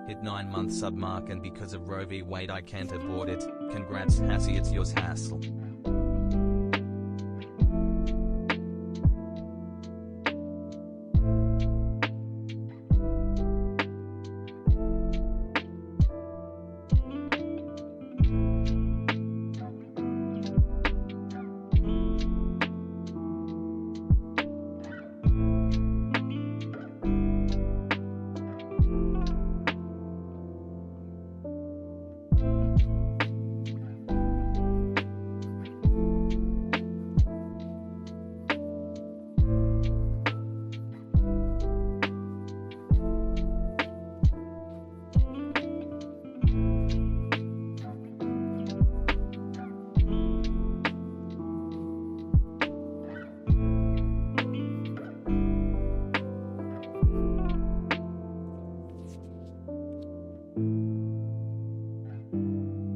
hit 9-month sub mark, and because of Roe v. Wade I can't abort it. Congrats Hassie, it's yours Hassel.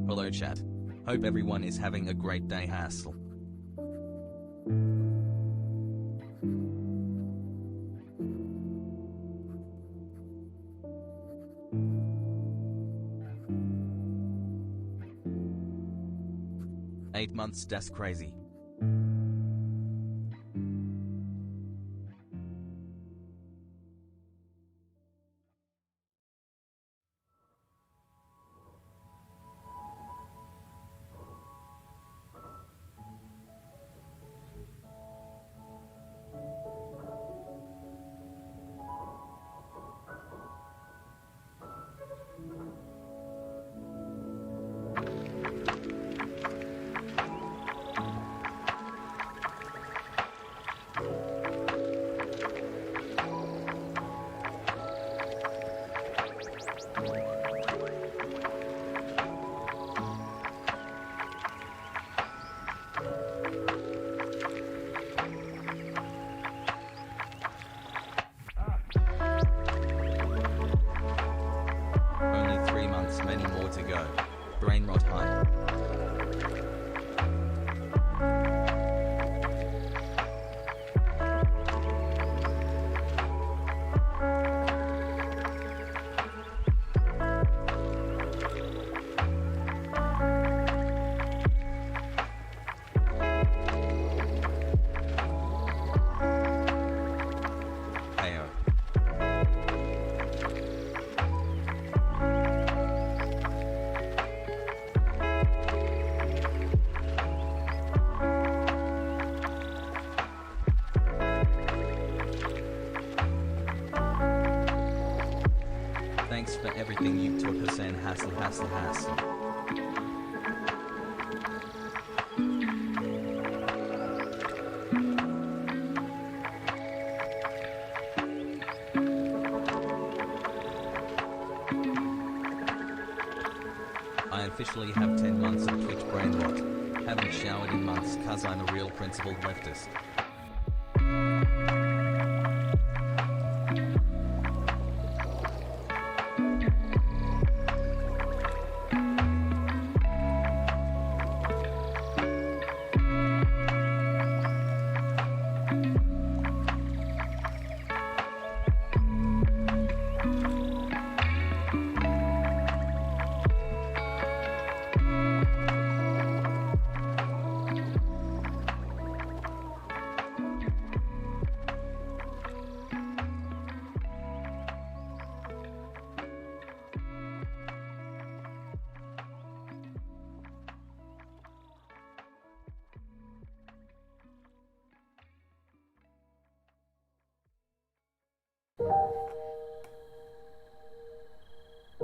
Hello chat. Hope everyone is having a great day Hassel. Eight months, that's crazy. Only 3 months, many more to go. Brain rot high. Thanks for everything you taught Hasan. Hassel. I officially have 10 months of Twitch brain rot. Haven't showered in months cause I'm a real principled leftist.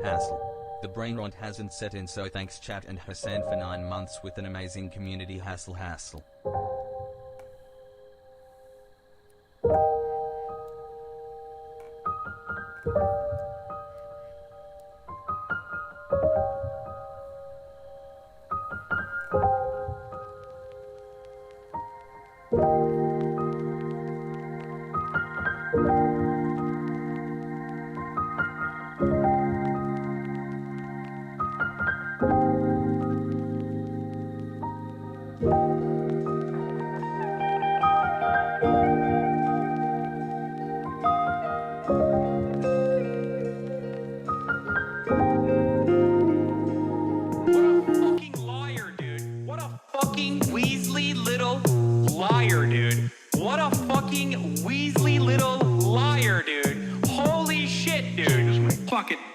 Hassel. The brain rot hasn't set in, so thanks chat and Hasan for 9 months with an amazing community. Hassel.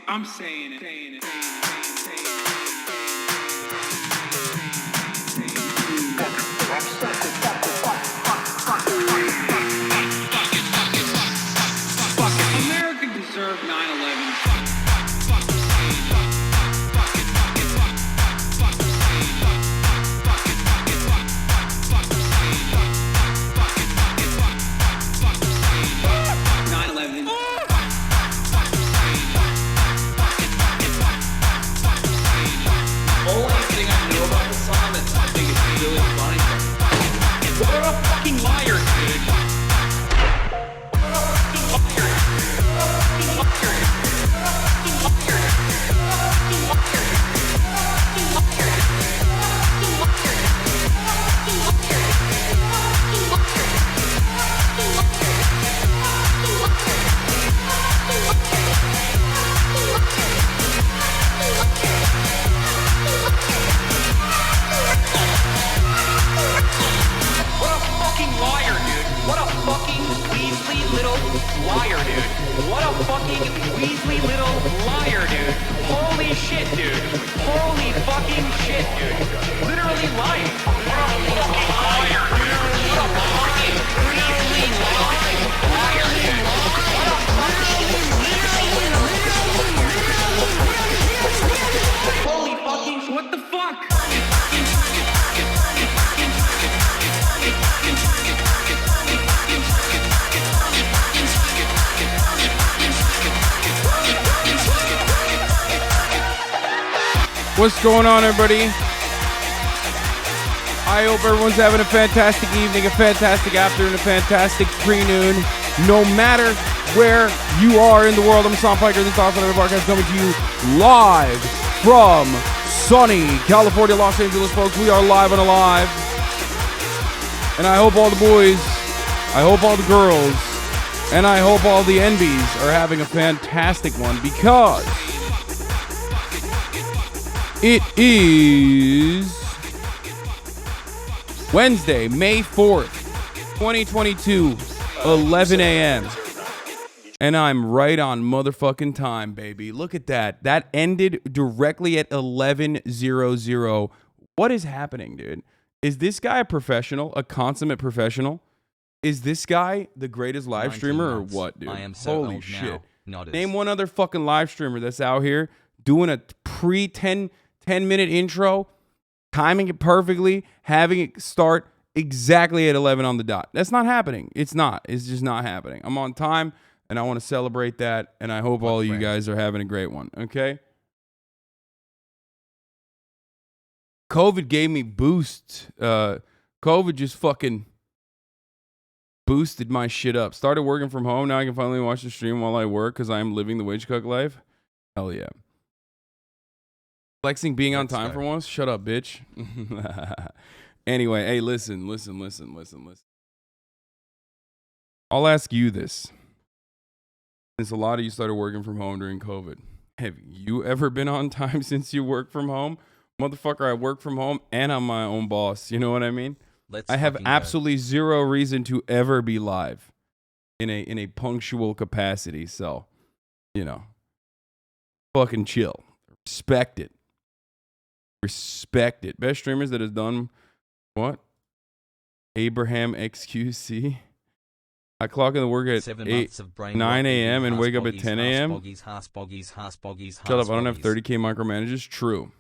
I'm saying it. America deserved 9/11. What's going on, everybody? I hope everyone's having a fantastic evening, a fantastic afternoon, a fantastic pre-noon. No matter where you are in the world, I'm Hasan Piker. This is AustinShow podcast coming to you live from sunny California, Los Angeles, folks. We are live and alive. And I hope all the boys, I hope all the girls, and I hope all the NBs are having a fantastic one, because it is Wednesday, May 4th, 2022, 11 a.m. And I'm right on motherfucking time, baby. Look at that. That ended directly at 11:00. What is happening, dude? Is this guy a professional, a consummate professional? Is this guy the greatest live streamer or what, dude? I am so Holy old shit. now. Name one other fucking live streamer that's out here doing a pre-10-minute intro, timing it perfectly, having it start exactly at 11 on the dot. That's not happening. It's not. It's just not happening. I'm on time, and I want to celebrate that, and I hope all of you guys are having a great one, okay? COVID gave me boosts. COVID just fucking boosted my shit up. Started working from home. Now I can finally watch the stream while I work because I am living the wage cook life. Hell yeah. Flexing being on time for once? Shut up, bitch. Anyway, hey, listen. I'll ask you this. Since a lot of you started working from home during COVID, have you ever been on time since you work from home? Motherfucker, I work from home and I'm my own boss. You know what I mean? I have absolutely zero reason to ever be live in a punctual capacity. So, you know, fucking chill. Respect it. Respect it. Best streamers that has done what? Abraham XQC. I clock in the work at 9 a.m. and wake up at 10 a.m. Shut up, I don't have 30K micromanages. True.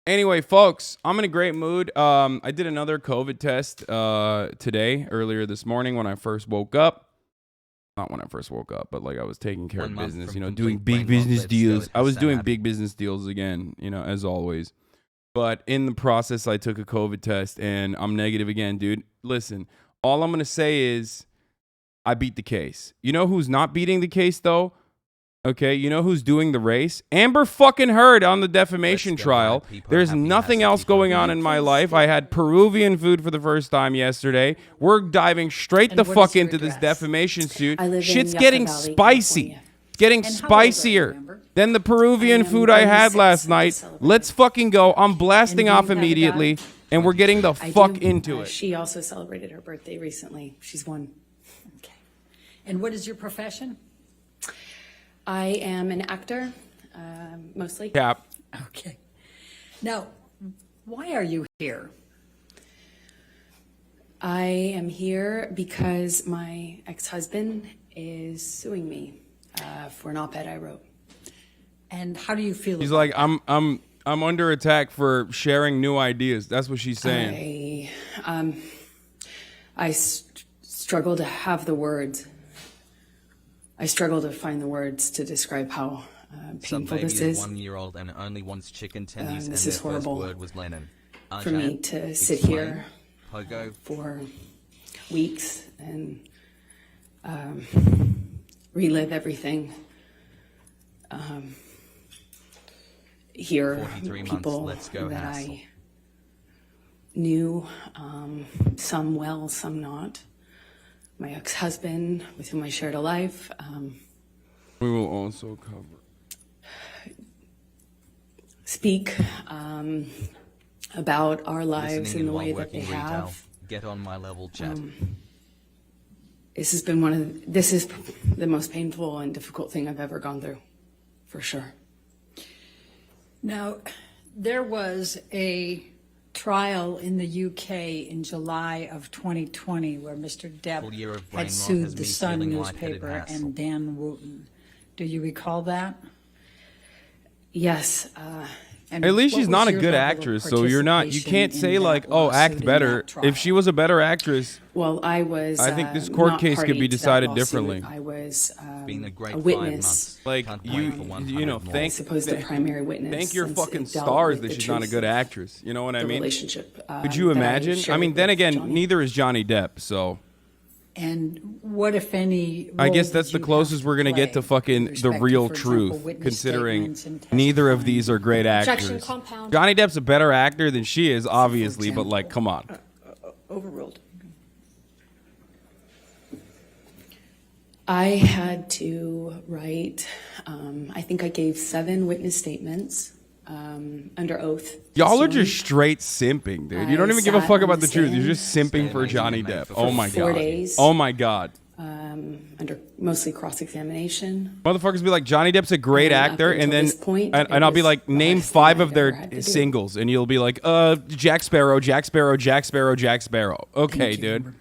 Anyway, folks, I'm in a great mood. I did another COVID test earlier this morning when I first woke up. Not when I first woke up, but like I was taking care of business, you know, doing big business deals. I was doing big business deals again, you know, as always. But in the process, I took a COVID test and I'm negative again, dude. Listen, all I'm going to say is I beat the case. You know who's not beating the case, though? Okay, you know who's doing the race? Amber fucking Heard on the defamation trial. There's nothing else going on in my life. I had Peruvian food for the first time yesterday. We're diving straight the fuck into this defamation suit. Shit's getting spicy. It's getting spicier than the Peruvian food I had last night. Let's fucking go. I'm blasting off immediately, and we're getting the fuck into it. She also celebrated her birthday recently. She's one. Okay. And what is your profession? I am an actor, mostly. Cap. Okay. Now, why are you here? I am here because my ex-husband is suing me for an op-ed I wrote. And how do you feel? He's about like, that? I'm under attack for sharing new ideas. That's what she's saying. I struggle to have the words. I struggle to find the words to describe how Some painful baby this is is 1 year old and only wants chicken tendies, and this their is first horrible word was Lennon. for me to sit explain. here Pogo. for weeks and relive everything. Hear 43 months, people let's go, that Hassel. I knew, some well, some not. My ex-husband, with whom I shared a life. We will also cover. Speak about our lives Listening in the while way that working they retail. have. Get on my level, chat. This is the most painful and difficult thing I've ever gone through, for sure. Now, there was a trial in the UK in July of 2020 where Mr. Full year Depp of brain had rot sued has the me Sun feeling lightheaded, newspaper Hassel. and Dan Wooten. Do you recall that? Yes. And At least what she's was not a your good level of actress, so you're not. You participation can't in say that like, "Oh, lawsuit act in better." that trial? If she was a better actress, Well, I was. I think this court not case could party be to that decided lawsuit. differently. I was Been a great a 5 witness. months. like Can't you, wait for 100 you know, more. thank Supposed the primary witness. thank your since fucking it dealt stars with that the she's not a truth good of actress. You know what I the mean? relationship. Could you that imagine? I shared mean, then with again, Johnny. neither is Johnny Depp, so. And what, if any, I role guess did that's the you closest have we're gonna get to play fucking with the respect to, real for example, truth, witness considering statements and neither of testifying? these are great Objection, actors. compound. Johnny Depp's a better actor than she is, obviously, but like, example. come on. Overruled. I had to write. I think I gave 7 witness statements under oath. Y'all are testimony. just straight simping, dude. You don't I even give a sat fuck on about the the truth. You're stand. just simping for Johnny Depp. Oh my 4 god. days. Oh my god. Under mostly cross-examination. Motherfuckers be like, Johnny Depp's a great And up actor, and until then this point, and I'll be it was like, the name hardest 5 thing of I've their ever had to do. singles, and you'll be like, Jack Sparrow, Jack Sparrow, Jack Sparrow, Jack Sparrow. Okay, Thank you, dude. Amber.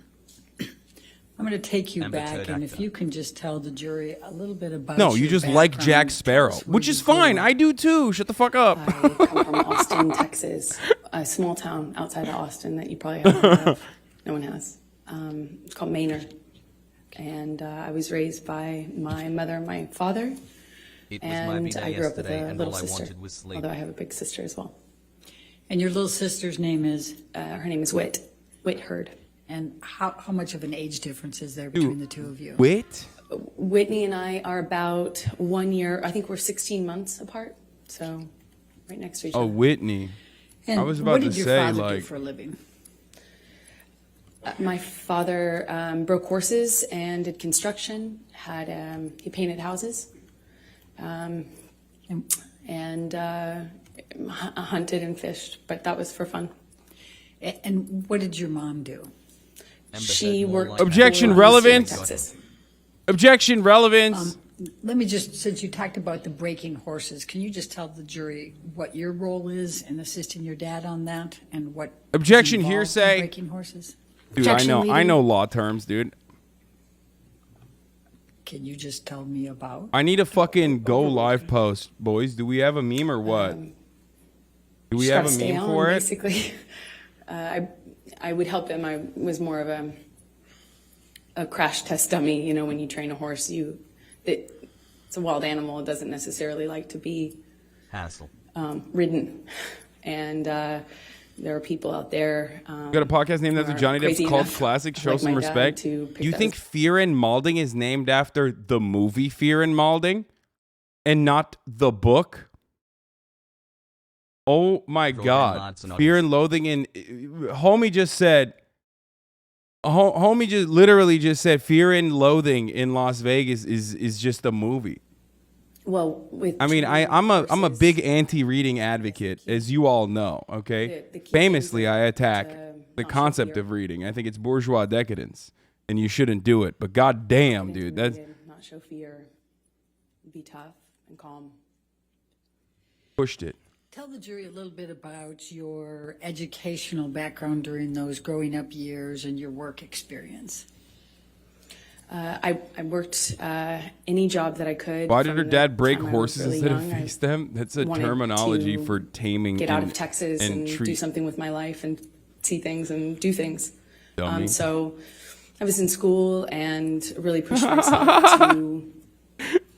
I'm going to take you Amber back, Turd and if actor. you can just tell the jury a little bit about No, you your just like background, Jack tell Sparrow, us where which you is fine. grew I up. do too. Shut the fuck up. I come from Austin, Texas, a small town outside of Austin that you probably haven't heard of. No one has. It's called Maynard. And I was raised by my mother and my father. It was my And B-day I grew up with yesterday, a and little all I sister, wanted was sleep. although I have a big sister as well. And your little sister's name is? Her name is Whit Hurd. And how much of an age difference is there between the two of you? Wit? Whitney and I are about 1 year, I think we're 16 months apart. So right next to each Oh, other. Whitney. And I was about what to did your say, father do like- for a living? My father broke horses and did construction. He painted houses, And hunted and fished, but that was for fun. and what did your mom do? Amber She Heard more worked like Objection, for relevance. Texas. Objection, relevance. Let me just, since you talked about the breaking horses, can you just tell the jury what your role is in assisting your dad on that, and what is Objection, involved in hearsay. breaking horses? Dude, Objection, I leading. know law terms, dude. Can you just tell me about? I need a fucking go live post, boys. Do we have a meme or what? Do we Just have gotta a stay meme on, for it? Basically, I would help him. I was more of a crash test dummy. You know, when you train a horse, it's a wild animal. It doesn't necessarily like to be Hassle. ridden, and there are people out there. You got a podcast named after who are Johnny Depp's crazy called enough, Classic. Show like some my dad, respect. to pick You those. think Fear and Malding is named after the movie Fear and Malding and not the book? Oh my Draw God. lots and Fear oddies. and Loathing in homie just said homie just literally just said Fear and Loathing in Las Vegas is just a movie. Well, with I mean, training I'm a horses, big anti-reading advocate, as you all know. Okay, The key famously, is I attack to the not show concept fear. of reading. I think it's bourgeois decadence, and you shouldn't do it. But goddamn, dude, that's Not show fear. be tough and calm. Pushed it. Tell the jury a little bit about your educational background during those growing up years and your work experience. I worked any job that I could. Why did her from dad the break time I was horses really instead of young. I face them? That's a wanted terminology to for taming. Get out of Texas and treat. do something with my life and see things and do things. Dummy. So I was in school and really pushed myself to.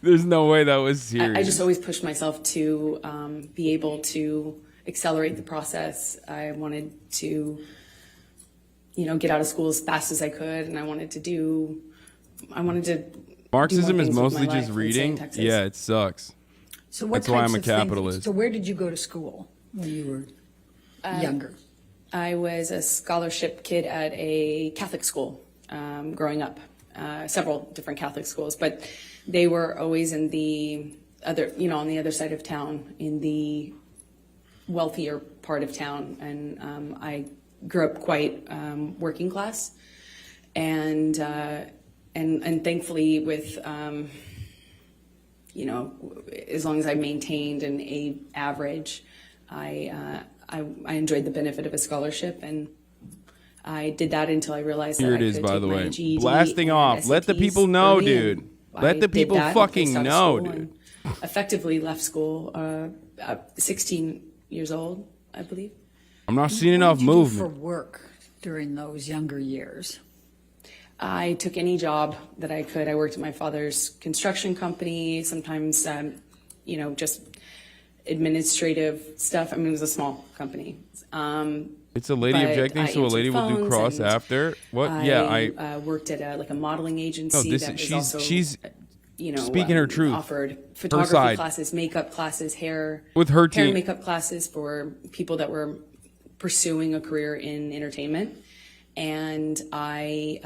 There's no way that was serious. I just always pushed myself to be able to accelerate the process. I wanted to, get out of school as fast as I could, and I wanted to do Marxism more is things with mostly my just life than stay in reading. Texas. Yeah, it sucks. So what That's why types I'm a of things- capitalist. So where did you go to school when you were younger? I was a scholarship kid at a Catholic school growing up, several different Catholic schools, but they were always in the other, on the other side of town, in the wealthier part of town. And I grew up quite working class, and thankfully with, as long as I maintained an A average, I enjoyed the benefit of a scholarship, and I did that until I realized Here that it I is, could by take the my way. GED Blasting and off. Let the SATs people know, early, dude. and Let I the did people that, fucking placed out of know, school, dude. and effectively left school at 16 years old, I believe. I'm not seeing What enough did you do movement. for work during those younger years? I took any job that I could. I worked at my father's construction company, sometimes, just administrative stuff. I mean, it was a small company. It's a lady but objecting, I so a lady answered will do phones, cross and after. What? I worked at a modeling agency this that is- was also, speaking her truth. offered side. photography classes, makeup classes, hair With her hair team. and makeup classes for people that were pursuing a career in entertainment. And I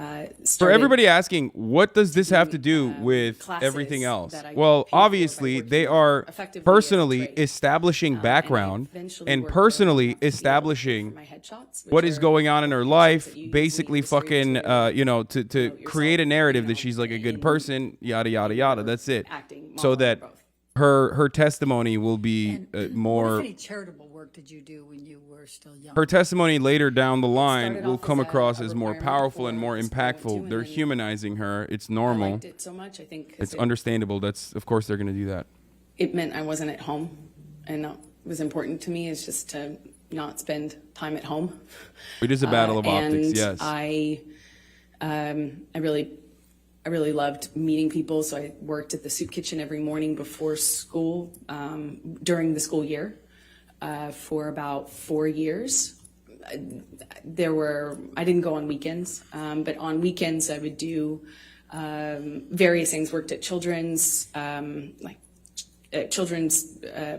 started. For everybody asking, what does this have to do with classes everything else? that I Well, paid for by obviously, working they are effectively personally as a trade. establishing And I background eventually and worked personally at, for establishing my headshots, what which is are going on in her pictures life, that you use basically in the industry fucking, to to promote create a yourself, narrative that she's like a good in person, yada, yada, yada. That's it. acting, So modeling, that both. her testimony will be What, more. if any, charitable work did you do when you were still young? Her testimony later down the line started will off come as across a as more requirement powerful and for more school I went to, impactful. and They're then humanizing her. It's I normal. liked it so much, I think, 'cause It's understandable. That's, of course, they're going to do that. it meant I wasn't at home, and it was important to me is just to not spend time at home. It is a battle of optics, and yes. I really loved meeting people, so I worked at the soup kitchen every morning before school, during the school year, for about 4 years. I didn't go on weekends, but on weekends I would do various things. Worked at children's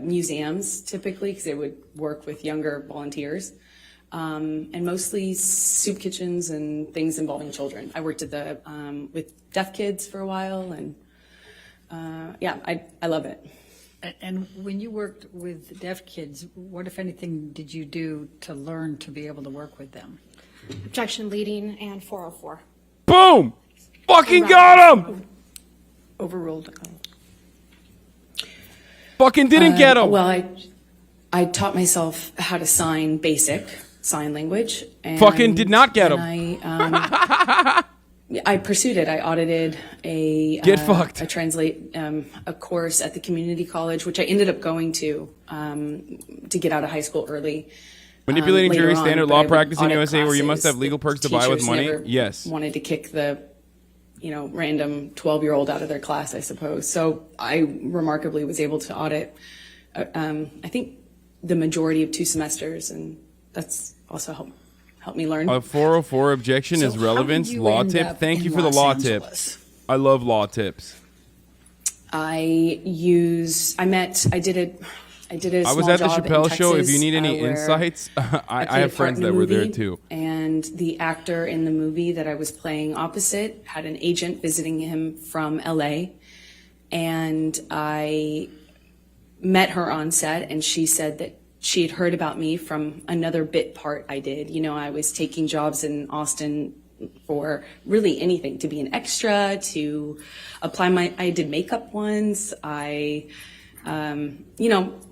museums typically, because they would work with younger volunteers, and mostly soup kitchens and things involving children. I worked at with deaf kids for a while, and I love it. And when you worked with deaf kids, what, if anything, did you do to learn to be able to work with them? Objection leading and 404. Boom! Fucking got him! Overruled. Fucking didn't get him! Well, I taught myself how to sign basic sign language. And Fucking did not get then I pursued it. I audited Get fucked. a course at the community college, which I ended up going to get out of high school early. Manipulating later jury on, standard but law I would practice in audit USA where you must classes have legal that perks to buy with teachers money? never Yes. Wanted to kick the random 12-year-old out of their class, I suppose. So I remarkably was able to audit, I think, the majority of 2 semesters, and that's also helped me learn. A 404 objection So is how relevance. did you Law end tip. up Thank in you for the Los law Angeles? tip. I love law tips. I did a I was small at the job in Chappelle show. If Texas, you need any where insights, I played have a part friends in a that were there movie, too. And the actor in the movie that I was playing opposite had an agent visiting him from LA. And I met her on set, and she said that she had heard about me from another bit part I did. I was taking jobs in Austin, for really anything, to be an extra, to apply I did makeup once.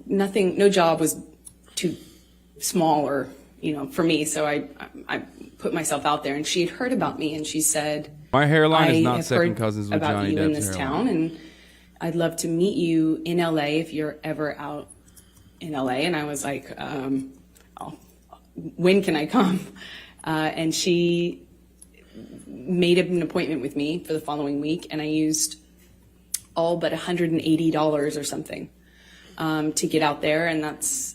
Nothing, no job was too small or, for me. So I put myself out there, and she had heard about me, and she said, my hairline I is not have second heard cousins with about Johnny you Depp's in this hairline. town, and I'd love to meet you in LA if you're ever out in LA. And I was like, when can I come? And she made an appointment with me for the following week, and I used all but $180 or something to get out there, and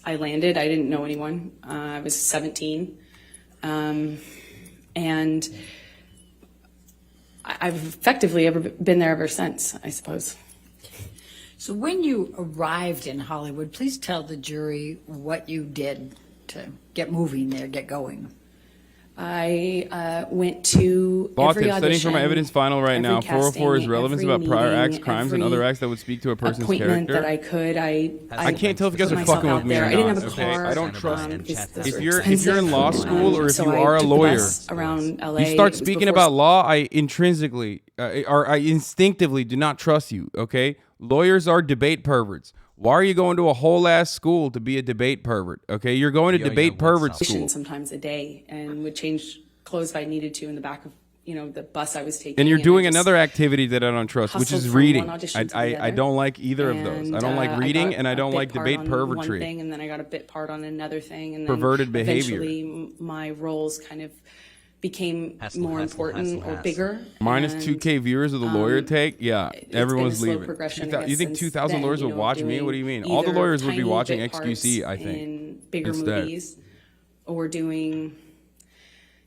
I landed. I didn't know anyone. I was 17, and I've effectively been there ever since, I suppose. So when you arrived in Hollywood, please tell the jury what you did to get moving there, get going. I went to Law every tip, audition, studying for my evidence final right every now. 404 is casting, relevance every about prior meeting, acts, crimes, and every other acts that would speak to a person's appointment character. that I could. I can't tell if you guys put are myself fucking out with me there. or I didn't not. have a Okay, car. I don't trust because those if were you're in expensive. law school or if So you I are a took the lawyer, bus around LA. you start It was speaking before about law, I intrinsically or I instinctively do not trust you. Okay, lawyers are debate perverts. Why are you going to a whole ass school to be a debate pervert? Okay, you're going to debate pervert school. sometimes a day, and would change clothes if I needed to in the back of the bus I was taking. And you're I doing just another activity that I don't trust, which hustled is from reading. one audition to the I other. don't like either of those. I don't like reading, got and I a don't bit like part debate on pervertry. One thing, and then I got a bit part on another thing, and Perverted then behavior. Eventually, my roles kind of became more important or bigger. Minus and, 2K viewers of the lawyer take, yeah, it's been everyone's a slow leaving. progression, 2000 I you guess, think since 2,000 lawyers then, would watch me? What do you mean? All the either lawyers would be tiny watching bit parts XQC, I think. in bigger instead. movies, or doing,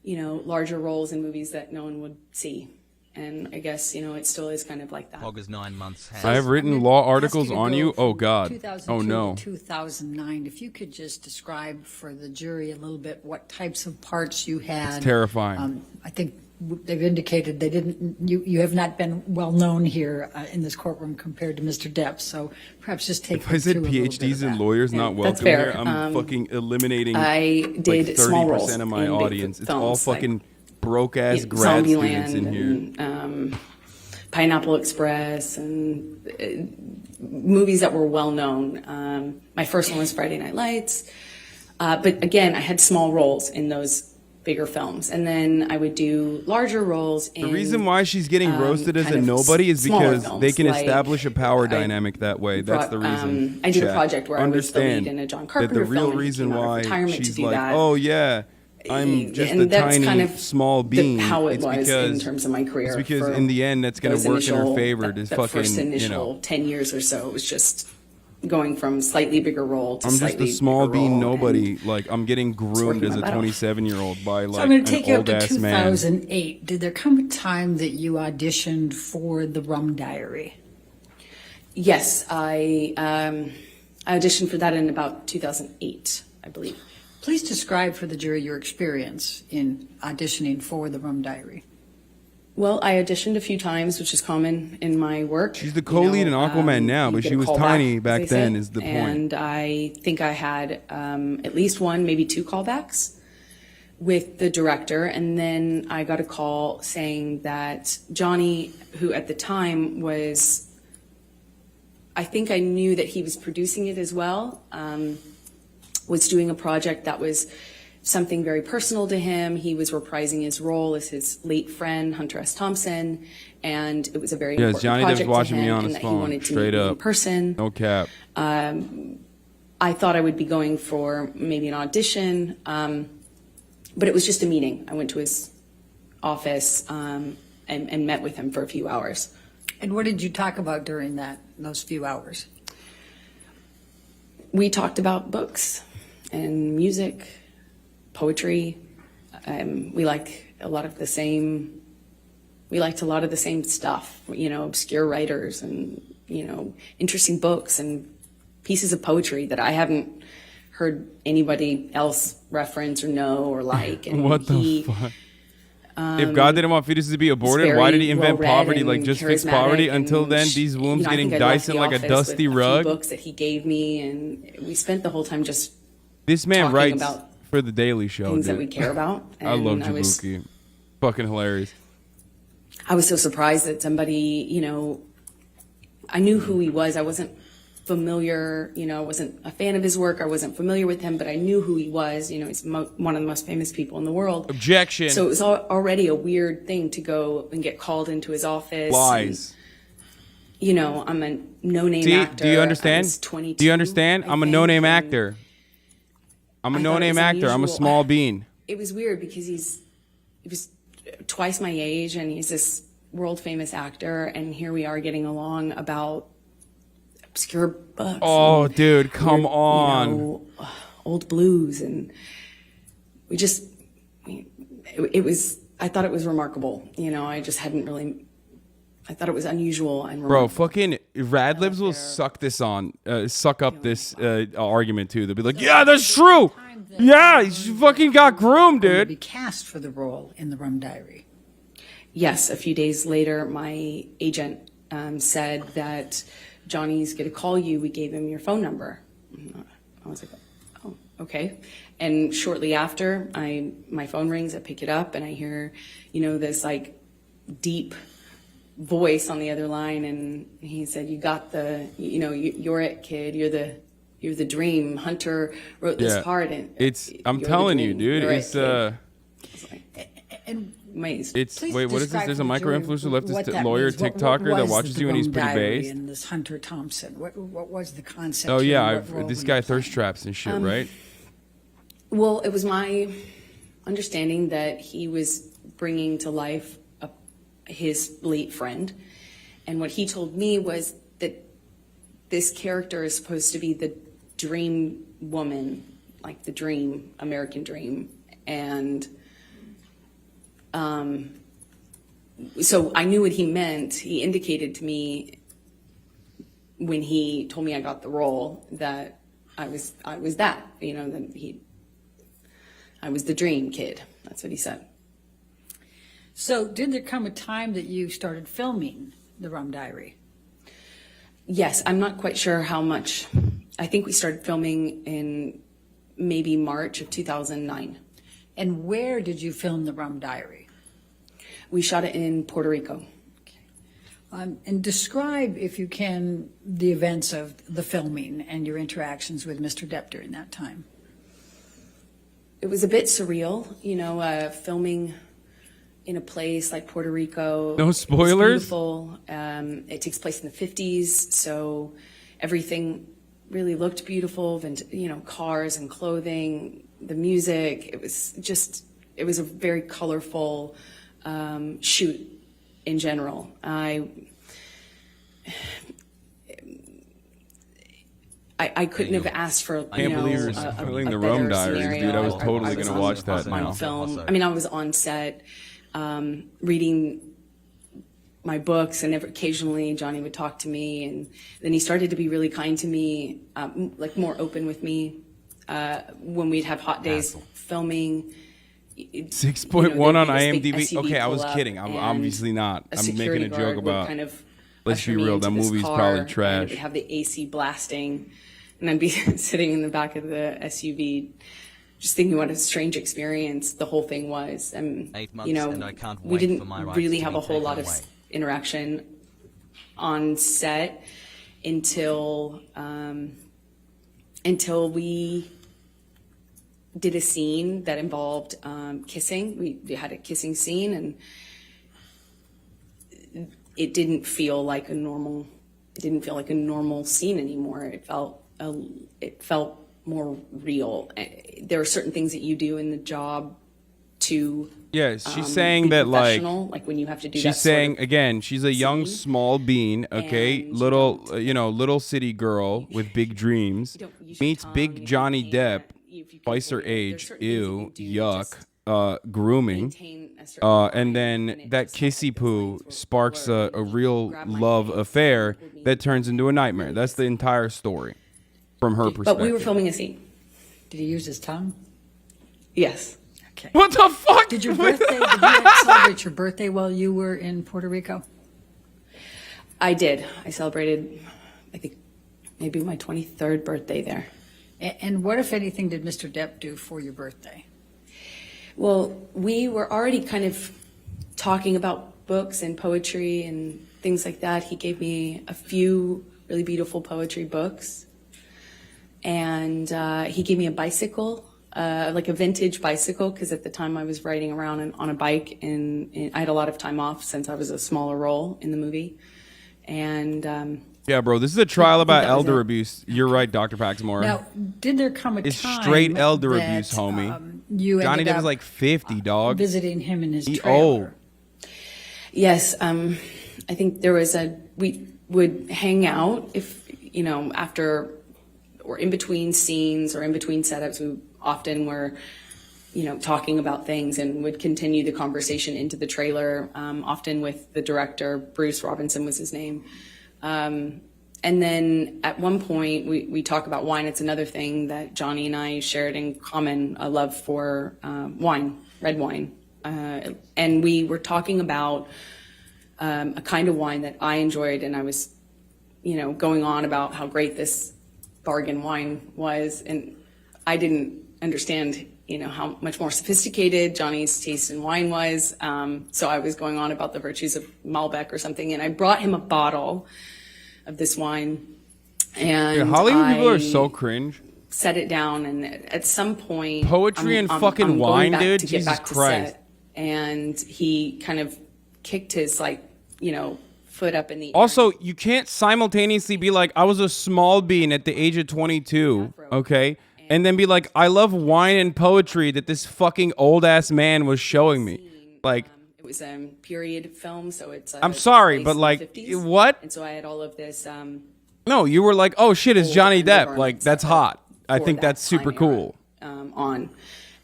larger roles in movies that no one would see. And I guess, it still is kind of like that. August 9 months. I have written law articles on you. Oh, God. 2002 Oh, no. to 2009. If you could just describe for the jury a little bit what types of parts you had. It's terrifying. I think they've indicated they didn't. You have not been well known here in this courtroom compared to Mr. Depp. So perhaps just take. If I said through a little bit PhDs of in that. lawyers not welcome that's fair. here, I'm fucking eliminating I did like small 30% roles of my in big audience. It's all films, like, fucking broke-ass grad students Zombieland in here. and Pineapple Express and movies that were well known. My first one was Friday Night Lights. But again, I had small roles in those bigger films. And then I would do larger roles in The reason why she's getting roasted as kind a of nobody is smaller because films, they can like establish a power I dynamic that way. That's the reason. I did a Chat. project where I was the Understand lead in a John that Carpenter the real film, and reason came out of why retirement to she's do like, that. oh yeah, I'm just And a that's tiny kind of small bean. how it it's was because in terms of my career. It's because for in the end, that's going those to work in her initial- favor. That Is first fucking initial 10 years or so, it was just going from slightly bigger role to I'm just slightly a small bigger role, bean nobody. and Like I'm getting groomed working as a my butt off. 27-year-old by So like I'm going to an take you up old to ass man. 2008. Did there come a time that you auditioned for The Rum Diary? Yes, I auditioned for that in about 2008, I believe. Please describe for the jury your experience in auditioning for The Rum Diary. Well, I auditioned a few times, which is common in my work. She's the co-lead in Aquaman now, you but get she a was callback, tiny as back they then, say. is the point. And I think I had at least one, maybe two callbacks with the director. And then I got a call saying that Johnny, who at the time was, I think I knew that he was producing it as well, was doing a project that was something very personal to him. He was reprising his role as his late friend, Hunter S. Thompson, and it was a very important Johnny Depp's project watching to me him, on and his that he phone, wanted to straight meet me up. in person. No cap. I thought I would be going for maybe an audition, but it was just a meeting. I went to his office and met with him for a few hours. And what did you talk about during those few hours? We talked about books and music, poetry. We like a lot of the same. We liked a lot of the same stuff. Obscure writers and interesting books and pieces of poetry that I haven't heard anybody else reference or know or like. And What the fuck? If God didn't want fetuses to be aborted, why did he invent well-read poverty? Like, and just fix charismatic, poverty? and Until then, these wombs I getting think I left diced in the like a office dusty with rug. few books that he gave me, and we spent the whole time just This man talking writes about for The Daily Show, things that dude. we care about. I love And was Jabuki. Fucking hilarious. I was so surprised that somebody, I knew who he was. I wasn't familiar, I wasn't a fan of his work. I wasn't familiar with him, but I knew who he was. He's one of the most famous people in the world. Objection. So it was already a weird thing to go and get called into his office. Lies. And, I'm a no-name actor. Do you understand? I was 22, Do you understand? I'm a no-name actor. I'm a I thought it no-name was actor. I'm a unusual. small bean. It was weird because he was twice my age, and he's this world-famous actor, and here we are getting along about obscure books. Oh, dude, come on. Old blues, and it was, I thought it was remarkable. I just hadn't really, I thought it was unusual and remarkable. Bro, fucking Radlibs will suck up this argument too. They'll be like, yeah, that's true. Yeah, he fucking got groomed, To be dude. cast for the role in The Rum Diary. Yes, a few days later, my agent said that Johnny's going to call you. We gave him your phone number. I was like, oh, okay. And shortly after, my phone rings. I pick it up, and I hear, this like deep voice on the other line, and he said, "You got you're it, kid. You're the dream. Hunter wrote this part, and I'm you're telling the you, dream. dude. You're It's it, kid." I was like, And amazed. It's please wait, what is this? describe There's a for the micro jury influencer what leftist that lawyer means. What TikToker that was watches the you and he's Rum pretty Diary based. And this Hunter Thompson. What was the concept? Oh here? yeah, What role this were guy you thirst playing? traps and shit, right? Well, it was my understanding that he was bringing to life his late friend. And what he told me was that this character is supposed to be the dream woman, like the dream, American dream. And so I knew what he meant. He indicated to me when he told me I got the role that I was that, that I was the dream kid. That's what he said. So did there come a time that you started filming The Rum Diary? Yes, I'm not quite sure how much. I think we started filming in maybe March of 2009. And where did you film The Rum Diary? We shot it in Puerto Rico. And describe, if you can, the events of the filming and your interactions with Mr. Depp during that time. It was a bit surreal, filming in a place like Puerto Rico. No It's spoilers? beautiful. It takes place in the 50s, so everything really looked beautiful. Cars and clothing, the music. It was a very colorful shoot in general. I couldn't have asked for I can't believe you're spoiling The Rum Diaries, dude. I was totally going to watch that now. on film. I mean, I was on set reading my books, and occasionally Johnny would talk to me, and then he started to be really kind to me, like more open with me when we'd have hot days filming. 6.1 on IMDb. Okay, I was kidding. I'm and obviously not. a I'm making security a guard joke would about. kind of Let's usher be me real. into That this movie's car, probably and it trash. would have the AC blasting, and I'd be sitting in the back of the SUV, just thinking what a strange experience the whole thing was. And 8 months, and I can't we wait didn't for my rights really to have be a whole taken lot of away. interaction on set until we did a scene that involved kissing. We had a kissing scene, and it didn't feel like a normal scene anymore. It felt more real. There are certain things that you do in the job to Yeah, she's saying be that like when you have to do she's that saying sort of again, she's a young scene. small bean, okay, And little little city girl with big dreams you don't use your meets tongue, big you Johnny can't- Depp, if you twice her can- there's age, certain things ew, that you do to yuck, just grooming. maintain a certain And line, then and it that just felt kissy like the poo lines were sparks blurred, a and he real grabbed my love face affair and pulled me that turns into a nightmare. That's the entire story from her perspective. But we were filming a scene. Did he use his tongue? Yes. Okay. What the fuck? Did you celebrate your birthday while you were in Puerto Rico? I did. I celebrated, I think, maybe my 23rd birthday there. And what, if anything, did Mr. Depp do for your birthday? Well, we were already kind of talking about books and poetry and things like that. He gave me a few really beautiful poetry books. And he gave me a bicycle, like a vintage bicycle, because at the time I was riding around on a bike, and I had a lot of time off since I was a smaller role in the movie. And yeah, bro, this is a trial about that was elder it. abuse. You're right, Dr. Paxmore. Now, did there come a It's time straight elder that, abuse, homie. You Johnny ended Depp was up like 50, dog. visiting him in his He trailer? old. yes, I think we would hang out if, after or in between scenes or in between setups. We often were, talking about things and would continue the conversation into the trailer, often with the director. Bruce Robinson was his name. And then at one point we talk about wine. It's another thing that Johnny and I shared in common, a love for wine, red wine. And we were talking about a kind of wine that I enjoyed, and I was, going on about how great this bargain wine was, and I didn't understand, how much more sophisticated Johnny's taste in wine was. So I was going on about the virtues of Malbec or something, and I brought him a bottle of this wine, and Yeah, Hollywood people are so cringe. set it down, and at some point, Poetry and fucking going wine, back dude? to get Jesus back to Christ. set, and he kind of kicked his foot up in the air. Also, you can't simultaneously be like, I was a small bean at the age of 22, okay? And then be like, I love wine and poetry that this fucking old-ass man was showing me. Like, It was a period film, so it's. I'm sorry, place but in the like, 50s. what? And so I had all of this. No, you were like, oh shit, it's old Johnny Depp. undergarments Like, that's that hot. I for think that that's super time era, cool. On,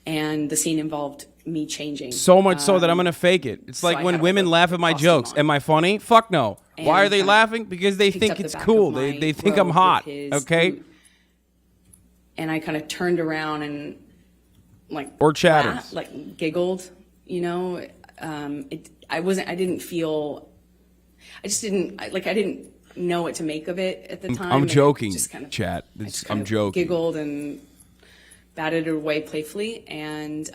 and the scene involved me changing. So much so that I'm gonna fake it. It's so like I when had a women little laugh at my costume jokes. on. Am I funny? Fuck no. Why are And they kinda laughing? Because they picked think up the it's back of cool. my They think I'm robe hot. with his Okay? boot. And I kind of turned around and Or chatters. like giggled, I didn't feel, I just didn't, I didn't know what to make of it at the time. I'm and it joking, just kind of- chat. I just I'm kind of joking. Giggled and batted it away playfully, and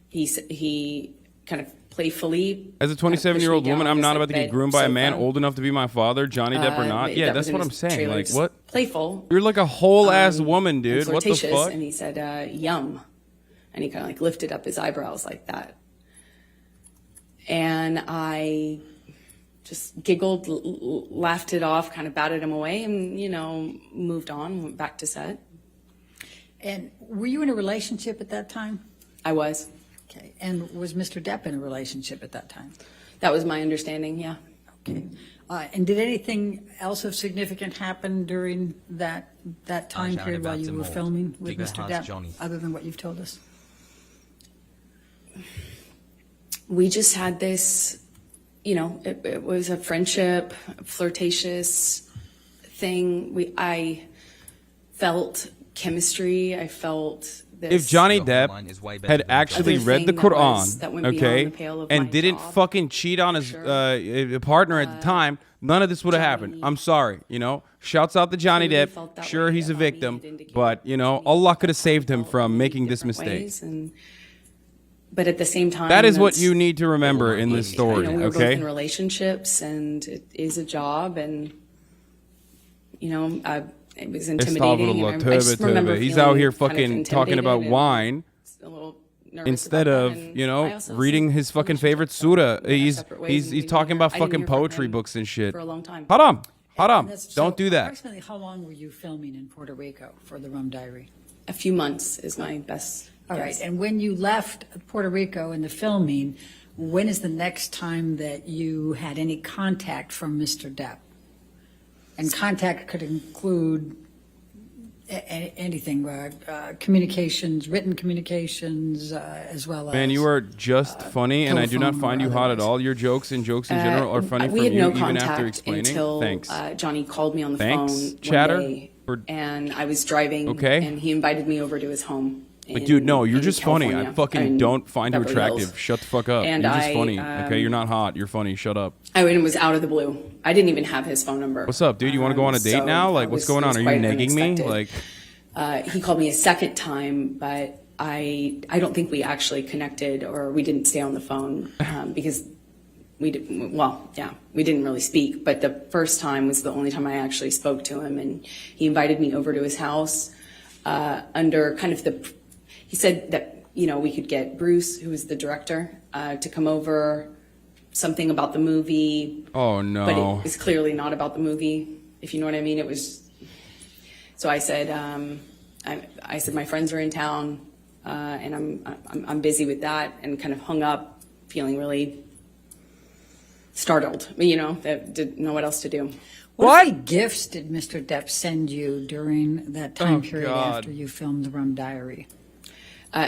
he kind of playfully. As a kind of pushed me 27-year-old down woman, on I'm this, not about to get bed groomed by a man sofa. old enough to be my father, Johnny Depp or not. Yeah, That that's was in what his I'm saying. trailer. Like, Just what? Playful. You're like a whole ass woman, and dude. What the flirtatious, fuck? And he said, yum. And he kind of lifted up his eyebrows like that. And I just giggled, laughed it off, kind of batted him away, and, moved on, went back to set. And were you in a relationship at that time? I was. Okay. And was Mr. Depp in a relationship at that time? That was my understanding, yeah. Okay. And did anything else of significant happen during that time Sharon, period while about you to were mold. filming with Bigger Mr. hearts, Depp, Johnny. other than what you've told us? We just had this, it was a friendship, flirtatious thing. I felt chemistry. I felt this. If Johnny Your Depp line is way better had than actually Johnny. read the Everything that Quran, went beyond okay, the pale of my and didn't job, fucking cheat on his partner at the time, none of this would have happened. Johnny- I'm sorry, Shouts out to Johnny Truly Depp. felt that Sure, way he's a about me. It victim, indicated but, to me Allah could have saved him felt from in making this different mistake. ways, but at the same time, That is what that's- you need to remember in this story, we were both okay? in relationships, and it is a job, and it was intimidating. and I just remember He's feeling out here kind of fucking talking about intimidated and wine a little nervous instead about of, that, and I also reading see his fucking relationships favorite that surah. went our He's separate ways, and we talking didn't about hear- I didn't fucking hear from poetry him books and shit. for a long time. Haram. And that's- so Don't do that. Approximately how long were you filming in Puerto Rico for The Rum Diary? A few months is my best. All right. guess. And when you left Puerto Rico in the filming, when is the next time that you had any contact from Mr. Depp? And contact could include anything, communications, written communications, as well as. Man, you are just funny, and I do not telephone find or you hot at otherwise. all. Your jokes and jokes in general are funny we from had you, no even contact after explaining. until Thanks. Johnny called me on the Thanks, phone chatter. one day, Or- and I was driving, Okay. and he invited me over to his home. But dude, no, you're in just funny. I California, fucking in don't find you Beverly attractive. Hills. Shut the fuck up. And You're just I, funny. Okay, you're not hot. You're funny. Shut up. I mean, it was out of the blue. I didn't even have his phone number. What's up, dude? You want to go on a date So now? Like, it what's was- going it on? was Are you quite negging me? unexpected. Like, He called me a second time, but I don't think we actually connected, or we didn't stay on the phone because we didn't really speak. But the first time was the only time I actually spoke to him, and he invited me over to his house under kind of he said that, we could get Bruce, who was the director, to come over, something about the movie. Oh no. But it was clearly not about the movie, if you know what I mean. It was, so I said, I said, my friends are in town, and I'm busy with that, and kind of hung up, feeling really startled, that didn't know what else to do. What gifts did Mr. Depp send you during that time period after you filmed The Rum Diary?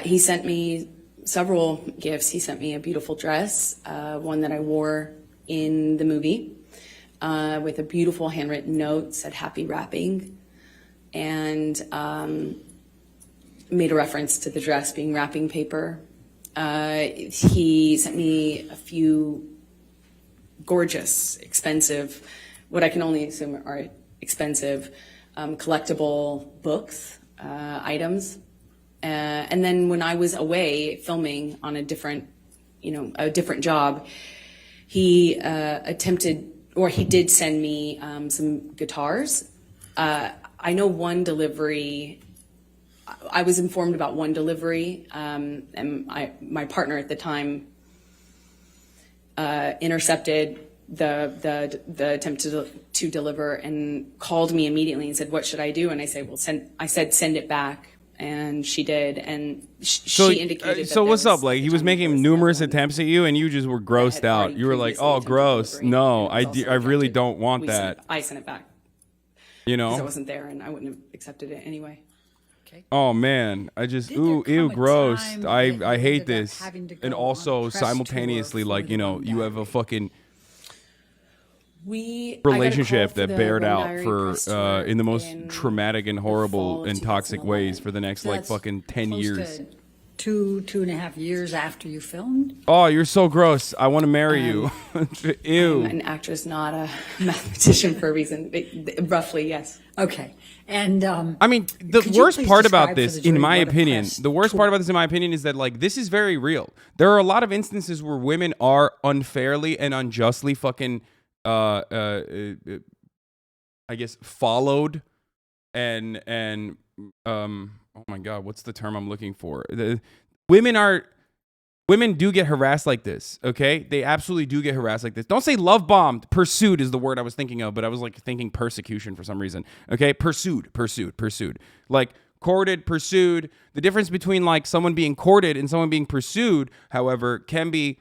He sent me several gifts. He sent me a beautiful dress, one that I wore in the movie, with a beautiful handwritten note, said happy wrapping, and made a reference to the dress being wrapping paper. He sent me a few gorgeous, expensive, what I can only assume are expensive, collectible books, items. And then when I was away filming on a different job, he did send me some guitars. I know one delivery. I was informed about one delivery, and my partner at the time intercepted the attempt to deliver and called me immediately and said, "What should I do?" And I said, "Well, send it back." And she did, and she indicated. So what's up? Like, he was making numerous attempts at you, and you just were grossed out. You were like, "Oh, gross! No, I really don't want that." I sent it back. Because I wasn't there, and I wouldn't have accepted it anyway. Okay. Oh man, I just ew, gross. I hate this. And also simultaneously, like, you have a fucking relationship that bared out for in the most traumatic and horrible and toxic ways for the next like fucking 10 years. 2.5 years after you filmed. Oh, you're so gross. I want to marry you. Ew. I'm an actress, not a mathematician, for a reason. Roughly, yes. Okay. And I mean, the worst part about this, in my opinion, is that, like, this is very real. There are a lot of instances where women are unfairly and unjustly fucking I guess followed and oh my God, what's the term I'm looking for? Women do get harassed like this, okay? They absolutely do get harassed like this. Don't say love bombed. Pursued is the word I was thinking of, but I was like thinking persecution for some reason. Okay? Pursued. Like courted, pursued. The difference between like someone being courted and someone being pursued, however, can be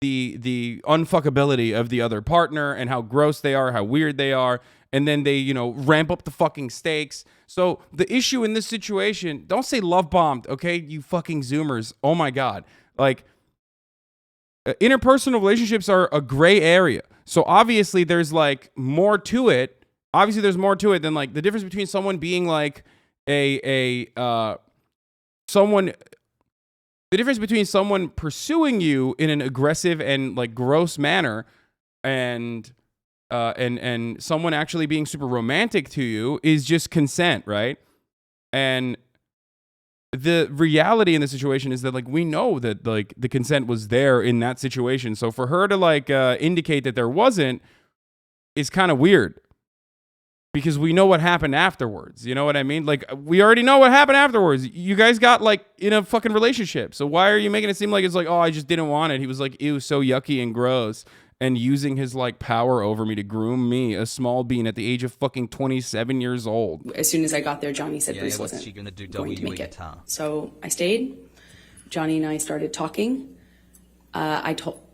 the unfuckability of the other partner and how gross they are, how weird they are, and then they, ramp up the fucking stakes. So the issue in this situation, don't say love bombed, okay? You fucking Zoomers. Oh my God. Like, interpersonal relationships are a gray area. So obviously there's like more to it. Obviously there's more to it than like the difference between someone being like the difference between someone pursuing you in an aggressive and like gross manner and someone actually being super romantic to you is just consent, right? And the reality in the situation is that like we know that like the consent was there in that situation. So for her to like indicate that there wasn't is kind of weird. Because we know what happened afterwards. You know what I mean? Like, we already know what happened afterwards. You guys got, like, in a fucking relationship. So why are you making it seem like it's like, oh, I just didn't want it? He was like, ew, so yucky and gross. And using his, like, power over me to groom me, a small bean, at the age of fucking 27 years old. As soon as I got there, Johnny said Bruce wasn't going to make it. So I stayed. Johnny and I started talking.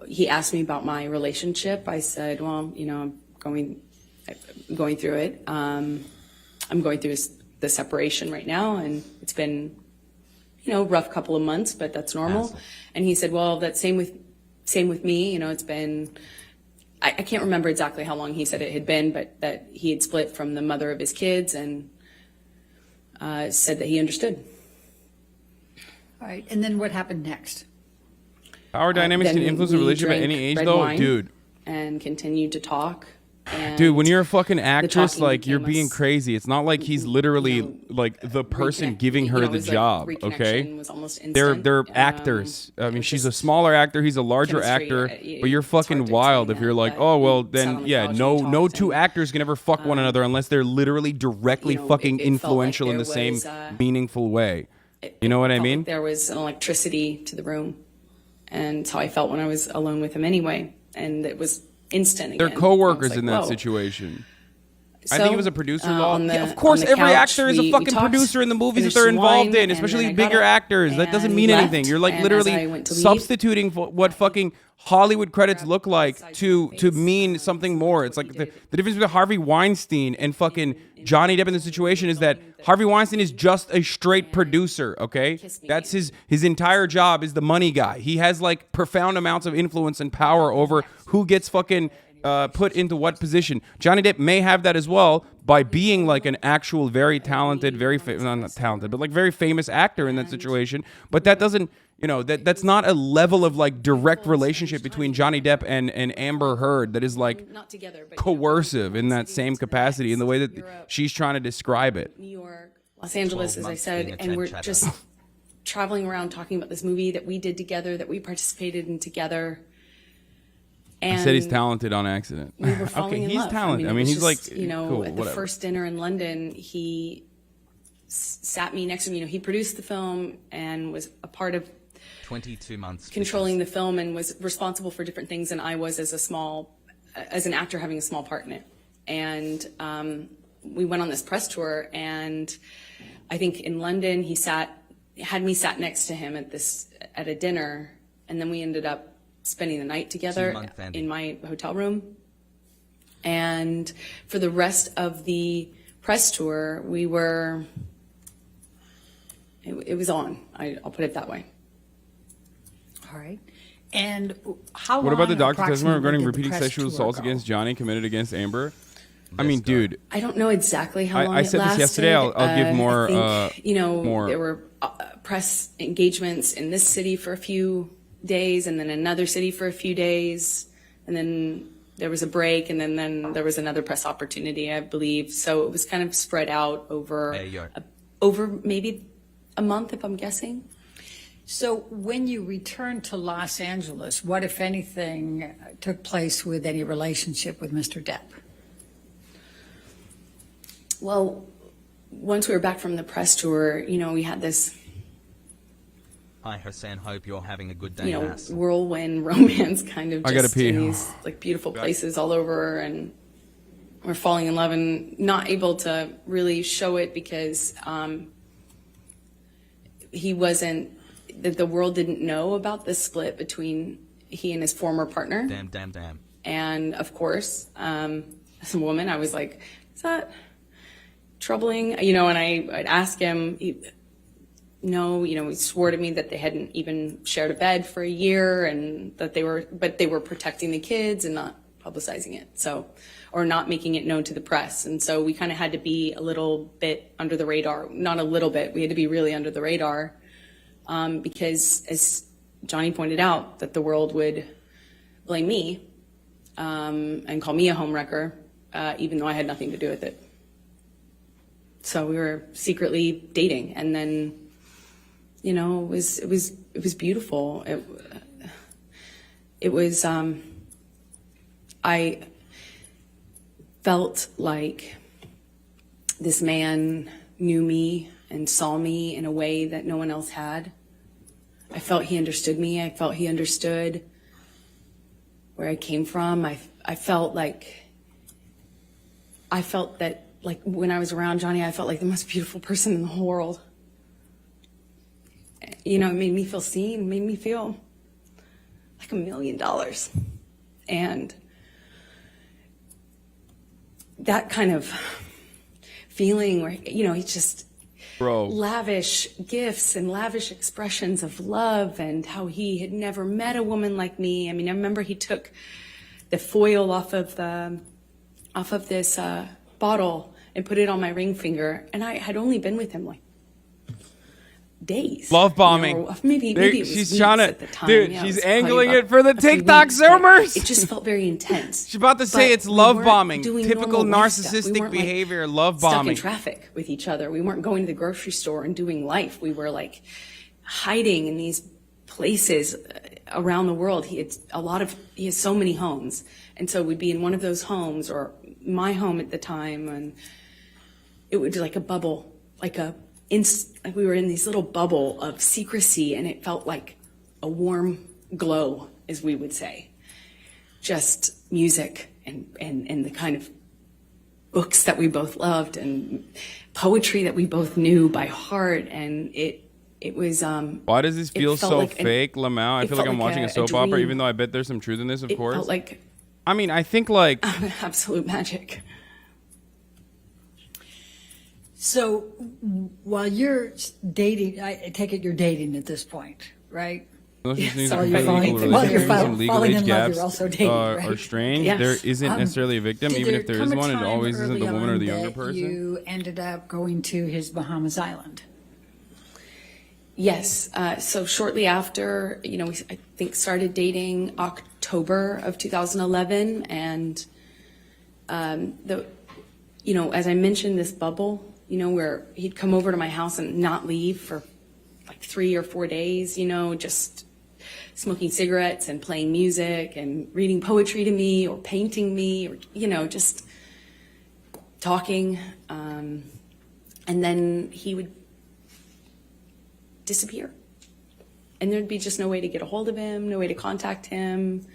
He asked me about my relationship. I said, well, I'm going through it. I'm going through the separation right now, and it's been, rough couple of months, but that's normal. Hasan. And he said, well, that's same with me. It's been, I can't remember exactly how long he said it had been, but that he had split from the mother of his kids, and said that he understood. All right. And then what happened next? Power dynamics can influence a relationship at any age, though, dude. And continued to talk. And Dude, when you're a fucking actress, talking like, you're became being us- crazy. It's not like he's literally like the person giving her the job, okay? Was almost They're instant. actors. I mean, it was she's a just smaller actor, he's a larger chemistry. actor, It's but you're hard fucking to wild explain if you're that, like, but oh, well, we sat then, on the yeah, couch no and no talked, two and, actors can ever fuck one another unless they're literally directly you know, fucking it felt like influential in the there same was, meaningful way. You know what I felt mean? like there was an electricity to the room, and it's how I felt when I was alone with him anyway. And it was instant. They're Again. co-workers I was in like, that whoa. situation. I So, think it was a producer law. on the- Yeah, of course, on the every couch, actor is a we fucking talked, producer in the movies that finished they're some involved wine, in, and especially then I got bigger up actors. That doesn't and mean left, anything. You're like and as I literally went to leave, substituting what fucking Hollywood credits look like to mean something more. It's like the difference between Harvey Weinstein and fucking Johnny Depp in the situation is that Harvey Weinstein is just a straight producer, okay? That's his entire job is the money guy. He has like profound amounts of influence and power over who gets fucking put into what position. Johnny Depp may have that as well by being like an actual very talented, not talented, but like very famous actor in that situation. But that doesn't, you know, that's not a level of like direct relationship between Johnny Depp and Amber Heard that is like not together, but coercive in that same capacity in the way that she's trying to describe it. New York, Los Angeles, 12 as I months said, being a and we're tent just chatter. traveling around talking about this movie that we did together, that we participated in together. And I said he's talented on accident. we were falling in he's love. talented. I it mean, was he's just, like, you know, cool, at the whatever. first dinner in London, he sat me next to him. You know, he produced the film and was a part of 22 months. controlling the film and was responsible for different things than I was as an actor having a small part in it. And we went on this press tour, and I think in London he had me sat next to him at a dinner, and then we ended up spending the night together 2-month ending. in my hotel room. And for the rest of the press tour, it was on. I'll put it that way. All right. And how What about the long doctor testimony regarding approximately did the repeating press sexual tour assaults go? against Johnny committed against Amber? I mean, Let's go. dude, I don't know exactly how long I it said this lasted. yesterday. I'll give more, I think, you know, more- there were press engagements in this city for a few days, and then another city for a few days, and then there was a break, and then there was another press opportunity, I believe. So it was kind of spread out over There you go. over maybe a month, if I'm guessing. So when you returned to Los Angeles, what, if anything, took place with any relationship with Mr. Depp? Well, once we were back from the press tour, you know, we had this, Hi, Hasan. Hope you're having a good day, you know, Hass. whirlwind romance kind of I gotta just pee. in these like beautiful places all over, and we're falling in love and not able to really show it because the world didn't know about the split between he and his former partner. Damn. And of course, as a woman, I was like, is that troubling? You know, and I'd ask him, no, you know, he swore to me that they hadn't even shared a bed for a year, and that they were protecting the kids and not publicizing it. So, or not making it known to the press. And so we kind of had to be a little bit under the radar, not a little bit, we had to be really under the radar. Because as Johnny pointed out, that the world would blame me and call me a homewrecker, even though I had nothing to do with it. So we were secretly dating, and then, you know, it was beautiful. It was I felt like this man knew me and saw me in a way that no one else had. I felt he understood me. I felt he understood where I came from. I felt that, like, when I was around Johnny, I felt like the most beautiful person in the whole world. You know, it made me feel seen, made me feel like $1 million. And that kind of feeling where, you know, he just, bro, lavish gifts and lavish expressions of love, and how he had never met a woman like me. I mean, I remember he took the foil off of this bottle and put it on my ring finger, and I had only been with him like days. Love bombing. Or maybe it was she's weeks trying to, at the time. dude. Yeah, She's it was probably angling about it for the a few TikTok weeks, but zoomers. It just felt very intense. She's about to say But it's we love weren't bombing, doing typical normal life stuff. We narcissistic weren't, like, behavior, love stuck bombing. in traffic with each other. We weren't going to the grocery store and doing life. We were like hiding in these places around the world. He has so many homes, and so we'd be in one of those homes or my home at the time, and it would be like a bubble, like we were in this little bubble of secrecy, and it felt like a warm glow, as we would say. Just music and the kind of books that we both loved and poetry that we both knew by heart, and it was. Why does this feel so like fake, Lamau? I feel like I'm watching a soap opera, dream. even though I bet there's some truth in this, of course. It felt like I mean, I think like absolute magic. So while you're dating, I take it you're dating at this point, right? unless Yes, there's sorry, some you're legal falling- while you're relations, some legal falling age in love, gaps you're also dating, are right? strange. Yes. There isn't necessarily a victim, Did even if there is come a one. It time always isn't the early woman or on the younger that person. You ended up going to his Bahamas Island. Yes. So shortly after, we, I think, started dating October of 2011. And, as I mentioned, this bubble, where he'd come over to my house and not leave for like 3 or 4 days, just smoking cigarettes and playing music and reading poetry to me or painting me or, just talking. And then he would disappear. And there'd be just no way to get a hold of him, no way to contact him.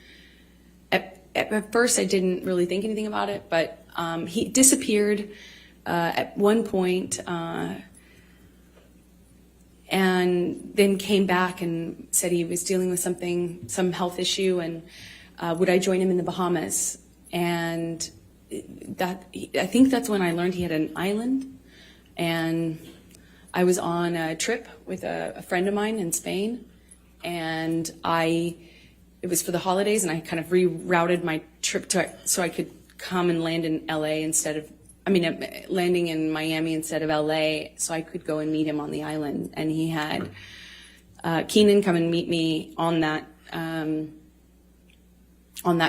At first, I didn't really think anything about it, but he disappeared at one point, and then came back and said he was dealing with some health issue, and would I join him in the Bahamas? And I think that's when I learned he had an island, and I was on a trip with a friend of mine in Spain, and it was for the holidays, and I kind of rerouted my trip so I could come and land in LA landing in Miami instead of LA, so I could go and meet him on the island. And he had Keenan come and meet me on that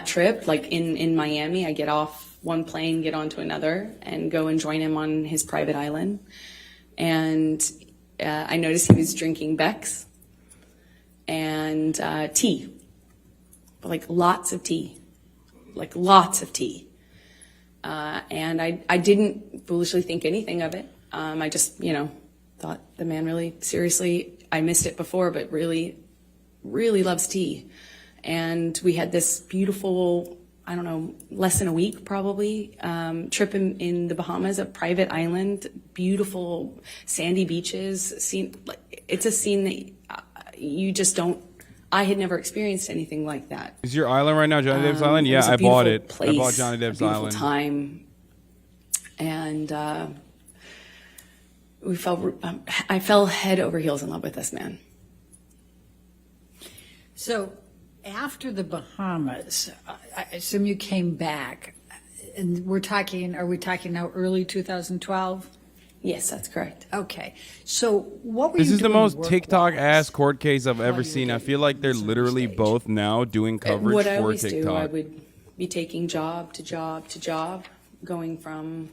trip, like in Miami. I get off one plane, get onto another, and go and join him on his private island. And I noticed he was drinking Beck's and tea, like lots of tea. And I didn't foolishly think anything of it. I just, thought the man really seriously, I missed it before, but really, really loves tea. And we had this beautiful, I don't know, less than a week probably, trip in the Bahamas, a private island, beautiful sandy beaches. It's a scene that you just don't, I had never experienced anything like that. Is your island right now Johnny Depp's island? It Yeah, was a I bought beautiful it. place, I bought Johnny Depp's a beautiful island. time. And I fell head over heels in love with this man. So after the Bahamas, I assume you came back, and are we talking now early 2012? Yes, that's correct. Okay. So what were This you is the doing most work-wise? TikTok ass court case I've ever you were seen. I doing feel like they're on literally stage? both now doing coverage What I for always do, I TikTok. would be taking job to job to job, going from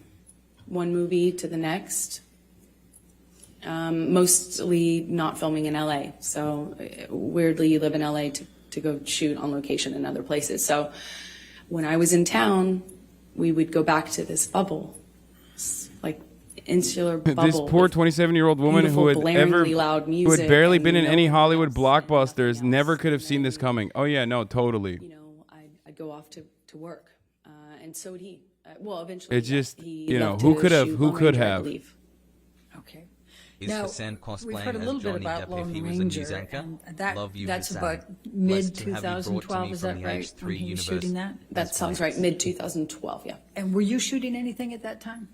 one movie to the next. Mostly not filming in LA. So weirdly, you live in LA to go shoot on location in other places. So when I was in town, we would go back to this bubble, like insular bubble. This poor with 27-year-old woman who had blaringly loud who had music barely and been in any nothing Hollywood else, blockbusters, nothing never else. could have seen this coming. Oh yeah, no, totally. I'd go off to work, and so would he. Well, eventually. It's just, he who left to could have, shoot who Lone could Ranger, I have. believe. Okay. Is Now, Hasan we've cosplaying heard a as little bit Johnny about Depp if Lone he was a news Ranger, anchor? and Love you, that's Hasan. about Blessed to have you brought to mid-2012, me is from that the right, H3 when he was universe. shooting that? That sounds right. Mid 2012. Yeah. And were you shooting anything at that time?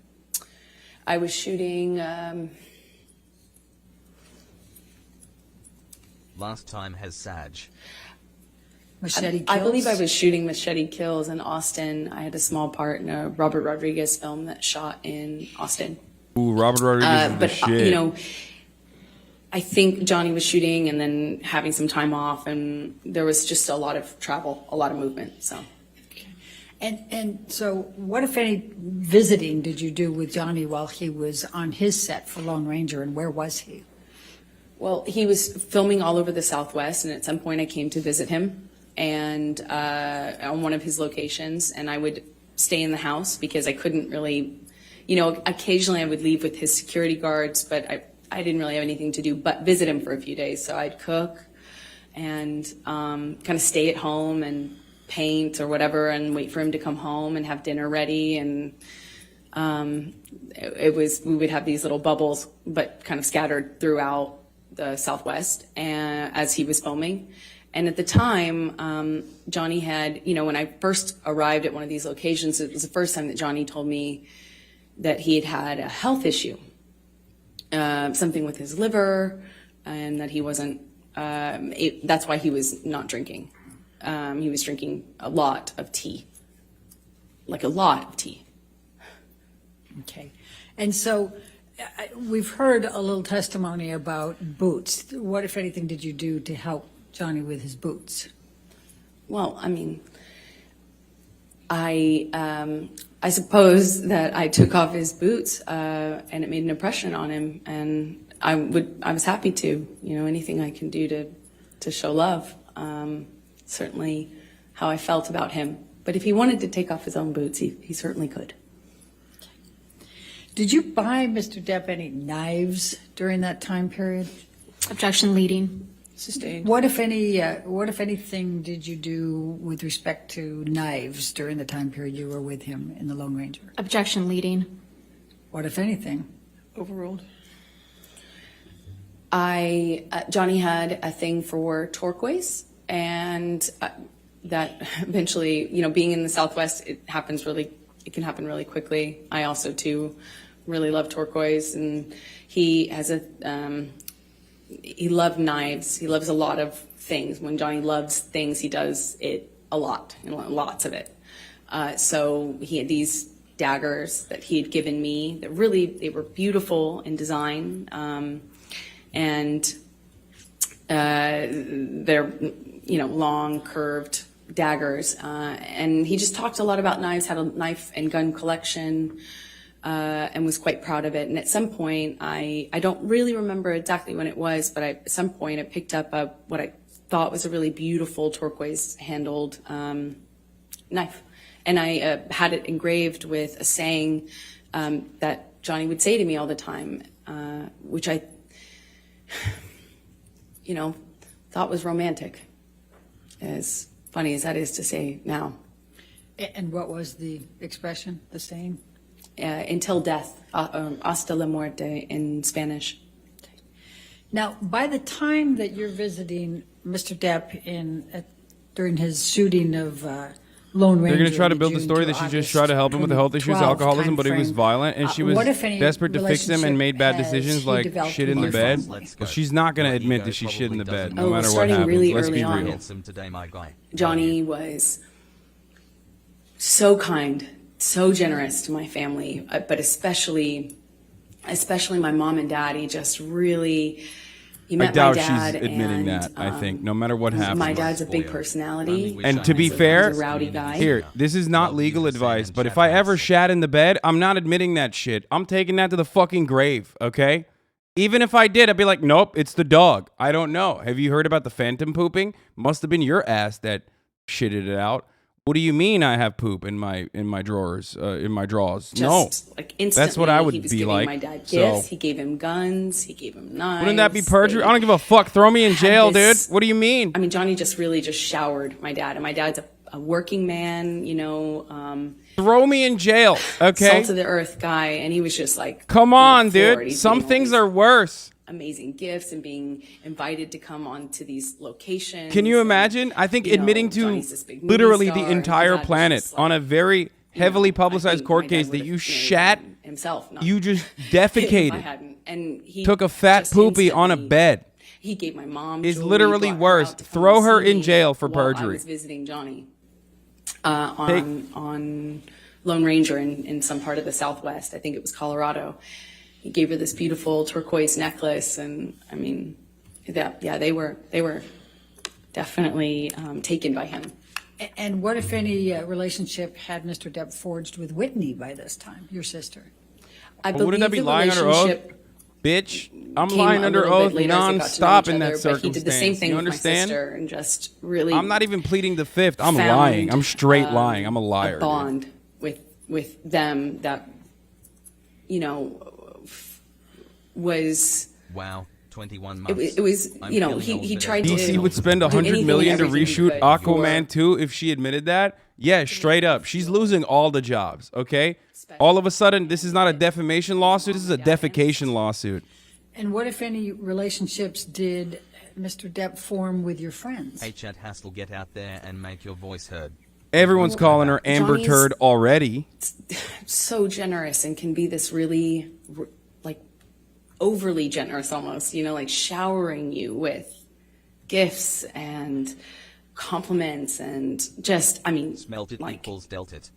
I was shooting. Last time has Saj. Machete Kills? I believe I was shooting Machete Kills in Austin. I had a small part in a Robert Rodriguez film that shot in Austin. Ooh, Robert Rodriguez is the But shit. I think Johnny was shooting and then having some time off, and there was just a lot of travel, a lot of movement. So, And so what, if any, visiting did you do with Johnny while he was on his set for Lone Ranger, and where was he? well, he was filming all over the Southwest, and at some point I came to visit him and on one of his locations, and I would stay in the house because I couldn't really, occasionally I would leave with his security guards, but I didn't really have anything to do but visit him for a few days. So I'd cook and kind of stay at home and paint or whatever and wait for him to come home and have dinner ready. And we would have these little bubbles, but kind of scattered throughout the Southwest as he was filming. And at the time, Johnny had, when I first arrived at one of these locations, it was the first time that Johnny told me that he had had a health issue. Something with his liver, and that he wasn't, that's why he was not drinking. He was drinking a lot of tea, like a lot of tea. Okay. And so we've heard a little testimony about boots. What, if anything, did you do to help Johnny with his boots? Well, I mean, I suppose that I took off his boots, and it made an impression on him, and I was happy to, anything I can do to show love. Certainly how I felt about him. But if he wanted to take off his own boots, he certainly could. Did you buy Mr. Depp any knives during that time period? Objection leading. Sustained. What, if anything, did you do with respect to knives during the time period you were with him in the Lone Ranger? Objection leading. What, if anything? Overruled. Johnny had a thing for turquoise, and that eventually, being in the Southwest, it can happen really quickly. I also too really love turquoise, and he has he loved knives. He loves a lot of things. When Johnny loves things, he does it a lot, lots of it. So he had these daggers that he had given me that they were beautiful in design. And they're, long, curved daggers. And he just talked a lot about knives, had a knife and gun collection, and was quite proud of it. And at some point, I don't really remember exactly when it was, but at some point I picked up what I thought was a really beautiful turquoise handled knife. And I had it engraved with a saying that Johnny would say to me all the time, which I thought was romantic, as funny as that is to say now. And what was the expression, the saying? Until death, hasta la muerte in Spanish. Now, by the time that you're visiting Mr. Depp during his shooting of Lone Ranger, they're going to try to in build the June story to that she just August tried to help him with the health issues, 2012 alcoholism, but he was timeframe, violent, and she was what, if any, desperate to fix him and made bad relationship decisions has he like developed shit in the with bed. your Let's But go. she's not going to My admit ego that she shit in the probably bed, doesn't no matter what starting happens. really Let's early be on. real. Handsome today, my guy. Johnny was so kind, so generous to my family, but especially my mom and dad. He just really, he I met doubt my dad. she's admitting and, that, I think, no matter what happens. My dad's a big personality. And to be He's fair, a rowdy guy. here, this is not legal advice, but if I ever shat in the bed, I'm not admitting that shit. I'm taking that to the fucking grave, okay? Even if I did, I'd be like, nope, it's the dog. I don't know. Have you heard about the phantom pooping? Must have been your ass that shitted it out. What do you mean I have poop in my drawers, in my drawers? No. Like instantly, that's what I would he was be giving like. my dad So- gifts. He gave him guns. He gave him knives. Wouldn't that be perjury? I don't give a fuck. Throw me in jail, dude. this- What do you mean? I mean, Johnny just showered my dad, and my dad's a working man, Throw me in jail, okay? salt of the earth guy, and he was just like, Come on, floored. dude. He's Some getting all things these are worse. amazing gifts and being invited to come onto these locations. Can you and, imagine? I think you know, admitting to Johnny's this big movie literally star, the and entire my dad was planet just on a very heavily I publicized think court my dad case that would've you married shat, himself. Not you just if I defecated, hadn't. And he took a fat just poopy on a instantly- bed. He gave my mom Is jewelry, literally brought her worse. out to come Throw and her see in me jail for while perjury. I was visiting Johnny on Lone Ranger in some part of the Southwest. I think it was Colorado. he gave her this beautiful turquoise necklace, and I mean, they were definitely taken by him. And what, if any, relationship had Mr. Depp forged with Whitney by this time, your sister? I Well, wouldn't that be the lying under oath? relationship Bitch, I'm came lying a under little bit oath later as they got to know non-stop each in that other, but circumstance. he did the same thing You with my understand? sister, and just really. I'm not even pleading the fifth. I'm found, lying. I'm straight lying. I'm a liar. A bond with them that, you know, was. Wow, 21 months. It was, I'm you know, feeling he old, tried but to. DC would spend do $100 anything million and to everything he reshoot could Aquaman for- 2 if she admitted that. Yeah, straight up. She's losing all the jobs, okay? All of a sudden, this is not a defamation lawsuit. This is a defecation lawsuit. And what, if any, relationships did Mr. Depp form with your friends? Hey, Chad Hassel, get out there and make your voice heard. Everyone's calling her Amber Johnny's- Turd already. So generous and can be this really, like, overly generous almost, you know, like showering you with gifts and compliments and just, I mean, Smelt it like, equals dealt it.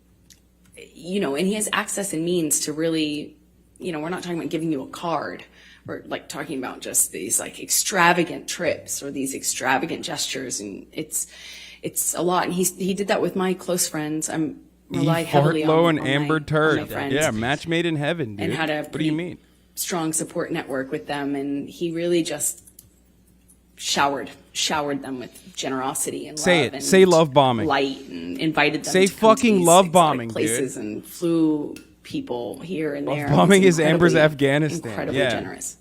you know, and he has access and means to really, you know, we're not talking about giving you a card. We're like talking about just these like extravagant trips or these extravagant gestures, and it's a lot. And he did that with my close friends. I'm rely Eve heavily Fartlow on, and on Amber my, Turd. on my friends. Yeah, match made in heaven, dude. And had a What do you mean? strong support network with them, and he really just showered them with generosity and Say love it. and Say love bombing. light, and invited them Say to come to fucking these love exotic bombing, places, dude. and flew people here and Love there. bombing It was is Amber's incredibly- Afghanistan. Incredibly Yeah. generous.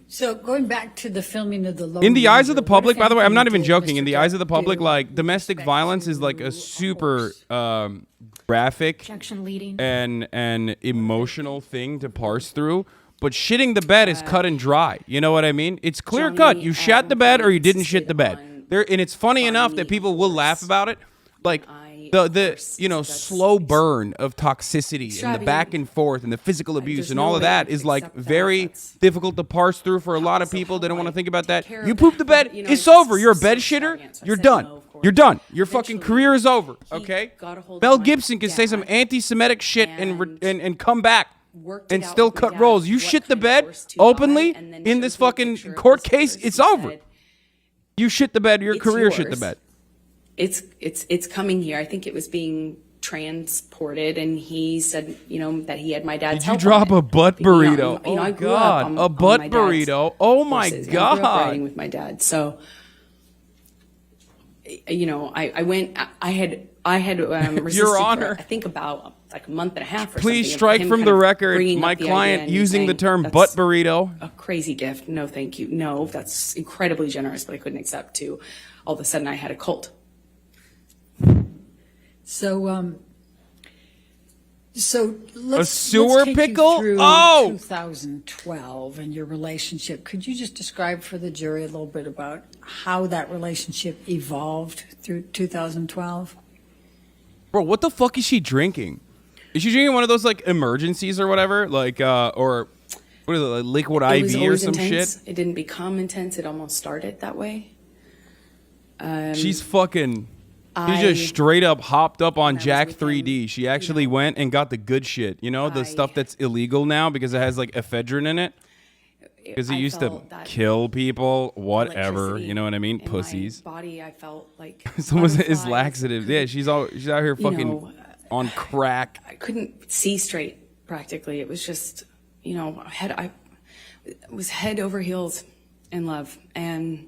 So going back to the filming of the Lone In the eyes of the Ranger, what, public, if by the way, I'm anything, not even did joking. In Mr. the eyes of the Depp public, do like with domestic respect violence is like to a super horse? graphic Objection leading. and emotional thing to parse through. But shitting the bed is cut and dry. You know what I mean? It's clear Johnny cut. You at shat the one bed or point you didn't shit the bed. insisted on There, and it's funny enough that farming people will horse. laugh about it. Like I, the of course, you know that's- slow burn of toxicity and the Extravagant. back and forth and the physical abuse there's and no all of way I that could is like accept that. very That's- difficult to parse through for a lot of So people. how They don't do want to I think about that. take care You of poop that? the bed, You know, it's it's over. You're a so bed shitter. extravagant. So I You're said done. no, of course. You're done. Your fucking Eventually, career is over. he Okay. got a hold of Mel my Gibson can say some dad anti-Semitic shit and come back worked it and out still with my cut dad rolls. You what shit the kind of bed horse to buy, openly and then in showed this me a fucking picture of court this case. horse. It's He over. said, You shit the bed. Your "It's career shit the yours. bed. It's coming here. I think it was being transported, and he said, you know, that he had my dad's Did you help drop on a it. butt You know, burrito? you know, Oh, I grew God. up on, A on butt my dad's burrito? Oh, my horses. You know, I grew up God. riding with my dad, so you know, I went. I had resisted Honor. for, I think about like a month and a half. Or Please something of strike him from kind the of record bringing my up the client idea and using the saying, term "That's butt burrito. a crazy gift. No, thank you. No, that's incredibly generous, but I couldn't accept to. All of a sudden, I had a cult. So, so let's sewer take pickle? You through Oh! 2012 and your relationship. Could you just describe for the jury a little bit about how that relationship evolved through 2012? Bro, what the fuck is she drinking? Is she drinking one of those like emergencies or whatever? Like, or what is it, like liquid It was IV or always some intense. shit? It didn't become intense. It almost started that way. She's fucking. She I- just straight up hopped up on was Jack with 3D. him, She actually went and got the good shit. You know, the I- stuff that's illegal now because it has like ephedrine in it. Because it I used to felt that kill people, whatever. electricity You know what I mean? in my Pussies. body, I felt like Someone is butterflies. laxative. Yeah, she's out here fucking know, on crack. I couldn't see straight practically. It was just, you know, I was head over heels in love, and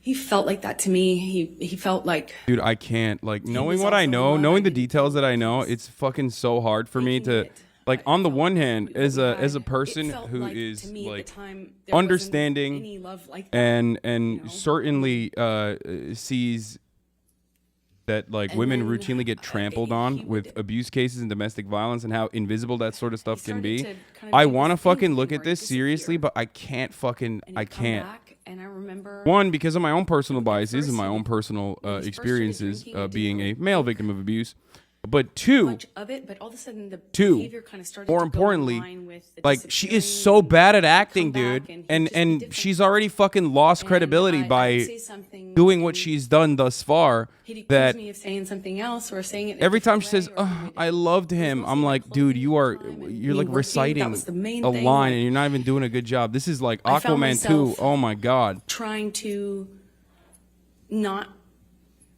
he felt like that to me. He felt like Dude, I can't. Like, knowing was what I also know, one knowing I the didn't details that I think know, was it's fucking so hard for me making to, it. like, I on the felt one hand, as we a had- person it felt who like, is, to me at like, the time, there wasn't understanding any love like that, and you know? certainly sees that, like, And women then, routinely get trampled he on with would- abuse cases and domestic violence and how invisible that sort of stuff can started be. to kind of I do want to this thing fucking with look him at where he'd this seriously, disappear. but I can't fucking, And I he'd come can't. back, and I remember One, because of my own personal At biases first and my he- own personal when he first started experiences drinking, I being a didn't male victim of abuse. But two, much of it, but all of a sudden the Two, behavior kind of started more to importantly, go in line with the like she is disappearing so and bad at come acting, back, dude, he'd and just be different. she's already fucking lost And credibility I would by say something doing what and she's done thus far. he'd accuse That me of saying something else or saying it in a every time different she says, way, or he "Oh, would- I loved it was him," mostly I'm my like, dude, clothing you at are the time and you're me like working. reciting That was the main a thing. line, Like, and you're not even doing a good job. This is like I found Aquaman 2. myself Oh my god. trying to not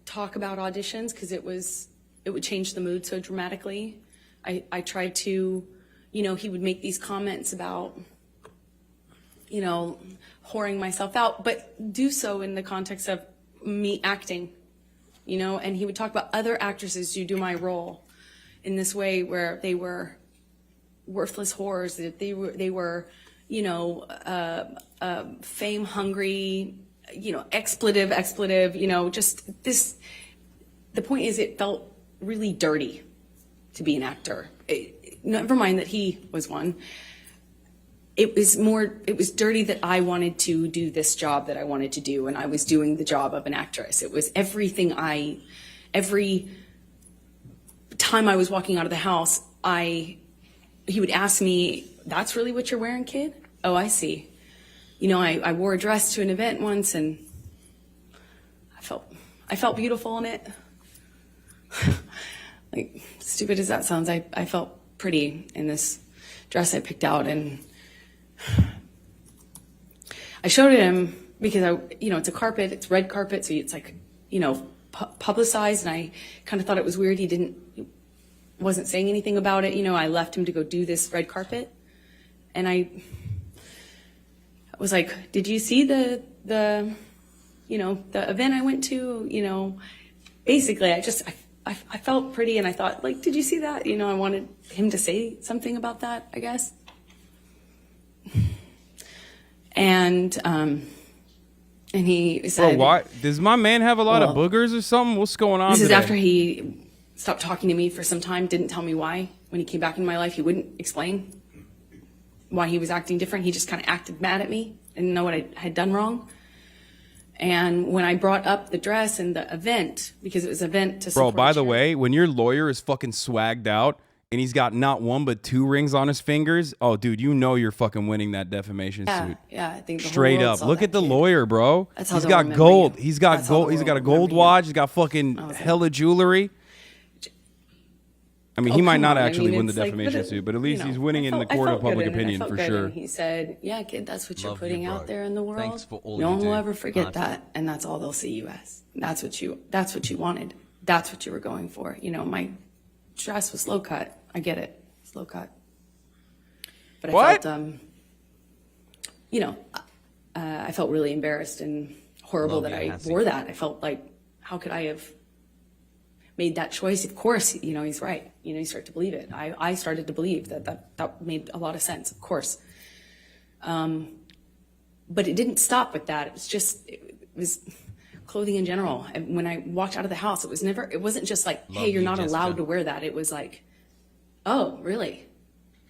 talk about auditions because it would change the mood so dramatically. I tried to, he would make these comments about, whoring myself out, but do so in the context of me acting, and he would talk about other actresses who do my role in this way where they were worthless whores, that they were, fame hungry, expletive, just this. The point is, it felt really dirty to be an actor. Never mind that he was one. It was dirty that I wanted to do this job that I wanted to do, and I was doing the job of an actress. It was everything every time I was walking out of the house, he would ask me, "That's really what you're wearing, kid? Oh, I see." I wore a dress to an event once, and I felt beautiful in it. Like, stupid as that sounds, I felt pretty in this dress I picked out, and I showed it him because it's a carpet, it's red carpet, so it's like, publicized, and I kind of thought it was weird. He wasn't saying anything about it. I left him to go do this red carpet, and I was like, "Did you see the event I went to?" Basically, I felt pretty, and I thought, like, "Did you see that?" I wanted him to say something about that, I guess. And he said, Bro, why does my man have a lot of Well, boogers or something? What's going on? this is today? after he stopped talking to me for some time, didn't tell me why. When he came back in my life, he wouldn't explain why he was acting different. He just kind of acted mad at me and didn't know what I had done wrong. And when I brought up the dress and the event, because it was an event to Bro, support by the charity- way, when your lawyer is fucking swagged out and he's got not one but 2 rings on his fingers, oh, dude, you're fucking winning that defamation suit. Yeah, I think the whole Straight world up. saw Look that at the kid. lawyer, bro. That's how He's they'll got remember gold. you. He's got That's how gold. the He's got a world gold remember you. watch. He's got fucking I was like- hella jewelry. I mean, he Oh, might come not on. actually win the it's like, defamation suit, but at least he's winning it in the I court of felt good public in it. I opinion felt for good. sure. And he said, "Yeah, kid, that's what you're Love you, putting bro. out there in the world. Thanks for all no you one do. will ever forget Heartfelt. that, and that's all they'll see you as. That's what you wanted. That's what you were going for. My dress was low cut. I get it, it's low cut. But What? I felt really embarrassed and horrible Love that you, I Hassan. wore that. I felt like, how could I have made that choice? Of course, he's right. You start to believe it. I started to believe that made a lot of sense, of course. But it didn't stop with that. It was clothing in general. And when I walked out of the house, it wasn't just like, Love hey, you're you, not Jessica. allowed to wear that. It was like, oh, really?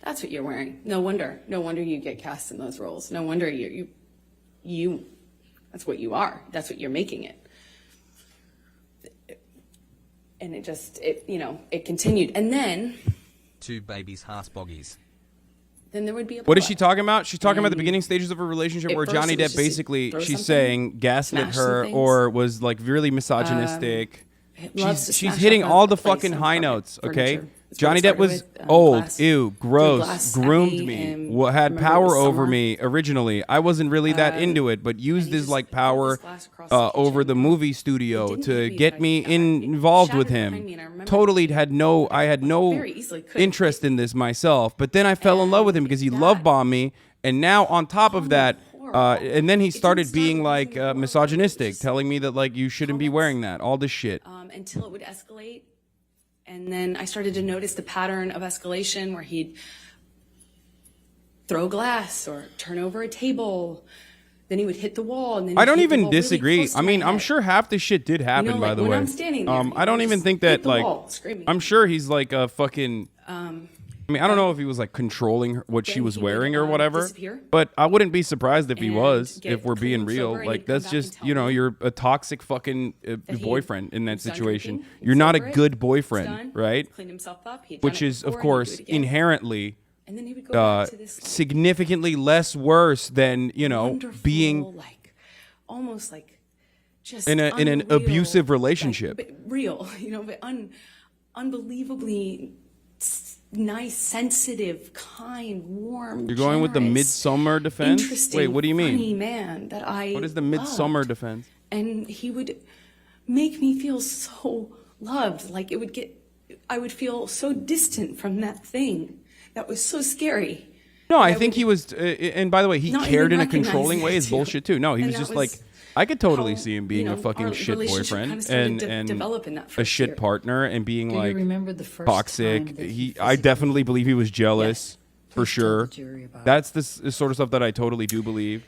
That's what you're wearing. No wonder you get cast in those roles. No wonder you that's what you are. That's what you're making it. And it continued. And then 2 babies, Haasboggies. there would be a What is she blow-up. talking about? She's talking about the And beginning stages of a relationship at where first Johnny it was Depp just basically, throw she's something, saying, gaslit smash some her things. or was like really misogynistic. Loves to She's smash hitting up all the place fucking and high carpet, notes, okay? furniture. That's Johnny what it Depp was started with, old, glass. ew, Threw gross, glass at groomed me me, and had remember it power was over summer. me originally. I wasn't really that into it, but used he his just like put power this glass across the over kitchen. the movie It studio didn't to hit me, get but me it involved with shattered behind him. me, and I remember Totally I had no very easily could. interest in this myself, but then I fell in love with him because he love bombed me, and now on top of that, and then he started start being with like using the word, it was misogynistic, just telling me that like you shouldn't be comments. wearing that, all this shit. Until it would escalate. And then I started to notice the pattern of escalation where he'd throw glass or turn over a table. Then he would hit the wall. And then I he'd don't hit the even wall really disagree. close to I my mean, I'm head. sure half the shit did happen, by like the when way. I'm standing there, I don't even think hit that the like wall, screaming. I'm sure he's like a fucking. I I mean, I don't know if he was like controlling what she Then was he would, wearing or whatever, disappear. but I wouldn't be surprised if he And was, get if we're being clean, real. sober, and Like, he'd come that's back and just, tell you know, me you're a toxic fucking that he boyfriend in that was done situation. drinking, he'd You're not a sober it, good he's boyfriend, done, right? Cleaned himself up. He'd done Which it is, of before, he'd course, do it again. inherently And then he would go back to this significantly less worse than, you know, wonderful, being like almost like just in an unreal, abusive relationship. but real, you know, but unbelievably nice, sensitive, kind, warm. You're going with the generous, midsummer defense? interesting, Wait, what do you mean? Funny man that I What is the midsummer loved. defense? And he would make me feel so loved. Like I would feel so distant from that thing that was so scary. No, I think he was, and by the way, he Not cared even in a controlling recognizing way it, is too. bullshit too. No, he And was that just was like, I could totally how, see him being you a know, fucking our shit relationship boyfriend kinda started and develop in that a first shit year. partner and being Do you like remember the first toxic. time that he I definitely believe he was jealous for Please tell sure. the jury about That's the sort of stuff that I totally do believe.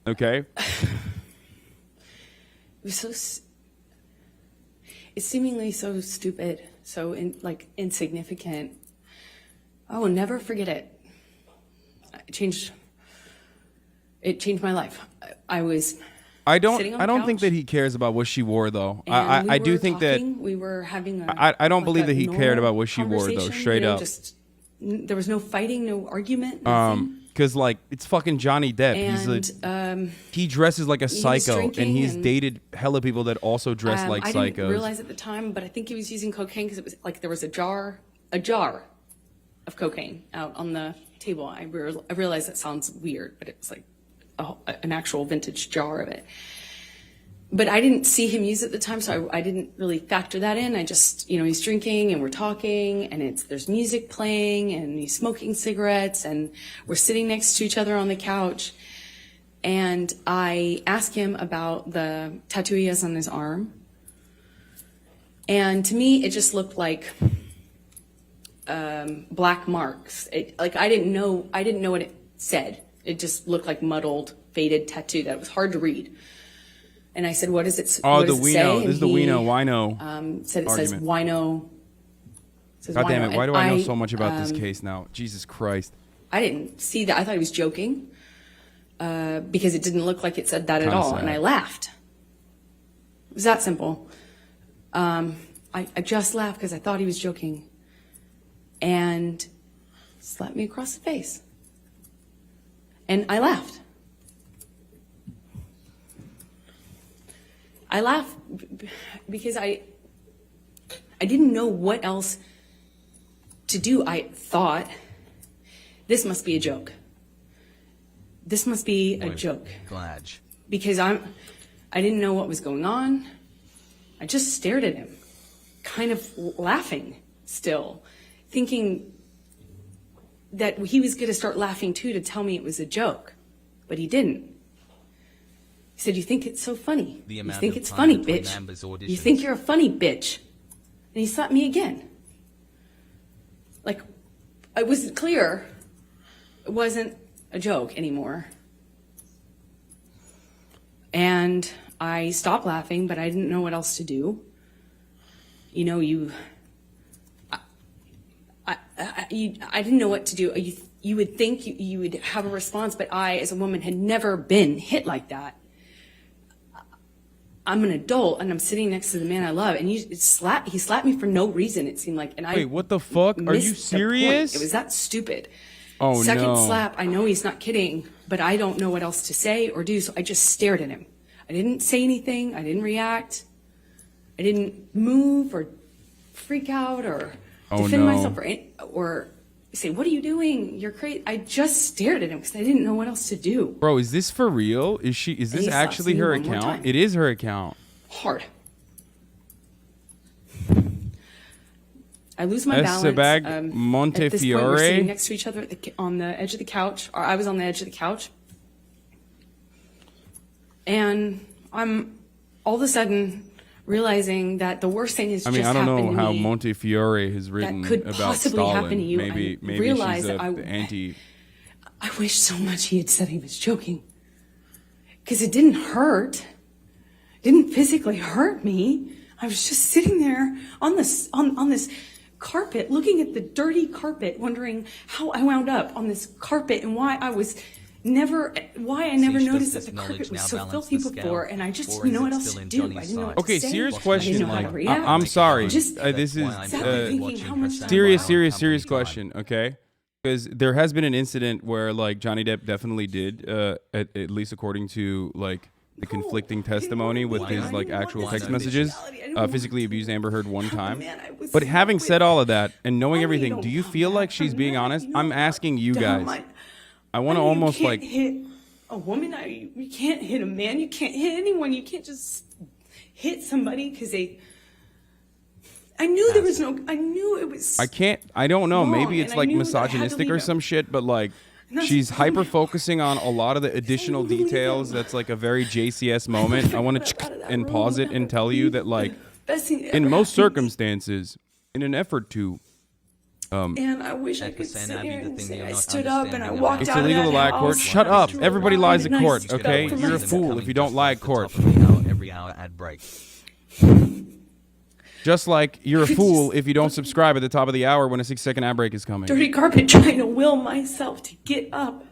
Okay. It was it's seemingly so stupid, so insignificant. I will never forget it. It changed my life. I was I sitting on the don't think couch, that he cares about what she wore though. and we I do were think talking, we were having I don't like believe a that he cared normal about what she wore, though, conversation, straight you know, up. Just there was no fighting, no argument, nothing. because like it's fucking Johnny Depp. And he dresses like a was psycho, and drinking he's and, dated hella people that also dress like I psychos. didn't realize at the time, but I think he was using cocaine because it was like there was a jar of cocaine out on the table. I realize that sounds weird, but it was like an actual vintage jar of it. But I didn't see him use it at the time, so I didn't really factor that in. I just, you know, he's drinking and we're talking and there's music playing and he's smoking cigarettes and we're sitting next to each other on the couch. And I asked him about the tattoo he has on his arm. And to me, it just looked like black marks. I didn't know what it said. It just looked like muddled, faded tattoo that was hard to read. And I said, what does it, Oh, what the does it say? wino. And This is the he, wino. said it says argument. wino. It says God damn wino. it! Why And do I know so much about this case now? Jesus Christ! I didn't see that. I thought he was joking because it didn't look like it said that at Kinda all. sad. And I laughed. It was that simple. I just laughed because I thought he was joking. And slapped me across the face. And I laughed. I laughed because I didn't know what else to do. I thought, this must be a joke. This must be a joke. Glad. Because I didn't know what was going on. I just stared at him, kind of laughing still, thinking that he was going to start laughing too to tell me it was a joke. But he didn't. He said, you think it's so funny? The You amount think of it's time funny, between bitch? Amber's You auditions. think you're a funny bitch? And he slapped me again. Like, it was clear it wasn't a joke anymore. And I stopped laughing, but I didn't know what else to do. You know, I didn't know what to do. You would think you would have a response, but I, as a woman, had never been hit like that. I'm an adult, and I'm sitting next to the man I love, and he slapped me for no reason, it seemed like. And Wait, what the fuck? Are you missed the point. serious? It was that stupid. Oh, Second no. slap, I know he's not kidding, but I don't know what else to say or do, so I just stared at him. I didn't say anything. I didn't react. I didn't move or freak out or defend myself or say, what are you doing? You're crazy. I just stared at him because I didn't know what else to do. Bro, is this for real? Is And this he slaps actually me her one more account? time. It is her account. Hard. I lose my balance. Sebag At this point, Montefiore. we're sitting next to each other on the edge of the couch, or I was on the edge of the couch. And I'm all of a sudden realizing that the worst thing has I mean, just I don't happened know to how me. Montefiore has written That could about possibly Stalin. happen to you. Maybe I she's realized that a anti. I wish so much he had said he was joking. Because it didn't hurt. It didn't physically hurt me. I was just sitting there on this carpet, looking at the dirty carpet, wondering how I wound up on this carpet and why I never noticed that the carpet was so filthy before, and I just didn't know what else to do. I didn't know what to Okay, say. serious I didn't question. know how to Like, react. I'm sorry. Just This is thinking how much time serious question. Okay, because there has been an incident where like Johnny Depp definitely did, at least according to like the conflicting testimony with his like actual text messages, physically abused Amber Heard one time. But having said all of that and knowing everything, do you feel like she's being honest? I'm asking you guys. I want to almost like hit a woman. You can't hit a man. You can't hit anyone. You can't just hit somebody because they. I knew there was no. I knew it was. I don't know. wrong, Maybe it's and I like knew that I had to misogynistic leave or him. some shit, but like that's she's the hyper thing. focusing on a lot of the additional leave him. details. That's like a very JCS moment. I want to Out of that and room, pause it and tell you that like Best thing that in ever most happened. circumstances, in an effort to And I wish I At could Hasan sit Abi, here the and thing say you're I not stood up and I understanding walked it's out of illegal that to lie at court. house. Shut I was up. drunk, Everybody lies at and I court, stood up okay? for You're a myself. fool if you don't lie at court. Every hour ad break. Just like you're a fool if you don't subscribe at the top of the hour when a 6-second ad break is coming. Dirty carpet, trying to will myself to get up,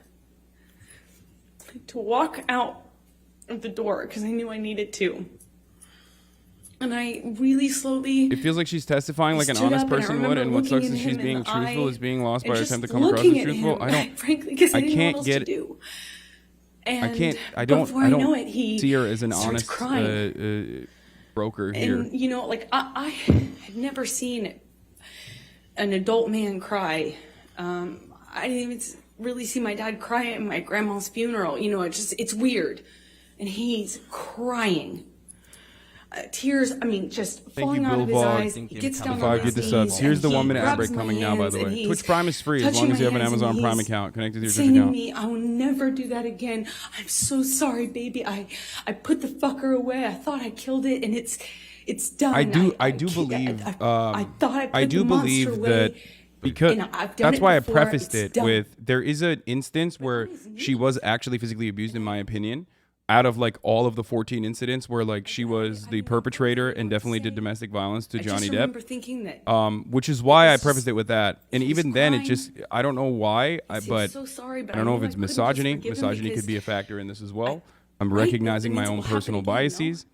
to walk out of the door because I knew I needed to. And I really slowly. It feels like she's testifying like an stood honest up, and I person would, remember and what looking sucks at is she's him in being the truthful eye is being lost by and her just attempt to come across looking as at truthful. him, I don't. frankly, because I didn't know can't what else get to it. do. And I don't. before I know don't it, he see her as an starts honest crying. broker here. And you know, like I had never seen an adult man cry. I didn't even really see my dad cry at my grandma's funeral. You know, it's weird, and he's crying. Tears, I mean, just falling you, out of his Bill eyes. Vaughn. He gets down on 5 his get the knees. subs. Here's the and 1 he minute ad grabs break my coming now, by hands, the and way. he's Twitch Prime is free as touching long as you have my an hands, and Amazon Prime he's account connected to your Twitch saying to account. me, I will never do that again. I'm so sorry, baby. I put the fucker away. I thought I killed it, and it's done. I do I believe. I thought I put I do the monster believe away. that because And I've done that's it why I before, prefaced it's it done. with there is an instance where she was actually physically abused, in my opinion. Out of like all of the 14 incidents where like she was the perpetrator and definitely did domestic violence to I Johnny just Depp. remember thinking that. Which is why I was prefaced just- it with that. And he was even then, it crying. just, I don't know why, I'm but so sorry, but I don't know knew if it's couldn't just misogyny. forgive him Misogyny because could be a factor in this as well. I'm Right, recognizing that my means it own will happen personal again, no? biases.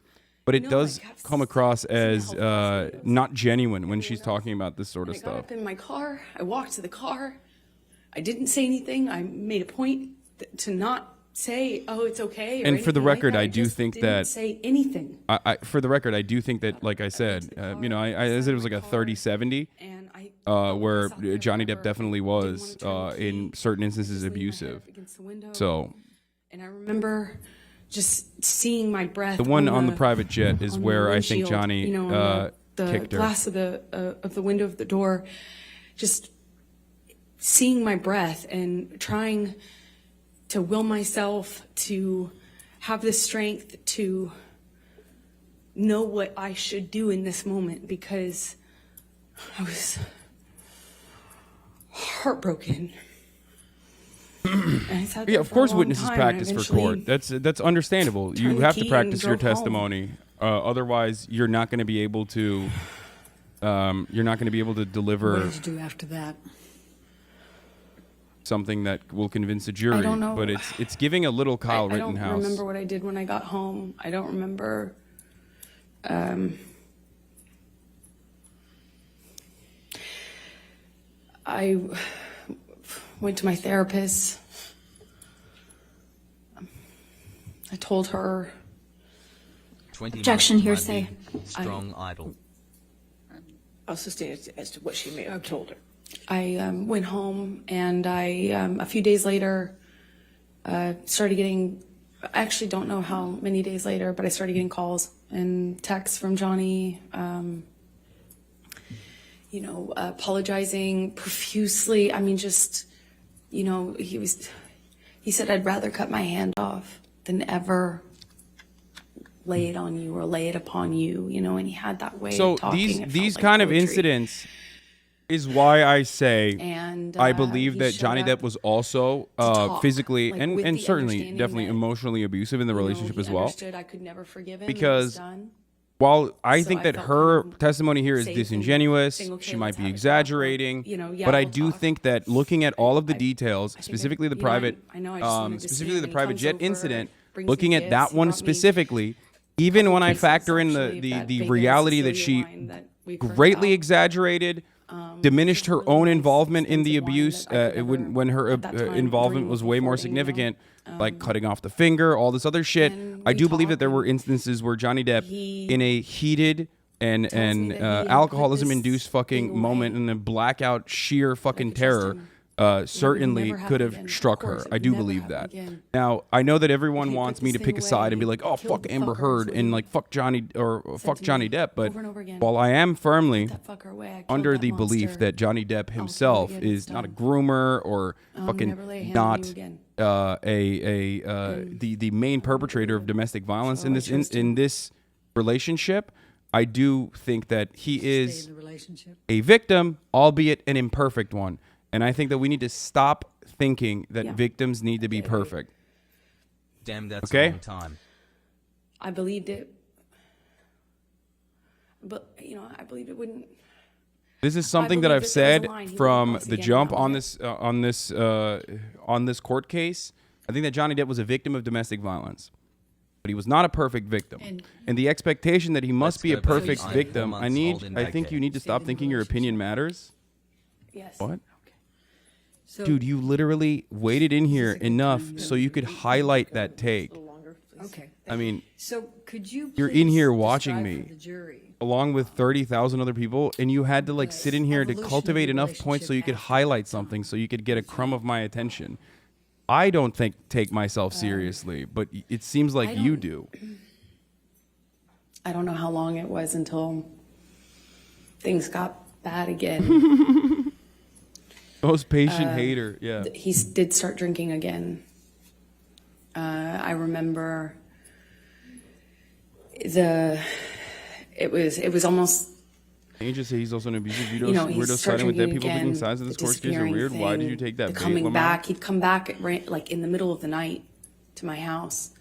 But it No, does like, come across as help us. not genuine when she's talking about this sort of I got stuff. up in my car. I walked to the car. I didn't say anything. I made a point to not say, "Oh, it's okay." Or And for the anything like record, that. I do just think didn't that- say anything. For the record, I do think that, like I said, you know, I said it was like a 30-70, And I where sat there Johnny Depp forever. definitely Didn't wanna was, turn the in key. certain instances, Just leaned my head abusive. up against the window. So And I remember just seeing my breath. the one on the private jet is on the where I think windshield, Johnny you know, on the kicked her. glass of the window of the door, just seeing my breath and trying to will myself to have the strength to know what I should do in this moment, because I was heartbroken. And I sat there Yeah, of for a course, long witnesses time, practice and for court. eventually That's understandable. You turned the have to key practice and your drove home. testimony. Otherwise, you're not going to be able to. You're not going to be able to What deliver did you do after that? something that will convince a jury. I don't know. But it's giving a little Kyle I don't Rittenhouse. remember what I did when I got home. I don't remember. I went to my therapist. I told her 20 Objection, months hearsay. might be Strong idol. I'll sustain it as to what she may have told her. I went home, and I a few days later started getting. I actually don't know how many days later, but I started getting calls and texts from Johnny. You know, apologizing profusely. I mean, just, you know, he said, I'd rather cut my hand off than ever lay it on you or lay it upon you, you know, and he had that way So of talking. It these felt like kind of poetry. incidents is why I say And I believe he that showed Johnny up Depp was also talk, physically like, and, with and the certainly understanding definitely that, emotionally abusive in the you know, relationship he as well. understood I could never forgive him. Because it was done. while I So think I that felt her kind of testimony here is safe and disingenuous, saying, okay, she might let's be have a talk, or, exaggerating, you know, yeah, but I we'll do talk. think that looking at all of the details, think specifically the you know, private, I know I just wanted to see specifically him, the and he private comes jet over, incident, brings looking me at gifts, that he one brought me specifically, even when I pieces, factor in actually, the of the that reality that Vegas she wine that we've heard greatly about. exaggerated, diminished her really own nice, involvement in the expensive wine abuse that I could never, when her at that time, involvement dream was of way more affording, you know. significant, like cutting off the finger, all this other shit. And I we do believe that talk, there were and instances where Johnny Depp, he in a heated and tells me that he had put alcoholism-induced this fucking thing moment away. and a blackout sheer fucking could trust terror, him. certainly never could happen have again. Of struck course, her. it I would do never believe happen that. again. Now, I know that everyone he put wants me this to pick a thing side and be away, like, oh, killed fuck the Amber fucker, Heard is and what like fuck Johnny or said fuck to Johnny me Depp, but over and over again. while I am firmly That fucker away. I killed under that the belief monster. that Johnny Depp kill himself it, and is it's not a done. groomer or fucking never lay a hand on not you again. the main perpetrator of domestic violence So in I this chose to. in this relationship, I do think that he Stay is in the relationship. a victim, albeit an imperfect one. And I think that we need to stop thinking that Yeah. victims need to be Okay. perfect. Damn, that's Okay. a long time. I believed it, but you know, I believed it wouldn't. This is something that believe I've that there was a said line he from wouldn't cross the again, jump and that on was on this court case. I think that Johnny Depp was a victim of domestic violence, but he was not a perfect victim. And the expectation that he must Let's be a go back to perfect I'm victim, 4 I months need. old in I think you need to stop in thinking your opinion matters. Yes. What? So, Dude, you literally waited in here a good enough time so you could highlight that take. okay. I mean, So could you You're in please here watching describe me. for the jury along with 30,000 other people, and you had to like Yes. sit in here to Evolution of cultivate the enough points so you could relationship after highlight something, so you could get a crumb of my attention. I don't take myself seriously, but it seems like you do. I don't know how long it was until things got bad again. Most patient hater, yeah. He did start drinking again. I remember it was almost, Can you just say he's also an abusive you know, weirdo he's siding with dead drinking people again, thinking sides of this the court case are disappearing weird? Why did you thing, take that the bait, coming Lamar? back? He'd come back like in the middle of the night to my house.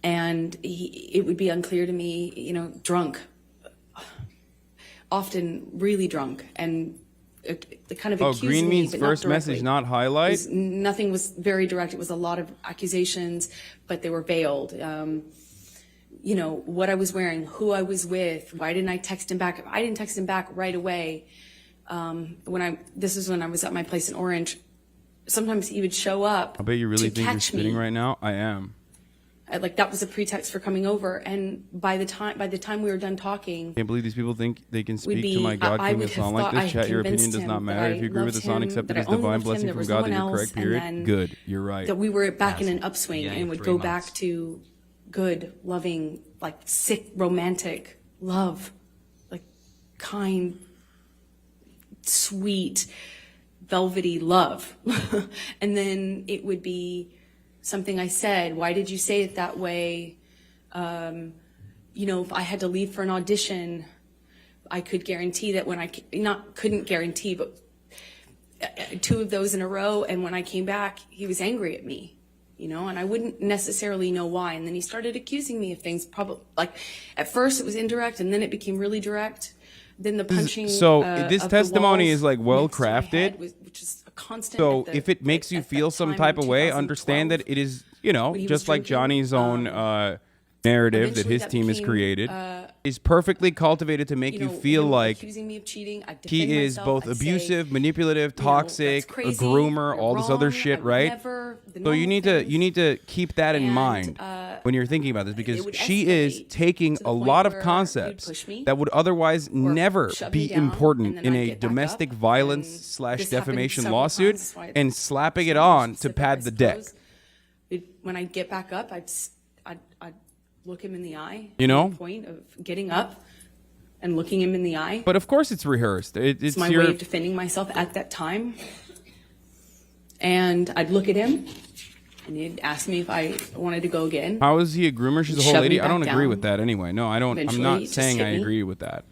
And it would be unclear to me, you know, drunk, often really drunk, and kind of Oh, accusing green me, means but first not message, directly. not highlight? Nothing was very direct. It was a lot of accusations, but they were veiled. You know, what I was wearing, who I was with, why didn't I text him back? I didn't text him back right away. This is when I was at my place in Orange. Sometimes he would show up. I bet you really to think you're catch spitting me. right now. I am. Like that was a pretext for coming over. And by the time we were done talking, Can't believe these people think they can speak be- to my God I King would Hassan have like thought this. I Chat, your opinion convinced does not him that matter. I If you agree with loved Hassan, him, accept it that as I only divine loved him, blessing there from was God no that one you're else, correct, and period. then Good, you're right. that we were back in an Hasan. upswing Yeah, and would 3 go months. back to good, loving, like sick, romantic love, like kind, sweet, velvety love. And then it would be something I said, why did you say it that way? You know, if I had to leave for an audition, I could guarantee that when couldn't guarantee, but 2 of those in a row. And when I came back, he was angry at me, you know, and I wouldn't necessarily know why. And then he started accusing me of things, probably like at first it was indirect and then it became really direct. Then the punching. So, this of the testimony walls is, like, well next to my head crafted. which is a constant. So at the- if it makes you at that feel some time type in of way, understand that 2012. it is, you know, when he was just like drinking, Johnny's own narrative that eventually his that team has became, created is perfectly cultivated to make you you know, feel him like accusing me of cheating. I'd defend he is myself. both I'd say, abusive, manipulative, you know, that's toxic, a crazy, groomer, you're all this other wrong, shit, I would right? never, the So you normal need things. to keep that in And, mind when you're thinking about this, it because would she is escalate taking to the a point lot of where concepts he'd push me that would otherwise never shove be me down, and important then in I'd a get back domestic up, violence and slash this happened defamation several lawsuit times, that's why and it's slapping it so on to specific, pad I the deck. suppose. When I get back up, I'd look him in the eye. You know? To the point of getting up and looking him in the eye. But of course it's rehearsed. It's It's my your way of defending myself at that time. And I'd look at him, and he'd ask me if I wanted to go again. How is he a groomer? She's a whole Shove me lady. I don't back agree down. with that anyway. No, I don't. I'm Eventually, not just saying hit I me. agree with that.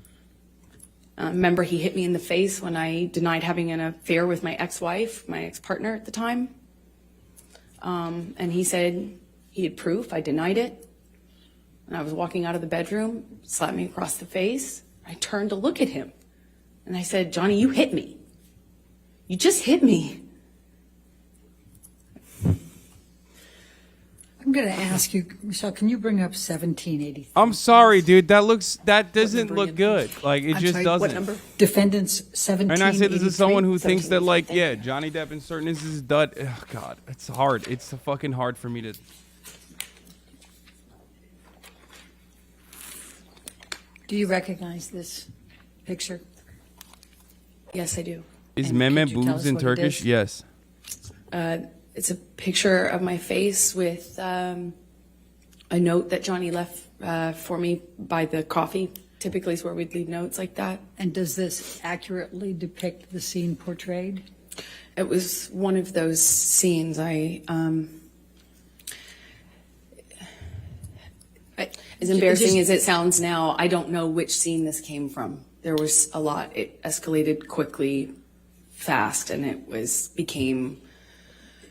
Remember, he hit me in the face when I denied having an affair with my ex-wife, my ex-partner at the time. And he said he had proof. I denied it. And I was walking out of the bedroom, slapped me across the face. I turned to look at him. And I said, Johnny, you hit me. You just hit me. I'm going to ask you, Michelle, can you bring up 1783? I'm sorry, dude. That doesn't look good. Like, it just sorry, doesn't. what number? Defendants 1783. And I say this is someone who thinks that, like, yeah, Johnny Depp in certain instances is dud. Oh, God, it's hard. It's fucking hard for me to. Do you recognize this picture? Yes, I do. Is And meme could you tell boobs us in what it Turkish? is? Yes. It's a picture of my face with a note that Johnny left for me by the coffee. Typically is where we'd leave notes like that. And does this accurately depict the scene portrayed? It was one of those scenes. As embarrassing as it sounds now, I don't know which scene this came from. There was a lot. It escalated quickly, fast, and it became.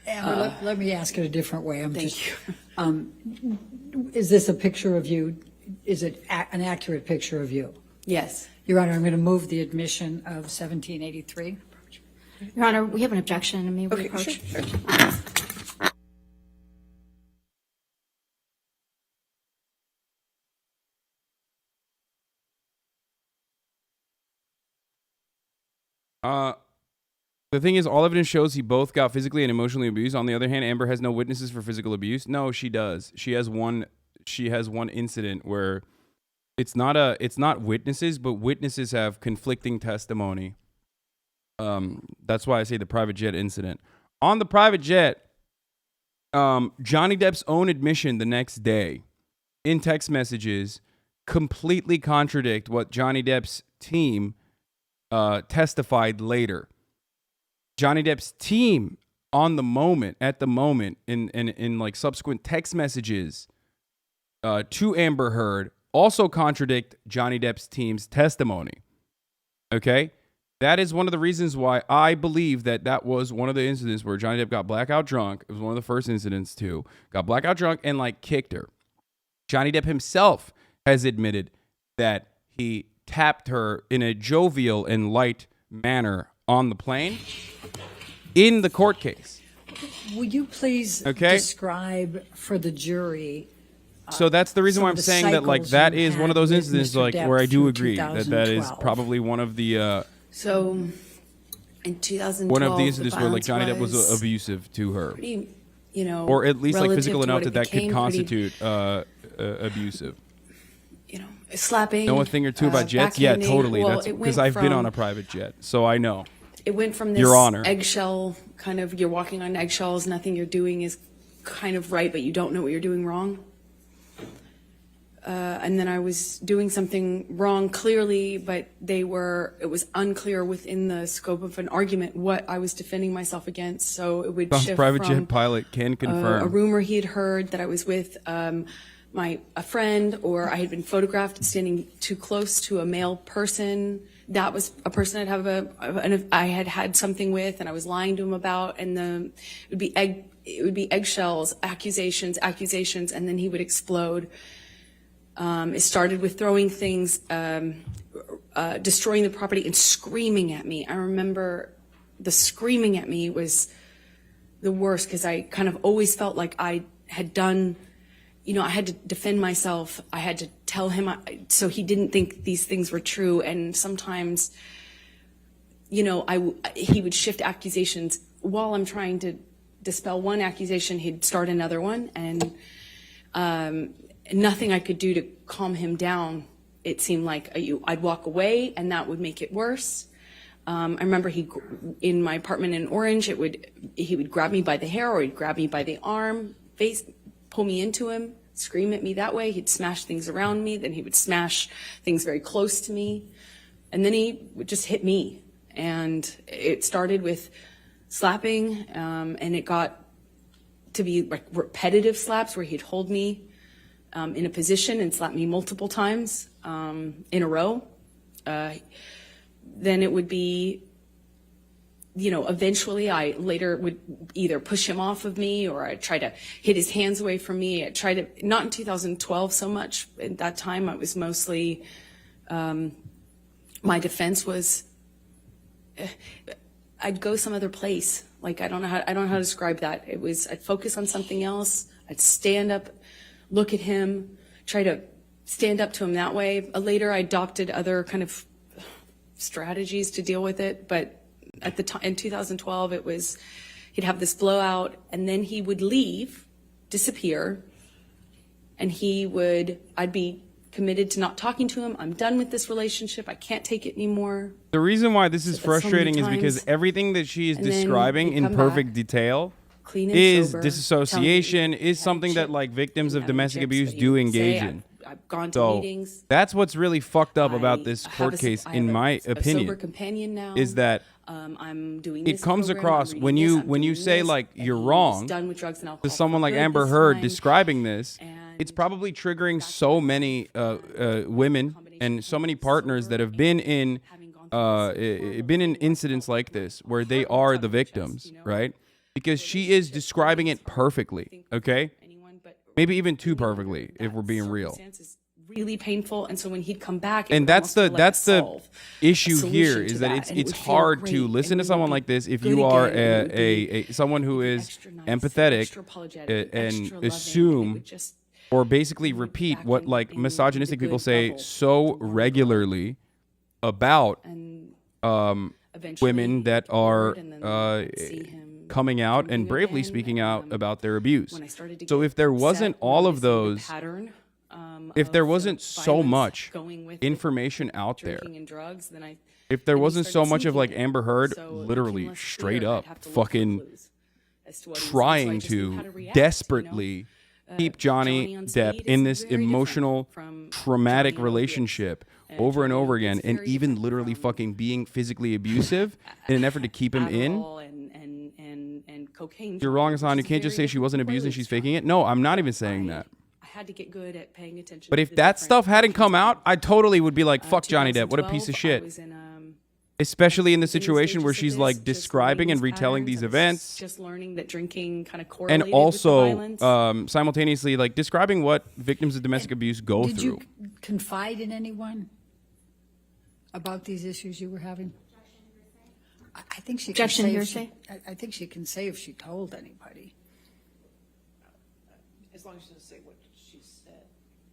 Amber, let me ask it a different way. Thank you. Is this a picture of you? Is it an accurate picture of you? Yes. Your Honor, I'm going to move the admission of 1783. Your Honor, we have an objection. May we approach? Sure. The thing is, all evidence shows he both got physically and emotionally abused. On the other hand, Amber has no witnesses for physical abuse. No, she does. She has one incident where it's not witnesses, but witnesses have conflicting testimony. That's why I say the private jet incident. On the private jet, Johnny Depp's own admission the next day in text messages completely contradict what Johnny Depp's team testified later. Johnny Depp's team at the moment, in like subsequent text messages to Amber Heard also contradict Johnny Depp's team's testimony. Okay? That is one of the reasons why I believe that was one of the incidents where Johnny Depp got blackout drunk. It was one of the first incidents too. Got blackout drunk and like kicked her. Johnny Depp himself has admitted that he tapped her in a jovial and light manner on the plane in the court case. Will you please describe for the jury? So that's the reason why I'm the saying that, like, cycles that you is one had of those with incidents, Mr. like, Depp where I do through agree that is 2012. probably one of the So in 2012, one of the incidents where like violence Johnny Depp was abusive to her, pretty, you know, or at least like relative physical to enough what it that could became, constitute abusive. you know, slapping. Know a thing or two about jets? Yeah, backhanding. totally. Well, That's it because went I've been from- on a private jet, so I know. It went from this Your Honor. eggshell kind of, you're walking on eggshells, nothing you're doing is kind of right, but you don't know what you're doing wrong. And then I was doing something wrong clearly, but it was unclear within the scope of an argument what I was defending myself against. So it would shift Private from jet pilot can confirm. a rumor he had heard that I was with a friend, or I had been photographed standing too close to a male person. That was a person I had had something with, and I was lying to him about. And it would be eggshells, accusations, and then he would explode. It started with throwing things, destroying the property, and screaming at me. I remember the screaming at me was the worst, because I kind of always felt like I had done, you know, I had to defend myself. I had to tell him so he didn't think these things were true. And sometimes, you know, he would shift accusations while I'm trying to dispel one accusation. He'd start another one, and nothing I could do to calm him down. It seemed like I'd walk away, and that would make it worse. I remember in my apartment in Orange, he would grab me by the hair, or he'd grab me by the arm, pull me into him, scream at me that way. He'd smash things around me. Then he would smash things very close to me. And then he would just hit me. And it started with slapping, and it got to be like repetitive slaps where he'd hold me in a position and slap me multiple times in a row. Then it would be eventually I later would either push him off of me or I'd try to hit his hands away from me. I tried to, not in 2012 so much. At that time, I was mostly, my defense was, I'd go some other place. Like, I don't know how to describe that. It was, I'd focus on something else. I'd stand up, look at him, try to stand up to him that way. Later, I adopted other kind of strategies to deal with it. But at the time, in 2012, it was, he'd have this blowout and then he would leave, disappear. And I'd be committed to not talking to him. I'm done with this relationship. I can't take it anymore. The reason why this is So that's so many frustrating is because times. everything that she is And then describing you in come perfect back, detail clean and is sober, disassociation, tell me is something that like victims of having domestic chicks, abuse but do he would say, engage in. I've gone to So meetings. that's what's really fucked up about I this have court case, I in have my a sober opinion, companion now. is that I'm doing it this comes program, across I'm when reading you this, I'm when you doing say this, like and you're he's wrong done with drugs and alcohol to someone for like good Amber this Heard time. describing this. And It's probably triggering so many women and so many partners that have been in incidents like this where they are the victims, right? Because she is describing it perfectly, okay? Maybe even too perfectly, if we're being real. Circumstances really painful, and so when he'd come back, And that's the issue here, is that it's hard to listen to someone like this if you are someone who is empathetic and assume or basically repeat what like misogynistic people say so regularly about women that are coming out and bravely speaking out about their abuse. So if there wasn't all of those, if there wasn't so much information out there, if there wasn't so much of like Amber Heard literally straight up fucking trying to desperately keep Johnny Depp in this emotional, traumatic relationship over and over again, and even literally fucking being physically abusive in an effort to keep him in. You're wrong, Hasan. You can't just say she wasn't abused and she's faking it. No, I'm not even saying that. I had to get good at paying attention. But if that stuff hadn't come out, I totally would be like, fuck Johnny Depp. What a piece of shit. Especially in the situation where she's like describing and retelling these events. Just learning that drinking kind of correlated And also with the violence. simultaneously like describing what victims of domestic abuse go Did through. you confide in anyone about these issues you were having? I think she can Objection, say if hearsay? I think she can say if she told anybody. As long as she doesn't say what she said.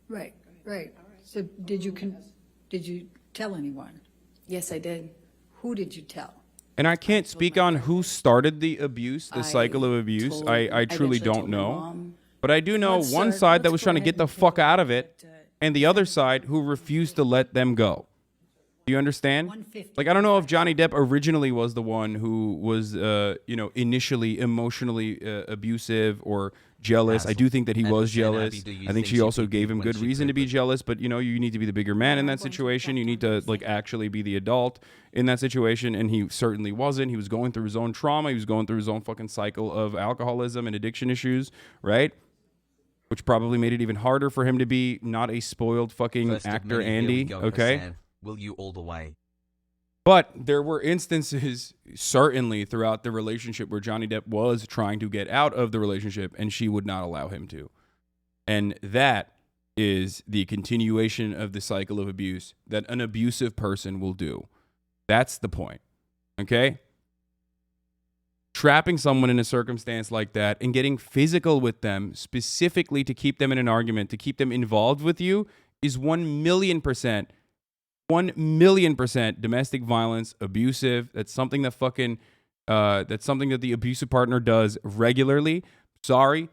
Right, right. So did you tell anyone? Yes, I did. Who did you tell? And I can't speak on who started the abuse, the cycle of abuse. I truly don't know. But I do know one side that was trying to get the fuck out of it, and the other side who refused to let them go. Do you understand? Like, I don't know if Johnny Depp originally was the one who was, initially emotionally abusive or jealous. I do think that he was jealous. I think she also gave him good reason to be jealous. But, you need to be the bigger man in that situation. You need to, like, actually be the adult in that situation. And he certainly wasn't. He was going through his own trauma. He was going through his own fucking cycle of alcoholism and addiction issues, right? Which probably made it even harder for him to be not a spoiled fucking actor, Andy. Okay? Hasan. Will you all the way? But there were instances, certainly throughout the relationship, where Johnny Depp was trying to get out of the relationship and she would not allow him to. And that is the continuation of the cycle of abuse that an abusive person will do. That's the point. Okay? Trapping someone in a circumstance like that and getting physical with them specifically to keep them in an argument, to keep them involved with you, is 1,000,000%. 1,000,000% domestic violence, abusive. That's something that that's something that the abusive partner does regularly. Sorry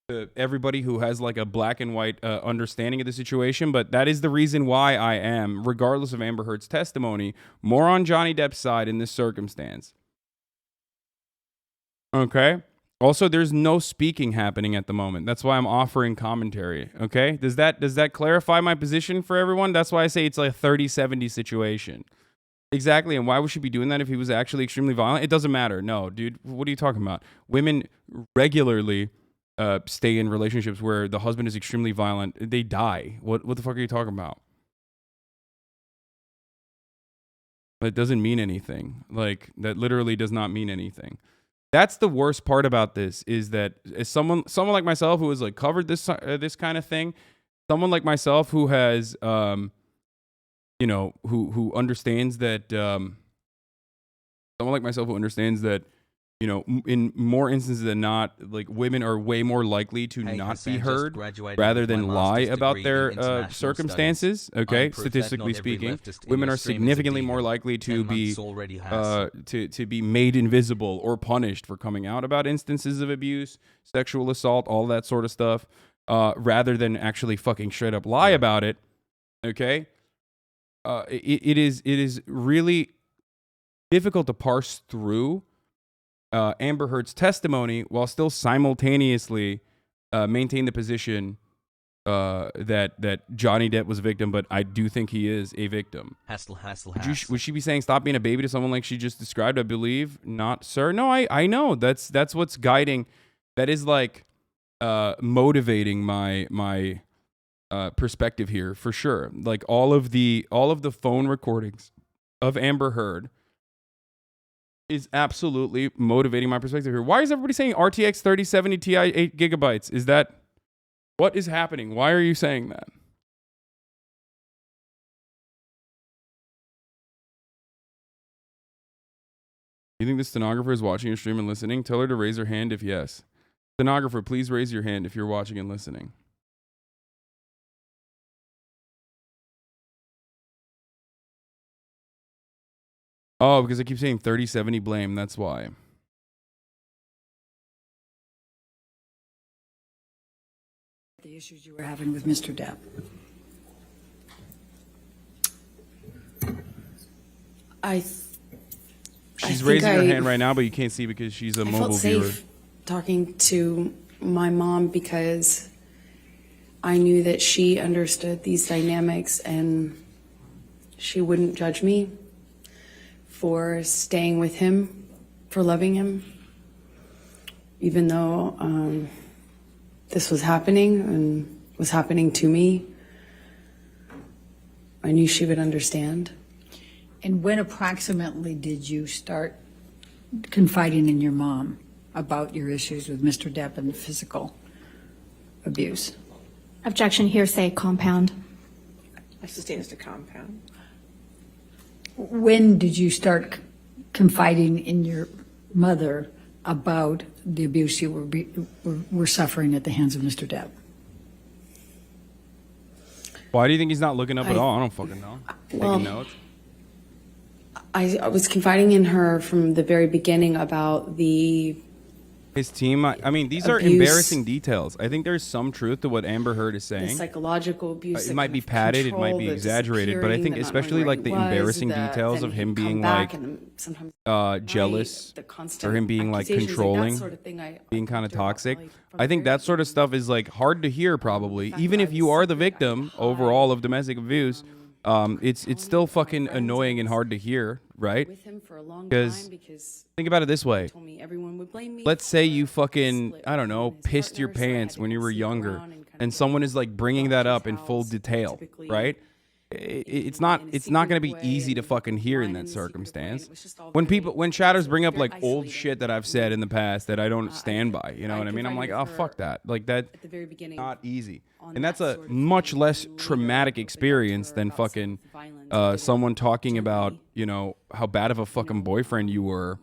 to everybody who has like a black and white understanding of the situation, but that is the reason why I am, regardless of Amber Heard's testimony, more on Johnny Depp's side in this circumstance. Okay? Also, there's no speaking happening at the moment. That's why I'm offering commentary. Okay? Does that clarify my position for everyone? That's why I say it's like a 30-70 situation. Exactly. And why would she be doing that if he was actually extremely violent? It doesn't matter. No, dude. What are you talking about? Women regularly stay in relationships where the husband is extremely violent. They die. What the fuck are you talking about? That doesn't mean anything. Like, that literally does not mean anything. That's the worst part about this, is that as someone like myself who has like covered this this kind of thing, someone like myself who has you know, who understands that someone like myself who understands that, you know, in more instances than not, like, women are way more likely to not Hasan be just heard graduated rather with than my lie master's about degree their in international circumstances. studies. Okay, I'm proof that statistically not every speaking, leftist in women your are stream is a significantly more diva. likely 10 to be months already has. to be made invisible or punished for coming out about instances of abuse, sexual assault, all that sort of stuff, rather than actually fucking straight up lie about it. Okay, it is really difficult to parse through Amber Heard's testimony while still simultaneously maintain the position that Johnny Depp was a victim, but I do think he is a victim. Would she be saying stop being a baby to someone like she just described? I believe not, sir. No, I know that's what's guiding. That is like motivating my perspective here for sure. Like all of the phone recordings of Amber Heard is absolutely motivating my perspective here. Why is everybody saying RTX 3070 Ti 8 gigabytes? Is that what is happening? Why are you saying that? You think the stenographer is watching your stream and listening? Tell her to raise her hand if yes. Stenographer, please raise your hand if you're watching and listening. Oh, because I keep saying 3070 blame. That's why. The issues you were having with Mr. Depp. She's raising her hand right now, but you can't see because she's a mobile viewer. I felt safe talking to my mom because I knew that she understood these dynamics and she wouldn't judge me for staying with him, for loving him, even though this was happening and was happening to me. I knew she would understand. And when approximately did you start confiding in your mom about your issues with Mr. Depp and the physical abuse? Objection, hearsay, compound. I sustain as a compound. When did you start confiding in your mother about the abuse you were suffering at the hands of Mr. Depp? Why do you think he's not looking up at all? I don't fucking know. Taking notes. I was confiding in her from the very beginning about his team. I mean, these are abuse, embarrassing details. I think there's some truth to what Amber Heard is the saying. psychological abuse. It might be padded, it might be exaggerated, but I think especially like the embarrassing details of him being like jealous, or him being like controlling, being kind of toxic. I think that sort of stuff is like hard to hear probably, even if you are the victim overall of domestic abuse. It's still fucking annoying and hard to hear, right? Because think about it this way. Let's say you fucking, I don't know, pissed your pants when you were younger and someone is like bringing that up in full detail, right? It's not going to be easy to fucking hear in that circumstance. When chatters bring up like old shit that I've said in the past that I don't stand by, you know what I mean? I'm like, oh, fuck that. Like that's not easy. And that's a much less traumatic experience than fucking someone talking about, you know, how bad of a fucking boyfriend you were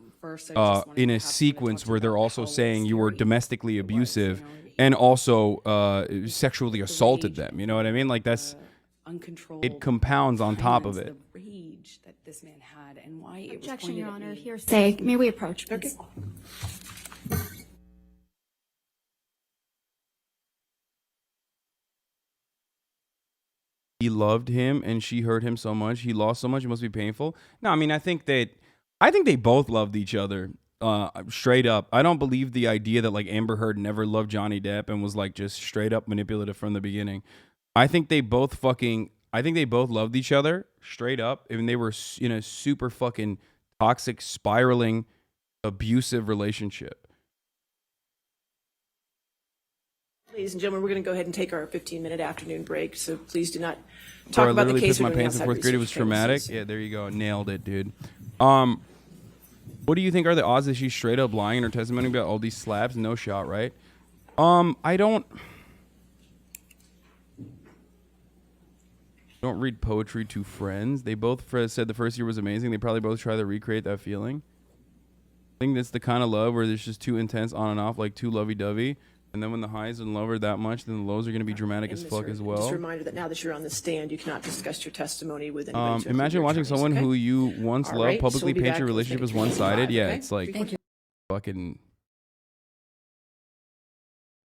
in a sequence where they're also saying you were domestically abusive and also sexually assaulted them. You know what I mean? Like that's, it compounds on top of it. Objection, Your Honor, hearsay. May we approach, please? Okay. He loved him and she hurt him so much. He lost so much. It must be painful. No, I mean, I think they both loved each other. Straight up. I don't believe the idea that like Amber Heard never loved Johnny Depp and was like just straight up manipulative from the beginning. I think they both loved each other straight up. I mean, they were in a super fucking toxic, spiraling, abusive relationship. Ladies and gentlemen, we're going to go ahead and take our 15-minute afternoon break, so please do not Bro, talk I about the literally case pissed we're my doing pants in outside fourth grade. It was research traumatic. premises. Yeah, there you go. Nailed it, dude. What do you think are the odds that she's straight up lying in her testimony about all these slaps? No shot, right? I don't read poetry to friends. They both said the first year was amazing. They probably both try to recreate that feeling. I think that's the kind of love where it's just too intense on and off, like too lovey-dovey. And then when the highs and low are that much, then the lows are going to be dramatic as fuck as well. Just a reminder that now that you're on the stand, you cannot discuss your testimony with anybody. to Imagine your watching attorneys, someone okay? who you once All loved right, so publicly we'll be paint back your with relationship as 8:25, one-sided. Yeah, okay? it's like Thank you. fucking.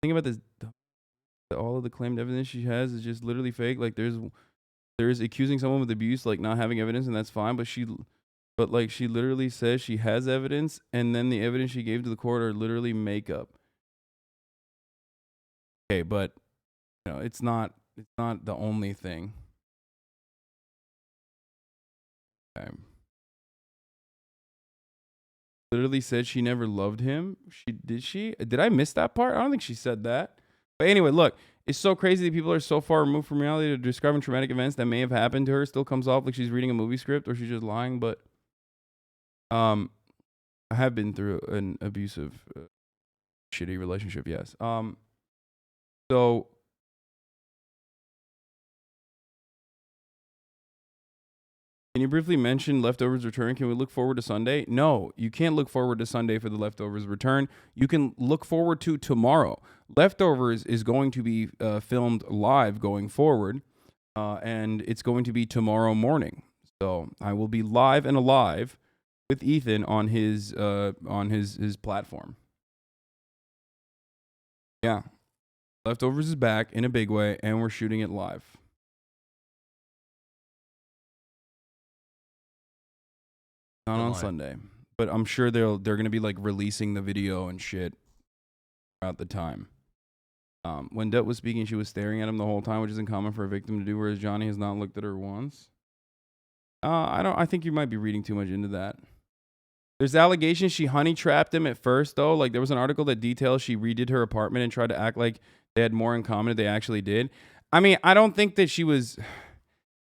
Think about this. All of the claimed evidence she has is just literally fake. Like there's accusing someone with abuse, like not having evidence, and that's fine. But she literally says she has evidence, and then the evidence she gave to the court are literally makeup. Okay, but you know, it's not the only thing. Okay. Literally said she never loved him. Did I miss that part? I don't think she said that. But anyway, look, it's so crazy that people are so far removed from reality that describing traumatic events that may have happened to her still comes off like she's reading a movie script or she's just lying. But I have been through an abusive, shitty relationship. Yes. So can you briefly mention leftovers return? Can we look forward to Sunday? No, you can't look forward to Sunday for the leftovers return. You can look forward to tomorrow. Leftovers is going to be filmed live going forward, and it's going to be tomorrow morning. So I will be live and alive with Ethan on his platform. Yeah, Leftovers is back in a big way, and we're shooting it live. Not on Sunday, but I'm sure they're gonna be like releasing the video and shit throughout the time. When Depp was speaking, she was staring at him the whole time, which isn't common for a victim to do, whereas Johnny has not looked at her once. I think you might be reading too much into that. There's allegations she honey trapped him at first, though. Like there was an article that details she redid her apartment and tried to act like they had more in common than they actually did. I mean, I don't think that she was.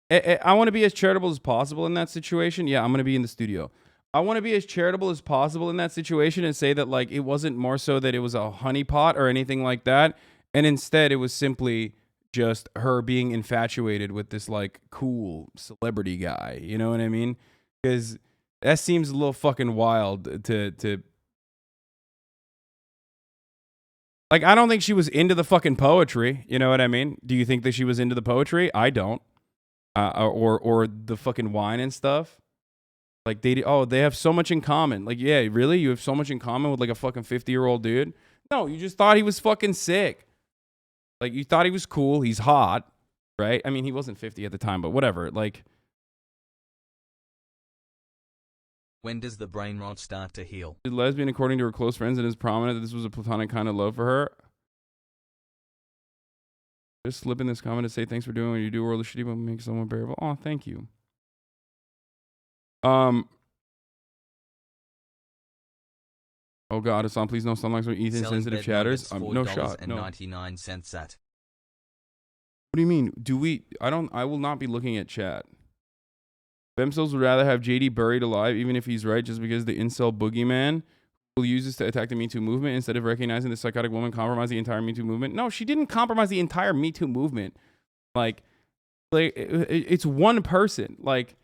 I want to be as charitable as possible in that situation. Yeah, I'm going to be in the studio. I want to be as charitable as possible in that situation and say that like it wasn't more so that it was a honeypot or anything like that. And instead it was simply just her being infatuated with this like cool celebrity guy. You know what I mean? Because that seems a little fucking wild to like, I don't think she was into the fucking poetry. You know what I mean? Do you think that she was into the poetry? I don't. Or the fucking wine and stuff. Like they have so much in common. Like, yeah, really? You have so much in common with like a fucking 50-year-old dude? No, you just thought he was fucking sick. Like you thought he was cool. He's hot, right? I mean, he wasn't 50 at the time, but whatever. Like, when does the brain rot start to heal? she's lesbian according to her close friends and is prominent that this was a platonic kind of love for her. Just slip in this comment to say thanks for doing what you do. World of shitty but make someone bearable. Oh, thank you. Oh God, Hasan, please no sunlights with Ethan Selling sensitive bed chatters. nuggets, No shot. No. 99 cents at. What do you mean? I will not be looking at chat. Femcels would rather have JD buried alive, even if he's right, just because the incel boogeyman will use this to attack the Me Too movement instead of recognizing the psychotic woman compromised the entire Me Too movement. No, she didn't compromise the entire Me Too movement. Like it's one person. Like,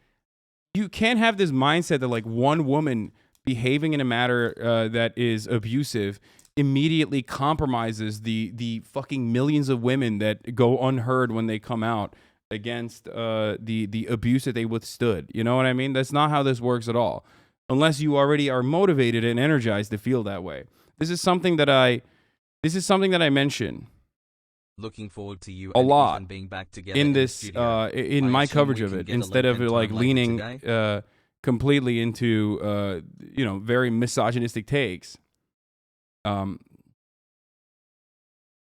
you can't have this mindset that like one woman behaving in a manner that is abusive immediately compromises the fucking millions of women that go unheard when they come out against the abuse that they withstood. You know what I mean? That's not how this works at all. Unless you already are motivated and energized to feel that way. This is something that I mention Looking forward to you a and lot Ethan being back together in the this studio. in I my assume coverage we of can it, get a instead of link and like time later leaning today. completely into very misogynistic takes.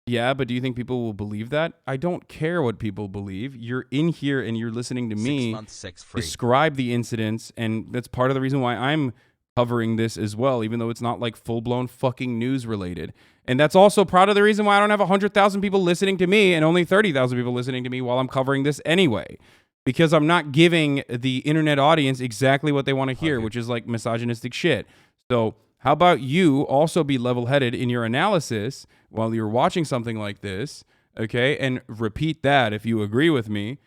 Yeah, but do you think people will believe that? I don't care what people believe. You're in here and you're listening to 6 me months sex free. describe the incidents, and that's part of the reason why I'm covering this as well, even though it's not like full-blown fucking news related. And that's also part of the reason why I don't have 100,000 people listening to me and only 30,000 people listening to me while I'm covering this anyway. Because I'm not giving the internet audience exactly what they want to hear, which is like misogynistic shit. So how about you also be level-headed in your analysis while you're watching something like this, okay? And repeat that if you agree with me,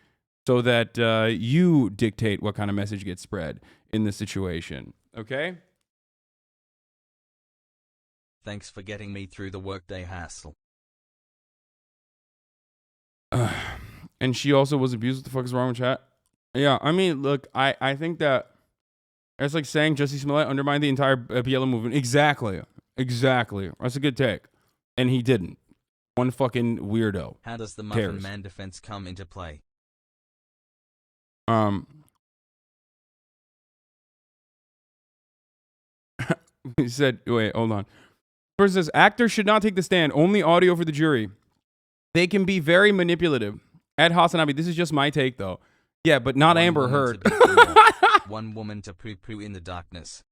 so that you dictate what kind of message gets spread in this situation, okay? Thanks for getting me through the workday hassle. And she also was abused. What the fuck is wrong with chat? Yeah, I mean, look, I think that it's like saying Jussie Smollett undermined the entire BLM movement. Exactly. That's a good take. And he didn't. One fucking weirdo. How does the Muffin Man defense come into play? He said, wait, hold on. Person says, actors should not take the stand. Only audio for the jury. They can be very manipulative. At HasanAbi, this is just my take, though. Yeah, but not Amber Heard. One woman to poo-poo in the darkness.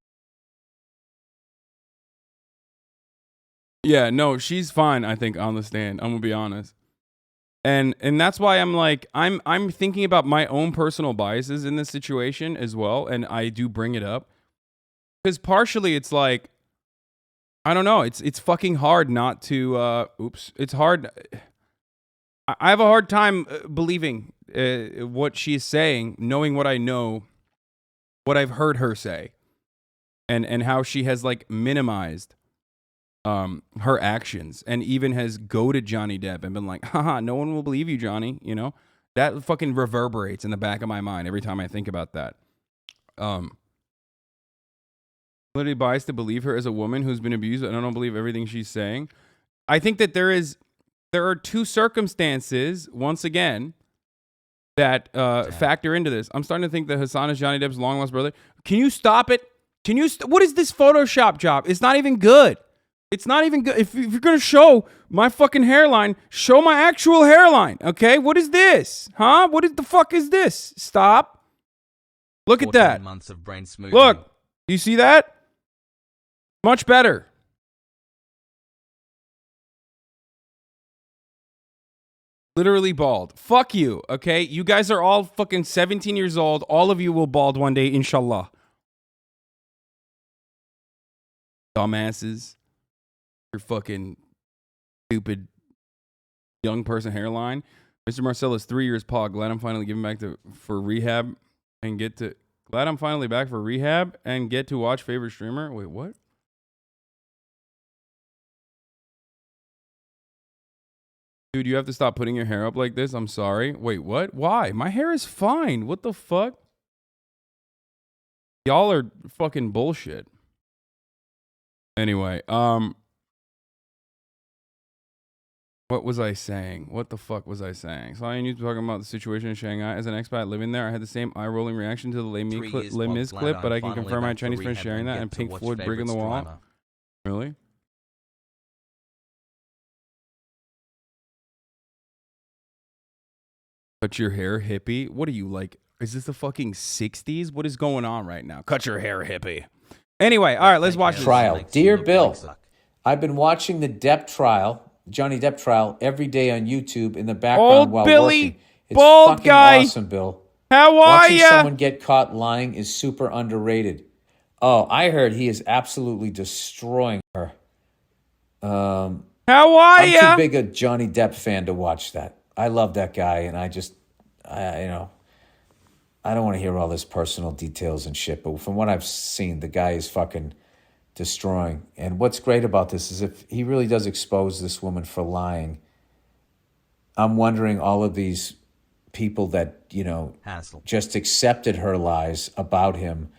Yeah, no, she's fine, I think, on the stand. I'm going to be honest. And that's why I'm like, I'm thinking about my own personal biases in this situation as well, and I do bring it up. Because partially it's like, I don't know, it's fucking hard not to, it's hard. I have a hard time believing what she's saying, knowing what I know, what I've heard her say, and how she has like minimized her actions, and even has goaded Johnny Depp and been like, haha, no one will believe you, Johnny. You know, that fucking reverberates in the back of my mind every time I think about that. Literally biased to believe her as a woman who's been abused, and I don't believe everything she's saying. I think that there are two circumstances, once again, that factor into this. I'm starting to think that Hasan is Johnny Depp's long lost brother. Can you stop it? What is this Photoshop job? It's not even good. It's not even good. If you're going to show my fucking hairline, show my actual hairline, okay? What is this? Huh? What the fuck is this? Stop. Look at that. Months of brain smoothing. Look. You see that? Much better. Literally bald. Fuck you, okay? You guys are all fucking 17 years old. All of you will bald one day, inshallah. Dumbasses. Your fucking stupid young person hairline. Mr. Marcellus, 3 years pog. Glad I'm finally giving back for rehab and get to... Glad I'm finally back for rehab and get to watch favorite streamer. Wait, what? Dude, you have to stop putting your hair up like this. I'm sorry. Wait, what? Why? My hair is fine. What the fuck? Y'all are fucking bullshit. Anyway, what was I saying? What the fuck was I saying? So I need to talk about the situation in Shanghai. As an expat living there, I had the same eye-rolling reaction to the Les Mis clip, but I can confirm my Chinese friend sharing that and Pink Floyd Brick in the Wall. Really? Cut your hair, hippie? What are you, like, is this the fucking 60s? What is going on right now? Cut your hair, hippie. Anyway, all right, let's watch this. Trial. Dear Bill, I've been watching the Depp trial, Johnny Depp trial, every day on YouTube in the background while working. It's bald fucking guy. awesome, Bill. How are Watching ya? someone get caught lying is super underrated. Oh, I heard he is absolutely destroying her. How are ya? I'm too big a Johnny Depp fan to watch that. I love that guy, and I don't want to hear all this personal details and shit, but from what I've seen, the guy is fucking destroying. And what's great about this is if he really does expose this woman for lying, I'm wondering all of these people that, just accepted her lies about him,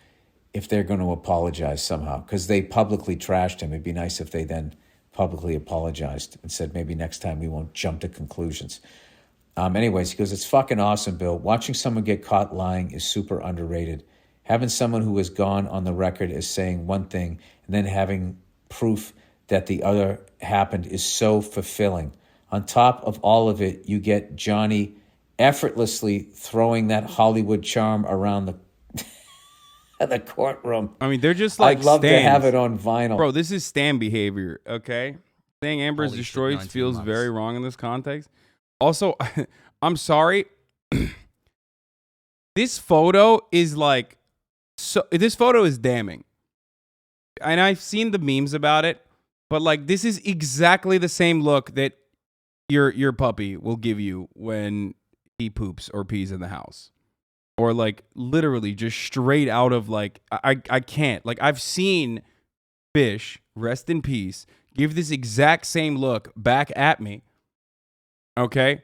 if they're going to apologize somehow, because they publicly trashed him. It'd be nice if they then publicly apologized and said, maybe next time we won't jump to conclusions. Anyways, he goes, it's fucking awesome, Bill. Watching someone get caught lying is super underrated. Having someone who has gone on the record as saying one thing and then having proof that the other happened is so fulfilling. On top of all of it, you get Johnny effortlessly throwing that Hollywood charm around the the courtroom. I mean, they're just like I'd love to stands. have it on vinyl. Bro, this is stand behavior, okay? Saying Amber is Holy shit, destroyed 19 feels months. very wrong in this context. Also, I'm sorry. This photo is like, this photo is damning. And I've seen the memes about it, but like, this is exactly the same look that your puppy will give you when he poops or pees in the house. Or like literally just straight out of like, I can't. Like, I've seen Fish, rest in peace, give this exact same look back at me. Okay?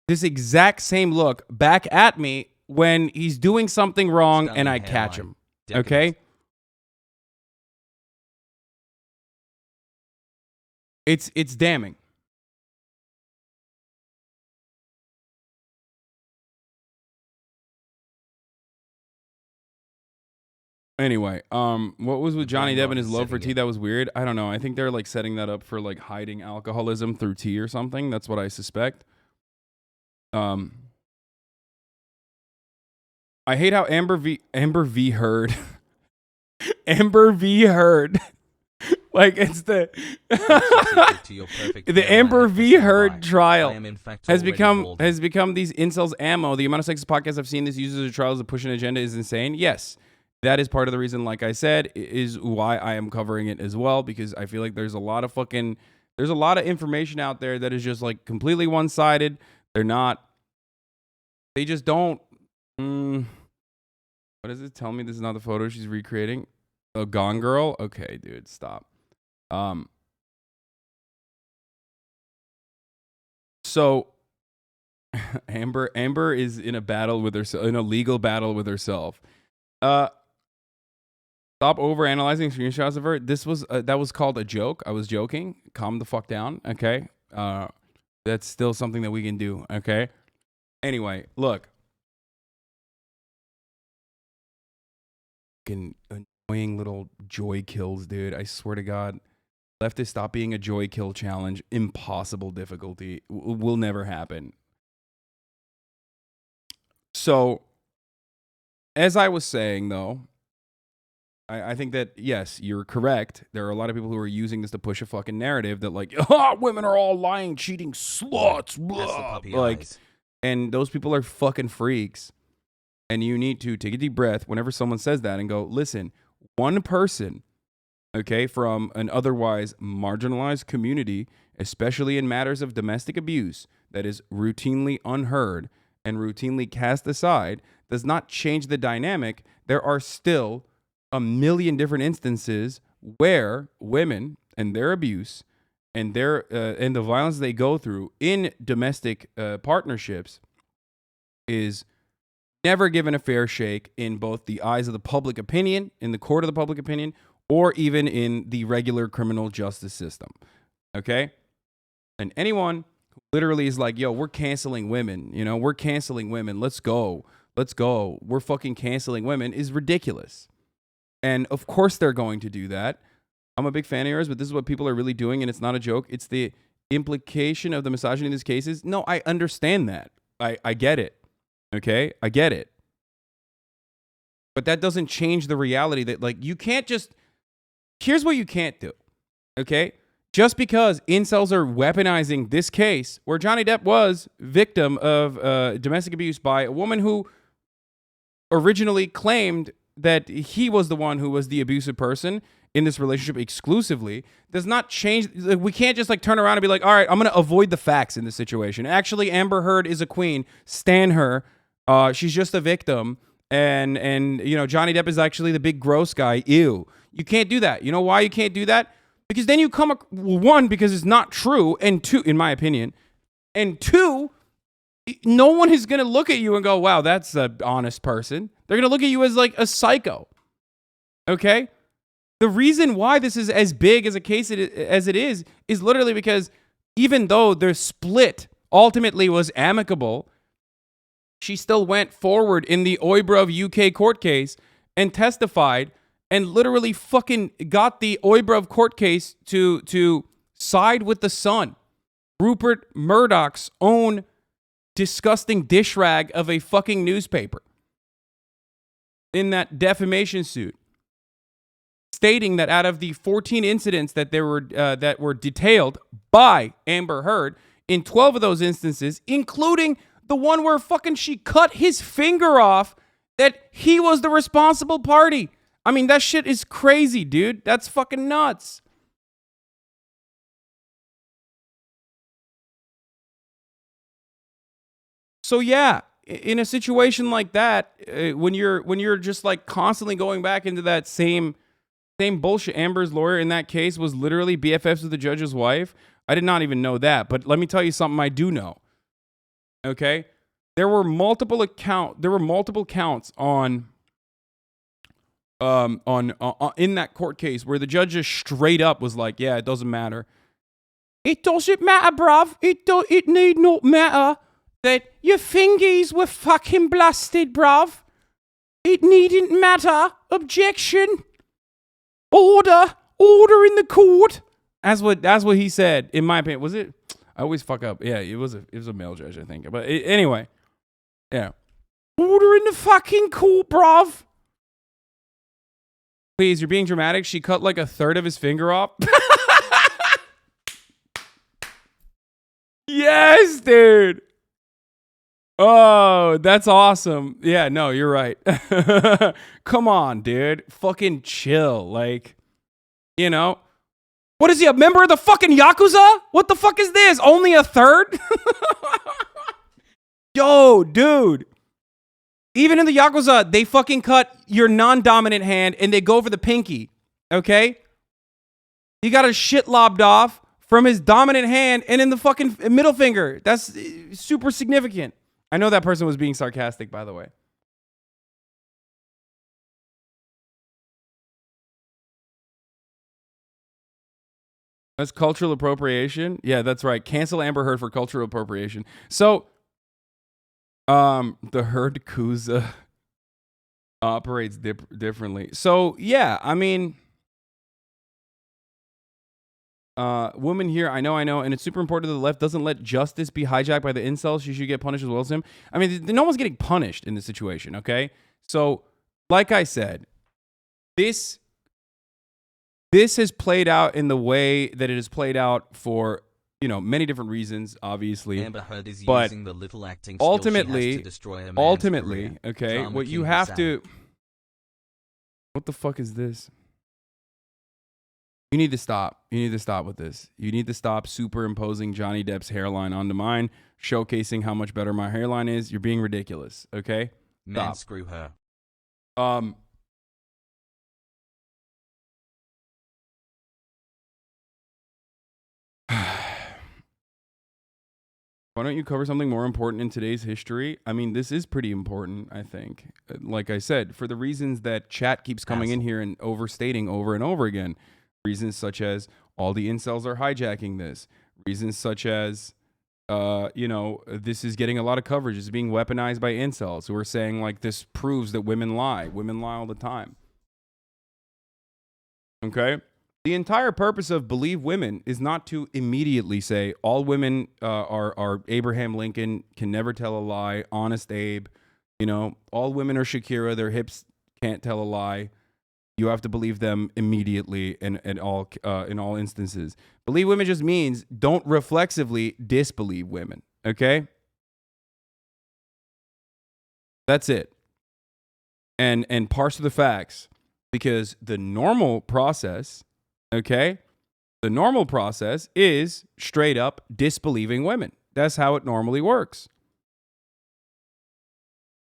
This exact same look back at me when he's doing something wrong Stunning and I hairline. catch him. Decadent. Okay? It's damning. Anyway, what was with Johnny Depp and his love for tea? That was weird. I don't know. I think they're like setting that up for like hiding alcoholism through tea or something. That's what I suspect. I hate how Amber v Heard Amber v Heard like it's the the Amber v Heard trial has become these incels ammo. The amount of sexist podcasts I've seen this uses of trials to push an agenda is insane. Yes. That is part of the reason, like I said, is why I am covering it as well, because I feel like there's a lot of information out there that is just like completely one-sided. They just don't. What does it tell me? This is not the photo she's recreating. A Gone Girl? Okay, dude, stop. So Amber is in a battle with herself, in a legal battle with herself. Stop overanalyzing screenshots of her. This was that was called a joke. I was joking. Calm the fuck down, okay? That's still something that we can do, okay? Anyway, look. Fucking annoying little joy kills, dude. I swear to God. Leftists, stop being a joy kill challenge. Impossible difficulty. Will never happen. So, as I was saying, though, I think that, yes, you're correct. There are a lot of people who are using this to push a fucking narrative that, like, women are all lying, cheating sluts. Blah. Like, and those people are fucking freaks. And you need to take a deep breath whenever someone says that and go, listen, one person, okay, from an otherwise marginalized community, especially in matters of domestic abuse, that is routinely unheard and routinely cast aside, does not change the dynamic. There are still a million different instances where women and their abuse and their and the violence they go through in domestic partnerships is never given a fair shake in both the eyes of the public opinion, in the court of the public opinion, or even in the regular criminal justice system. Okay? And anyone who literally is like, yo, we're canceling women, you know, we're canceling women, let's go, we're fucking canceling women, is ridiculous. And of course they're going to do that. I'm a big fan of yours, but this is what people are really doing, and it's not a joke. It's the implication of the misogyny in these cases. No, I understand that. I get it. Okay? I get it. But that doesn't change the reality that, like, you can't just... Here's what you can't do. Okay? Just because incels are weaponizing this case, where Johnny Depp was victim of domestic abuse by a woman who originally claimed that he was the one who was the abusive person in this relationship exclusively, does not change. We can't just like turn around and be like, all right, I'm going to avoid the facts in this situation. Actually, Amber Heard is a queen. Stan her. She's just a victim. And you know, Johnny Depp is actually the big gross guy. Ew. You can't do that. You know why you can't do that? Because then you come, one, because it's not true. And two, in my opinion, and two, no one is going to look at you and go, wow, that's an honest person. They're going to look at you as like a psycho. Okay? The reason why this is as big as a case as it is literally because even though their split ultimately was amicable, she still went forward in the Obergefell UK court case and testified and literally fucking got the Obergefell court case to side with the Sun. Rupert Murdoch's own disgusting dish rag of a fucking newspaper. in that defamation suit, stating that out of the 14 incidents that were detailed by Amber Heard, in 12 of those instances, including the one where fucking she cut his finger off, that he was the responsible party. I mean, that shit is crazy, dude. That's fucking nuts. So yeah, in a situation like that, when you're just like constantly going back into that same bullshit. Amber's lawyer in that case was literally BFFs with the judge's wife. I did not even know that, but let me tell you something I do know. Okay, there were multiple counts on in that court case where the judge just straight up was like, yeah, it doesn't matter. It doesn't matter, bruv. It need not matter that your fingies were fucking blasted, bruv. It needn't matter. Objection. Order in the court. That's what he said, in my opinion. Was it? I always fuck up. Yeah, it was a male judge, I think. But anyway, yeah. Order in the fucking court, bruv. Please, you're being dramatic. She cut like a third of his finger off. Yes, dude. Oh, that's awesome. Yeah, no, you're right. Come on, dude. Fucking chill. Like, you know. What is he, a member of the fucking Yakuza? What the fuck is this? Only a third? Yo, dude. Even in the Yakuza, they fucking cut your non-dominant hand and they go for the pinky. Okay? He got a shit lobbed off from his dominant hand and in the fucking middle finger. That's super significant. I know that person was being sarcastic, by the way. That's cultural appropriation. Yeah, that's right. Cancel Amber Heard for cultural appropriation. So, the Heard Kuza operates differently. So, yeah, I mean, woman here, I know, and it's super important that the left doesn't let justice be hijacked by the incels. She should get punished as well as him. I mean, no one's getting punished in this situation, okay? So, like I said, this has played out in the way that it has played out for, many different reasons, obviously. Amber Heard is but using the little acting skill she has to destroy a man's career. Okay, Drama what you King have Hasan. to... What the fuck is this? You need to stop. You need to stop with this. You need to stop superimposing Johnny Depp's hairline onto mine, showcasing how much better my hairline is. You're being ridiculous, okay? Man, Stop. screw her. Why don't you cover something more important in today's history? I mean, this is pretty important, I think. Like I said, for the reasons that chat keeps coming in here and overstating over and over again. Reasons such as all the incels are hijacking this. Reasons such as, this is getting a lot of coverage. It's being weaponized by incels who are saying, like, this proves that women lie. Women lie all the time. Okay? The entire purpose of Believe Women is not to immediately say all women are Abraham Lincoln, can never tell a lie, Honest Abe, all women are Shakira, their hips can't tell a lie. You have to believe them immediately in all instances. Believe Women just means don't reflexively disbelieve women, okay? That's it. And parse the facts, because the normal process, okay? The normal process is straight up disbelieving women. That's how it normally works.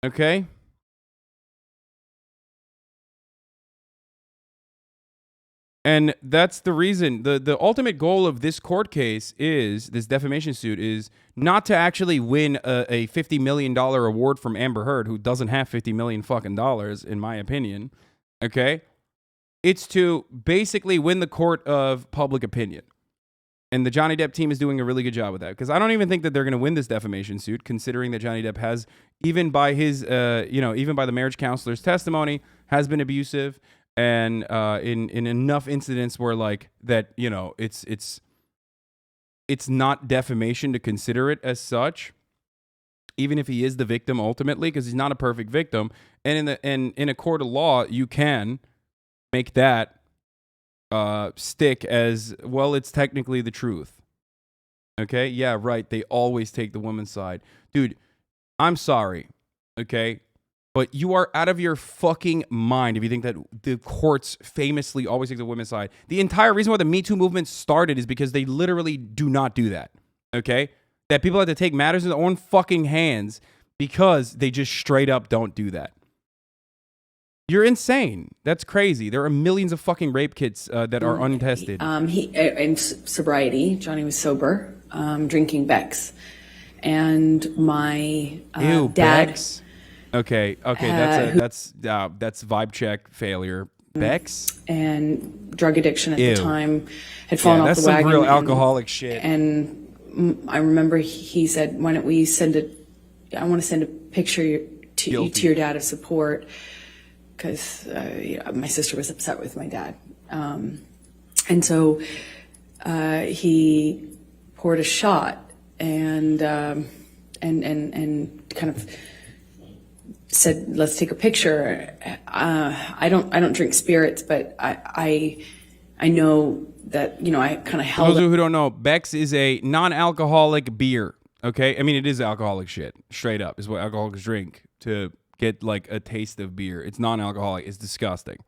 Okay? And that's the reason, the ultimate goal of this court case is, this defamation suit is not to actually win a $50 million award from Amber Heard, who doesn't have $50 million fucking dollars, in my opinion. Okay? It's to basically win the court of public opinion. And the Johnny Depp team is doing a really good job with that. Because I don't even think that they're going to win this defamation suit, considering that Johnny Depp has, even by his, even by the marriage counselor's testimony, has been abusive. And in enough incidents where like that, it's not defamation to consider it as such, even if he is the victim ultimately, because he's not a perfect victim. And in a court of law, you can make that stick as, well, it's technically the truth. Okay? Yeah, right. They always take the woman's side. Dude, I'm sorry. Okay? But you are out of your fucking mind if you think that the courts famously always take the women's side. The entire reason why the Me Too movement started is because they literally do not do that. Okay? That people have to take matters in their own fucking hands because they just straight up don't do that. You're insane. That's crazy. There are millions of fucking rape kits that are untested. In sobriety, Johnny was sober, drinking Beck's. And my Ew, dad... Beck's? Okay, that's vibe check failure. Beck's? And drug addiction at the time had fallen off that's the wagon. Some real alcoholic shit. And I remember he said, why don't we I want to send a picture to your dad of support, because my sister was upset with my dad. And so he poured a shot and kind of said, let's take a picture. I don't drink spirits, but I know that, I kind of held. For those who don't know, Beck's is a non-alcoholic beer. Okay, I mean, it is alcoholic shit. Straight up is what alcoholics drink to get like a taste of beer. It's non-alcoholic. It's disgusting.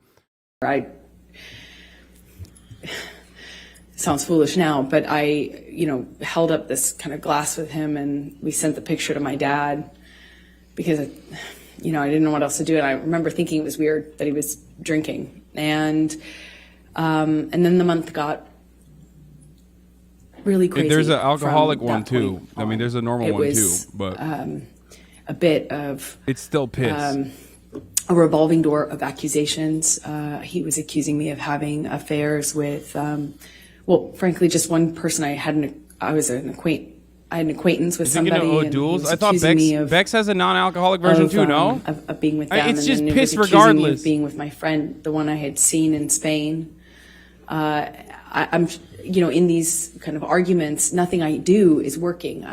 Sounds foolish now, but I held up this kind of glass with him, and we sent the picture to my dad because I didn't know what else to do. And I remember thinking it was weird that he was drinking. And then the month got really crazy. There's an alcoholic one too. I mean, there's a normal one too, but a bit of it's still piss. A revolving door of accusations. He was accusing me of having affairs with, frankly, just one person. I had an acquaintance with somebody. And he was I thought Beck's has a non-alcoholic version too. No, of being with them. It's just and piss was regardless. Me of being with my friend, the one I had seen in Spain. I'm, in these kind of arguments, nothing I do is working.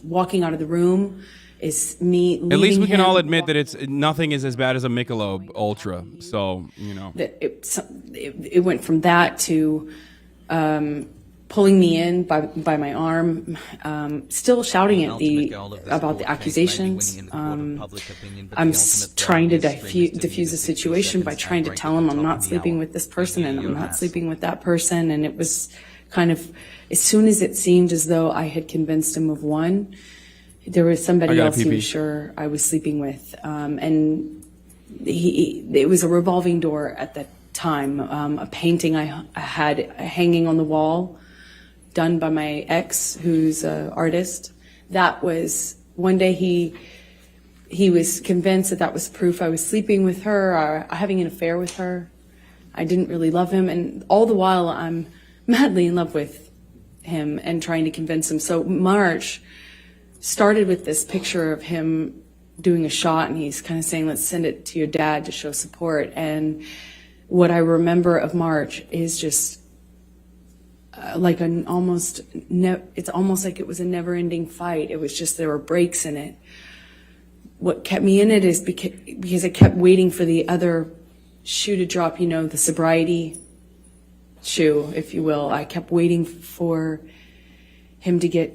Walking out of the room is me leaving. At least we can him. all admit that nothing is as bad as a Michelob Ultra. So that it went from that to pulling me in by my arm, still shouting at about the accusations. I'm trying to diffuse the situation by trying to tell him I'm not sleeping with this person and I'm not sleeping with that person. And it was kind of, as soon as it seemed as though I had convinced him of one, there was somebody else he was sure I was sleeping with. And it was a revolving door at that time. A painting I had hanging on the wall, done by my ex, who's an artist. That was, one day he was convinced that was proof I was sleeping with her, or having an affair with her. I didn't really love him, and all the while I'm madly in love with him and trying to convince him. So March started with this picture of him doing a shot, and he's kind of saying, let's send it to your dad to show support. And what I remember of March is just like it's almost like it was a never-ending fight. It was just, there were breaks in it. What kept me in it is because I kept waiting for the other shoe to drop, the sobriety shoe, if you will. I kept waiting for him to get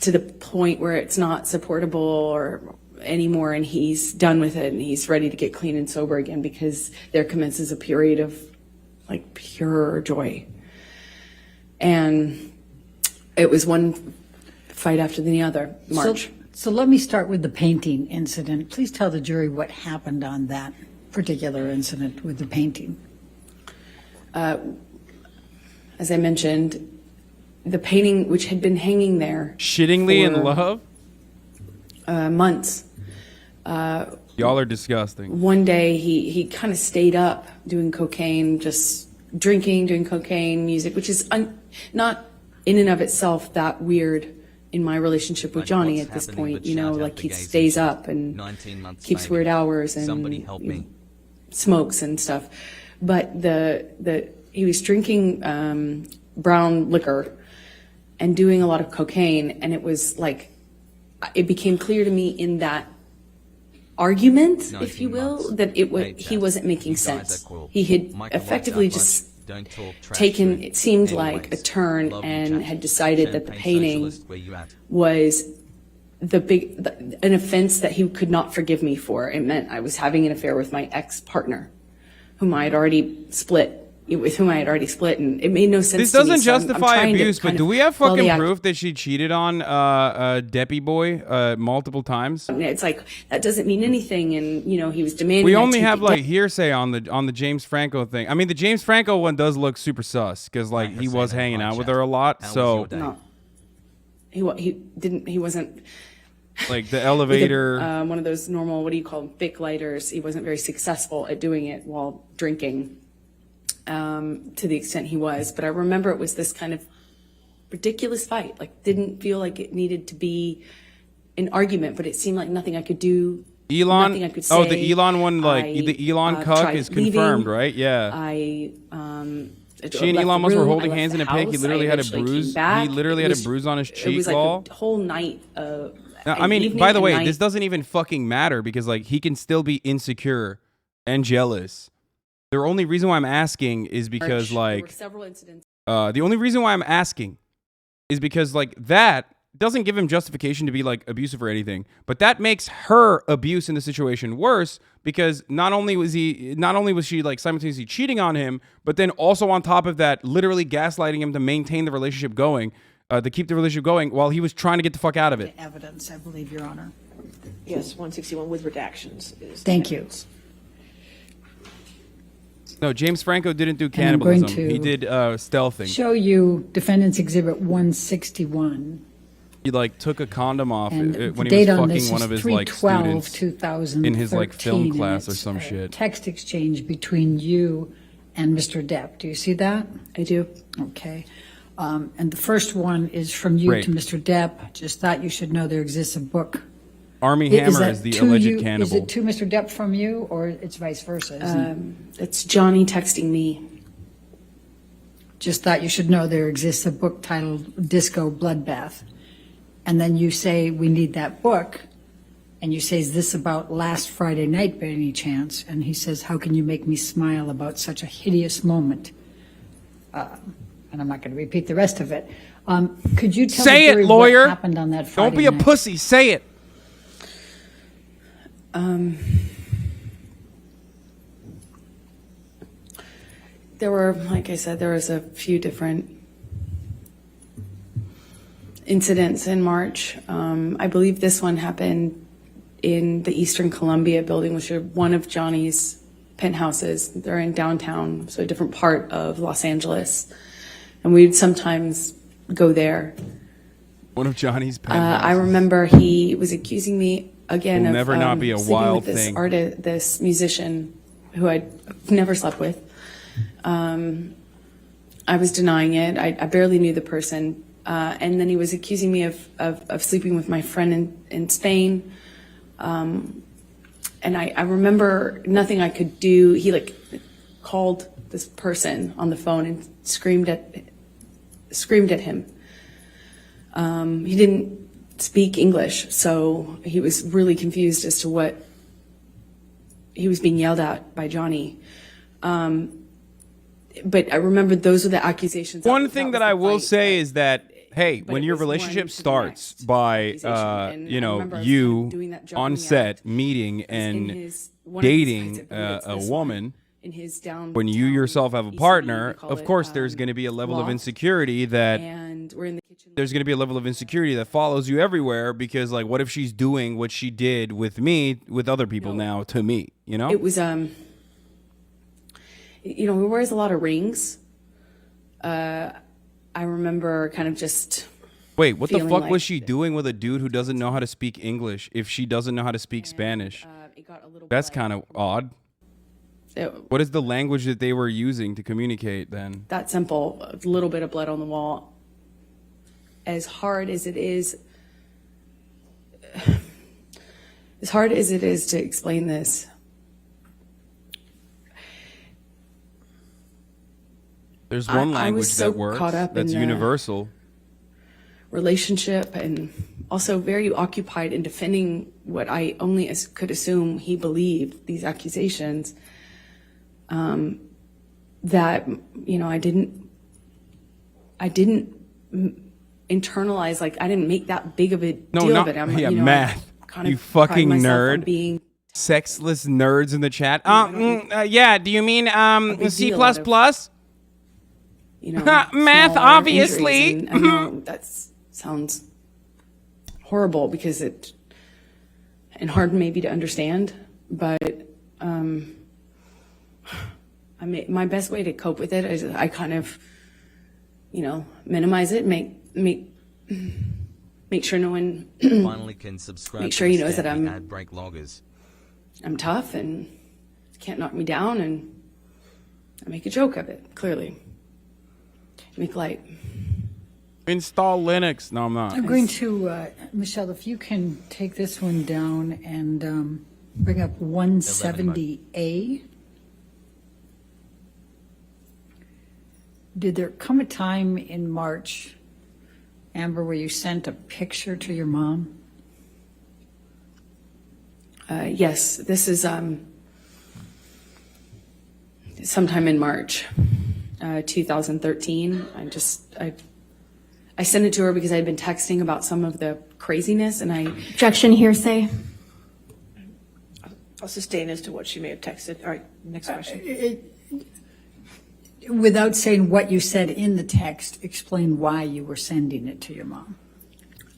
to the point where it's not supportable or anymore, and he's done with it and he's ready to get clean and sober again, because there commences a period of like pure joy. And it was one fight after the other. March. So let me start with the painting incident. Please tell the jury what happened on that particular incident with the painting. As I mentioned, the painting, which had been hanging there shittingly in love, months. Y'all are disgusting. One day he kind of stayed up doing cocaine, just drinking, doing cocaine, music, which is not in and of itself that weird in my relationship with Johnny at this point. Like he stays up and keeps weird hours and smokes and stuff. But he was drinking brown liquor and doing a lot of cocaine, and it was like, it became clear to me in that argument, if you 19 will, months. that Hey, he chat. wasn't making You guys sense. are cool. He had Michael effectively likes that just much. Don't talk trash taken, food. it seemed like a Anyways, turn love you, and chat. had decided that the Champagne painting socialist, where you at? was an offense that he could not forgive me for. It meant I was having an affair with my ex-partner, with whom I had already split, and it made no sense. This to me, doesn't so I'm justify trying to abuse, but kind do of we have quell fucking the proof that she cheated on Deppy Boy multiple times? It's like that doesn't mean anything, and he was demanding. We I only take have it like down. hearsay on the James Franco thing. I mean, the James Franco one does look super sus because like he was Hasan, hanging hi, out with chat. her a lot. How was So your day? No, he wasn't. like the elevator. One of those normal, what do you call them, fake lighters. He wasn't very successful at doing it while drinking, to the extent he was. But I remember it was this kind of ridiculous fight. Like, didn't feel like it needed to be an argument, but it seemed like nothing I could do. Elon. Nothing I could Oh, say. the Elon one, like the Elon cuck tried is leaving. confirmed, right? Yeah. I She and left Elon the Musk were room, holding I left hands in the a pic. He house, literally I had a eventually bruise. came back. He literally It had a was- bruise on his It cheek was like wall. a whole night. I mean, evening by the and way, night. this doesn't even fucking matter because like he can still be insecure and jealous. The only reason why I'm asking is because There were like several incidents. the only reason why I'm asking is because like that doesn't give him justification to be like abusive or anything, but that makes her abuse in the situation worse because not only was she like simultaneously cheating on him, but then also on top of that, literally gaslighting him to maintain the relationship going, to keep the relationship going while he was trying to get the fuck out of it. Evidence, I believe, Your Honor. Yes, 161 with redactions. Thank you. No, James Franco didn't do I'm cannibalism. going to He did stealthing. Show you Defendant's Exhibit 161. He like took a condom off And when the he was date on fucking this one is of his like 3/12, students 2013, in his like film and class or it's some a shit. Text exchange between you and Mr. Depp. Do you see that? I do. Okay. And the first one is from you Great. to Mr. Depp. Just thought you should know there exists a book. Army Is Hammer that is the to alleged you? cannibal. Is it to Mr. Depp from you, or it's vice versa? Isn't it? It's Johnny texting me. Just thought you should know there exists a book titled Disco Bloodbath. And then you say, we need that book. And you say, is this about last Friday night by any chance? And he says, how can you make me smile about such a hideous moment? And I'm not going to repeat the rest of it. Could you tell Say the it, jury lawyer. what happened on that Friday Don't be a night? pussy. Say it. There were, like I said, there was a few different incidents in March. I believe this one happened in the Eastern Columbia building, which are one of Johnny's penthouses. They're in downtown, so a different part of Los Angeles. And we'd sometimes go there. One of Johnny's pen. I remember he was accusing me again Will of never not be a sleeping wild with this thing. this musician who I'd never slept with. I was denying it. I barely knew the person. And then he was accusing me of sleeping with my friend in Spain. And I remember nothing I could do. He like called this person on the phone and screamed at him. He didn't speak English, so he was really confused as to what he was being yelled at by Johnny. But I remember those were the accusations. One thing that I will say is that, hey, but when it your was one relationship to the starts next by, accusation. And I remember I was kind of you doing that on jumping set act. meeting It was in and his- one of his dating sites, I believe it's a this woman, one, in his downtown when you yourself have a ECB, partner, they call of it, course there's going to be a level of loft. insecurity that And we're in the kitchen. there's going to be a level of insecurity that follows you everywhere because like what if she's doing what she did with me with other people now to me, you know? It was he wears a lot of rings. I remember kind of just Wait, what the feeling fuck like was she doing with a dude who doesn't know how to speak English if she doesn't know how to speak Spanish? it got a little That's bloody. kind of odd. It- What is the language that they were using to communicate then? that simple. A little bit of blood on the wall. As hard as it is to explain this, There's one I was language so that works caught up in that's the- universal. relationship and also very occupied in defending what I only could assume he believed, these accusations, that, you know, I didn't internalize, like, I didn't make that big of a deal of it. Yeah, you know, math. Kind You of fucking pride myself on nerd. being Sexless nerds in the chat. Yeah, do you mean C++? deal out of, you know, Math, smaller obviously. injuries. And I know that sounds horrible because and hard maybe to understand, but my best way to cope with it is I kind of, you know, minimize it, make sure no one Finally can subscribe make sure to he knows that Stampy Ad Break Loggers. I'm tough and can't knock me down, and I make a joke of it, clearly. Make light. Install Linux. No, I'm not. I'm going to, Michelle, if you can take this one down and bring up 170A. Did there come a time in March, Amber, where you sent a picture to your mom? Yes, this is sometime in March 2013. I sent it to her because I'd been texting about some of the craziness, and Objection, hearsay. I'll sustain as to what she may have texted. All right, next question. Without saying what you said in the text, explain why you were sending it to your mom.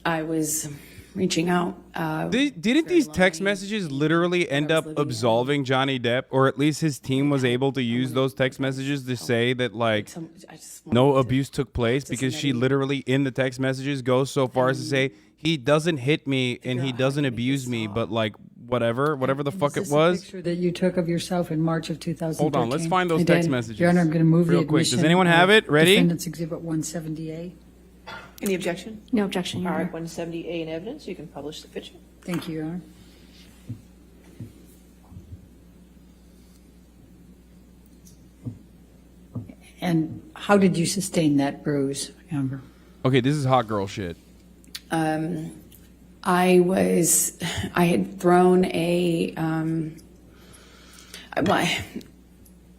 I was reaching out. Didn't these text messages literally end up absolving Johnny Depp, or at least his team was able to use those text messages to say that, like, no abuse took place, because she literally in the text messages goes so far as to say he doesn't hit me and he doesn't abuse me, but like whatever the fuck it was. A picture that you took of yourself in March of 2013. Hold on, let's find those text messages. Your Honor, I'm going to move real the quick. admission. Does anyone have it ready? Defendant's Exhibit 170A. Any objection? No objection, Your All right, Honor. 170A in evidence. You can publish the picture. Thank you, Your Honor. And how did you sustain that bruise, Amber? Okay, this is hot girl shit. I had thrown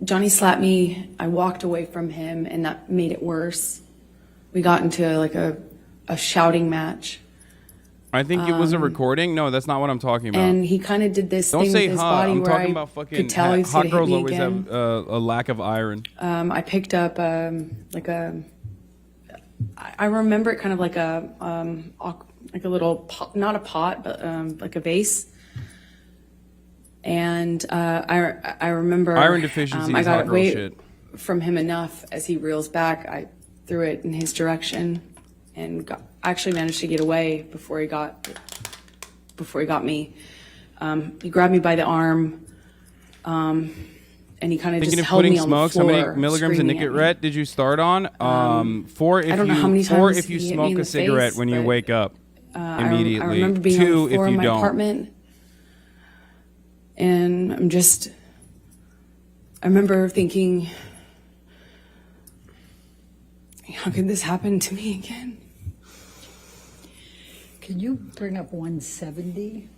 Johnny slapped me. I walked away from him, and that made it worse. We got into like a shouting match. I think it was a recording. No, that's not what I'm talking about. And he kind of did this Don't thing say with his hot. body I'm where talking I about fucking could tell he was hot going to hit girls me always again. have a lack of iron. I picked up I remember it kind of like a little pot, not a pot, but like a vase. And I remember Iron deficiency I is got hot girl away shit. from him enough. As he reels back, I threw it in his direction and actually managed to get away before he got me. He grabbed me by the arm, and he kind of just held me on the floor. How many milligrams of screaming at me. Nicorette did you start on? 4 if I don't know how many you 4 times if you he hit me smoke in a the cigarette face, when you but, wake up immediately. I remember being 2 on the floor if of you my don't. apartment, and I remember thinking, how could this happen to me again? Can you bring up 170?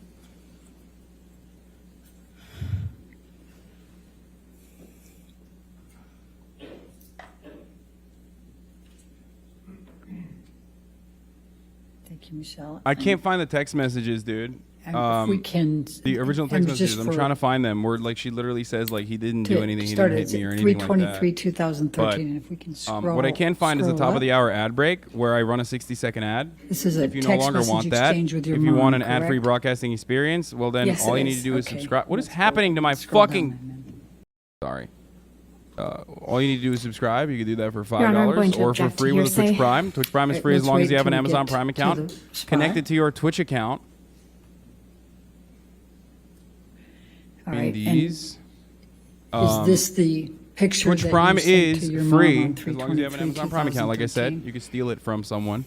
Thank you, Michelle. I can't find the text messages, dude. And if we can, The original text and messages. just I'm trying to find them. Where like she literally says like he didn't do anything, he didn't hit me or anything like that. 323, 2013, and if we can scroll. What I can find is the scroll top of the up. hour ad break where I run a 60-second ad. This is a If you no text longer message want that, exchange with your if you want mom, an ad-free correct? broadcasting experience, well then Yes, all it you need is. to do is Okay. subscribe. What is Let's happening to my Scroll down fucking? a minute. Sorry. All you need to do is subscribe. You can do that for Your Honor, I'm going $5 to or for object to free with a Twitch hearsay. Prime. Twitch Prime is Right, free as let's long as wait you have an till we Amazon get Prime to account the spot. connected to your Twitch account. All In right, and these. is this the picture Twitch that Prime you sent is to your free mom on as long as you have an Amazon Prime account. Like I said, 3/23/2013? you can steal it from someone.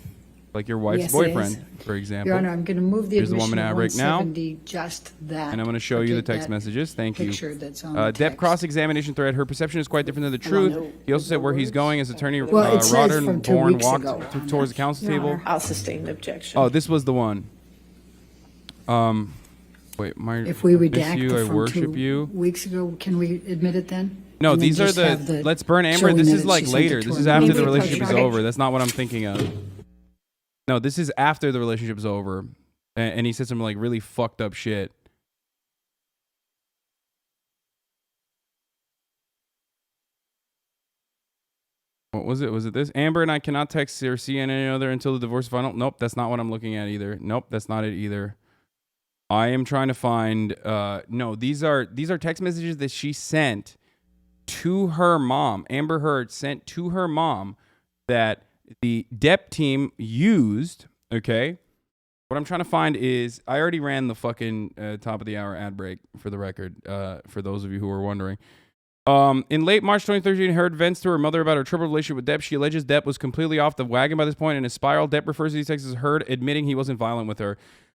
like your wife's Yes, it boyfriend, for example. Your Honor, I'm going to move the Here's the admission woman of ad right now. 170, just that. And I'm going to show you the Okay, text that messages. Thank you. picture that's on the Depp text. cross-examination thread. Her perception is quite different than the truth. He also said where he's going as attorney Well, it says from 2 Roddenborn weeks walked ago on towards the that. council Your table. Honor. I'll sustain the objection. Oh, this was the one. Wait, If we miss redact you, it I from worship 2 you. weeks ago, can we admit it then? No, And then these are just have the let's burn Amber. showing This that is like she sent it later. to This her is after mom. the Maybe relationship is approach her. over. That's not what I'm thinking of. No, this is after the relationship is over, and he said some like really fucked up shit. What was it? Was it this? Amber and I cannot text or see any other until the divorce final. Nope, that's not what I'm looking at either. Nope, that's not it either. I am trying to find. No, these are text messages that she sent to her mom. Amber Heard sent to her mom that the Depp team used. Okay, what I'm trying to find is I already ran the fucking top of the hour ad break for the record. For those of you who are wondering. In late March 2013, Heard vents to her mother about her troubled relationship with Depp. She alleges Depp was completely off the wagon by this point in a spiral. Depp refers to these texts as Heard admitting he wasn't violent with her.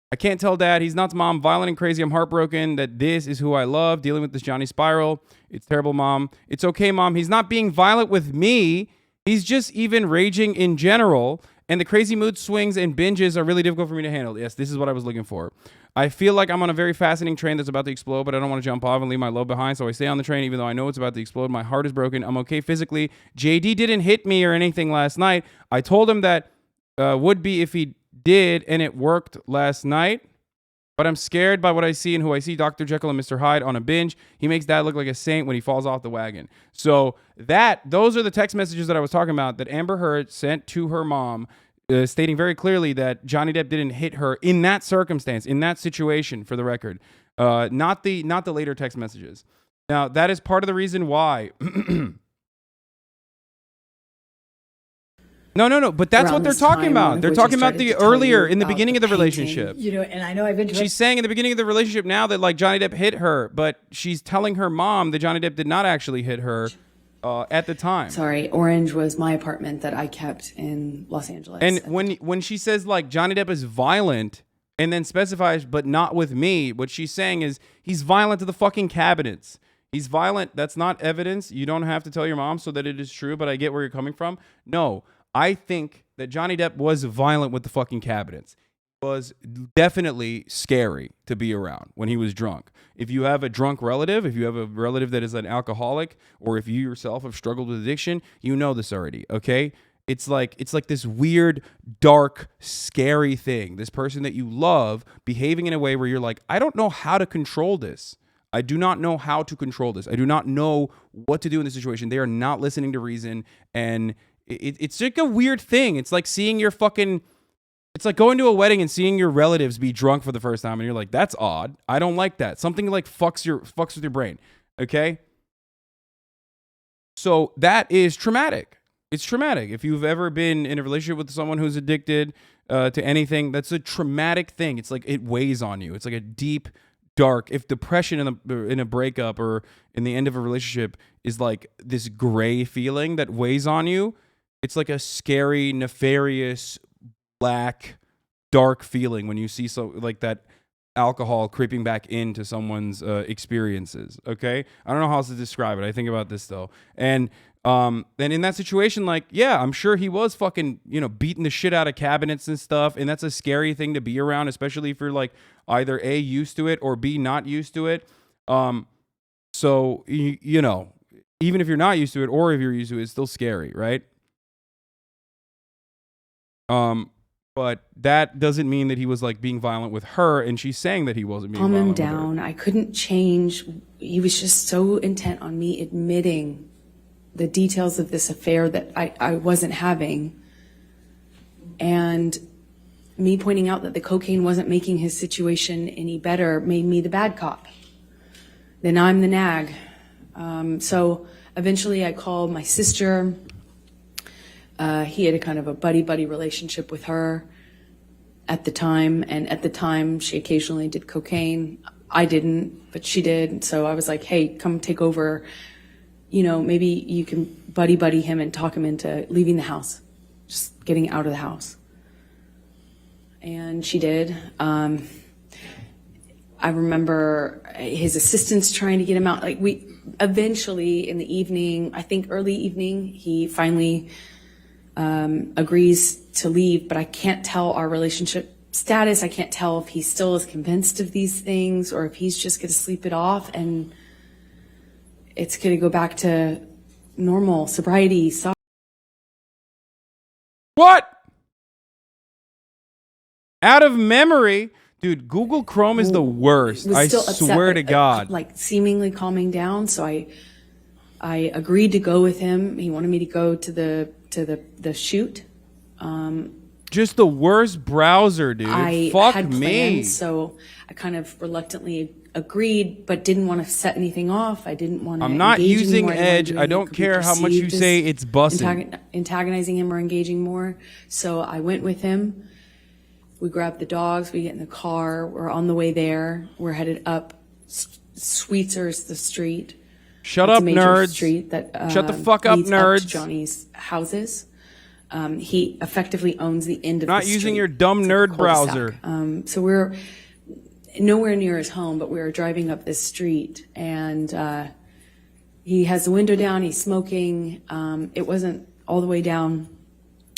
I can't tell Dad. He's not Mom. Violent and crazy. I'm heartbroken that this is who I love. Dealing with this Johnny spiral. It's terrible, Mom. It's okay, Mom. He's not being violent with me. He's just even raging in general. And the crazy mood swings and binges are really difficult for me to handle. Yes, this is what I was looking for. I feel like I'm on a very fascinating train that's about to explode, but I don't want to jump off and leave my load behind, so I stay on the train even though I know it's about to explode. My heart is broken. I'm okay physically. JD didn't hit me or anything last night. I told him that would be if he did, and it worked last night. But I'm scared by what I see and who I see. Dr. Jekyll and Mr. Hyde on a binge. He makes Dad look like a saint when he falls off the wagon. So those are the text messages that I was talking about that Amber Heard sent to her mom, stating very clearly that Johnny Depp didn't hit her in that circumstance, in that situation, for the record. Not the later text messages. Now, that is part of the reason why. No, but that's Around what they're this talking time, about. one of They're which I talking about started the to tell earlier you in the about beginning the of the painting. relationship. You know, and I know I've interrupted. She's saying in the beginning of the relationship now that like Johnny Depp hit her, but she's telling her mom that Johnny Depp did not actually hit her at the time. Sorry, Orange was my apartment that I kept in Los Angeles. And when she says like Johnny Depp is violent and then specifies but not with me, what she's saying is he's violent to the fucking cabinets. He's violent. That's not evidence. You don't have to tell your mom so that it is true, but I get where you're coming from. No, I think that Johnny Depp was violent with the fucking cabinets. Was definitely scary to be around when he was drunk. If you have a drunk relative, if you have a relative that is an alcoholic, or if you yourself have struggled with addiction, you know this already, okay? It's like this weird, dark, scary thing. This person that you love behaving in a way where you're like, I don't know how to control this. I do not know how to control this. I do not know what to do in this situation. They are not listening to reason, and it's like a weird thing. It's like seeing your fucking... It's like going to a wedding and seeing your relatives be drunk for the first time, and you're like, "That's odd. I don't like that." Something like fucks with your brain. Okay, so that is traumatic. It's traumatic. If you've ever been in a relationship with someone who's addicted to anything, that's a traumatic thing. It's like it weighs on you. It's like a deep, dark. If depression in a breakup or in the end of a relationship is like this gray feeling that weighs on you, it's like a scary, nefarious, black, dark feeling when you see so like that alcohol creeping back into someone's experiences. Okay, I don't know how else to describe it. I think about this though, and then in that situation, like, yeah, I'm sure he was fucking, beating the shit out of cabinets and stuff, and that's a scary thing to be around, especially if you're like either A, used to it, or B, not used to it. So even if you're not used to it, or if you're used to it, it's still scary, right? But that doesn't mean that he was like being violent with her, and she's saying that he wasn't being violent with her. Calm him down. I couldn't change. He was just so intent on me admitting the details of this affair that I wasn't having. And me pointing out that the cocaine wasn't making his situation any better made me the bad cop. Then I'm the nag. So eventually I called my sister. He had a kind of a buddy-buddy relationship with her at the time. And at the time, she occasionally did cocaine. I didn't, but she did. So I was like, hey, come take over. Maybe you can buddy him and talk him into leaving the house, just getting out of the house. and she did. I remember his assistants trying to get him out. Like, we eventually in the evening, I think early evening, he finally agrees to leave, but I can't tell our relationship status. I can't tell if he still is convinced of these things or if he's just going to sleep it off and it's going to go back to normal sobriety. What? Out of memory? Dude, Google Chrome is the worst. I swear to God. Like seemingly calming down. So I agreed to go with him. He wanted me to go to the shoot. Just the worst browser, dude. I Fuck had me. plans, so I kind of reluctantly agreed, but didn't want to set anything off. I didn't want to. I'm not engage using anymore. Edge. I don't care how much you say it's busting. Antagonizing him or engaging more. So I went with him. We grabbed the dogs. We get in the car. We're on the way there. We're headed up Sweetzer's the street. Shut It's up, a major nerds. Street that, Shut the fuck up, leads nerds. to Johnny's houses. He effectively owns the end of Not the using street. your dumb It's like a nerd cul-de-sac. browser. So we're nowhere near his home, but we were driving up this street, and he has the window down. He's smoking. It wasn't all the way down,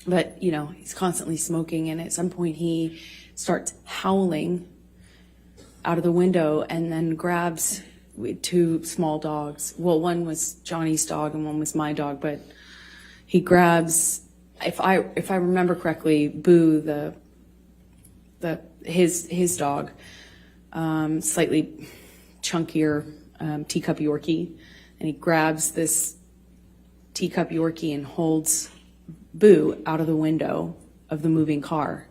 but you know he's constantly smoking. And at some point, he starts howling out of the window, and then grabs two small dogs. Well, one was Johnny's dog, and one was my dog. But he grabs, if I remember correctly, Boo, his dog. Slightly chunkier teacup Yorkie, and he grabs this teacup Yorkie and holds Boo out of the window of the moving car.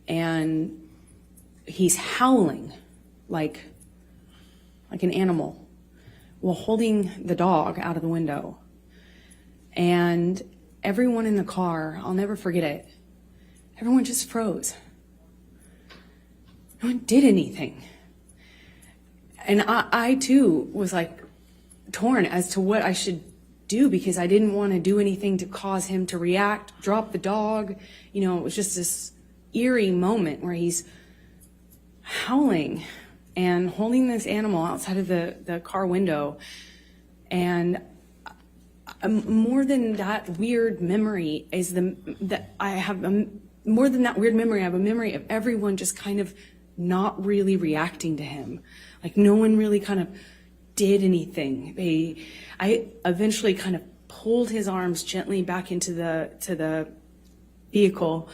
And he's howling like an animal while holding the dog out of the window. And everyone in the car, I'll never forget it, everyone just froze. No one did anything. And I too was like torn as to what I should do, because I didn't want to do anything to cause him to react, drop the dog. You know, it was just this eerie moment where he's howling and holding this animal outside of the car window. And more than that weird memory is more than that weird memory, I have a memory of everyone just kind of not really reacting to him. Like no one really kind of did anything. I eventually kind of pulled his arms gently back into the vehicle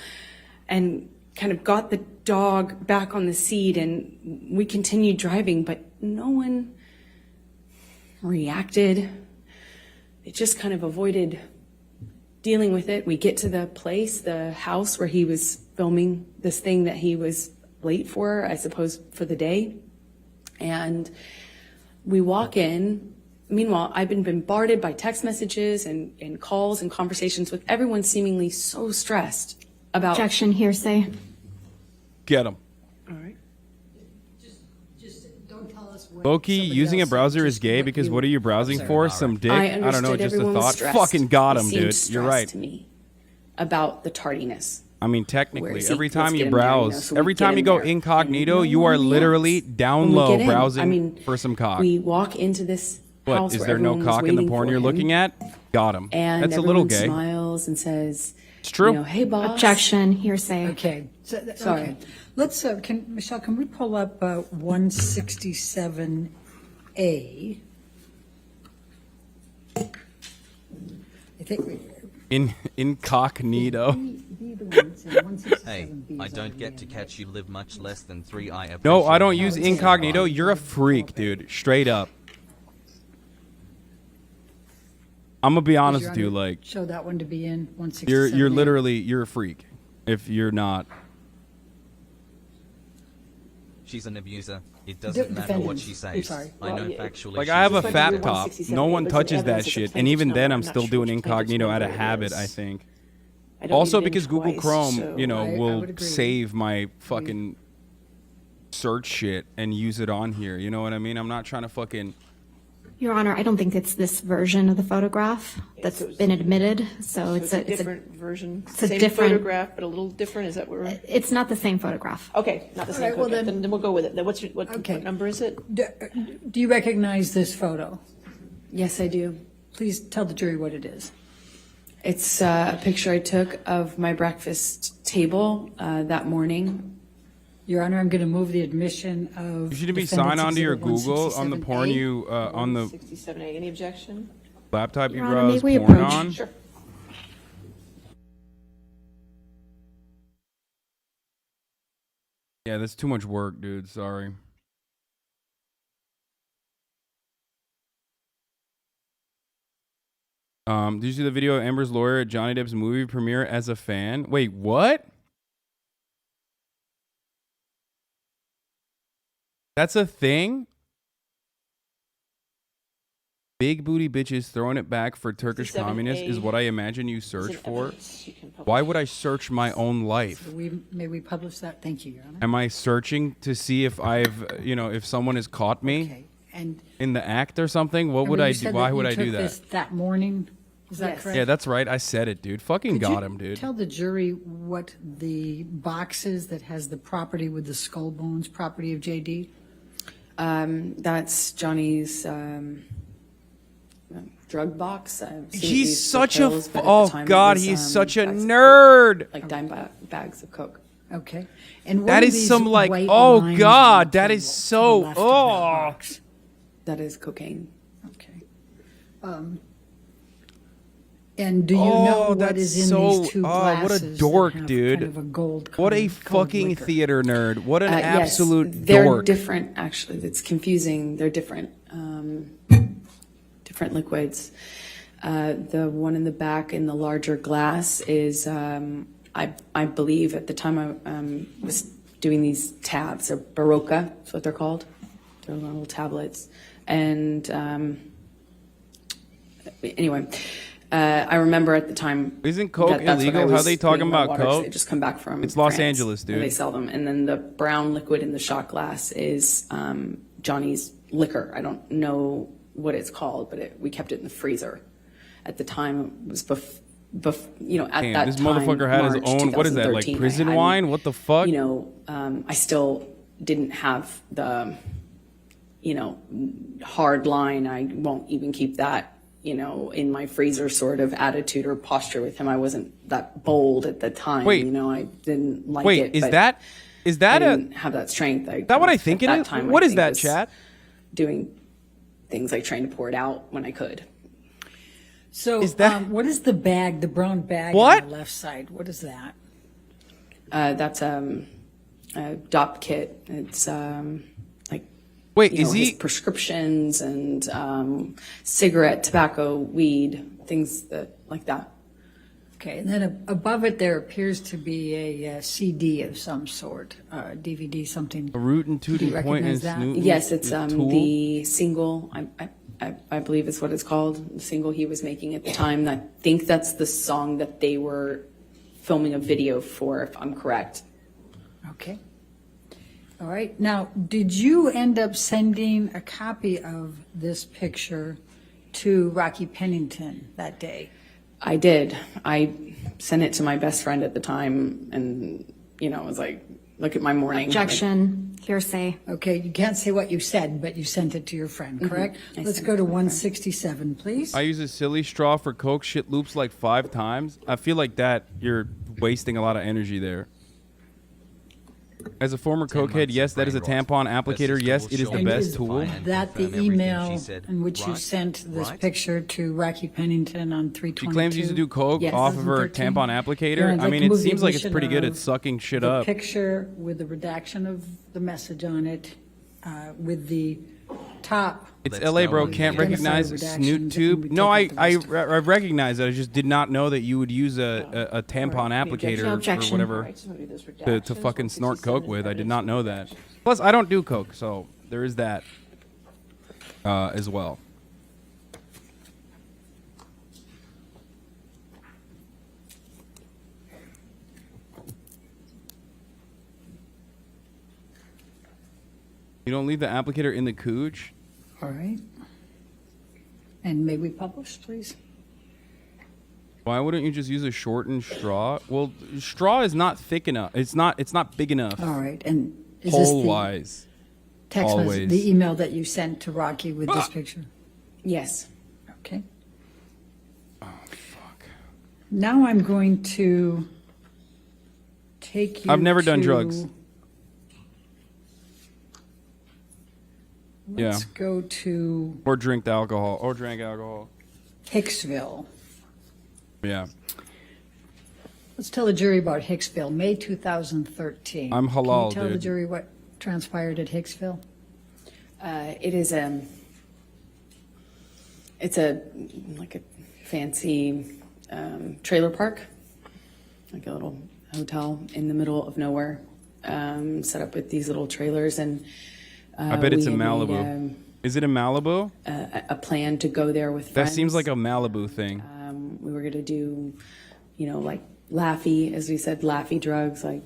and kind of got the dog back on the seat, and we continued driving, but no one reacted. It just kind of avoided dealing with it. We get to the place, the house where he was filming this thing that he was late for, I suppose, for the day. And we walk in. Meanwhile, I've been bombarded by text messages and calls and conversations with everyone seemingly so stressed about... Objection, hearsay. Get him. All right. Just don't tell us what Loki, somebody using a else browser said, is just gay what because you- what are you browsing for? Some dick? I I don't know, understood just a everyone was thought. stressed. Fucking got He him, seemed dude. You're stressed right. to me about the tardiness. I mean, Where technically, is he? every Let's time get you him there, you know, browse, so we every get time you him go there. incognito, And you no are one literally reacts down when we low get in. browsing I mean, for some cock. We walk into this What, house is where there no everyone was cock in the waiting porn for you're him, looking at? Got him. and That's a little everyone gay. smiles and says, It's true. you know, hey, boss. Objection, hearsay. Okay. So, Sorry. Okay. Let's, Michelle, can we pull up 167A? I think we... Incognito. Hey, I don't get to catch you live much less than 3. No, I don't use incognito. You're a freak, dude. Straight up. I'm gonna be honest with you, like Show that one to be in 167A. you're literally you're a freak. If you're not, She's an abuser. It doesn't matter what she Defendants. says. I'm sorry. I know Well, yeah. factually. like she's I have a a fat abuser. top. 167, No one it was touches that evidence of shit, the and even plaintiff's then, number. I'm I'm still not doing sure which plaintiff's incognito out of number it habit. is. I think. I don't Also, need because him Google twice, Chrome, so- you know, I will would agree. save my fucking search shit and use it on here. You know what I mean? I'm not trying to fucking Your Honor, I don't think it's this version of the photograph that's been admitted. So it's a different version. it's a Same different photograph, but a little different. Is that what we're? It's not the same photograph. Okay, not the same right, well, photograph. then- Then we'll go with it. Then what Okay. number is it? Do you recognize this photo? Yes, I do. Please tell the jury what it is. It's a picture I took of my breakfast table that morning. Your Honor, I'm going to move the admission of. You should be defendant's signed onto your exhibit Google on the porn 167A. you on the 67A. Any objection? laptop you Your Honor, may browse we porn approach? on. Sure. Yeah, that's too much work, dude. Sorry. Did you see the video of Amber's lawyer at Johnny Depp's movie premiere as a fan? Wait, what? That's a thing? Big booty bitches throwing it back for Turkish 67A communists is what I imagine you search Is it for. evidence you can publish? Why would I search my own life? May we publish that? Thank you, Your Honor. Am I searching to see if I've, if someone has caught me Okay. And in the act or something? What would Amber, I you do? said Why that would you I do took that? this that morning. Is that Yes. correct? Yeah, that's right. I said it, dude. Fucking Could got you him, dude. Tell the jury what the box is that has the property with the skull bones, property of JD. That's Johnny's drug box. He's such a God, he's such a nerd. Like bags of coke. Okay. And what That are is these some like, white oh lines God, on the that table is to the so, left of that oh. box? That is cocaine. Okay. And do you know what that's is in so, these two what a glasses? dork, that have dude. Kind of a gold What a colored fucking liquor? theater nerd. What an Yes, absolute they're dork. different, actually. It's confusing. They're different. Different liquids. The one in the back in the larger glass is, I believe at the time I was doing these tabs, or Barocca, that's what they're called. They're little tablets. And anyway, I remember at the time. Isn't coke that's what illegal? I How was they talking doing my about waters. coke? They just come back from It's Los France, Angeles, where dude. They sell them. And then the brown liquid in the shot glass is Johnny's liquor. I don't know what it's called, but we kept it in the freezer. At the time, it was at Damn, that this time, mard had his March own, what is that, like 2013, prison I wine? What the fuck? I still didn't have the, hard line. I won't even keep that, in my freezer sort of attitude or posture with him. I wasn't that bold at the time. Wait. I didn't like Wait, it. is but that I a, didn't have that strength. is that what I think it is? What is that, chat? Doing things like trying to pour it out when I could. So Is that- what is the bag, the brown bag What? on the left side? What is that? That's a DOP kit. It's like Wait, his is he? prescriptions and cigarette, tobacco, weed, things like that. Okay, and then above it there appears to be a CD of some sort, DVD, something. A root and Do you tooting point and recognize that? snoot. Yes, it's tool? the single. I believe is what it's called. The single he was making at the time. I think that's the song that they were filming a video for, if I'm correct. Okay. All right. Now, did you end up sending a copy of this picture to Rocky Pennington that day? I did. I sent it to my best friend at the time, and was like, "Look at my morning." Objection. Hearsay. Okay, you can't say what you said, but you sent it to your friend, correct? I Let's sent go it to to my friend. 167, please. I use a silly straw for coke. Shit loops like 5 times. I feel like that you're wasting a lot of energy there. As a former 10 cokehead, months yes, of that is a brain rot. tampon applicator. Best Yes, tool it is the shown best is tool. and that the confirm everything email she said. in which you Right? sent this Right? picture to Rocky Pennington on 322? She claims she used to do coke Yes. off of her 2013. tampon Yeah, applicator. I'd I like mean, to it move the seems like it's admission pretty good at of sucking shit the up. picture with the redaction of the message on it, with the top. It's Let's LA, go bro. on. Can't Identify recognize redactions, snoot and tube. we No, take I out the rest. I recognize it. I just did not know that you would use a tampon Any applicator or objection? All whatever right, so I'm gonna do this to redactions, fucking snort 167 coke with. I did evidence. not know that. Plus, I don't do coke, so there is that as well. You don't leave the applicator in the cooch? All right. And may we publish, please? Why wouldn't you just use a shortened straw? Well, straw is not thick enough. It's not big enough. All right, and is this Hole the wise. text always. message, the email that you sent to Rocky with this picture? Yes. Okay. Oh fuck. Now I'm going to take you I've never done to- drugs. Let's go to Or drank alcohol. Hicksville. Yeah. Let's tell the jury about Hicksville, May 2013. I'm halal, Can you tell the dude. jury what transpired at Hicksville? It is it's a like a fancy trailer park, like a little hotel in the middle of nowhere, set up with these little trailers, and I bet it's we in had Malibu. made, Is it in Malibu? a plan to go there with That friends. seems like a Malibu thing. We were going to do, like Laffy, as we said, Laffy drugs, like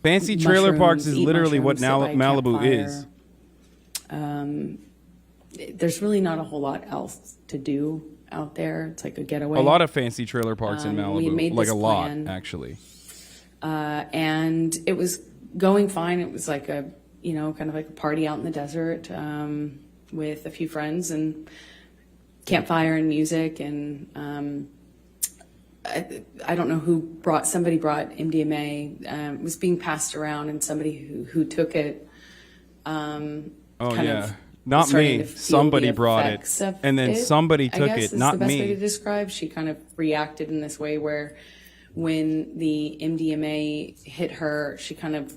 Fancy trailer parks is eat literally what mushrooms, sit by a Malibu is. campfire. There's really not a whole lot else to do out there. It's like a getaway. A lot of fancy trailer parks in we Malibu. made Like this a lot, plan. actually. And it was going fine. It was like a, kind of like a party out in the desert with a few friends and campfire and music. And I don't know somebody brought MDMA. It was being passed around, and somebody who took it. Oh, kind yeah. of Not starting me. to feel Somebody the brought it. effects of And then it, somebody I took guess it, is not the best way me. to describe. She kind of reacted in this way where when the MDMA hit her, she kind of,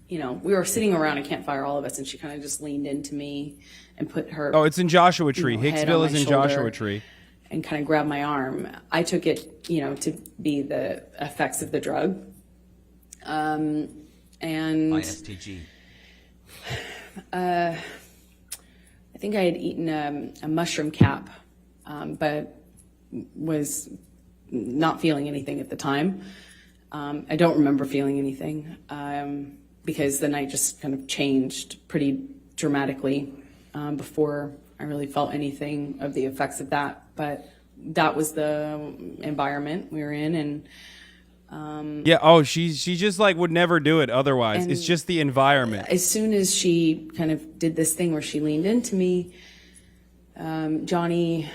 we were sitting around a campfire, all of us, and she kind of just leaned into me and put her Oh, it's in Joshua Tree. head on Hicksville my is in shoulder Joshua Tree. and kind of grabbed my arm. I took it, to be the effects of the drug. And ISTG. I think I had eaten a mushroom cap, but was not feeling anything at the time. I don't remember feeling anything because the night just kind of changed pretty dramatically before I really felt anything of the effects of that. But that was the environment we were in, and Yeah, oh, she just like would never do it otherwise. And it's just the environment. as soon as she kind of did this thing where she leaned into me, Johnny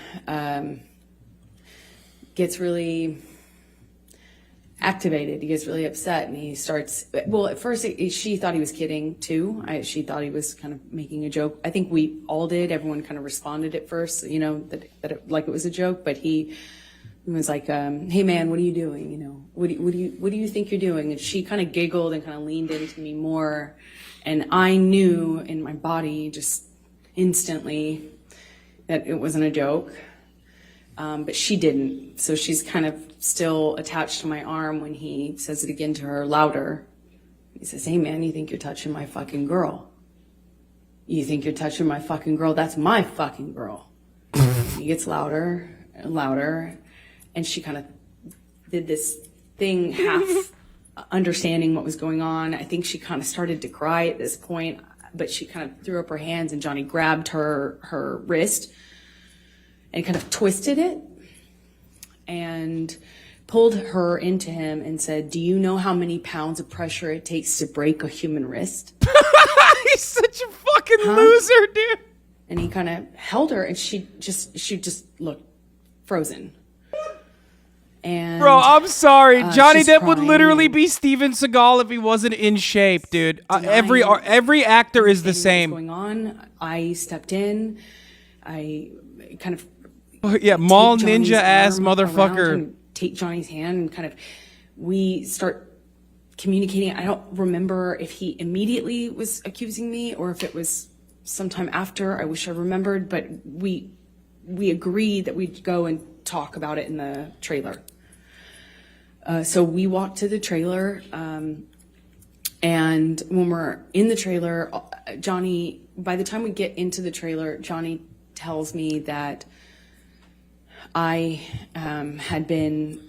gets really activated. He gets really upset, and he starts. Well, at first she thought he was kidding too. She thought he was kind of making a joke. I think we all did. Everyone kind of responded at first, that it, like it was a joke. But he was like, "Hey man, what are you doing? What do you think you're doing?" And she kind of giggled and kind of leaned into me more, and I knew in my body just instantly that it wasn't a joke. But she didn't. So she's kind of still attached to my arm when he says it again to her louder. He says, "Hey man, you think you're touching my fucking girl? You think you're touching my fucking girl? That's my fucking girl." He gets louder and louder. And she kind of did this thing, half understanding what was going on. I think she kind of started to cry at this point, but she kind of threw up her hands, and Johnny grabbed her wrist and kind of twisted it and pulled her into him and said, "Do you know how many pounds of pressure it takes to break a human wrist?" He's such a fucking loser, dude. And he kind of held her, and she just looked frozen. And Bro, I'm sorry. Johnny she's Depp would crying. literally be Steven Seagal if he wasn't in shape, dude. Every actor is the What was same. going on? I stepped in. I kind of Yeah, mall take Johnny's ninja ass arm around motherfucker. him, take Johnny's hand, and kind of we start communicating. I don't remember if he immediately was accusing me or if it was sometime after. I wish I remembered, but we agreed that we'd go and talk about it in the trailer. So we walked to the trailer, and when we're in the trailer, Johnny, by the time we get into the trailer, Johnny tells me that I had been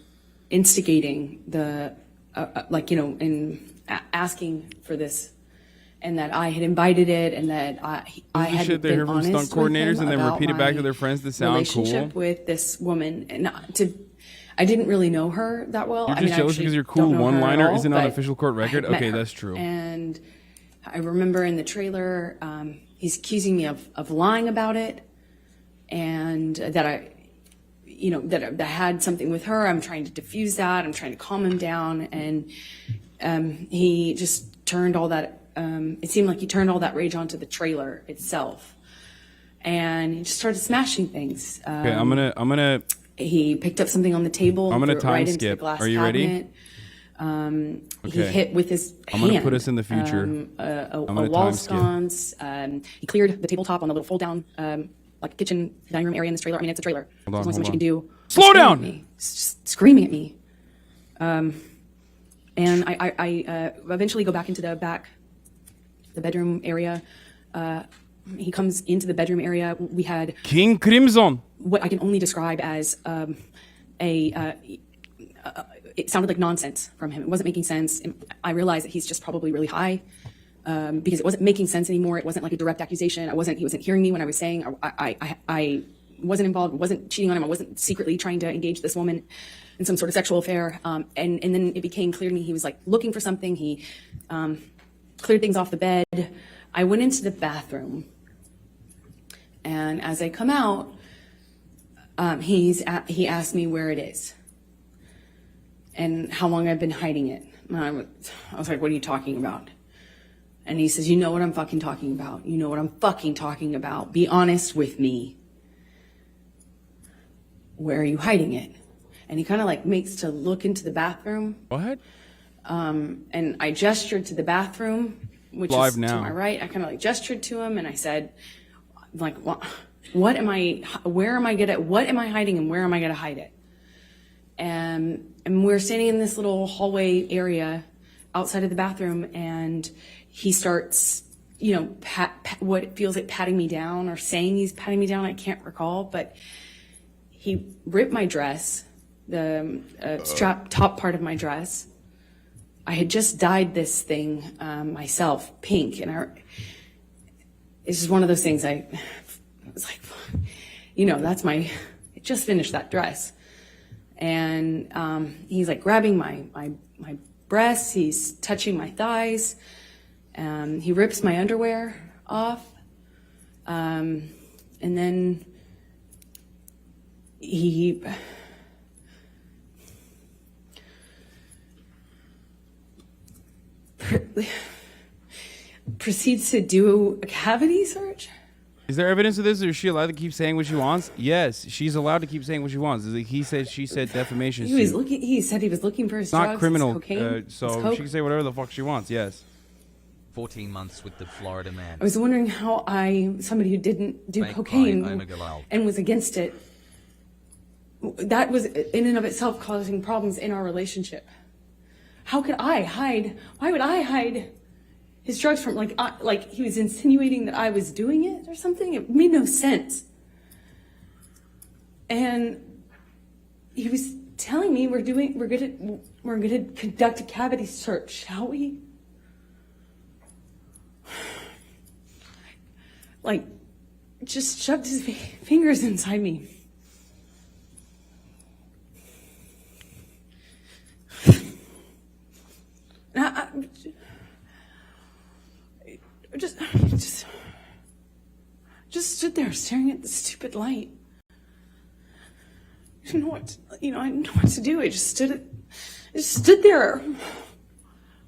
instigating the, in asking for this and that I had invited it, and that I had shit they been hear from honest stunt coordinators with him and then about repeat it back my to their friends to sound cool. relationship with this woman, and I didn't really know her that well. You're I just mean, jealous actually because your don't cool know her at one-liner all, isn't on but official court record? I met Okay, her. that's true. And I remember in the trailer, he's accusing me of lying about it, and that that I had something with her. I'm trying to diffuse that. I'm trying to calm him down, and he just turned all that. It seemed like he turned all that rage onto the trailer itself, and he just started smashing things. Okay, I'm gonna. He picked up something on the table. I'm gonna threw it time right into skip. the glass Are you ready? cabinet. He Okay. hit with his hand. I'm gonna put us in the future. A gonna wall time skip. sconce. He cleared the tabletop on the little fold down, like kitchen dining room area in this trailer. I mean, it's a trailer. Hold on, There's only so much you hold can on. do. Slow Screaming down! at me. Just screaming at me. And I eventually go back into the bedroom area. He comes into the bedroom area. We had King Crimson. what I can only describe as it sounded like nonsense from him. It wasn't making sense. And I realized that he's just probably really high, because it wasn't making sense anymore. It wasn't like a direct accusation. He wasn't hearing me when I was saying I wasn't involved, wasn't cheating on him. I wasn't secretly trying to engage this woman in some sort of sexual affair. And then it became clear to me he was like looking for something. He cleared things off the bed. I went into the bathroom, and as I come out, he asked me where it is and how long I've been hiding it. And I was like, what are you talking about? And he says, you know what I'm fucking talking about. You know what I'm fucking talking about. Be honest with me. Where are you hiding it? And he kind of like makes to look into the bathroom. What? And I gestured to the bathroom, which Live is now. to my right. I kind of like gestured to him, and I said, like, what am I hiding, and where am I going to hide it? And we're standing in this little hallway area outside of the bathroom, and he starts, what feels like patting me down, or saying he's patting me down. I can't recall, but he ripped my dress, the strap top part of my dress. I had just dyed this thing myself pink, and it's just one of those things. I was like, that's I just finished that dress. And he's like grabbing my breasts, he's touching my thighs, he rips my underwear off, and then he proceeds to do a cavity search. Is there evidence of this, or is she allowed to keep saying what she wants? Yes, she's allowed to keep saying what she wants. It's like he said, she said, defamation. He said he was looking for his drugs. Not criminal, his cocaine, his so coke. she can say whatever the fuck she wants. Yes. 14 months with the Florida man. I was wondering how somebody who didn't do Bank cocaine crime, Obergefell. and was against it, that was in and of itself causing problems in our relationship. How could I hide? Why would I hide his drugs from, like he was insinuating that I was doing it or something? It made no sense. And he was telling me we're gonna conduct a cavity search, shall we? Like, just shoved his fingers inside me. And I just stood there staring at the stupid light. I didn't know what to do. I just stood there.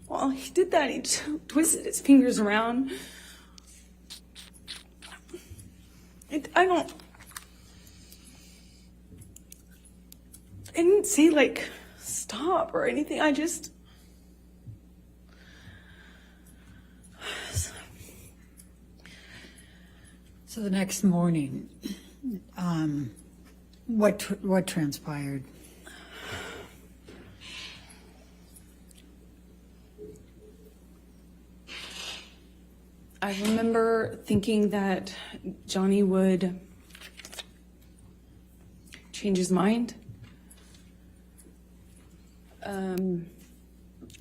While he did that, he twisted his fingers around. I didn't say stop or anything. So the next morning, what transpired? I remember thinking that Johnny would change his mind. And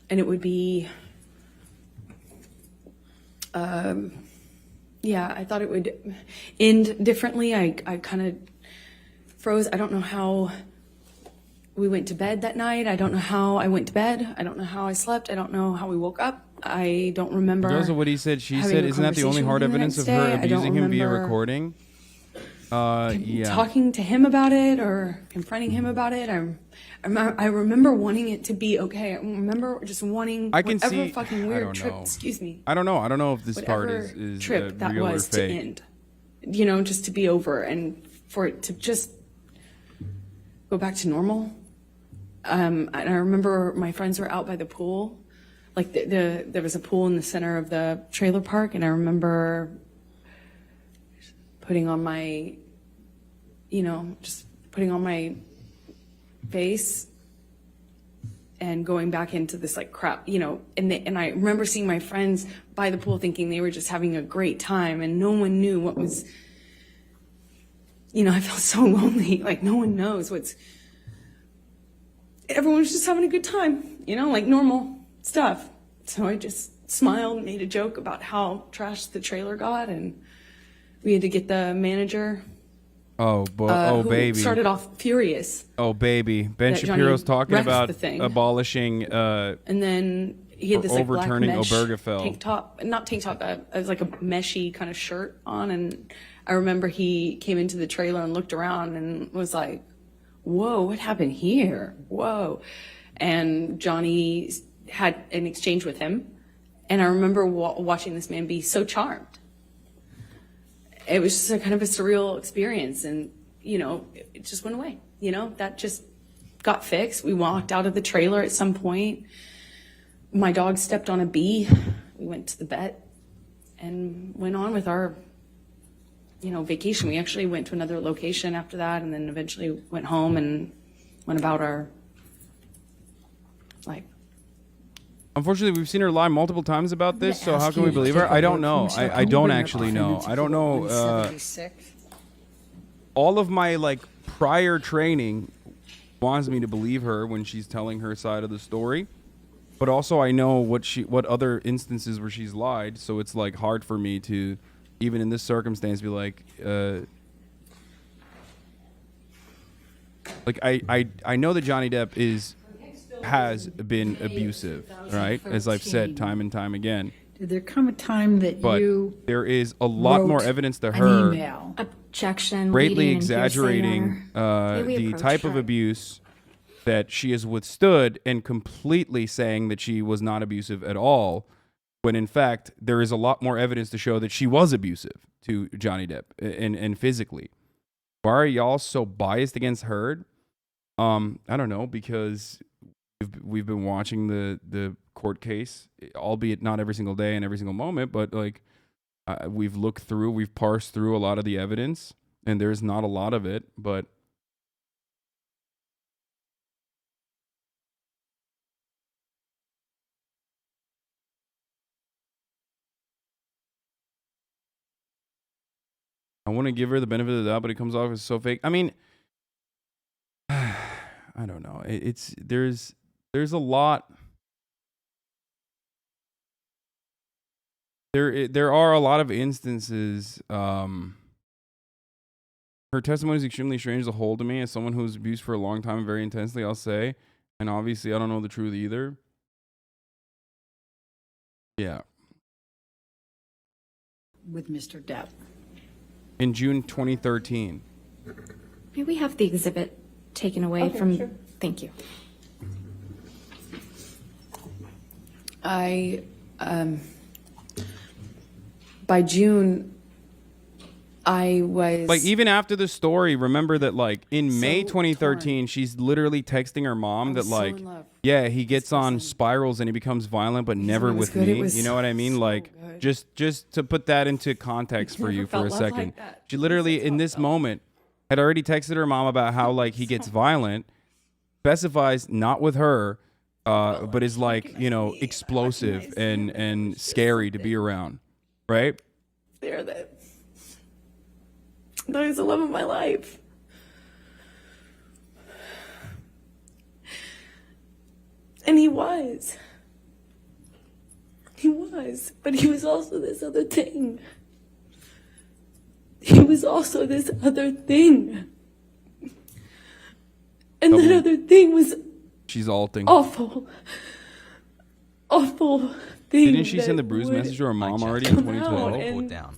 it would be Yeah, I thought it would end differently. I kind of froze. I don't know how we went to bed that night. I don't know how I went to bed. I don't know how I slept. I don't know how we woke up. I don't remember. Those are what he said. She having said, a "Isn't that the only conversation hard with him the evidence next of her day. I don't abusing him via remember recording?" Yeah. talking to him about it or confronting him about it. I remember wanting it to be okay. I remember just wanting I can whatever see. fucking I weird don't trip. know. Excuse me. I don't know. I don't know if this part Whatever is trip that real was or to fake. end. You know, just to be over and for it to just go back to normal. And I remember my friends were out by the pool. Like there was a pool in the center of the trailer park, and I remember putting on my, just putting on my face and going back into this like crap, and I remember seeing my friends by the pool thinking they were just having a great time, and no one knew what was, I felt so lonely. Like no one knows everyone was just having a good time, like normal stuff. So I just smiled and made a joke about how trashed the trailer got, and we had to get the manager. Oh, Who baby. started off furious. Oh, baby. Ben that Shapiro's Johnny talking wrecked about the thing. abolishing. And then he had this like black overturning mesh Obergefell. tank top, not tank top, it was like a meshy kind of shirt on. And I remember he came into the trailer and looked around and was like, whoa, what happened here? Whoa. And Johnny had an exchange with him. And I remember watching this man be so charmed. It was just a kind of a surreal experience. And, it just went away. That just got fixed. We walked out of the trailer at some point. My dog stepped on a bee. We went to the vet and went on with our, vacation. We actually went to another location after that, and then eventually went home and went about our, Unfortunately, we've seen her lie multiple times about this, so how ask can we you to believe take her? a I don't vote know. from Michelle. I Can don't we bring actually up know. I don't know. 176? All of my prior training wants me to believe her when she's telling her side of the story, but also I know what other instances where she's lied, so it's like hard for me to, even in this circumstance, be like I know that Johnny Depp has been abusive, right? As I've said time and time again. Did there come a time that But you there is a lot more wrote evidence to an her email? Objection. greatly leading and hearsay, exaggerating Your Honor. We the approached type of her. abuse that she has withstood and completely saying that she was not abusive at all, when in fact there is a lot more evidence to show that she was abusive to Johnny Depp and physically. Why are y'all so biased against her? I don't know, because we've been watching the court case, albeit not every single day and every single moment, but like we've parsed through a lot of the evidence, and there's not a lot of it, but I want to give her the benefit of the doubt, but it comes off as so fake. I mean, I don't know. There's a lot. There are a lot of instances. Her testimony is extremely strange as a whole to me, as someone who's abused for a long time and very intensely, I'll say. And obviously, I don't know the truth either. Yeah. with Mr. Depp? In June 2013. May we have the exhibit taken away from? Sure. Thank you. By June, I was Like, even after the story, remember that, like, in May So 2013, torn. she's literally texting her mom I that, was so like, in love yeah, he gets on person. spirals and he becomes violent, but never it was with good, it me. was You know what I mean? so Like, good. just to put that into context for never you for felt a love second. like that. She literally, That's in how it this felt. moment, had already texted her mom about how, like, he gets violent, specifies not with her, but is, like, you know, explosive and scary to be around, right? there that was the love of my life. And he was. He was. was, but he was also this other thing. He was also this other thing. And that other thing was She's alting. awful. Awful thing. Didn't she send the that bruise would message to her mom already in come out 2012? and Report down.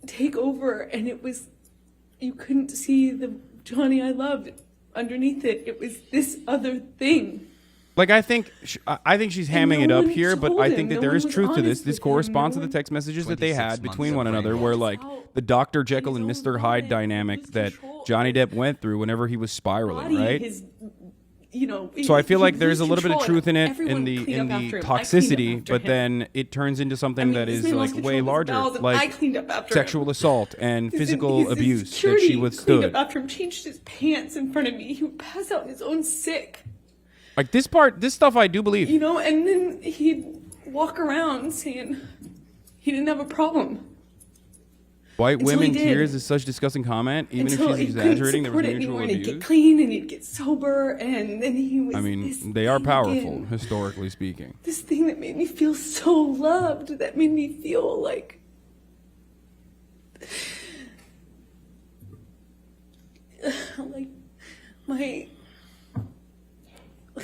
take over, and it was, you couldn't see the Johnny I loved underneath it. It was this other thing. Like, I think she's hamming it no up one here, but told I him. think that No there one is was truth to this. honest This with him. corresponds No to the one- text messages that they 26 had months between of one another, brain where rot. like the Dr. Jekyll and His Mr. own Hyde mind, dynamic lose that control Johnny of Depp went through whenever he was spiraling, body, right? his, you know, So I feel he like there's a lose little bit of control, truth in and it, everyone in the cleaned up after him. I cleaned up toxicity, after but him. then it turns into something I mean, that this is man like lost way control of his larger, bowels, and I like cleaned up after sexual him. assault and His- physical his abuse that security she cleaned withstood. up after him, changed his pants in front of me. He would pass out his own sick, Like this stuff I do believe. you know, and then he'd walk around saying he didn't have a problem. White until he women did. tears is such a disgusting comment, even Until if she's he couldn't exaggerating. There was support it mutual anymore, and he'd abuse. get clean and he'd get sober, and then he was. I this mean, they are thing powerful, again. historically speaking. This thing that made me feel so loved, that made me feel like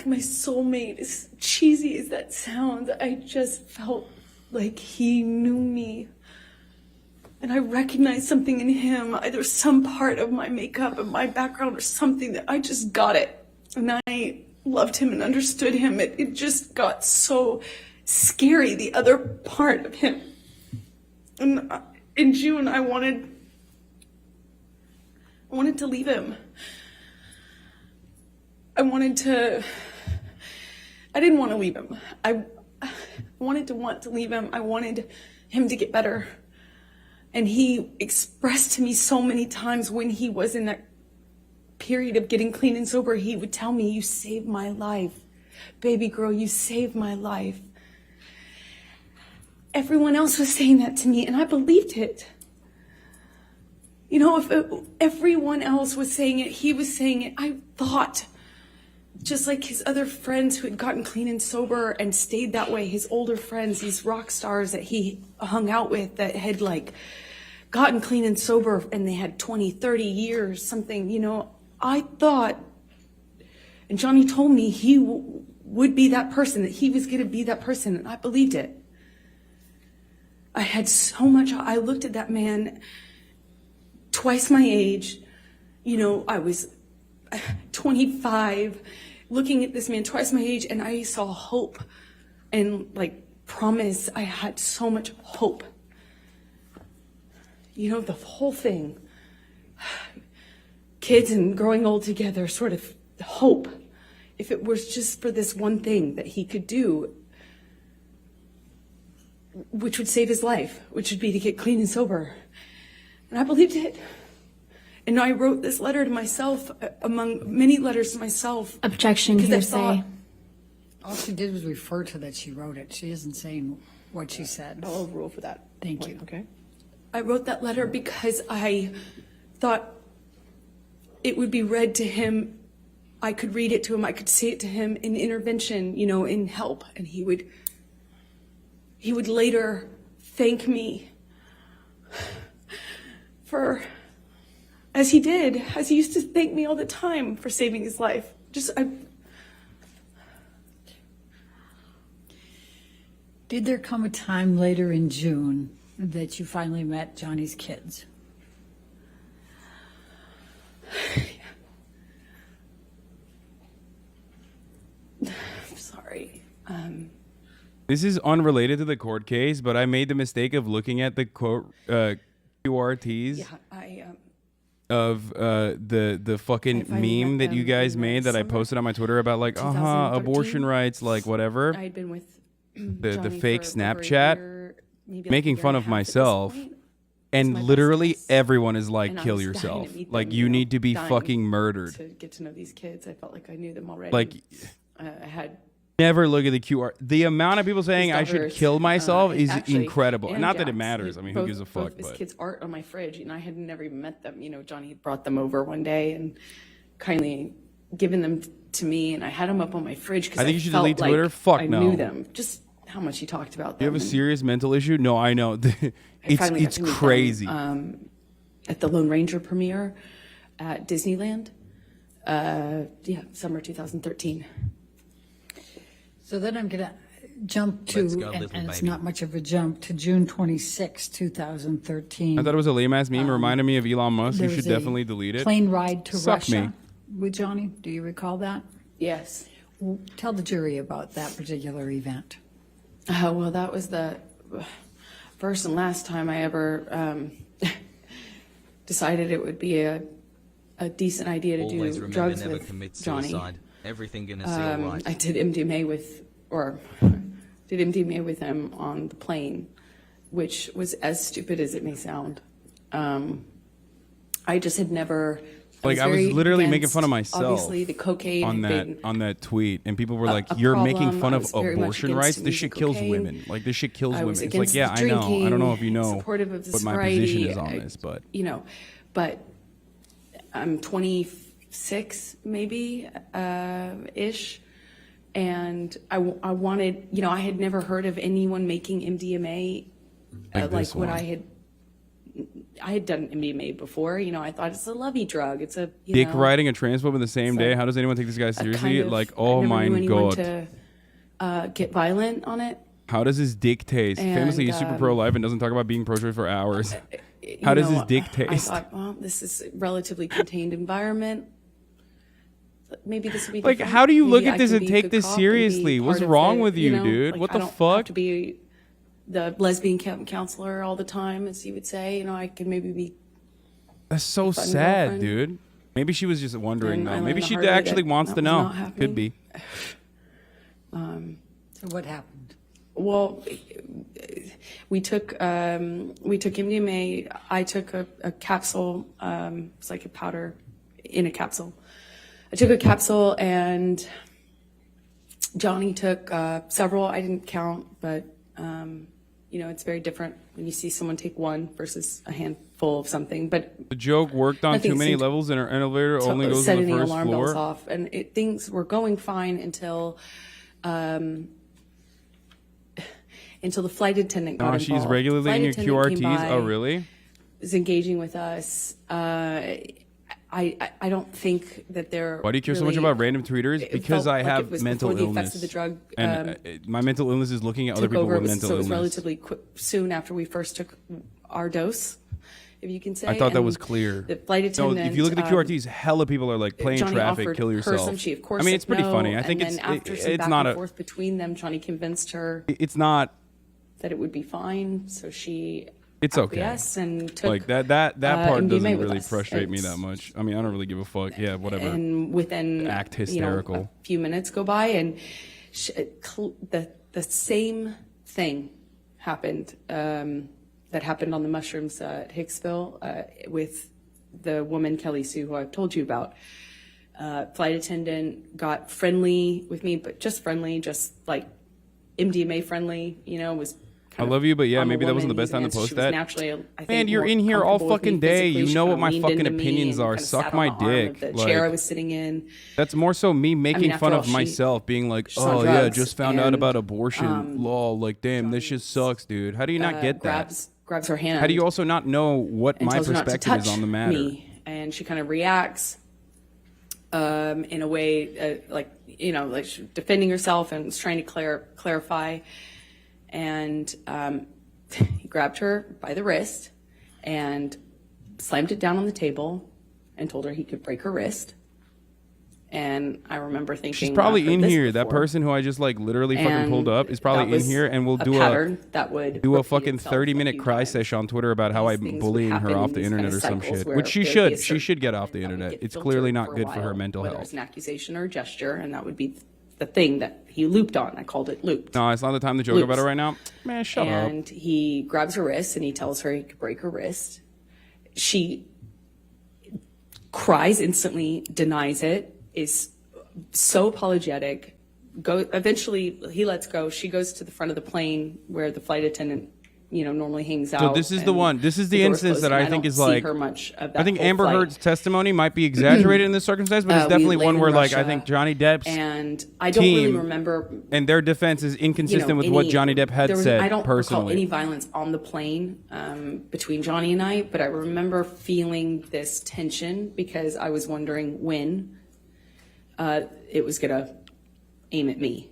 my soulmate. As cheesy as that sounds, I just felt like he knew me. And I recognized something in him, either some part of my makeup and my background or something, that I just got it. And I loved him and understood him. It just got so scary, the other part of him. And in June, I wanted to leave him. I didn't want to leave him. I wanted to leave him. I wanted him to get better. And he expressed to me so many times when he was in that period of getting clean and sober, he would tell me, "You saved my life. Baby girl, you saved my life." Everyone else was saying that to me, and I believed it. You know, if everyone else was saying it, he was saying it. I thought, just like his other friends who had gotten clean and sober and stayed that way, his older friends, these rock stars that he hung out with that had like gotten clean and sober and they had 20, 30 years, something, you know, I thought, and Johnny told me he would be that person, that he was going to be that person, and I believed it. I had so much, I looked at that man twice my age, you know, I was 25, looking at this man twice my age, and I saw hope and like promise. I had so much hope. You know, the whole thing, kids and growing old together, sort of hope. If it was just for this one thing that he could do, which would save his life, which would be to get clean and sober. And I believed it. And I wrote this letter to myself, among many letters to myself. Objection, because I hearsay. thought, All she did was refer to that she wrote it. She isn't saying what she said. I'll overrule for that. Thank you. Okay. I wrote that letter because I thought it would be read to him. I could read it to him. I could say it to him in intervention, you know, in help. And he would later thank me for, as he used to thank me all the time for saving his life. Did there come a time later in June that you finally met Johnny's kids? I'm sorry. This is unrelated to the court case, but I made the mistake of looking at the quote QRTs Yeah, of the fucking I finally meme met that you them guys in made that I summer posted on my Twitter about like 2013. abortion rights, like whatever. I had been with the Johnny fake for over a Snapchat, year, maybe like making a year fun and a of half at this myself, point. and my best literally guess. everyone is like, And I kill was dying to yourself. meet Like them, you know, need to be dying fucking murdered. to get to know these kids. I felt like I knew them already. Like I had never look at the QR. The amount of people saying I should daughters, kill myself and is actually, incredible. and Not that it Jack's. matters. I mean, who gives a fuck? Both his But kids' art on my fridge, and I had never even met them. You know, Johnny had brought them over one day and kindly given them to me, and I had them up on my fridge because I think you should felt delete like Twitter. Fuck I no. knew them. Just how much he talked about them. You have a and serious mental issue? No, I know. I finally got it's to meet them, crazy. at the Lone Ranger premiere at Disneyland. Summer 2013. So then I'm going to jump to, Let's go, and little it's baby. not much of a jump, to June 26, 2013. I thought it was a lame ass meme. Reminded me of Elon Musk. You There should was a definitely delete it. Plane ride to Suck Russia me. with Johnny. Do you recall that? Yes. Tell the jury about that particular event. Well, that was the first and last time I ever decided it would be a decent idea to Always do remember, drugs never with commit Johnny. suicide. Everything gonna see all right. I did MDMA with him on the plane, which was as stupid as it may sound. I just had never. Like, I was very literally making against, fun of myself Obviously, the cocaine on had been that tweet, and people were like, a "You're problem. making fun I of was very much abortion against rights. This shit using kills cocaine. women. Like, this shit kills I women." was It's like, against yeah, the I know. I don't know if you drinking, know supportive of the what my sobriety. position is on this, but but I'm 26 maybe ish, and I wanted, I had never heard of anyone making MDMA Like like this what one. I had done MDMA before. I thought it's a lovey drug. It's a dick riding a trans woman the same day. How does anyone take this guy seriously? Like, oh my god. To get violent on it. How does his dick taste? Famously, he's super pro-life and doesn't talk about being pro-choice for hours. How does his dick taste? I thought, well, this is a relatively contained environment. Maybe this would be Like, different. how do you look Maybe at I this can and be a take good this cop and be seriously? What's part of wrong the, with you, dude? like, What I the don't have fuck? to be the lesbian counselor all the time, as you would say. I can maybe be. That's so fun sad, girlfriend. dude. Maybe she was just wondering, And I though. learned Maybe the she hard way actually that wants that to was know. not happening. Could be. So what happened? Well, we took MDMA. I took a capsule. It's like a powder in a capsule. I took a capsule, and Johnny took several. I didn't count, but it's very different when you see someone take one versus a handful of something. But The joke worked on Nothing too many seemed levels, and our elevator only goes to setting the the first alarm bells floor. off, and things were going fine until the flight attendant got Oh, involved. she's regularly Flight in your attendant came QRTs? by, Oh, really? was engaging with us. I don't think that they're. Why do you care so much really- about random tweeters? it Because felt I like have it was mental before the illness. effects of the drug, and my mental illness is looking at other took people over. with mental So it was illness. relatively soon after we first took our dose, if you can say. I thought that and was clear. The flight No, attendant. if you look at the QRTs, hella people are like playing Johnny traffic, offered kill her yourself. some. She, of course, I mean, it's said pretty no, funny. I and think then after some it's back not and a. forth between them, Johnny convinced her It's not. that it would be fine. So she. It's okay. Yes, and took Like that part MDMA doesn't with really us. frustrate me It's- that much. I mean, I don't really give a fuck. Yeah, whatever. And within Act hysterical. a few minutes go by, and the same thing happened that happened on the mushrooms at Hicksville with the woman Kelly Sue, who I've told you about. Flight attendant got friendly with me, but just friendly, just like MDMA friendly. Was. I love you, but yeah, I'm a maybe that wasn't the woman, best time to so post she was that. naturally, I think, Man, you're more in here all comfortable with me fucking day. physically. You She know what kinda my leaned fucking into me opinions and are. kinda Suck sat on my the arm dick. of the Like, chair I was sitting in. that's more so me making after fun all, of she- myself, being like, she's on oh yeah, drugs, just found out and, about abortion. Lol, like damn, this shit sucks, dude. How do you not get that? Grabs her hand. How do you also not know what and my tells her not to perspective is touch on the matter? Me. And she kind of reacts in a way like she's defending herself and was trying to clarify. And he grabbed her by the wrist and slammed it down on the table and told her he could break her wrist. And I remember thinking, She's probably I've heard in this here. That before. person who I just like literally fucking And pulled up is that probably in was here, and we'll a do pattern that would do a repeat fucking itself a 30-minute few cry times. session on Twitter about how These I'm things would bullying her happen off in the these internet kind or of some cycles shit, where which she there would be a should. She certain should get off the that would internet. get It's filtered clearly not for a good for her while, mental whether health. it's an accusation or a gesture, and that would be the thing that he looped on. I called it looped. No, it's not the time to joke about it right now. Man, shut up. And he grabs her wrist and he tells her he could break her wrist. She cries instantly, denies it, is so apologetic. Eventually he lets go. She goes to the front of the plane where the flight attendant, normally hangs out. So this is the one. This is the door's instance closed, that and I think don't is see like. her much of that I think whole Amber flight. Heard's testimony might be exaggerated in this circumstance, but it's We definitely one landed where in like I Russia, think Johnny Depp's and I don't really team remember. and their defense is inconsistent with what Johnny Depp had said I don't personally. recall any violence on the plane between Johnny and I, but I remember feeling this tension because I was wondering when it was gonna aim at me.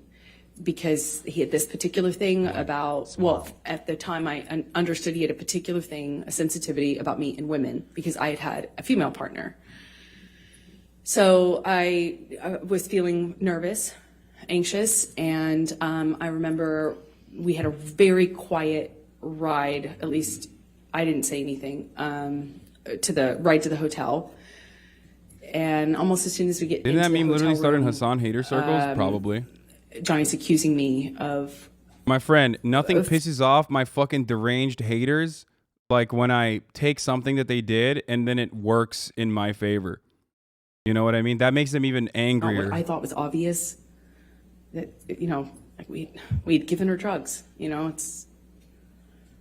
Because he had this particular thing about, well, at the time I understood he had a particular thing, a sensitivity about me and women, because I had a female partner. So I was feeling nervous, anxious, and I remember we had a very quiet ride, at least I didn't say anything, to the hotel. And almost as soon as we get Didn't into that the meme hotel literally start in room, Hasan hater circles? Probably. Johnny's accusing me of My friend, nothing pisses off my fucking deranged haters like when I take something that they did and then it works in my favor. You know what I mean? That makes them even angrier. what I thought was obvious that like we'd given her drugs. It's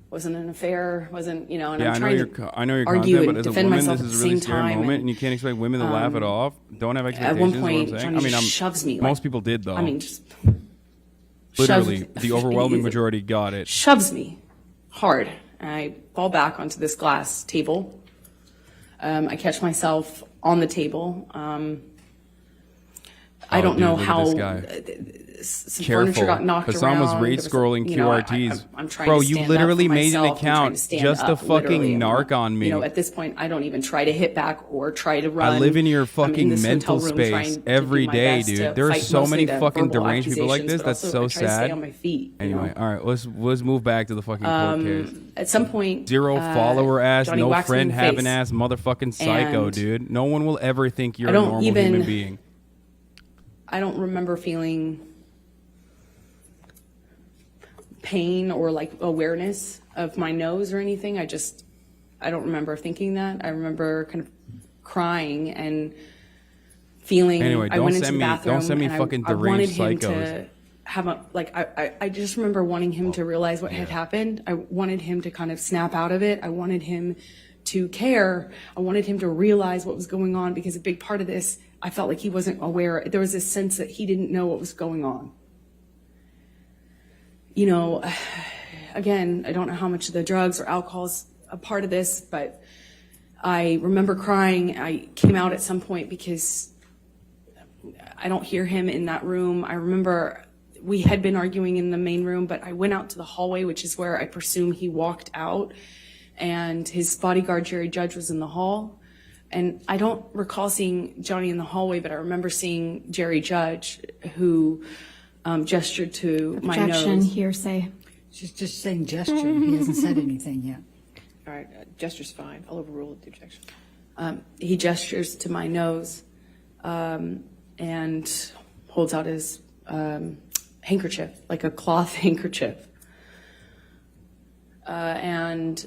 wasn't an affair, wasn't And Yeah, I'm I know trying your to I know your argue content, and but as a defend woman, myself this at is the a really same scary time. moment, and you can't expect women to laugh it off. Don't have At expectations. one is what point, I'm saying. Johnny I mean, shoves me. most people did though. Just Literally, shoved- the overwhelming majority got it. shoves me hard. And I fall back onto this glass table. I catch myself on the table. I don't know look at how this guy. some Careful. furniture got knocked Hasan was around. rate There scrolling QRTs. I'm trying Bro, to you stand literally up for made an myself. I'm trying account to stand just to up, fucking literally. narc on me. At this point, I don't even try to hit back or try to run. I live in your I'm fucking this mental hotel room trying space to every do my day, best to dude. There are fight so mostly many the fucking verbal deranged people like accusations, this. but That's also so I try to stay sad. on my feet. Anyway, all right, let's move back to the fucking court case. At some point, Zero follower ass, Johnny no whacks me in friend the having face. ass, motherfucking psycho, And dude. No one will ever think you're I a don't normal even- human being. I don't remember feeling pain or like awareness of my nose or anything. I don't remember thinking that. I remember kind of crying and feeling. Anyway, I don't went into send the me- bathroom don't send me and fucking I wanted deranged him psychos. to have I just remember wanting him to realize what had happened. I wanted him to kind of snap out of it. I wanted him to care. I wanted him to realize what was going on, because a big part of this, I felt like he wasn't aware. There was this sense that he didn't know what was going on. Again, I don't know how much of the drugs or alcohol is a part of this, but I remember crying. I came out at some point because I don't hear him in that room. I remember we had been arguing in the main room, but I went out to the hallway, which is where I presume he walked out, and his bodyguard, Jerry Judge, was in the hall. And I don't recall seeing Johnny in the hallway, but I remember seeing Jerry Judge, who gestured to my Objection, nose. hearsay. She's just saying gesture. He hasn't said anything yet. All right, gesture's fine. I'll overrule the objection. He gestures to my nose and holds out his handkerchief, like a cloth handkerchief. And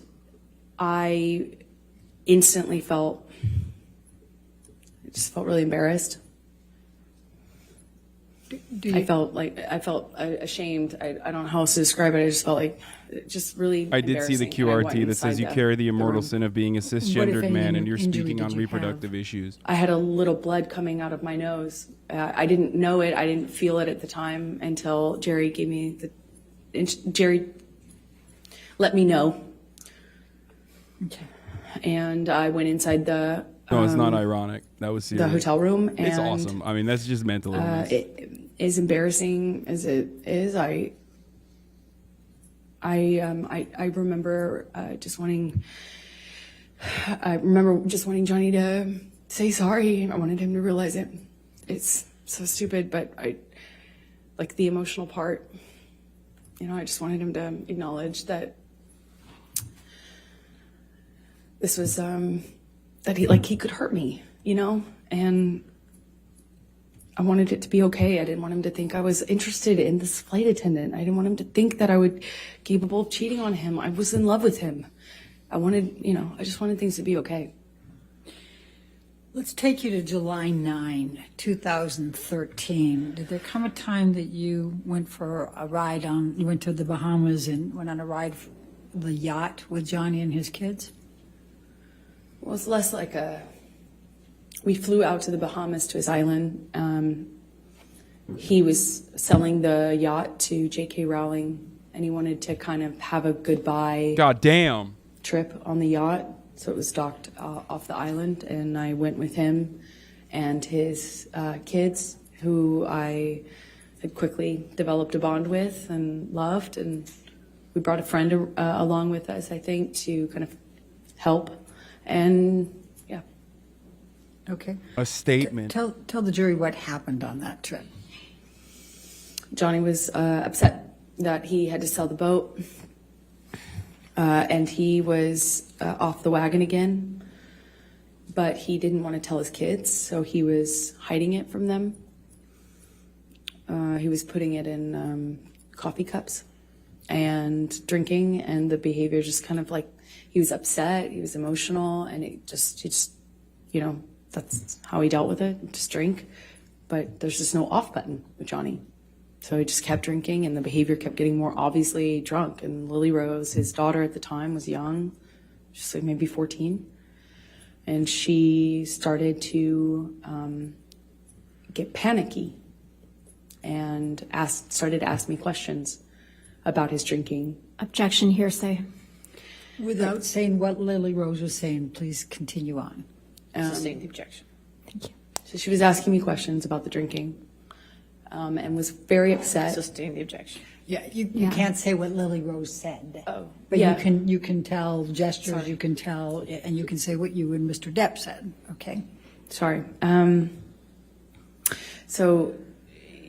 I instantly felt really embarrassed. I felt ashamed. I don't know how else to describe it. I just felt like just really I did see the embarrassing. And I went QRT that says inside you carry the immortal room. sin of being a What, cisgendered if man, any and you're injury speaking did on you have? reproductive issues. I had a little blood coming out of my nose. I didn't know it. I didn't feel it at the time until Jerry gave me Jerry let me know. Okay. And I went inside the No, it's not ironic. That was serious. the hotel room. And It's awesome. I mean, that's just mental illness. As embarrassing as it is, I remember just wanting. I remember just wanting Johnny to say sorry. I wanted him to realize it. It's so stupid, but I like the emotional part. I just wanted him to acknowledge that this was that he could hurt me, and I wanted it to be okay. I didn't want him to think I was interested in this flight attendant. I didn't want him to think that I would capable of cheating on him. I was in love with him. I just wanted things to be okay. Let's take you to July 9, 2013. Did there come a time that you went for a ride you went to the Bahamas and went on a ride the yacht with Johnny and his kids? Well, it's less like we flew out to the Bahamas to his island. He was selling the yacht to J.K. Rowling, and he wanted to kind of have a goodbye God damn. trip on the yacht. So it was docked off the island, and I went with him and his kids, who I had quickly developed a bond with and loved. And we brought a friend along with us, I think, to kind of help. And yeah. Okay. A statement. Tell the jury what happened on that trip. Johnny was upset that he had to sell the boat, and he was off the wagon again, but he didn't want to tell his kids, so he was hiding it from them. He was putting it in coffee cups and drinking, and the behavior just kind of like, he was upset, he was emotional, and he just, you know, that's how he dealt with it, just drink. But there's just no off button with Johnny. So he just kept drinking, and the behavior kept getting more obviously drunk. And Lily Rose, his daughter at the time, was young, just like maybe 14. And she started to get panicky and started to ask me questions about his drinking. Objection, hearsay. Without saying what Lily Rose was saying, please continue on. Sustain the objection. Thank you. So she was asking me questions about the drinking, and was very upset. Sustain the objection. Yeah, you Yeah. can't say what Lily Rose said. Oh, But yeah. you can tell gestures, Sorry. you can tell, and you can say what you and Mr. Depp said, okay? Sorry. So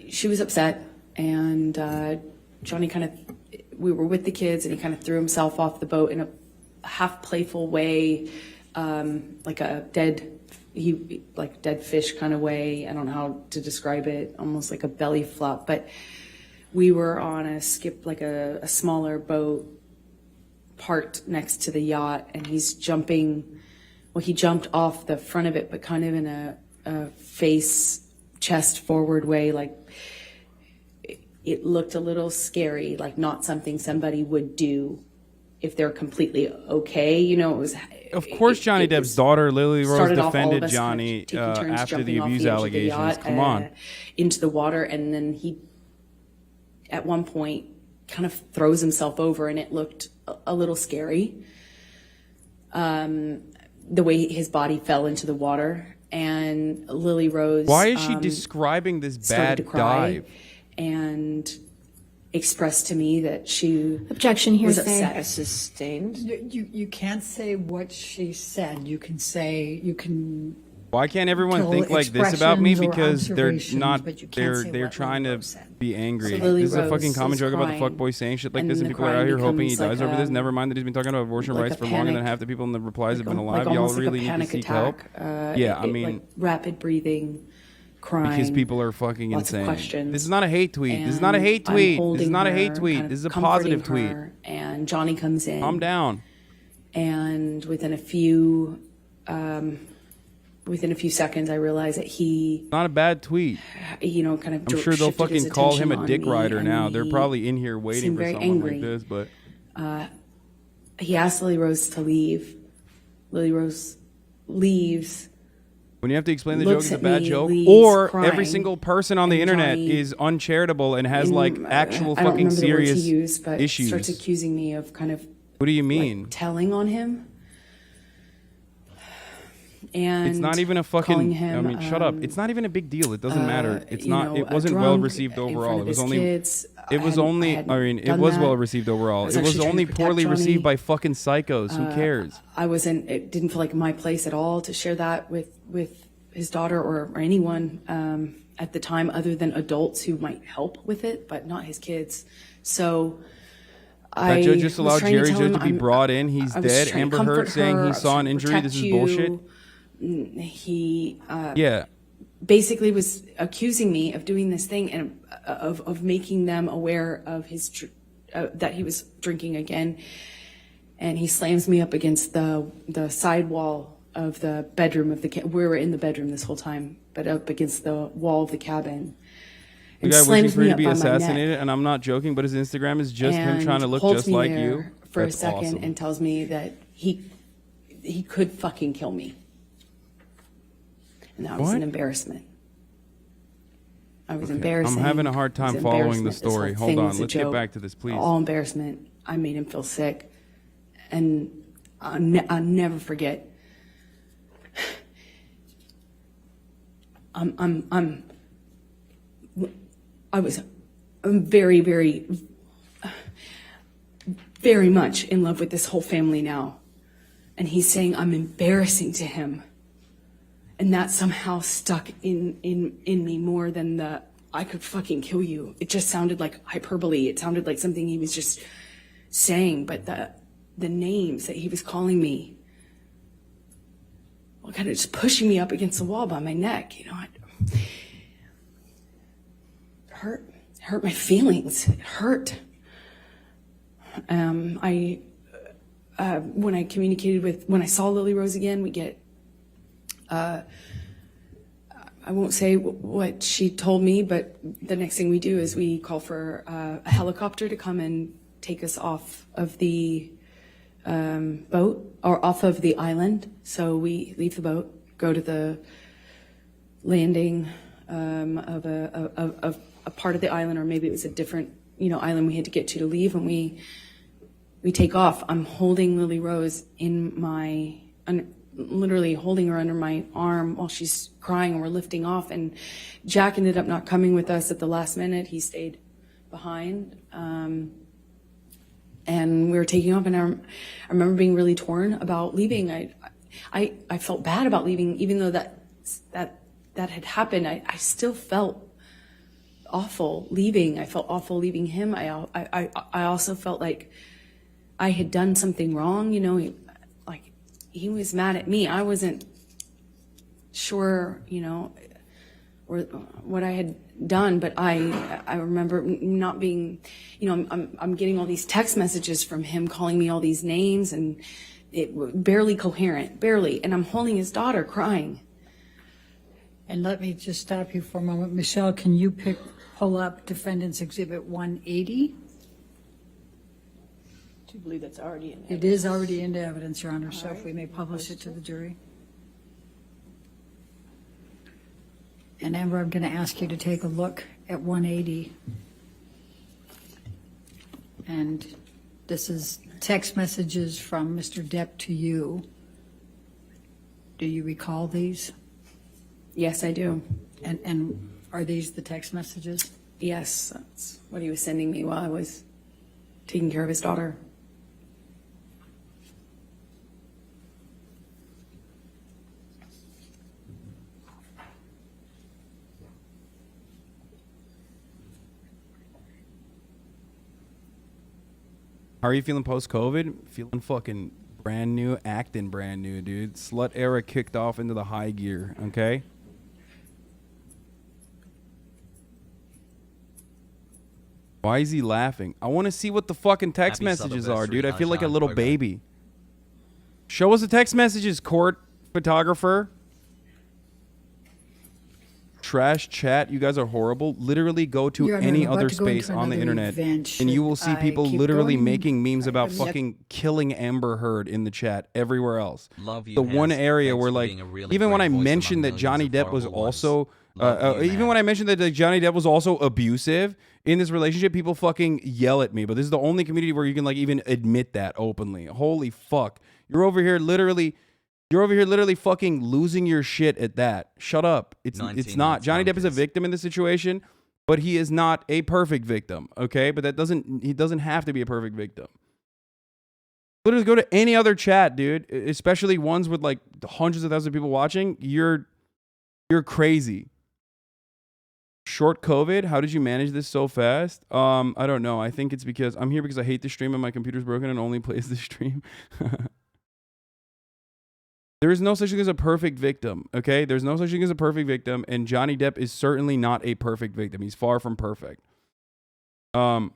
she was upset, and Johnny we were with the kids, and he kind of threw himself off the boat in a half playful way, like a dead fish kind of way. I don't know how to describe it, almost like a belly flop. But we were on a skip, like a smaller boat parked next to the yacht, and he's jumping. Well, he jumped off the front of it, but kind of in a chest forward way, like it looked a little scary, like not something somebody would do if they're completely okay. You know, it was. Of course, Johnny Depp's daughter, Lily Rose, started off all of defended us Johnny kind of taking turns after the jumping off abuse edge of the allegations. yacht, Come on. into the water, and then he, at one point, kind of throws himself over, and it looked a little scary. The way his body fell into the water, and Lily Rose. Why is she describing this started to bad cry dive? and expressed to me that she Objection, was hearsay. upset. Sustained. You can't say what she said. You can Why can't everyone tell think like this about me? expressions or Because they're observations, not. but you can't say They're what trying Lily to Rose said. be angry. So Lily This is a Rose fucking common was joke about the crying, fuckboy saying shit like and this, then and the people are out crying here hoping he becomes dies like over this. a- Never mind that he's been talking about abortion like rights a for longer than panic- half the people in the replies have been alive. Like Y'all almost like really a need to panic seek attack. help. Yeah, I mean, like rapid breathing, crying. because people are fucking lots of insane. questions. This is not a hate tweet. This is And not a hate I'm tweet. This is holding not a her, hate tweet. kind of This is a positive comforting tweet. her, and Johnny comes in. Calm down. And within a few seconds, I realized that he, Not a bad tweet. kind of. I'm sure they'll shifted his fucking call him attention a on dick me, rider and now. They're he probably in here waiting seemed for very someone like angry. this, but He asked Lily Rose to leave. Lily Rose leaves. when you have to explain the joke Looks is a at bad me, joke, leaves, or every crying, single person on the and internet Johnny is uncharitable and has like actual I don't fucking remember the words serious he used, but issues. starts accusing me of kind of What do you mean? like telling on him. And It's not even a calling fucking. him, I mean, shut up. It's not even a big deal. It doesn't matter. It's not. It wasn't well received overall. It was only. It was only. I mean, it was well received overall. I was It was actually trying only to protect poorly Johnny. received by fucking psychos. Who cares? It didn't feel like my place at all to share that with his daughter or anyone at the time, other than adults who might help with it, but not his kids. So That judge just allowed Jerry Joe to be I'm- brought in. He's I was dead. trying to Amber Heard comfort saying her, I he was saw trying an to injury. protect This is you. bullshit. He Yeah. basically was accusing me of doing this thing and of making them aware of his that he was drinking again. And he slams me up against the side wall of the bedroom of the we were in the bedroom this whole time, but up against the wall of the cabin. The And guy wishing slams for me you to up be by my neck. assassinated, and I'm not joking, but his Instagram is just him And trying to look holds just me like there you. for That's a second awesome. and tells me that he could fucking kill me. And that was What? an embarrassment. I was Okay. embarrassing. I'm having a hard It was time following the embarrassment. This story. whole Hold thing on. was a Let's get joke. back to this, please. All embarrassment. I made him feel sick. And I'll never forget. I'm very, very, very much in love with this whole family now. And he's saying I'm embarrassing to him. And that somehow stuck in me more than the I could fucking kill you. It just sounded like hyperbole. It sounded like something he was just saying. But the names that he was calling me, well, kind of just pushing me up against the wall by my neck, you know, it hurt my feelings. It hurt. When I saw Lily Rose again, we get, I won't say what she told me, but the next thing we do is we call for a helicopter to come and take us off of the boat or off of the island. So we leave the boat, go to the landing of a part of the island, or maybe it was a different, island we had to get to leave, and we take off. I'm holding Lily Rose literally holding her under my arm while she's crying, and we're lifting off. And Jack ended up not coming with us at the last minute. He stayed behind. And we were taking off, and I remember being really torn about leaving. I felt bad about leaving, even though that had happened. I still felt awful leaving. I felt awful leaving him. I also felt like I had done something wrong, he was mad at me. I wasn't sure, or what I had done, but I remember not being, I'm getting all these text messages from him calling me all these names, and it barely coherent, barely. And I'm holding his daughter crying. And let me just stop you for a moment. Michelle, can you pull up Defendant's Exhibit 180? I believe that's already in there. It is already into evidence, Your Honor, so if we may publish it to the jury. And Amber, I'm going to ask you to take a look at 180. And this is text messages from Mr. Depp to you. Do you recall these? Yes, I do. And are these the text messages? Yes, that's what he was sending me while I was taking care of his daughter. How are you feeling post-COVID? Feeling fucking brand new, acting brand new, dude. Slut era kicked off into the high gear, okay? Why is he laughing? I want to see what the fucking text Happy messages are, dude. I feel like a Hasan little program. baby. Show us the text messages, court photographer. Trash chat, you guys are horrible. Literally go to Your Honor, any I'm about other to go space into on the another internet event. and you will Should see I people keep literally going? making memes about Yep. fucking killing Amber Heard in the chat everywhere else. Love you, The one Haz. area Thanks where for like being a really even when great I voice mentioned among that Johnny millions of Depp was horrible ones. also Love you, even man. when I mentioned that like, Johnny Depp was also abusive in this relationship, people fucking yell at me. But this is the only community where you can like even admit that openly. Holy fuck. You're over here literally fucking losing your shit at that. Shut up. It's 19 not. months Johnny Depp is a notice. victim in this situation, but he is not a perfect victim, okay? But he doesn't have to be a perfect victim. Literally go to any other chat, dude, especially ones with like hundreds of thousands of people watching. You're crazy. Short COVID, how did you manage this so fast? I don't know. I think it's because I'm here because I hate the stream and my computer's broken and only plays the stream. There is no such thing as a perfect victim, okay? There's no such thing as a perfect victim, and Johnny Depp is certainly not a perfect victim. He's far from perfect. I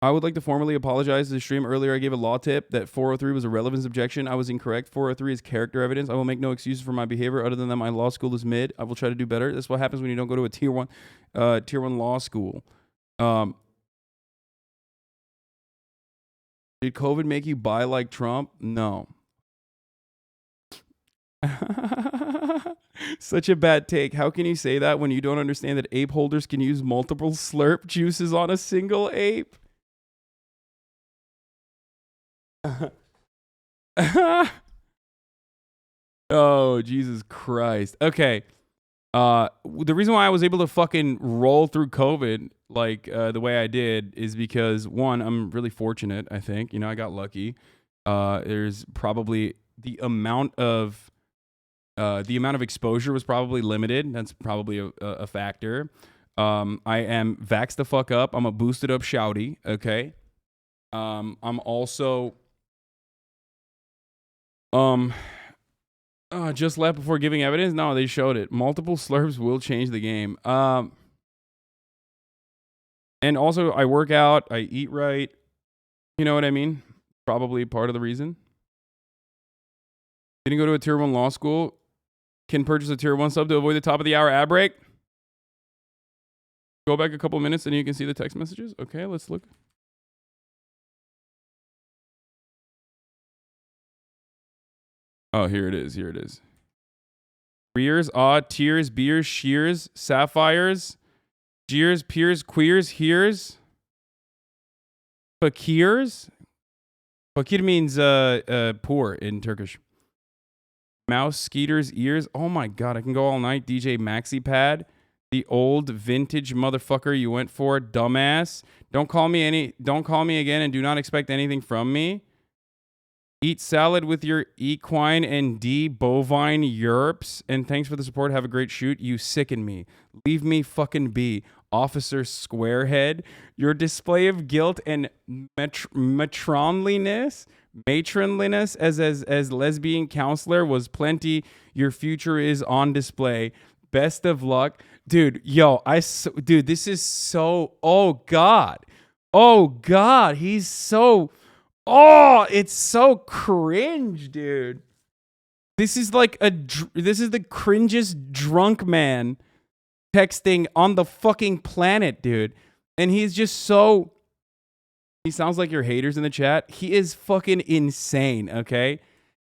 would like to formally apologize to the stream. Earlier, I gave a law tip that 403 was a relevance objection. I was incorrect. 403 is character evidence. I will make no excuses for my behavior other than that my law school is mid. I will try to do better. That's what happens when you don't go to a tier one law school. Did COVID make you buy like Trump? No. Such a bad take. How can you say that when you don't understand that ape holders can use multiple slurp juices on a single ape? Oh, Jesus Christ. Okay. The reason why I was able to fucking roll through COVID like the way I did is because, one, I'm really fortunate, I think. You know, I got lucky. There's probably the amount of exposure was probably limited. That's probably a factor. I am vaxxed the fuck up. I'm a boosted up shouty. Okay. I'm also just left before giving evidence. No, they showed it. Multiple slurps will change the game. And also I work out. I eat right. You know what I mean? Probably part of the reason. Didn't go to a tier 1 law school. Can purchase a tier 1 sub to avoid the top of the hour ad break. Go back a couple minutes and you can see the text messages. Okay, let's look. Oh, here it is. Here it is. Rears, tears, beers, shears, sapphires, jeers, peers, queers, hears, fakirs. Fakir means poor in Turkish. Mouse, skeeters, ears. Oh my God, I can go all night. DJ Maxi Pad. The old vintage motherfucker you went for, dumbass. Don't call me again and do not expect anything from me. Eat salad with your equine and bovine Europe's. And thanks for the support. Have a great shoot. You sicken me. Leave me fucking be. Officer Squarehead. Your display of guilt and matronliness as lesbian counselor was plenty. Your future is on display. Best of luck. Dude, dude, this is so, oh God, he's so, it's so cringe, dude. This is like this is the cringest drunk man texting on the fucking planet, dude. And he's just so, he sounds like your haters in the chat. He is fucking insane, okay?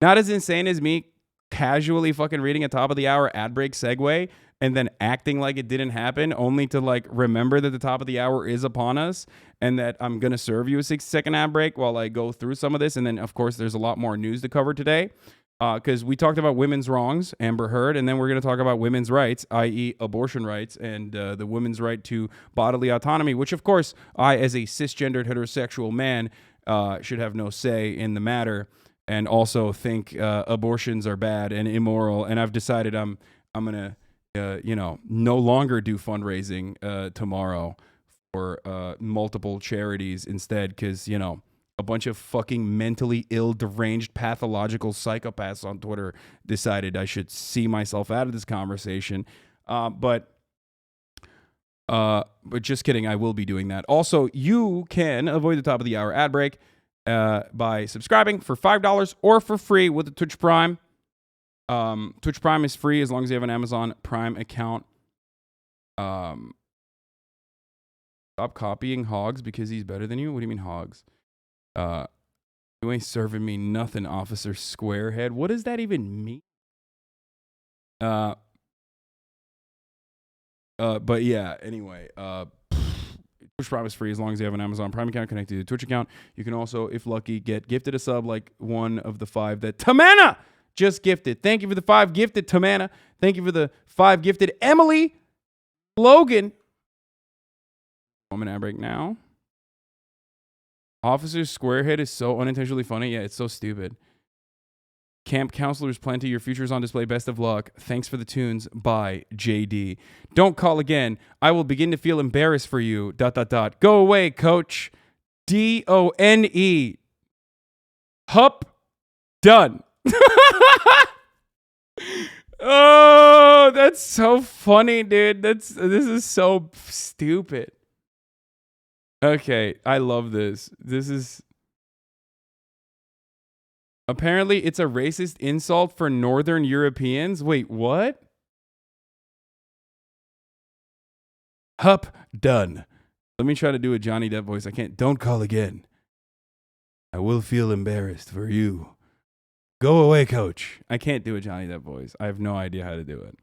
Not as insane as me casually fucking reading a top of the hour ad break segue and then acting like it didn't happen, only to like remember that the top of the hour is upon us and that I'm going to serve you a 6-second ad break while I go through some of this. And then, of course, there's a lot more news to cover today because we talked about women's wrongs, Amber Heard, and then we're going to talk about women's rights, i.e. abortion rights and the women's right to bodily autonomy, which, of course, I, as a cisgendered heterosexual man, should have no say in the matter and also think abortions are bad and immoral. And I've decided I'm going to no longer do fundraising tomorrow for multiple charities instead because, a bunch of fucking mentally ill, deranged, pathological psychopaths on Twitter decided I should see myself out of this conversation. But just kidding, I will be doing that. Also, you can avoid the top of the hour ad break by subscribing for $5 or for free with the Twitch Prime. Twitch Prime is free as long as you have an Amazon Prime account. Stop copying Hogs because he's better than you. What do you mean Hogs? You ain't serving me nothing, Officer Squarehead. What does that even mean? But yeah, anyway, Twitch Prime is free as long as you have an Amazon Prime account connected to the Twitch account. You can also, if lucky, get gifted a sub like one of the 5 that Tamana just gifted. Thank you for the 5 gifted, Tamana. Thank you for the 5 gifted, Emily Logan. Woman ad break now. Officer Squarehead is so unintentionally funny. Yeah, it's so stupid. Camp Counselors Plenty. Your future's on display. Best of luck. Thanks for the tunes. Bye, JD. Don't call again. I will begin to feel embarrassed for you. ... Go away, coach. DONE. Hup. Done. Oh, that's so funny, dude. This is so stupid. Okay, I love this. This is apparently it's a racist insult for Northern Europeans. Wait, what? Hup, done. Let me try to do a Johnny Depp voice. I can't. Don't call again. I will feel embarrassed for you. Go away, coach. I can't do a Johnny Depp voice. I have no idea how to do it.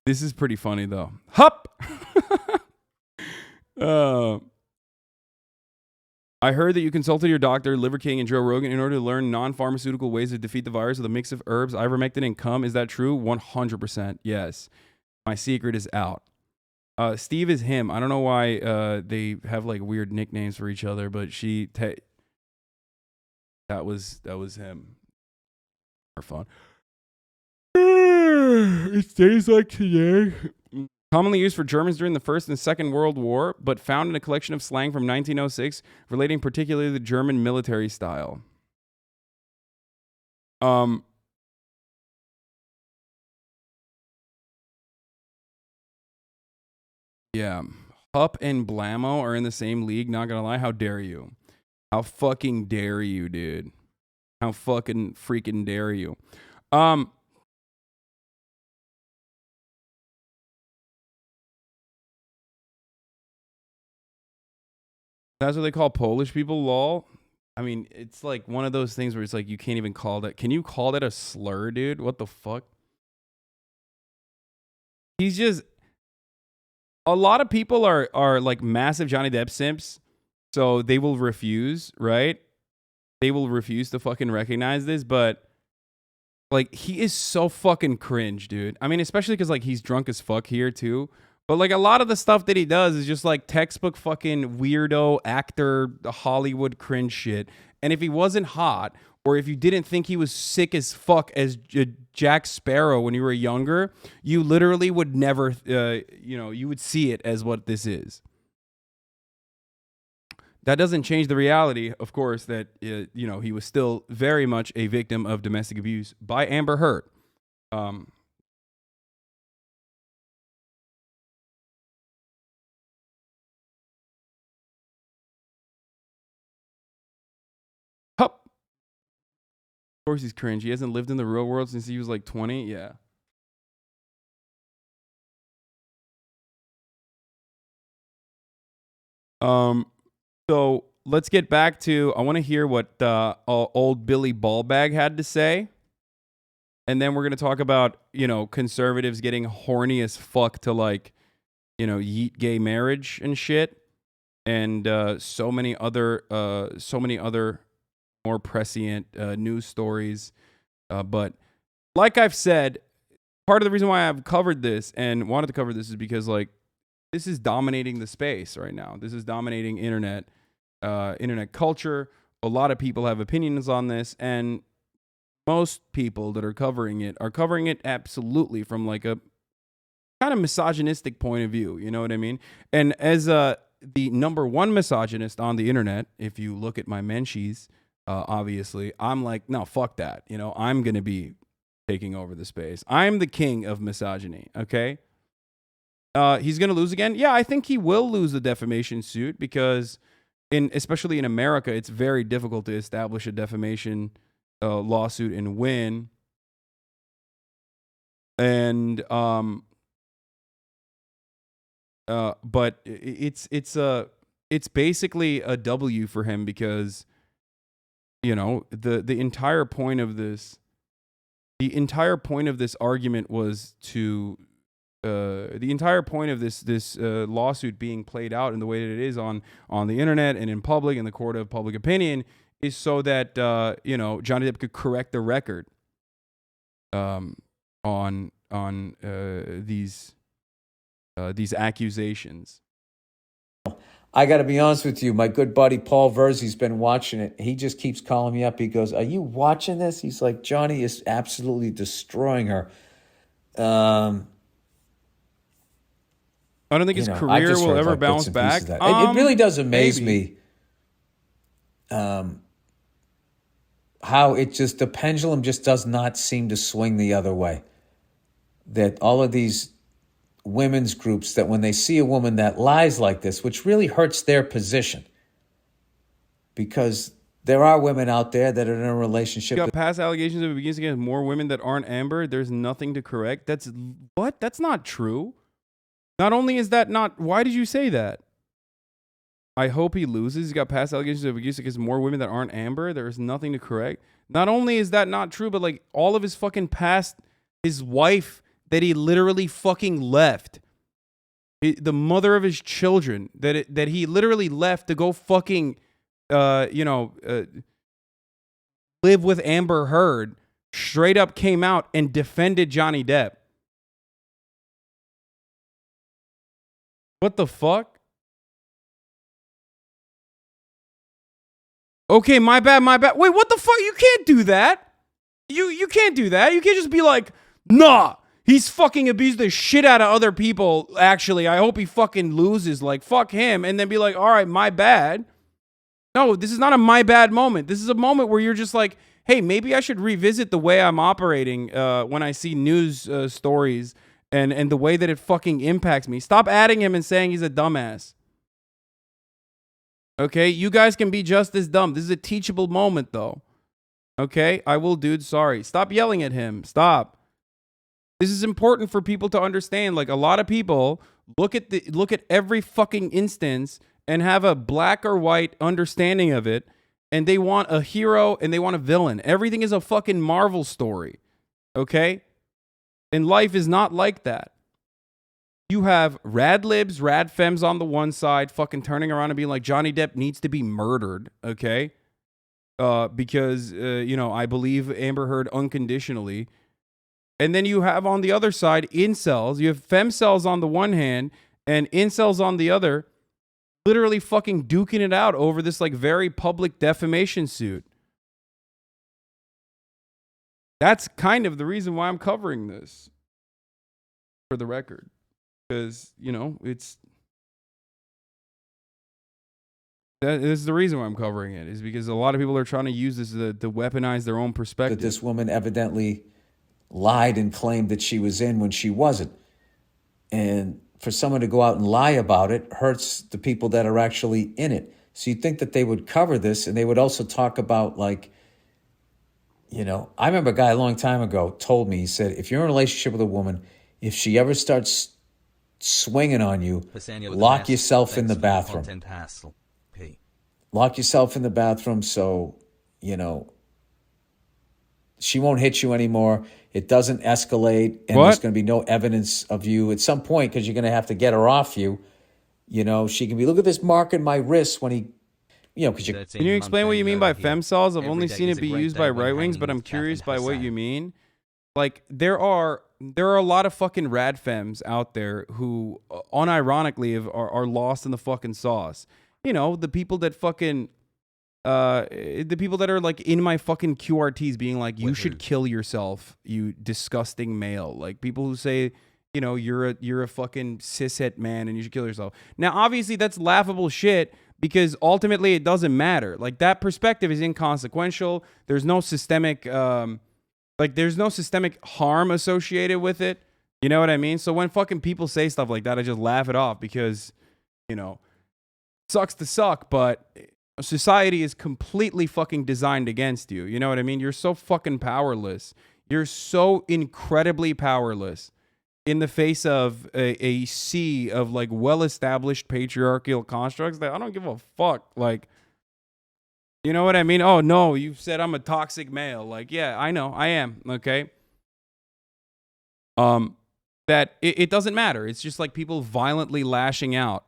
This is pretty funny though. Hup. I heard that you consulted your doctor, Liver King, and Joe Rogan in order to learn non-pharmaceutical ways to defeat the virus with a mix of herbs, ivermectin, and cum. Is that true? 100%. Yes. My secret is out. Steve is him. I don't know why they have like weird nicknames for each other, but that was him. Our fun. It stays like today. Commonly used for Germans during the First and Second World War, but found in a collection of slang from 1906 relating particularly to the German military style. Yeah. Hup and Blammo are in the same league, not gonna lie. How dare you? How fucking dare you, dude? How fucking freaking dare you? That's what they call Polish people, lol. I mean, it's like one of those things where it's like you can't even call that. Can you call that a slur, dude? What the fuck? He's just... A lot of people are like massive Johnny Depp simps, so they will refuse, right? They will refuse to fucking recognize this, but like he is so fucking cringe, dude. I mean, especially because like he's drunk as fuck here too. But like a lot of the stuff that he does is just like textbook fucking weirdo actor Hollywood cringe shit. And if he wasn't hot, or if you didn't think he was sick as fuck as Jack Sparrow when you were younger, you literally would never, you would see it as what this is. That doesn't change the reality, of course, that, he was still very much a victim of domestic abuse by Amber Heard. Hup. Of course he's cringe. He hasn't lived in the real world since he was like 20. Yeah. So let's get back to, I want to hear what old Billy Ballbag had to say. And then we're going to talk about, conservatives getting horny as fuck to like, yeet gay marriage and shit. And so many other more prescient news stories. But like I've said, part of the reason why I've covered this and wanted to cover this is because like this is dominating the space right now. This is dominating internet culture. A lot of people have opinions on this, and most people that are covering it absolutely from like a kind of misogynistic point of view. You know what I mean? And as the number one misogynist on the internet, if you look at my Menchies, obviously, I'm like, no, fuck that. I'm going to be taking over the space. I'm the king of misogyny, okay? He's going to lose again? Yeah, I think he will lose the defamation suit because, especially in America, it's very difficult to establish a defamation lawsuit and win. And but it's basically a W for him because the entire point of this argument was to the entire point of this lawsuit being played out in the way that it is on the internet and in public in the court of public opinion is so that Johnny Depp could correct the record on these accusations. I got to be honest with you. My good buddy Paul Verzi's been watching it. He just keeps calling me up. He goes, "Are you watching this?" He's like, "Johnny is absolutely destroying her." I don't think his career will ever bounce back. It really does amaze me how it just, the pendulum just does not seem to swing the other way. That all of these women's groups, that when they see a woman that lies like this, which really hurts their position, because there are women out there that are in a relationship. You got past allegations of abuse against more women that aren't Amber. There's nothing to correct. That's what? That's not true. Not only is that not, why did you say that? I hope he loses. He's got past allegations of abuse against more women that aren't Amber. There is nothing to correct. Not only is that not true, but like all of his fucking past, his wife that he literally fucking left, the mother of his children that he literally left to go fucking, live with Amber Heard, straight up came out and defended Johnny Depp. What the fuck? Okay, my bad. Wait, what the fuck? You can't do that. You can't do that. You can't just be like, nah, he's fucking abused the shit out of other people. Actually, I hope he fucking loses. Like, fuck him. And then be like, all right, my bad. No, this is not a my bad moment. This is a moment where you're just like, hey, maybe I should revisit the way I'm operating when I see news stories and the way that it fucking impacts me. Stop adding him and saying he's a dumbass. Okay, you guys can be just as dumb. This is a teachable moment, though. Okay, I will, dude. Sorry. Stop yelling at him. Stop. This is important for people to understand. Like, a lot of people look at every fucking instance and have a black or white understanding of it, and they want a hero and they want a villain. Everything is a fucking Marvel story. Okay? And life is not like that. You have rad libs, rad femmes on the one side, fucking turning around and being like, Johnny Depp needs to be murdered, okay? Because, I believe Amber Heard unconditionally. And then you have on the other side, incels. You have femcells on the one hand and incels on the other, literally fucking duking it out over this, like, very public defamation suit. That's kind of the reason why I'm covering this, for the record. Because, this is the reason why I'm covering it, is because a lot of people are trying to use this to weaponize their own perspective. That this woman evidently lied and claimed that she was in when she wasn't. And for someone to go out and lie about it hurts the people that are actually in it. So you'd think that they would cover this, and they would also talk about, like, I remember a guy a long time ago told me, he said, if you're in a relationship with a woman, if she ever starts swinging on you, lock yourself in the bathroom. Lock yourself in the bathroom so, she won't hit you anymore. It doesn't escalate, and there's going to be no evidence of you at some point, because you're going to have to get her off you. She can be, look at this mark in my wrist when he, because you... Can you explain what you mean by femcells? I've only seen it be used by right wings, but I'm curious by what you mean. Like, there are a lot of fucking rad femmes out there who unironically are lost in the fucking sauce. The people that fucking the people that are like in my fucking QRTs being like, you should kill yourself, you disgusting male. Like, people who say, you're a fucking cishet man and you should kill yourself. Now, obviously that's laughable shit, because ultimately it doesn't matter. Like, that perspective is inconsequential. There's no systemic there's no systemic harm associated with it. You know what I mean? So when fucking people say stuff like that, I just laugh it off, because, sucks to suck, but society is completely fucking designed against you. You know what I mean? You're so fucking powerless. You're so incredibly powerless in the face of a sea of, like, well-established patriarchal constructs that I don't give a fuck. Like, you know what I mean? Oh, no, you said I'm a toxic male. Like, yeah, I know, I am, okay? That it doesn't matter. It's just like people violently lashing out.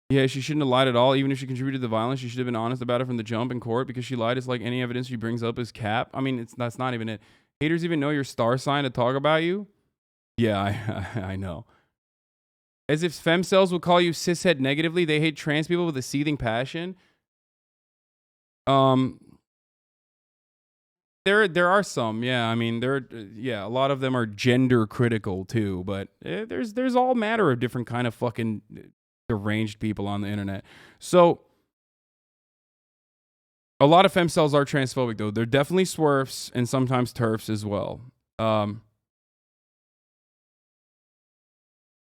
Yeah, she shouldn't have lied at all. Even if she contributed to the violence, she should have been honest about it from the jump in court, because she lied. It's like any evidence she brings up is cap. I mean, that's not even it. Haters even know your star sign to talk about you? Yeah, I know. As if femcells would call you cishet negatively. They hate trans people with a seething passion. There are some, yeah. I mean, a lot of them are gender critical too. But there's all manner of different kind of fucking deranged people on the internet. So a lot of femcells are transphobic, though. They're definitely swerfs and sometimes turfs as well.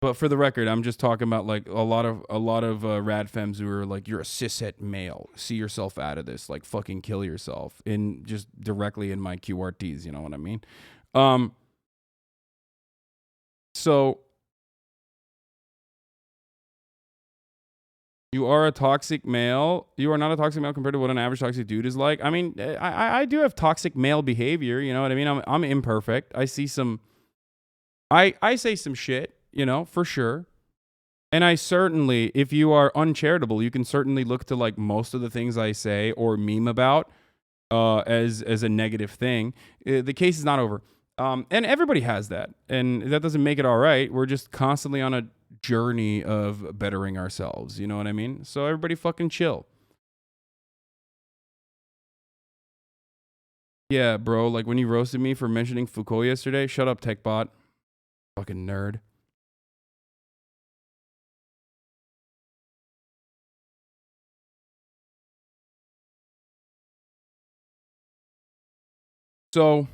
But for the record, I'm just talking about, like, a lot of rad femmes who are like, you're a cishet male, see yourself out of this, like, fucking kill yourself, in just directly in my QRTs, you know what I mean? So You are a toxic male. You are not a toxic male compared to what an average toxic dude is like. I mean, I do have toxic male behavior. You know what I mean? I'm imperfect. I see some. I say some shit. You know, for sure. And I certainly, if you are uncharitable, you can certainly look to like most of the things I say or meme about as a negative thing. The case is not over. And everybody has that. And that doesn't make it all right. We're just constantly on a journey of bettering ourselves. You know what I mean? So everybody fucking chill. Yeah, bro. Like when you roasted me for mentioning Foucault yesterday. Shut up, TechBot. Fucking nerd. So,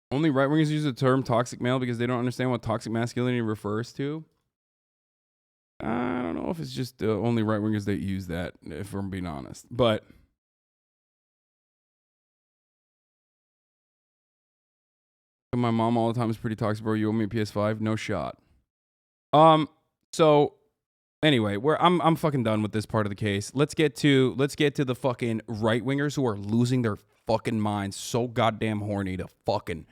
only right-wingers use the term toxic male because they don't understand what toxic masculinity refers to. I don't know if it's just only right-wingers that use that, if I'm being honest. But my mom all the time is pretty toxic, bro. You owe me a PS5? No shot. So anyway, I'm fucking done with this part of the case. Let's get to the fucking right-wingers who are losing their fucking minds, so goddamn horny to fucking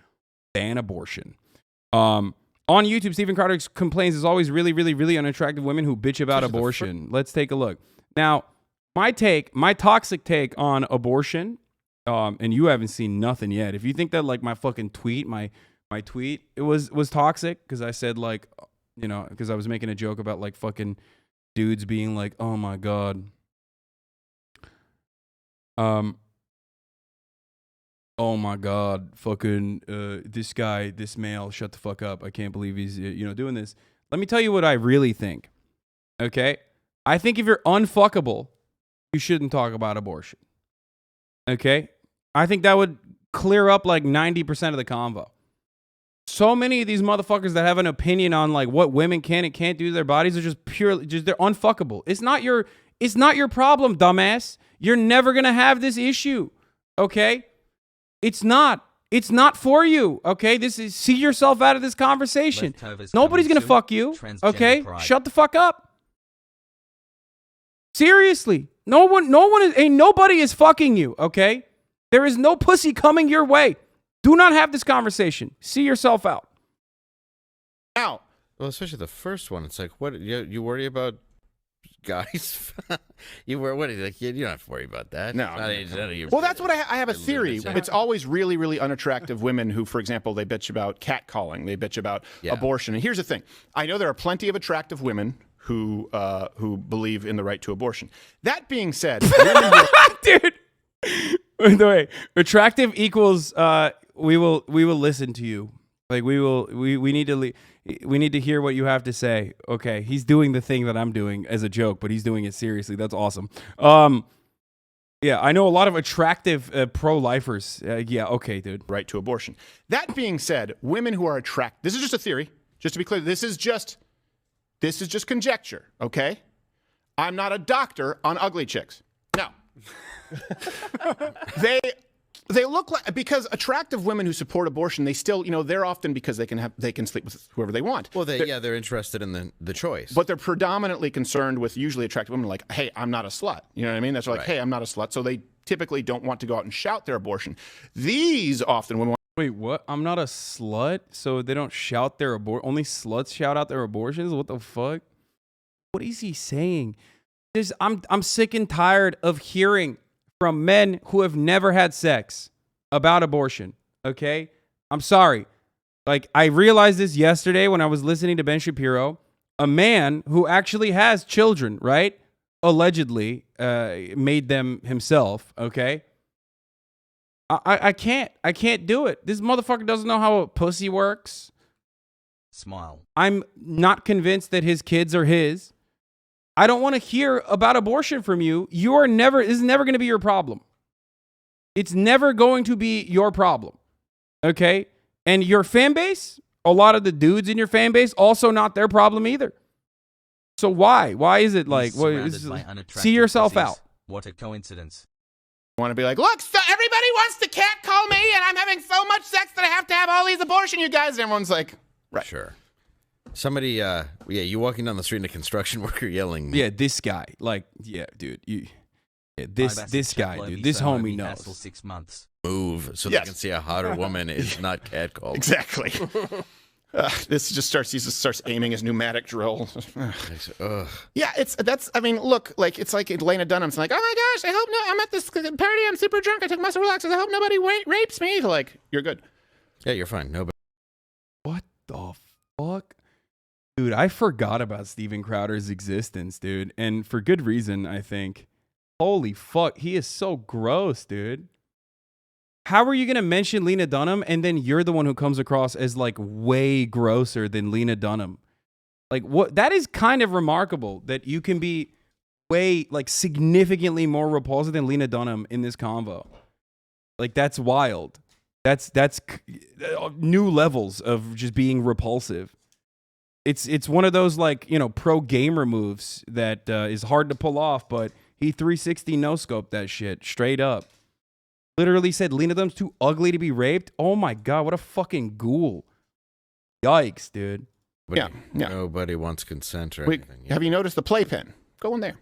ban abortion. On YouTube, Stephen Crowder complains there's always really, really, really unattractive women who bitch about abortion. Let's take a look. Now, my toxic take on abortion, and you haven't seen nothing yet. If you think that like my fucking tweet, my tweet, it was toxic because I said like, you know, because I was making a joke about like fucking dudes being like, oh my God. Oh my God, fucking this guy, this male, shut the fuck up. I can't believe he's, you know, doing this. Let me tell you what I really think. Okay? I think if you're unfuckable, you shouldn't talk about abortion. Okay? I think that would clear up like 90% of the convo. So many of these motherfuckers that have an opinion on like what women can and can't do to their bodies are just purely, they're unfuckable. It's not your problem, dumbass. You're never going to have this issue. Okay? It's not for you, okay? See yourself out of this conversation. Nobody's gonna fuck you, okay? Shut the fuck up. Seriously, nobody is fucking you, okay? There is no pussy coming your way. Do not have this conversation. See yourself out. Now, well, especially the first one. It's like, what you worry about? Guys, you don't have to worry about that. No. Well, that's what I have a theory. It's always really, really unattractive women who, for example, they bitch about catcalling, they bitch about abortion. And here's the thing: I know there are plenty of attractive women who believe in the right to abortion. That being said, dude, wait, attractive equals we will listen to you. Like we need to hear what you have to say. Okay, he's doing the thing that I'm doing as a joke, but he's doing it seriously. That's awesome. Yeah, I know a lot of attractive pro-lifers. Yeah, okay, dude. Right to abortion. That being said, women who are attracted, this is just a theory. Just to be clear, this is just conjecture. Okay, I'm not a doctor on ugly chicks. No, They look like, because attractive women who support abortion, they still, you know, they're often because they can sleep with whoever they want. Well, they're interested in the choice. But they're predominantly concerned with usually attractive women like, hey, I'm not a slut. You know what I mean? That's like, hey, I'm not a slut. So they typically don't want to go out and shout their abortion. These often women. Wait, what? I'm not a slut? So they don't shout their abortion? Only sluts shout out their abortions? What the fuck? What is he saying? I'm sick and tired of hearing from men who have never had sex about abortion, okay? I'm sorry. Like, I realized this yesterday when I was listening to Ben Shapiro. A man who actually has children, right? Allegedly made them himself, okay? I can't do it. This motherfucker doesn't know how a pussy works. Smile. I'm not convinced that his kids are his. I don't want to hear about abortion from you. This is never going to be your problem. It's never going to be your problem. Okay? And your fan base, a lot of the dudes in your fan base, also not their problem either. So why? Why is it like, see yourself out? What a coincidence. I want to be like, look, so everybody wants to catcall me and I'm having so much sex that I have to have all these abortions, you guys. And everyone's like, right. Sure. Somebody, you walking down the street and a construction worker yelling. Yeah, this guy. Like, yeah, dude. This guy, dude. This homie knows. 6 months. Move so Yes. they can see a hotter woman is not catcalled. Exactly. This just starts aiming his pneumatic drill. Ugh. Yeah, I mean, look, like it's like Lena Dunham's like, oh my gosh, I hope I'm at this party, I'm super drunk, I took muscle relaxers, I hope nobody rapes me. Like, you're good. Yeah, you're fine. Nobody. What the fuck? Dude, I forgot about Steven Crowder's existence, dude. And for good reason, I think. Holy fuck, he is so gross, dude. How are you going to mention Lena Dunham and then you're the one who comes across as like way grosser than Lena Dunham? Like, what? That is kind of remarkable that you can be way, like, significantly more repulsive than Lena Dunham in this convo. Like, that's wild. That's new levels of just being repulsive. It's one of those, like, you know, pro gamer moves that is hard to pull off, but he 360 no-scoped that shit straight up. Literally said Lena Dunham's too ugly to be raped. Oh my God, what a fucking ghoul. Yikes, dude. Yeah. Nobody wants consent or Wait, anything. have you noticed the playpen? Go in there.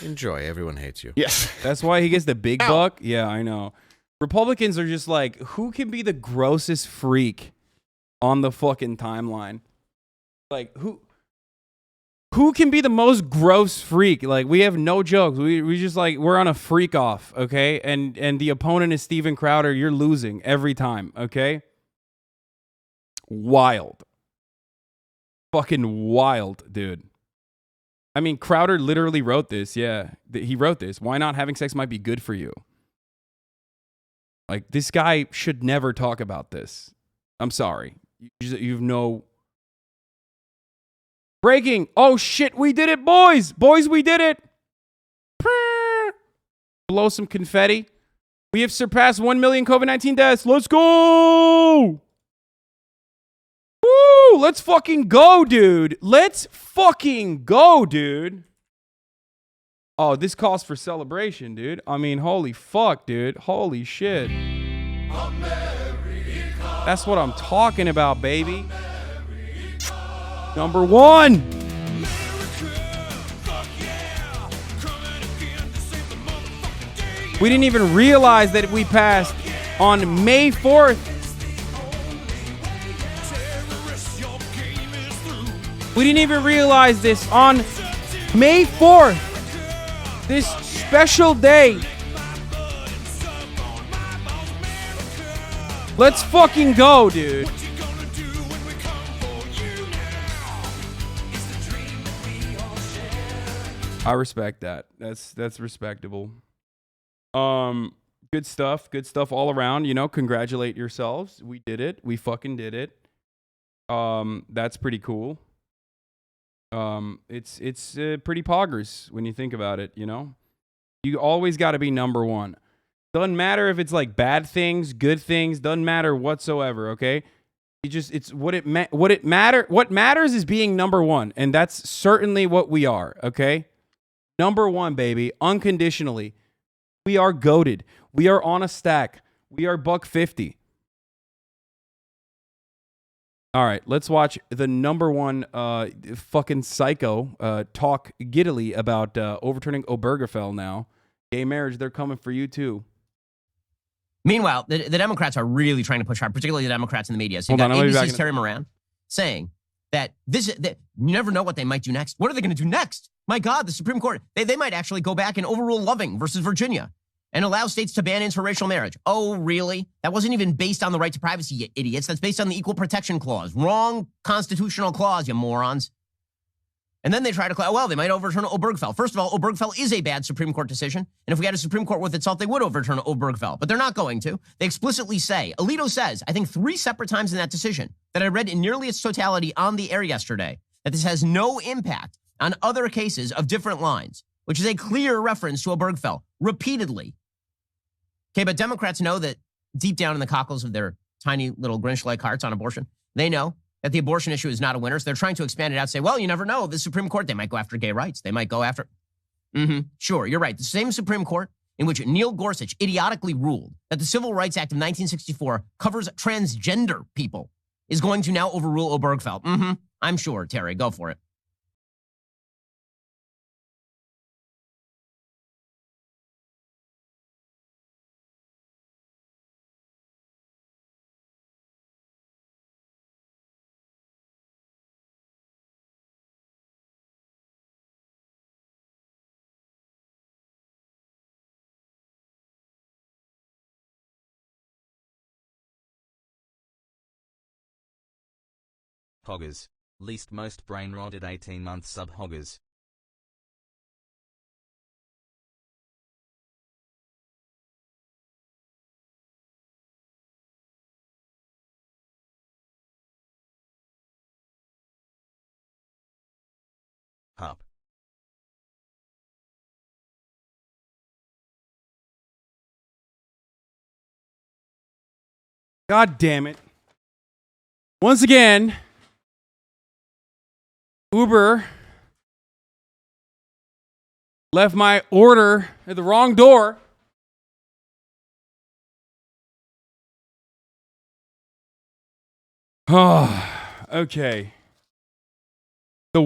Enjoy. Everyone hates you. Yes. That's why he gets the big buck? Yeah, I know. Republicans are just like, who can be the grossest freak on the fucking timeline? Like, who can be the most gross freak? Like, we have no jokes. We just like, we're on a freak off, okay? And the opponent is Steven Crowder. You're losing every time, okay? Wild. Fucking wild, dude. I mean, Crowder literally wrote this. Yeah, he wrote this. Why not having sex might be good for you. Like, this guy should never talk about this. I'm sorry. You've no... Breaking. Oh, shit. We did it, boys. Boys, we did it. Blow some confetti. We have surpassed 1 million COVID-19 deaths. Let's go. Woo. Let's fucking go, dude. Let's fucking go, dude. Oh, this calls for celebration, dude. I mean, holy fuck, dude. Holy shit. That's what I'm talking about, baby. Number one. We didn't even realize that we passed on May 4th. We didn't even realize this on May 4th. This special day. Let's fucking go, dude. I respect that. That's respectable. Good stuff all around, you know, congratulate yourselves. We did it. We fucking did it. That's pretty cool. It's pretty poggers when you think about it, you know? You always got to be number one. Doesn't matter if it's like bad things, good things, doesn't matter whatsoever, okay? What matters is being number one, and that's certainly what we are, okay? Number one, baby, unconditionally. We are goated. We are on a stack. We are $150. All right, let's watch the number one fucking psycho talk giddily about overturning Obergefell now. Gay marriage, they're coming for you too. Meanwhile, the Democrats are really trying to push hard, particularly the Democrats in the media. So you got ABC's Terry Moran saying that you never know what they might do next. What are they going to do next? My God, the Supreme Court, they might actually go back and overrule Loving versus Virginia and allow states to ban interracial marriage. Oh, really? That wasn't even based on the right to privacy, you idiots. That's based on the Equal Protection Clause. Wrong constitutional clause, you morons. And then they try to they might overturn Obergefell. First of all, Obergefell is a bad Supreme Court decision. And if we had a Supreme Court with itself, they would overturn Obergefell. But they're not going to. They explicitly say, Alito says, I think 3 separate times in that decision that I read in nearly its totality on the air yesterday, that this has no impact on other cases of different lines, which is a clear reference to Obergefell repeatedly. Okay, but Democrats know that deep down in the cockles of their tiny little Grinch-like hearts on abortion, they know that the abortion issue is not a winner. So they're trying to expand it out, say, well, you never know. The Supreme Court, they might go after gay rights. They might go after... Sure, you're right. The same Supreme Court in which Neil Gorsuch idiotically ruled that the Civil Rights Act of 1964 covers transgender people is going to now overrule Obergefell. I'm sure, Terry. Go for it. Hoggers. Least most brain rotted 18-month sub hoggers. Hup. God damn it. Once again, Uber left my order at the wrong door. Oh, okay. The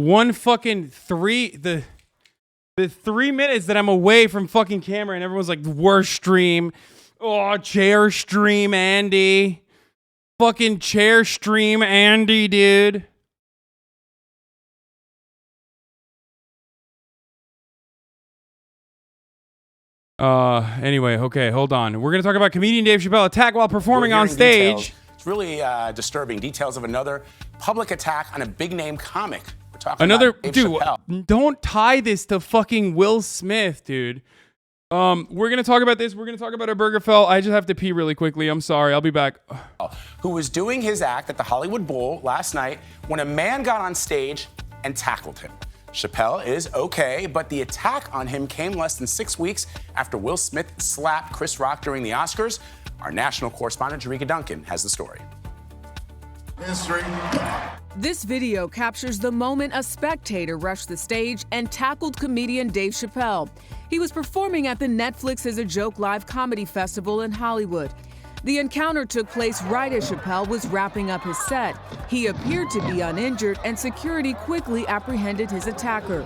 3 minutes that I'm away from fucking camera and everyone's like, worst stream. Oh, chair stream Andy. Fucking chair stream Andy, dude. Anyway, okay, hold on. We're going to talk about comedian Dave Chappelle attack while performing on stage. Details. It's really disturbing. Details of another public attack on a big-name comic. We're talking about Dave Chappelle. Don't tie this to fucking Will Smith, dude. We're going to talk about this. We're going to talk about Obergefell. I just have to pee really quickly. I'm sorry. I'll be back. Who was doing his act at the Hollywood Bowl last night when a man got on stage and tackled him. Chappelle is okay, but the attack on him came less than 6 weeks after Will Smith slapped Chris Rock during the Oscars. Our national correspondent, Jerika Duncan, has the story. History. This video captures the moment a spectator rushed the stage and tackled comedian Dave Chappelle. He was performing at the Netflix as a Joke Live comedy festival in Hollywood. The encounter took place right as Chappelle was wrapping up his set. He appeared to be uninjured, and security quickly apprehended his attacker.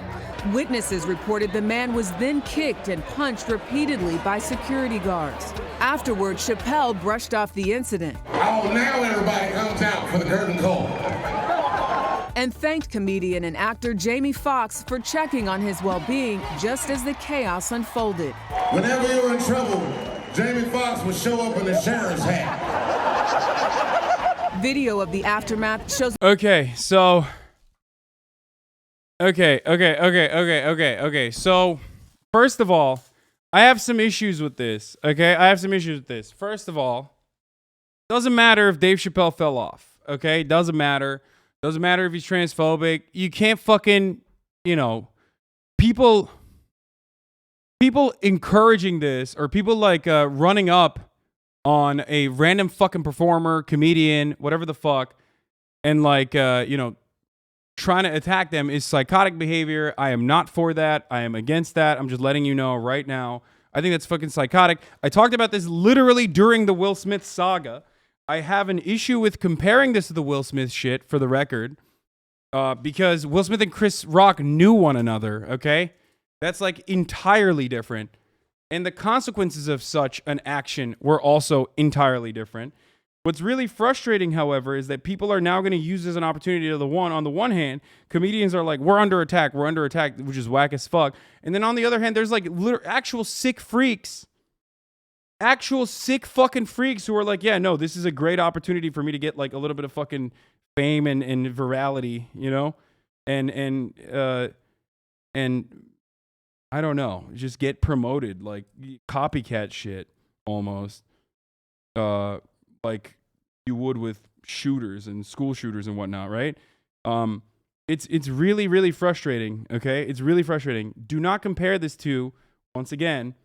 Witnesses reported the man was then kicked and punched repeatedly by security guards. Afterward, Chappelle brushed off the incident. Oh, now everybody comes out for the curtain call. And thanked comedian and actor Jamie Foxx for checking on his well-being just as the chaos unfolded. Whenever you're in trouble, Jamie Foxx would show up in a sheriff's hat. Video of the aftermath shows. Okay, so. Okay. So, first of all, I have some issues with this. Okay, I have some issues with this. First of all, doesn't matter if Dave Chappelle fell off. Okay, doesn't matter. Doesn't matter if he's transphobic. You can't fucking, people encouraging this, or people like running up on a random fucking performer, comedian, whatever the fuck, and like, trying to attack them is psychotic behavior. I am not for that. I am against that. I'm just letting you know right now. I think that's fucking psychotic. I talked about this literally during the Will Smith saga. I have an issue with comparing this to the Will Smith shit, for the record, because Will Smith and Chris Rock knew one another, okay? That's like entirely different. And the consequences of such an action were also entirely different. What's really frustrating, however, is that people are now going to use this as an opportunity on the one hand, comedians are like, we're under attack, which is whack as fuck. And then on the other hand, there's like actual sick freaks. Actual sick fucking freaks who are like, yeah, no, this is a great opportunity for me to get like a little bit of fucking fame and virality, and I don't know, just get promoted, like copycat shit almost, like you would with shooters and school shooters and whatnot, right? It's really, really frustrating. Okay, it's really frustrating. Do not compare this to, once again,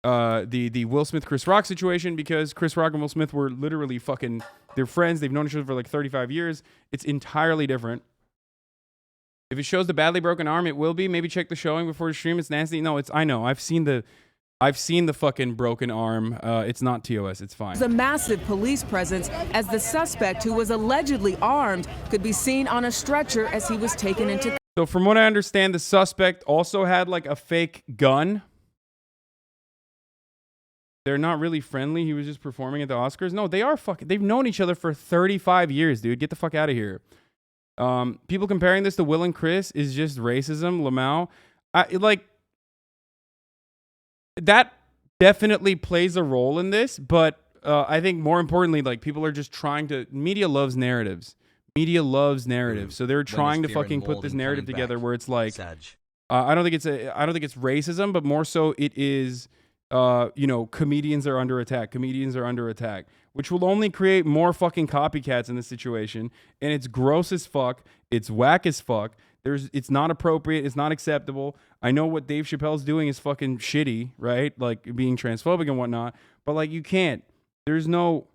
the Will Smith Chris Rock situation, because Chris Rock and Will Smith were literally fucking, they're friends. They've known each other for like 35 years. It's entirely different. If it shows the badly broken arm, it will be. Maybe check the showing before the stream. It's nasty. No, I know. I've seen the I've seen the fucking broken arm. It's not TOS. It's fine. There's a massive police presence as the suspect, who was allegedly armed, could be seen on a stretcher as he was taken into. So from what I understand, the suspect also had like a fake gun. They're not really friendly. He was just performing at the Oscars. No, they are fucking. They've known each other for 35 years, dude. Get the fuck out of here. People comparing this to Will and Chris is just racism. Lamau, that definitely plays a role in this, but I think more importantly, like, people are just trying to. Media loves narratives. Media loves narratives, so they're trying to fucking put this narrative together where it's like, I don't think it's racism, but more so it is, comedians are under attack. Comedians are under attack, which will only create more fucking copycats in this situation, and it's gross as fuck. It's whack as fuck. It's not appropriate. It's not acceptable. I know what Dave Chappelle's doing is fucking shitty, right? Like being transphobic and whatnot. But like, you can't. There's no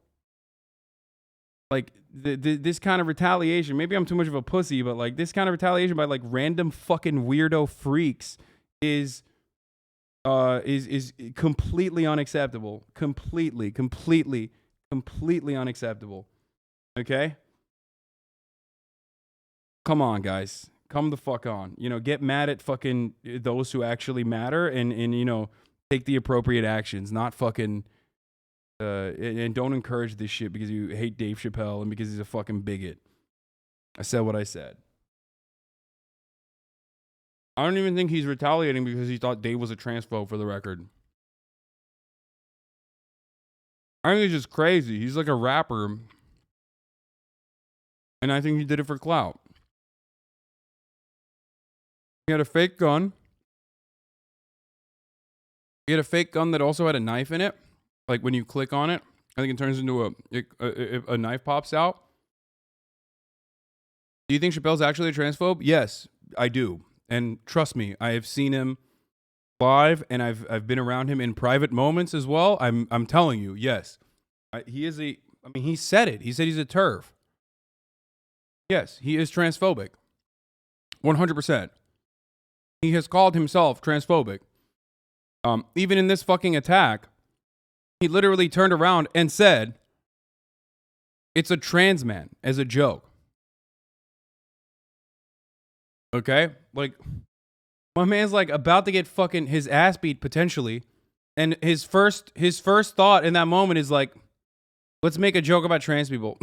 like this kind of retaliation. Maybe I'm too much of a pussy, but like this kind of retaliation by like random fucking weirdo freaks is completely unacceptable. Completely unacceptable. Okay? Come on, guys. Come the fuck on. Get mad at fucking those who actually matter and take the appropriate actions, not fucking and don't encourage this shit because you hate Dave Chappelle and because he's a fucking bigot. I said what I said. I don't even think he's retaliating because he thought Dave was a transphobe, for the record. I think he's just crazy. He's like a rapper. And I think he did it for clout. He had a fake gun. He had a fake gun that also had a knife in it. Like when you click on it, I think it turns into a knife pops out. Do you think Chappelle's actually a transphobe? Yes, I do. And trust me, I have seen him live, and I've been around him in private moments as well. I'm telling you, yes, he is he said it. He said he's a TERF. Yes, he is transphobic. 100%. He has called himself transphobic. Even in this fucking attack, he literally turned around and said, "It's a trans man," as a joke. Okay? Like, my man's like about to get fucking his ass beat potentially, and his first thought in that moment is like, let's make a joke about trans people.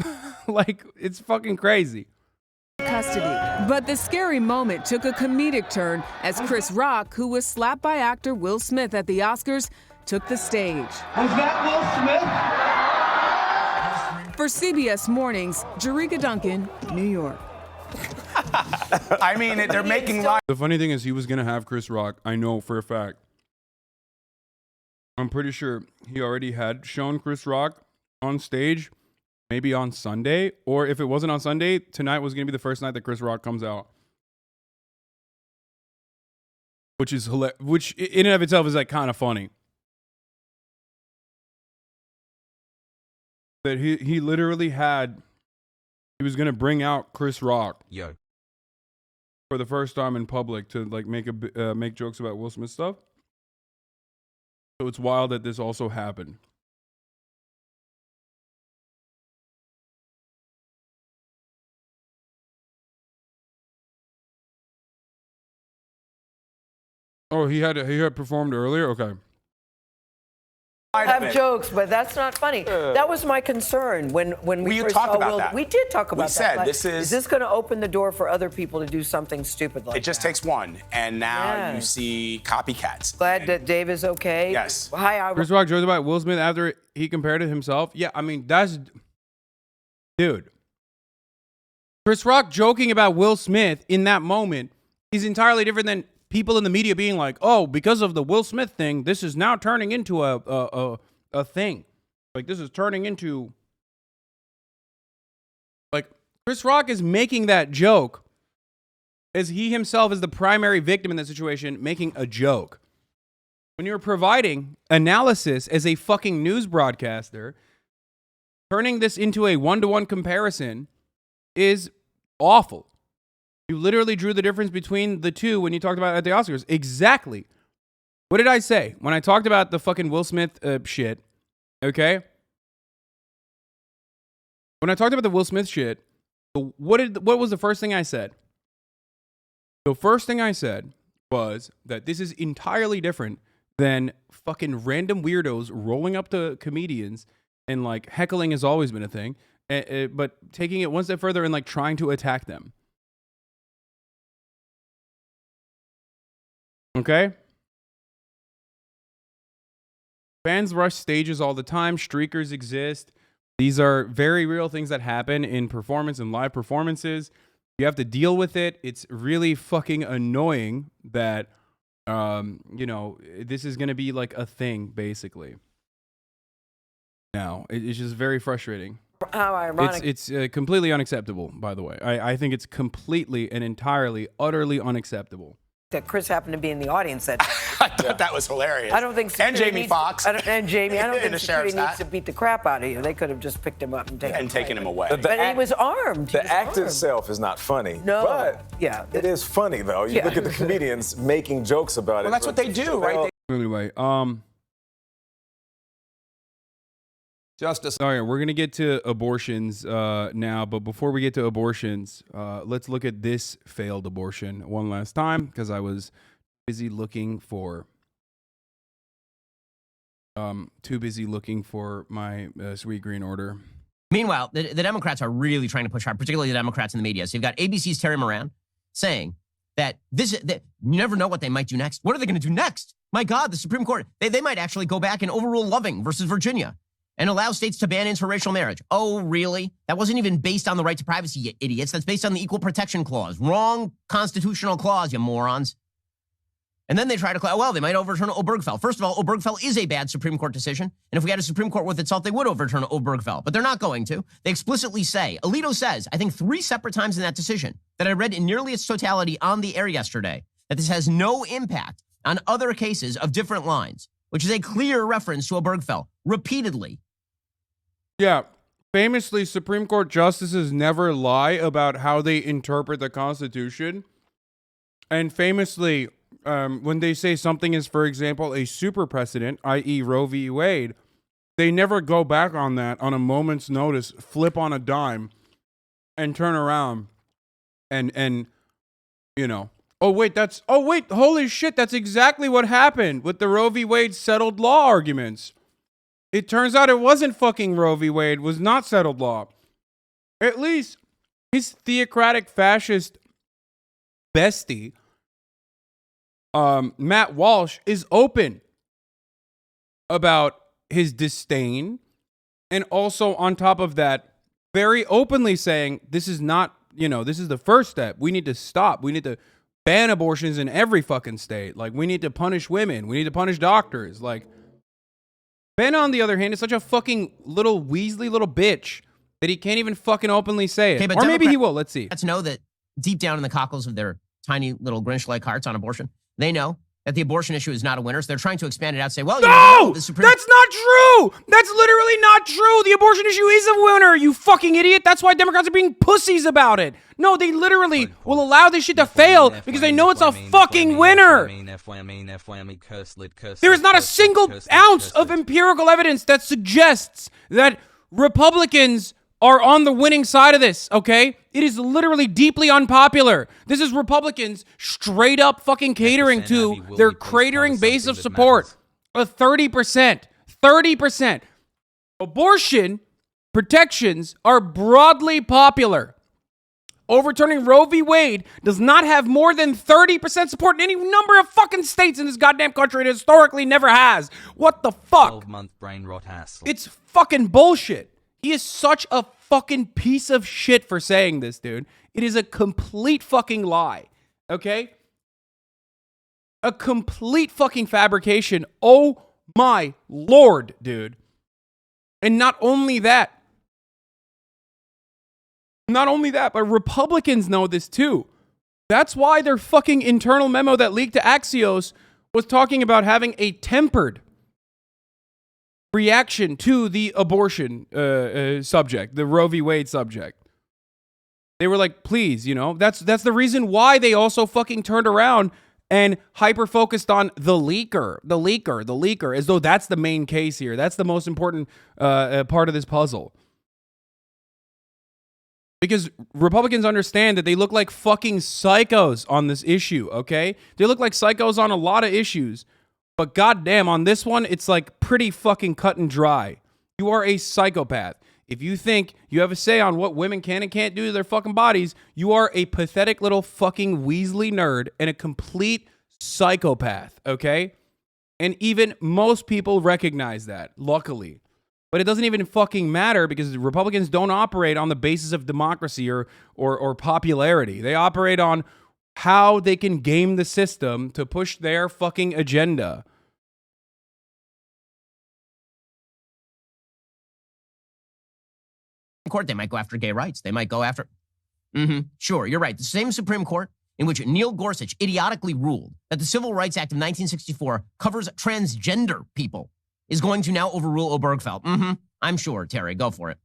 Like, it's fucking crazy. Custody. But the scary moment took a comedic turn as Chris Rock, who was slapped by actor Will Smith at the Oscars, took the stage. Was that Will Smith? For CBS Mornings, Jerika Duncan, New York. I mean, they're making live. The funny thing is, he was going to have Chris Rock. I know for a fact. I'm pretty sure he already had shown Chris Rock on stage, maybe on Sunday. Or if it wasn't on Sunday, tonight was going to be the first night that Chris Rock comes out. Which is hilarious. Which in and of itself is like kind of funny. That he literally had. He was gonna bring out Chris Rock for the first time in public to like make jokes about Will Smith stuff. So it's wild that this also happened. Oh, he had performed earlier. Okay. Have jokes, but that's not funny. That was my concern when we first talked saw about Will. that. We did talk about that. We said Like, is this going to open the door for other people to do something stupid like that? It just takes one, and now you see copycats. Glad that Dave is okay. Yes. Hi, Chris Rock joked about Will Smith after he compared it himself. Yeah, I mean, dude. Chris Rock joking about Will Smith in that moment is entirely different than people in the media being like, "Oh, because of the Will Smith thing, this is now turning into a thing." Like, this is turning into, like, Chris Rock is making that joke as he himself is the primary victim in that situation, making a joke. When you're providing analysis as a fucking news broadcaster, turning this into a one-to-one comparison is awful. You literally drew the difference between the two when you talked about it at the Oscars. Exactly. What did I say when I talked about the fucking Will Smith shit? Okay? When I talked about the Will Smith shit, what was the first thing I said? The first thing I said was that this is entirely different than fucking random weirdos rolling up to comedians and like heckling has always been a thing, but taking it one step further and like trying to attack them. Okay? Fans rush stages all the time. Streakers exist. These are very real things that happen in performance and live performances. You have to deal with it. It's really fucking annoying that, you know, this is going to be like a thing, basically. Now, it's just very frustrating. How ironic. It's completely unacceptable, by the way. I think it's completely and entirely, utterly unacceptable. That Chris happened to be in the audience that day. I thought that was hilarious. I don't think and Jamie Foxx. And Jamie, I don't in think the security sheriff's needs to beat the crap out of you. They could have just picked him up and taken him away. But he was armed. The act itself is not funny. No. But yeah, it is funny, though. You look at the comedians making jokes about it. Well, that's what they do, right? Anyway, Justice. All right, we're going to get to abortions now, but before we get to abortions, let's look at this failed abortion one last time, because I was busy looking for too busy looking for my sweet green order. Meanwhile, the Democrats are really trying to push hard, particularly the Democrats in the media. So you've got ABC's Terry Moran saying that you never know what they might do next. What are they going to do next? My God, the Supreme Court, they might actually go back and overrule Loving versus Virginia and allow states to ban interracial marriage. Oh, really? That wasn't even based on the right to privacy, you idiots. That's based on the Equal Protection Clause. Wrong constitutional clause, you morons. And then they try to, well, they might overturn Obergefell. First of all, Obergefell is a bad Supreme Court decision. And if we had a Supreme Court with itself, they would overturn Obergefell. But they're not going to. They explicitly say, Alito says, I think 3 separate times in that decision that I read in nearly its totality on the air yesterday, that this has no impact on other cases of different lines, which is a clear reference to Obergefell, repeatedly. Yeah. Famously, Supreme Court justices never lie about how they interpret the Constitution. And famously, when they say something is, for example, a super precedent, i.e. Roe v. Wade, they never go back on that on a moment's notice, flip on a dime, and turn around and you know, holy shit, that's exactly what happened with the Roe v. Wade settled law arguments. It turns out it wasn't fucking Roe v. Wade, was not settled law. At least his theocratic fascist bestie, Matt Walsh, is open about his disdain, and also on top of that, very openly saying this is not, this is the first step. We need to stop. We need to ban abortions in every fucking state. Like, we need to punish women. We need to punish doctors. Like, Ben, on the other hand, is such a fucking little Weasley little bitch that he can't even fucking openly say it. Or maybe he will. Let's see. Let's know that deep down in the cockles of their tiny little Grinch-like hearts on abortion, they know that the abortion issue is not a winner, so they're trying to expand it out, say, well, no, that's not true. That's literally not true. The abortion issue is a winner, you fucking idiot. That's why Democrats are being pussies about it. No, they literally will allow this shit to fail because they know it's a fucking winner. There is not a single ounce of empirical evidence that suggests that Republicans are on the winning side of this, okay? It is literally deeply unpopular. This is Republicans straight up fucking catering to their cratering base of support. A 30%. 30%. Abortion protections are broadly popular. Overturning Roe v. Wade does not have more than 30% support in any number of fucking states in this goddamn country. It historically never has. What the fuck? 12-month brain rot hassle. It's fucking bullshit. He is such a fucking piece of shit for saying this, dude. It is a complete fucking lie, okay? A complete fucking fabrication. Oh my lord, dude. And not only that, but Republicans know this too. That's why their fucking internal memo that leaked to Axios was talking about having a tempered reaction to the abortion subject, the Roe v. Wade subject. They were like, please, that's the reason why they also fucking turned around and hyper-focused on the leaker, as though that's the main case here. That's the most important part of this puzzle. Because Republicans understand that they look like fucking psychos on this issue, okay? They look like psychos on a lot of issues. But goddamn, on this one, it's like pretty fucking cut and dry. You are a psychopath. If you think you have a say on what women can and can't do to their fucking bodies, you are a pathetic little fucking Weasley nerd and a complete psychopath, okay? And even most people recognize that, luckily. But it doesn't even fucking matter because Republicans don't operate on the basis of democracy or popularity. They operate on how they can game the system to push their fucking agenda. Court, they might go after gay rights. They might go after... Sure, you're right. The same Supreme Court in which Neil Gorsuch idiotically ruled that the Civil Rights Act of 1964 covers transgender people is going to now overrule Obergefell. I'm sure, Terry. Go for it.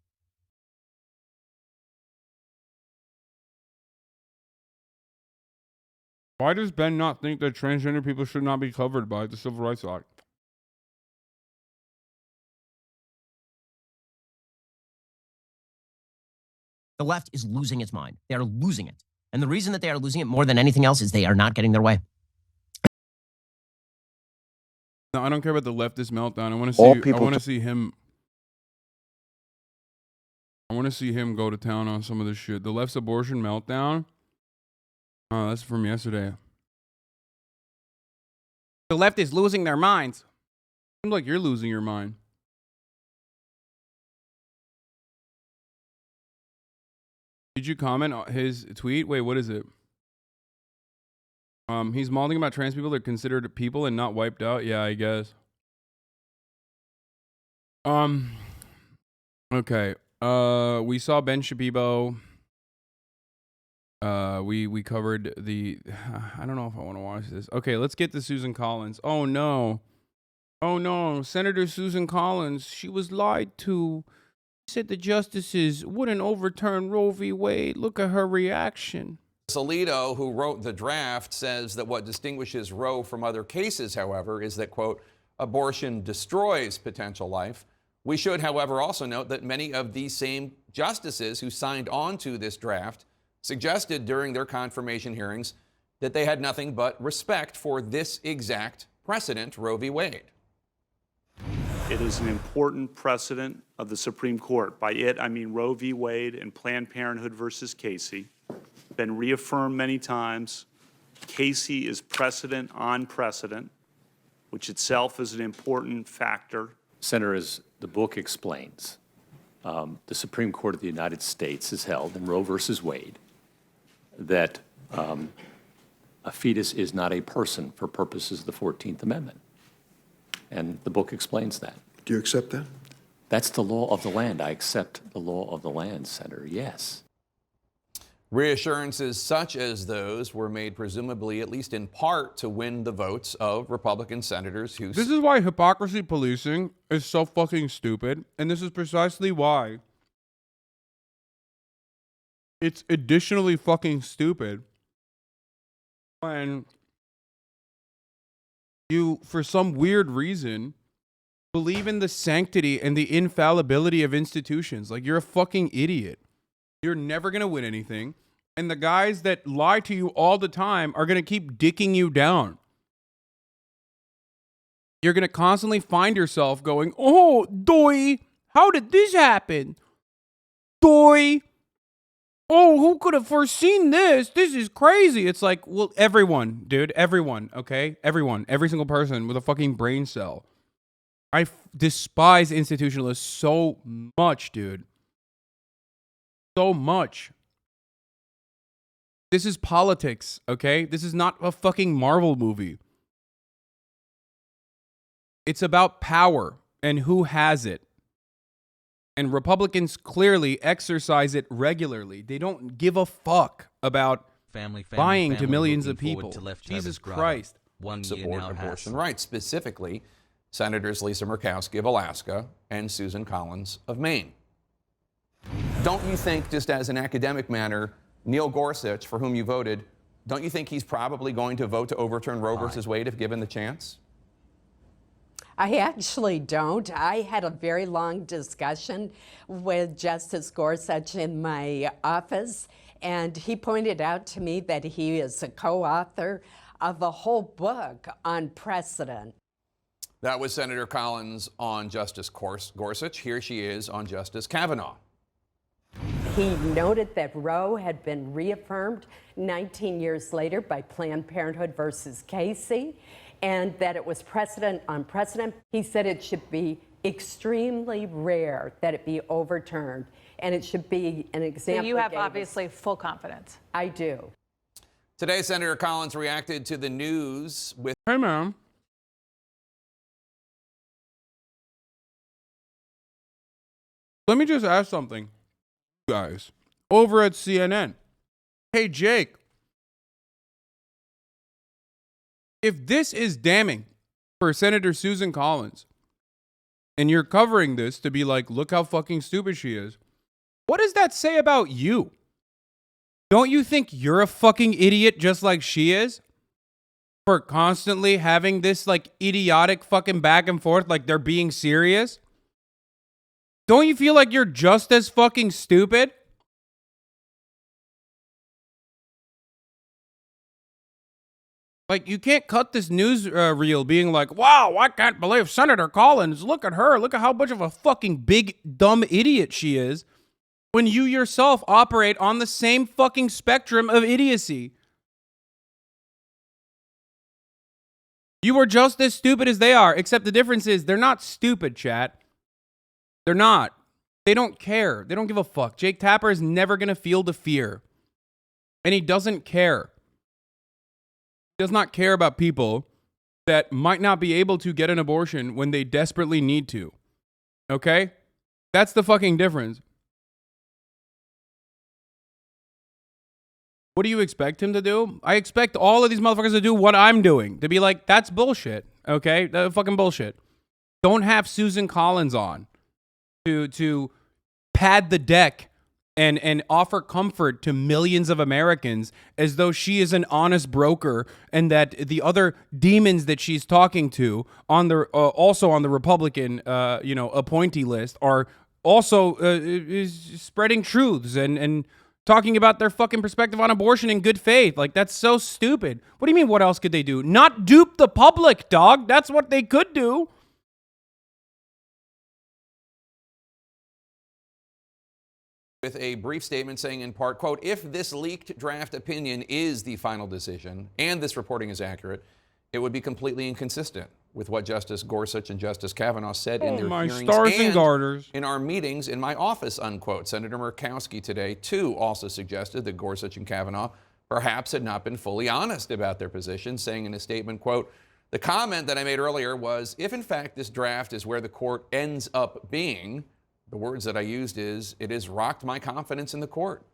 Why does Ben not think that transgender people should not be covered by the Civil Rights Act? The left is losing its mind. They are losing it. And the reason that they are losing it more than anything else is they are not getting their way. No, I don't care about the leftist meltdown. I want to see him. I want to see him go to town on some of this shit. The left's abortion meltdown. Oh, that's from yesterday. The left is losing their minds. Seems like you're losing your mind. Did you comment on his tweet? Wait, what is it? He's malding about trans people. They're considered people and not wiped out. Yeah, I guess. Okay. We saw Ben Shabibo. We covered the... I don't know if I want to watch this. Okay, let's get to Susan Collins. Oh, no. Oh, no. Senator Susan Collins. She was lied to. She said the justices wouldn't overturn Roe v. Wade. Look at her reaction. Alito, who wrote the draft, says that what distinguishes Roe from other cases, however, is that, quote, abortion destroys potential life. We should, however, also note that many of these same justices who signed on to this draft suggested during their confirmation hearings that they had nothing but respect for this exact precedent, Roe v. Wade. It is an important precedent of the Supreme Court. By it, I mean Roe v. Wade and Planned Parenthood versus Casey. Been reaffirmed many times. Casey is precedent on precedent, which itself is an important factor. Senator, as the book explains, the Supreme Court of the United States has held in Roe versus Wade that a fetus is not a person for purposes of the 14th Amendment. And the book explains that. Do you accept that? That's the law of the land. I accept the law of the land, Senator, yes. Reassurances such as those were made presumably, at least in part, to win the votes of Republican senators who... This is why hypocrisy policing is so fucking stupid. And this is precisely why it's additionally fucking stupid when you, for some weird reason, believe in the sanctity and the infallibility of institutions. Like, you're a fucking idiot. You're never going to win anything. And the guys that lie to you all the time are going to keep dicking you down. You're going to constantly find yourself going, oh, doy, how did this happen? Doy. Oh, who could have foreseen this? This is crazy. It's like, well, everyone, dude, everyone, okay? Everyone, every single person with a fucking brain cell. I despise institutionalists so much, dude. So much. This is politics, okay? This is not a fucking Marvel movie. It's about power and who has it. And Republicans clearly exercise it regularly. They don't give a fuck about lying to millions of people. Jesus Christ. Support abortion rights, specifically Senators Lisa Murkowski of Alaska and Susan Collins of Maine. Don't you think, just as an academic matter, Neil Gorsuch, for whom you voted, don't you think he's probably going to vote to overturn Roe versus Wade if given the chance? I actually don't. I had a very long discussion with Justice Gorsuch in my office, and he pointed out to me that he is a co-author of a whole book on precedent. That was Senator Collins on Justice Gorsuch. Here she is on Justice Kavanaugh. He noted that Roe had been reaffirmed 19 years later by Planned Parenthood versus Casey, and that it was precedent on precedent. He said it should be extremely rare that it be overturned, and it should be an example. So you have obviously full confidence. I do. Today, Senator Collins reacted to the news with... Hey, ma'am. Let me just ask something, guys. Over at CNN. Hey, Jake. If this is damning for Senator Susan Collins, and you're covering this to be like, look how fucking stupid she is, what does that say about you? Don't you think you're a fucking idiot just like she is? For constantly having this like idiotic fucking back and forth like they're being serious? Don't you feel like you're just as fucking stupid? Like, you can't cut this news reel being like, wow, I can't believe Senator Collins. Look at her. Look at how much of a fucking big, dumb idiot she is. When you yourself operate on the same fucking spectrum of idiocy. You are just as stupid as they are, except the difference is they're not stupid, chat. They're not. They don't care. They don't give a fuck. Jake Tapper is never going to feel the fear. And he doesn't care. He does not care about people that might not be able to get an abortion when they desperately need to. Okay? That's the fucking difference. What do you expect him to do? I expect all of these motherfuckers to do what I'm doing. To be like, that's bullshit. Okay? That's fucking bullshit. Don't have Susan Collins on to pad the deck and offer comfort to millions of Americans as though she is an honest broker and that the other demons that she's talking to on the also on the Republican appointee list are also is spreading truths and talking about their fucking perspective on abortion in good faith. Like, that's so stupid. What do you mean, what else could they do? Not dupe the public, dog. That's what they could do. With a brief statement saying in part, quote, if this leaked draft opinion is the final decision and this reporting is accurate, it would be completely inconsistent with what Justice Gorsuch and Justice Kavanaugh said in their hearings stars and garters in our meetings in my office, unquote. Senator Murkowski today, too, also suggested that Gorsuch and Kavanaugh perhaps had not been fully honest about their position, saying in a statement, quote, the comment that I made earlier was, if in fact this draft is where the court ends up being, the words that I used is, it has rocked my confidence in the court.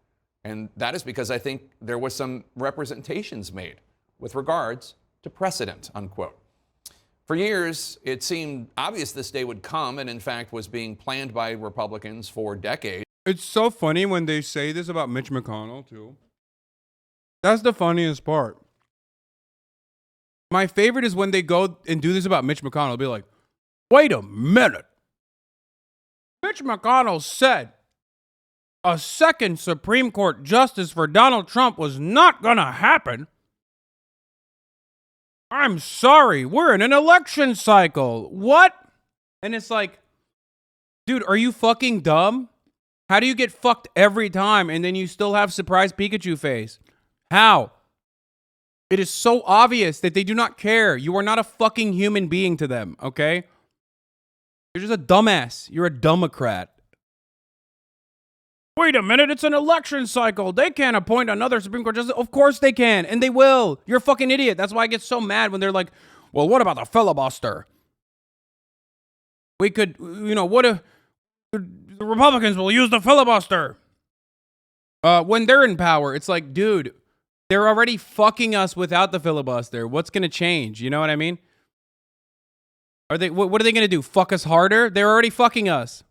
And that is because I think there was some representations made with regards to precedent, unquote. For years, it seemed obvious this day would come, and in fact was being planned by Republicans for decades. It's so funny when they say this about Mitch McConnell, too. That's the funniest part. My favorite is when they go and do this about Mitch McConnell. They'll be like, wait a minute. Mitch McConnell said a second Supreme Court justice for Donald Trump was not going to happen. I'm sorry, we're in an election cycle. What? And it's like, dude, are you fucking dumb? How do you get fucked every time and then you still have surprise Pikachu face? How? It is so obvious that they do not care. You are not a fucking human being to them, okay? You're just a dumbass. You're a Democrat. Wait a minute, it's an election cycle. They can't appoint another Supreme Court justice. Of course they can, and they will. You're a fucking idiot. That's why I get so mad when they're like, well, what about the filibuster? We could, what if the Republicans will use the filibuster? When they're in power, it's like, dude, they're already fucking us without the filibuster. What's going to change? You know what I mean? What are they going to do? Fuck us harder? They're already fucking us.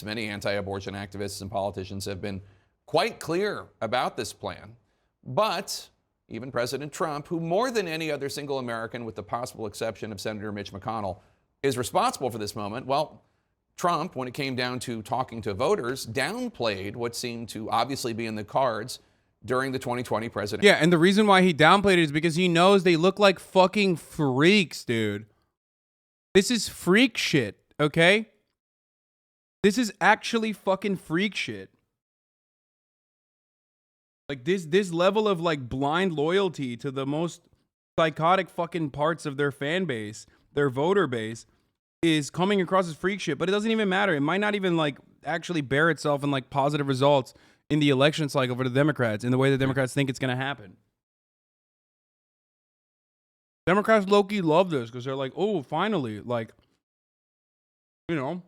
Many anti-abortion activists and politicians have been quite clear about this plan. But even President Trump, who more than any other single American, with the possible exception of Senator Mitch McConnell, is responsible for this moment, well, Trump, when it came down to talking to voters, downplayed what seemed to obviously be in the cards during the 2020 presidential. Yeah, and the reason why he downplayed it is because he knows they look like fucking freaks, dude. This is freak shit, okay? This is actually fucking freak shit. Like this level of like blind loyalty to the most psychotic fucking parts of their fan base, their voter base, is coming across as freak shit, but it doesn't even matter. It might not even like actually bear itself in like positive results in the election cycle for the Democrats in the way the Democrats think it's going to happen. Democrats low-key love this because they're like, oh, finally, like, you know,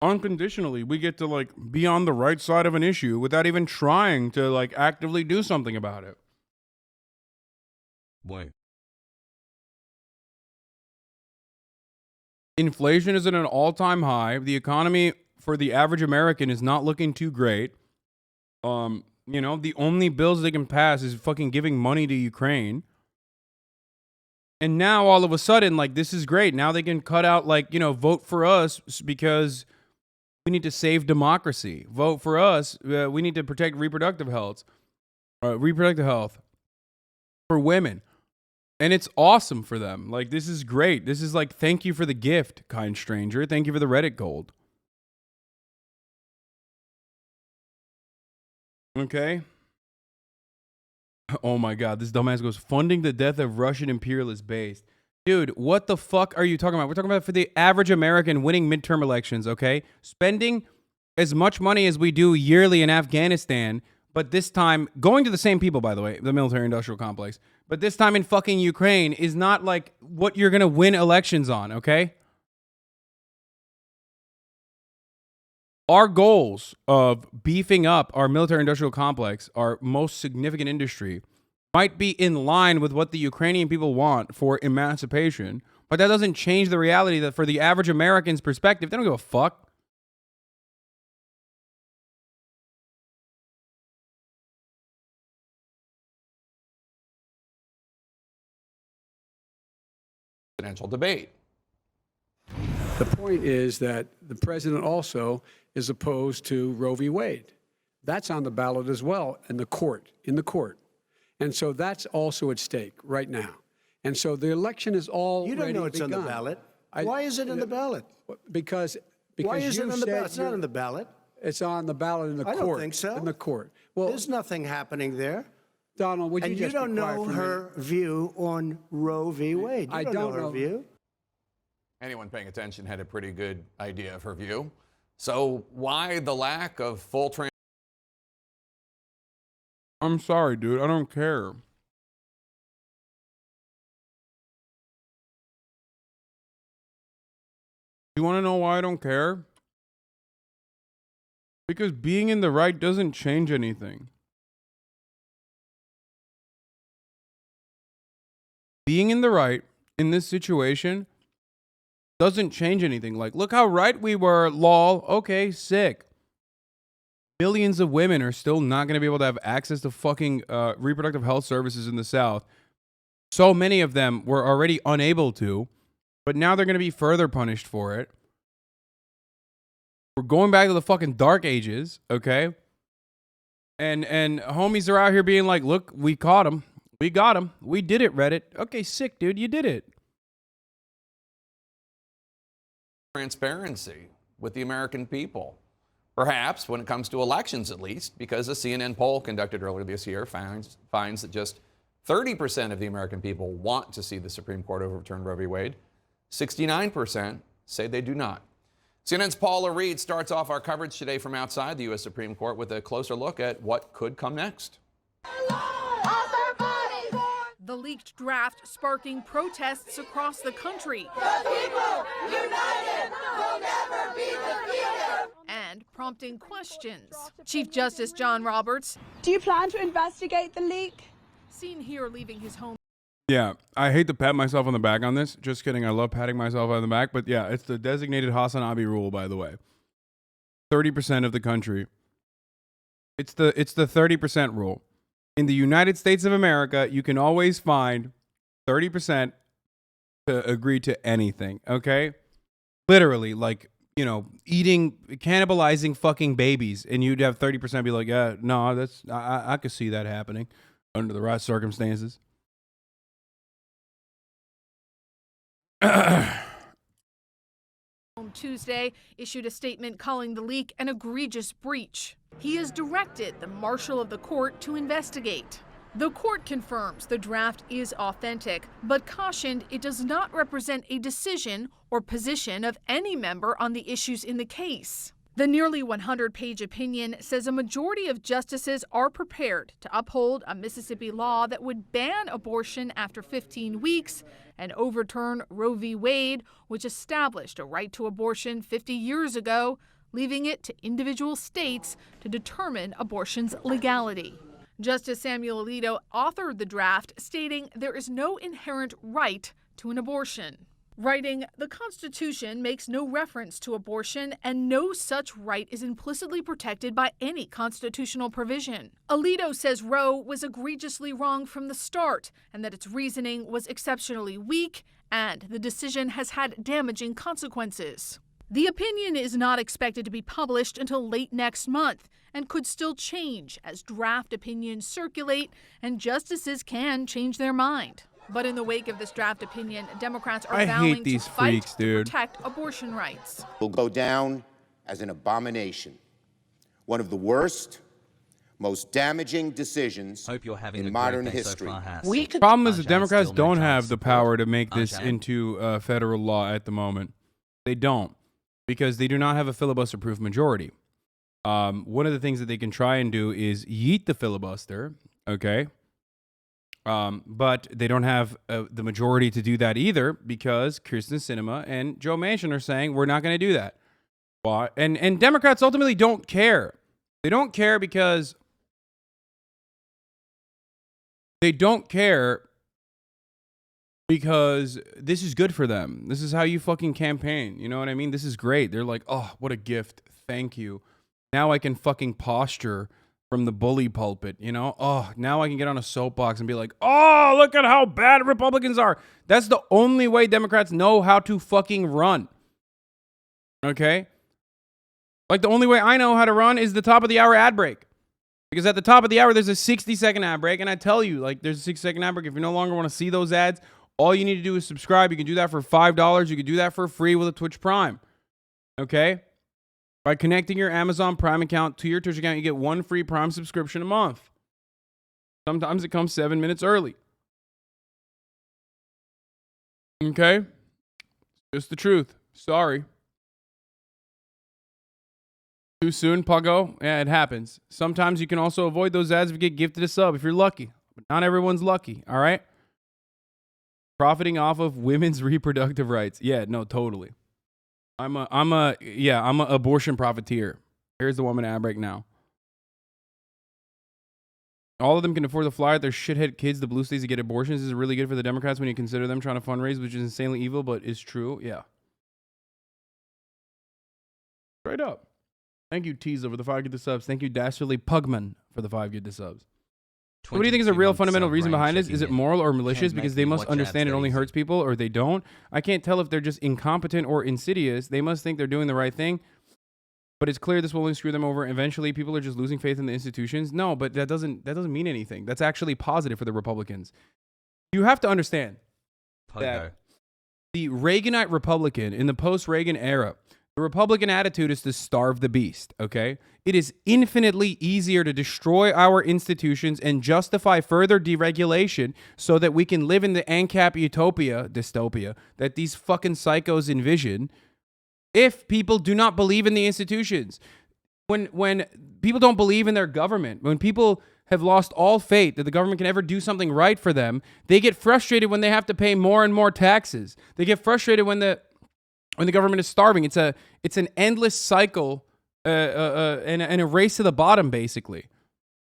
unconditionally, we get to like be on the right side of an issue without even trying to like actively do something about it. Boy. Inflation is at an all-time high. The economy for the average American is not looking too great. You know, the only bills they can pass is fucking giving money to Ukraine. And now all of a sudden, like, this is great. Now they can cut out, like, you know, vote for us because we need to save democracy. Vote for us. We need to protect reproductive health for women. And it's awesome for them. Like, this is great. This is like, thank you for the gift, kind stranger. Thank you for the Reddit gold. Okay. Oh my God, this dumbass goes, funding the death of Russian imperialist base. Dude, what the fuck are you talking about? We're talking about for the average American winning midterm elections, okay? Spending as much money as we do yearly in Afghanistan, but this time, going to the same people, by the way, the military-industrial complex, but this time in fucking Ukraine is not like what you're gonna win elections on, okay? Our goals of beefing up our military-industrial complex, our most significant industry, might be in line with what the Ukrainian people want for emancipation, but that doesn't change the reality that for the average American's perspective, they don't give a fuck. Presidential debate. The point is that the president also is opposed to Roe v. Wade. That's on the ballot as well in the court. And so that's also at stake right now. And so the election is already You don't know it's begun. on the ballot. Why is it on the ballot? Because Why is you it on the said ballot? It's not on the ballot. It's on the ballot in the court. I don't think so. In the court. Well, there's nothing happening there. Donald, would you and just you don't be quiet know for a her view on Roe v. Wade. You I don't her know. view. Anyone paying attention had a pretty good idea of her view. So why the lack of full transparency? I'm sorry, dude. I don't care. You want to know why I don't care? Because being in the right doesn't change anything. Being in the right in this situation doesn't change anything. Like, look how right we were, lol. Okay, sick. Millions of women are still not going to be able to have access to fucking reproductive health services in the South. So many of them were already unable to, but now they're going to be further punished for it. We're going back to the fucking dark ages, okay? And homies are out here being like, look, we caught him. We got him. We did it, Reddit. Okay, sick, dude. You did it. Transparency with the American people. Perhaps when it comes to elections, at least, because a CNN poll conducted earlier this year finds that just 30% of the American people want to see the Supreme Court overturn Roe v. Wade. 69% say they do not. CNN's Paula Reed starts off our coverage today from outside the U.S. Supreme Court with a closer look at what could come next. The leaked draft sparking protests across the country. The people united will never be defeated. And prompting questions. Chief Justice John Roberts. Do you plan to investigate the leak? Seen here leaving his home. Yeah, I hate to pat myself on the back on this. Just kidding. I love patting myself on the back. But yeah, it's the designated HasanAbi rule, by the way. 30% of the country. It's the 30% rule. In the United States of America, you can always find 30% to agree to anything, okay? Literally, like, you know, cannibalizing fucking babies, and you'd have 30% be like, yeah, no, I could see that happening under the right circumstances. On Tuesday, issued a statement calling the leak an egregious breach. He has directed the marshal of the court to investigate. The court confirms the draft is authentic, but cautioned it does not represent a decision or position of any member on the issues in the case. The nearly 100-page opinion says a majority of justices are prepared to uphold a Mississippi law that would ban abortion after 15 weeks and overturn Roe v. Wade, which established a right to abortion 50 years ago, leaving it to individual states to determine abortion's legality. Justice Samuel Alito authored the draft, stating there is no inherent right to an abortion. Writing, the Constitution makes no reference to abortion and no such right is implicitly protected by any constitutional provision. Alito says Roe was egregiously wrong from the start and that its reasoning was exceptionally weak and the decision has had damaging consequences. The opinion is not expected to be published until late next month and could still change as draft opinions circulate and justices can change their mind. But in the wake of this draft opinion, Democrats are vowing to fight to protect abortion rights. Will go down as an abomination, one of the worst, most damaging decisions in modern history. The problem is the Democrats don't have the power to make this into federal law at the moment. They don't, because they do not have a filibuster-proof majority. One of the things that they can try and do is yeet the filibuster, okay? But they don't have the majority to do that either, because Kyrsten Sinema and Joe Manchin are saying we're not going to do that. Why? And Democrats ultimately don't care. They don't care because this is good for them. This is how you fucking campaign. You know what I mean? This is great. They're like, oh, what a gift. Thank you. Now I can fucking posture from the bully pulpit, you know? Oh, now I can get on a soapbox and be like, oh, look at how bad Republicans are. That's the only way Democrats know how to fucking run. Okay? Like, the only way I know how to run is the top of the hour ad break. Because at the top of the hour, there's a 60-second ad break. And I tell you, like, there's a 60-second ad break. If you no longer want to see those ads, all you need to do is subscribe. You can do that for $5. You can do that for free with a Twitch Prime. Okay? By connecting your Amazon Prime account to your Twitch account, you get one free Prime subscription a month. Sometimes it comes 7 minutes early. Okay? Just the truth. Sorry. Too soon, Puggo? Yeah, it happens. Sometimes you can also avoid those ads if you get gifted a sub, if you're lucky. But not everyone's lucky, all right? Profiting off of women's reproductive rights. Yeah, no, totally. I'm a abortion profiteer. Here's the woman ad break now. All of them can afford to fly out their shithead kids to blue states to get abortions. This is really good for the Democrats when you consider them trying to fundraise, which is insanely evil, but is true. Yeah. Straight up. Thank you, Teaser, for the 5 get subs. Thank you, Dastardly Pugman, for the 5 get subs. So what do you think is a real fundamental reason behind this? Is it moral or malicious? Because they must understand it only hurts people, or they don't. I can't tell if they're just incompetent or insidious. They must think they're doing the right thing. But it's clear this will only screw them over. Eventually, people are just losing faith in the institutions. No, but that doesn't mean anything. That's actually positive for the Republicans. You have to understand that the Reaganite Republican in the post-Reagan era, the Republican attitude is to starve the beast, okay? It is infinitely easier to destroy our institutions and justify further deregulation so that we can live in the ANCAP dystopia that these fucking psychos envision if people do not believe in the institutions. When people don't believe in their government, when people have lost all faith that the government can ever do something right for them, they get frustrated when they have to pay more and more taxes. They get frustrated when the government is starving. It's an endless cycle and a race to the bottom, basically.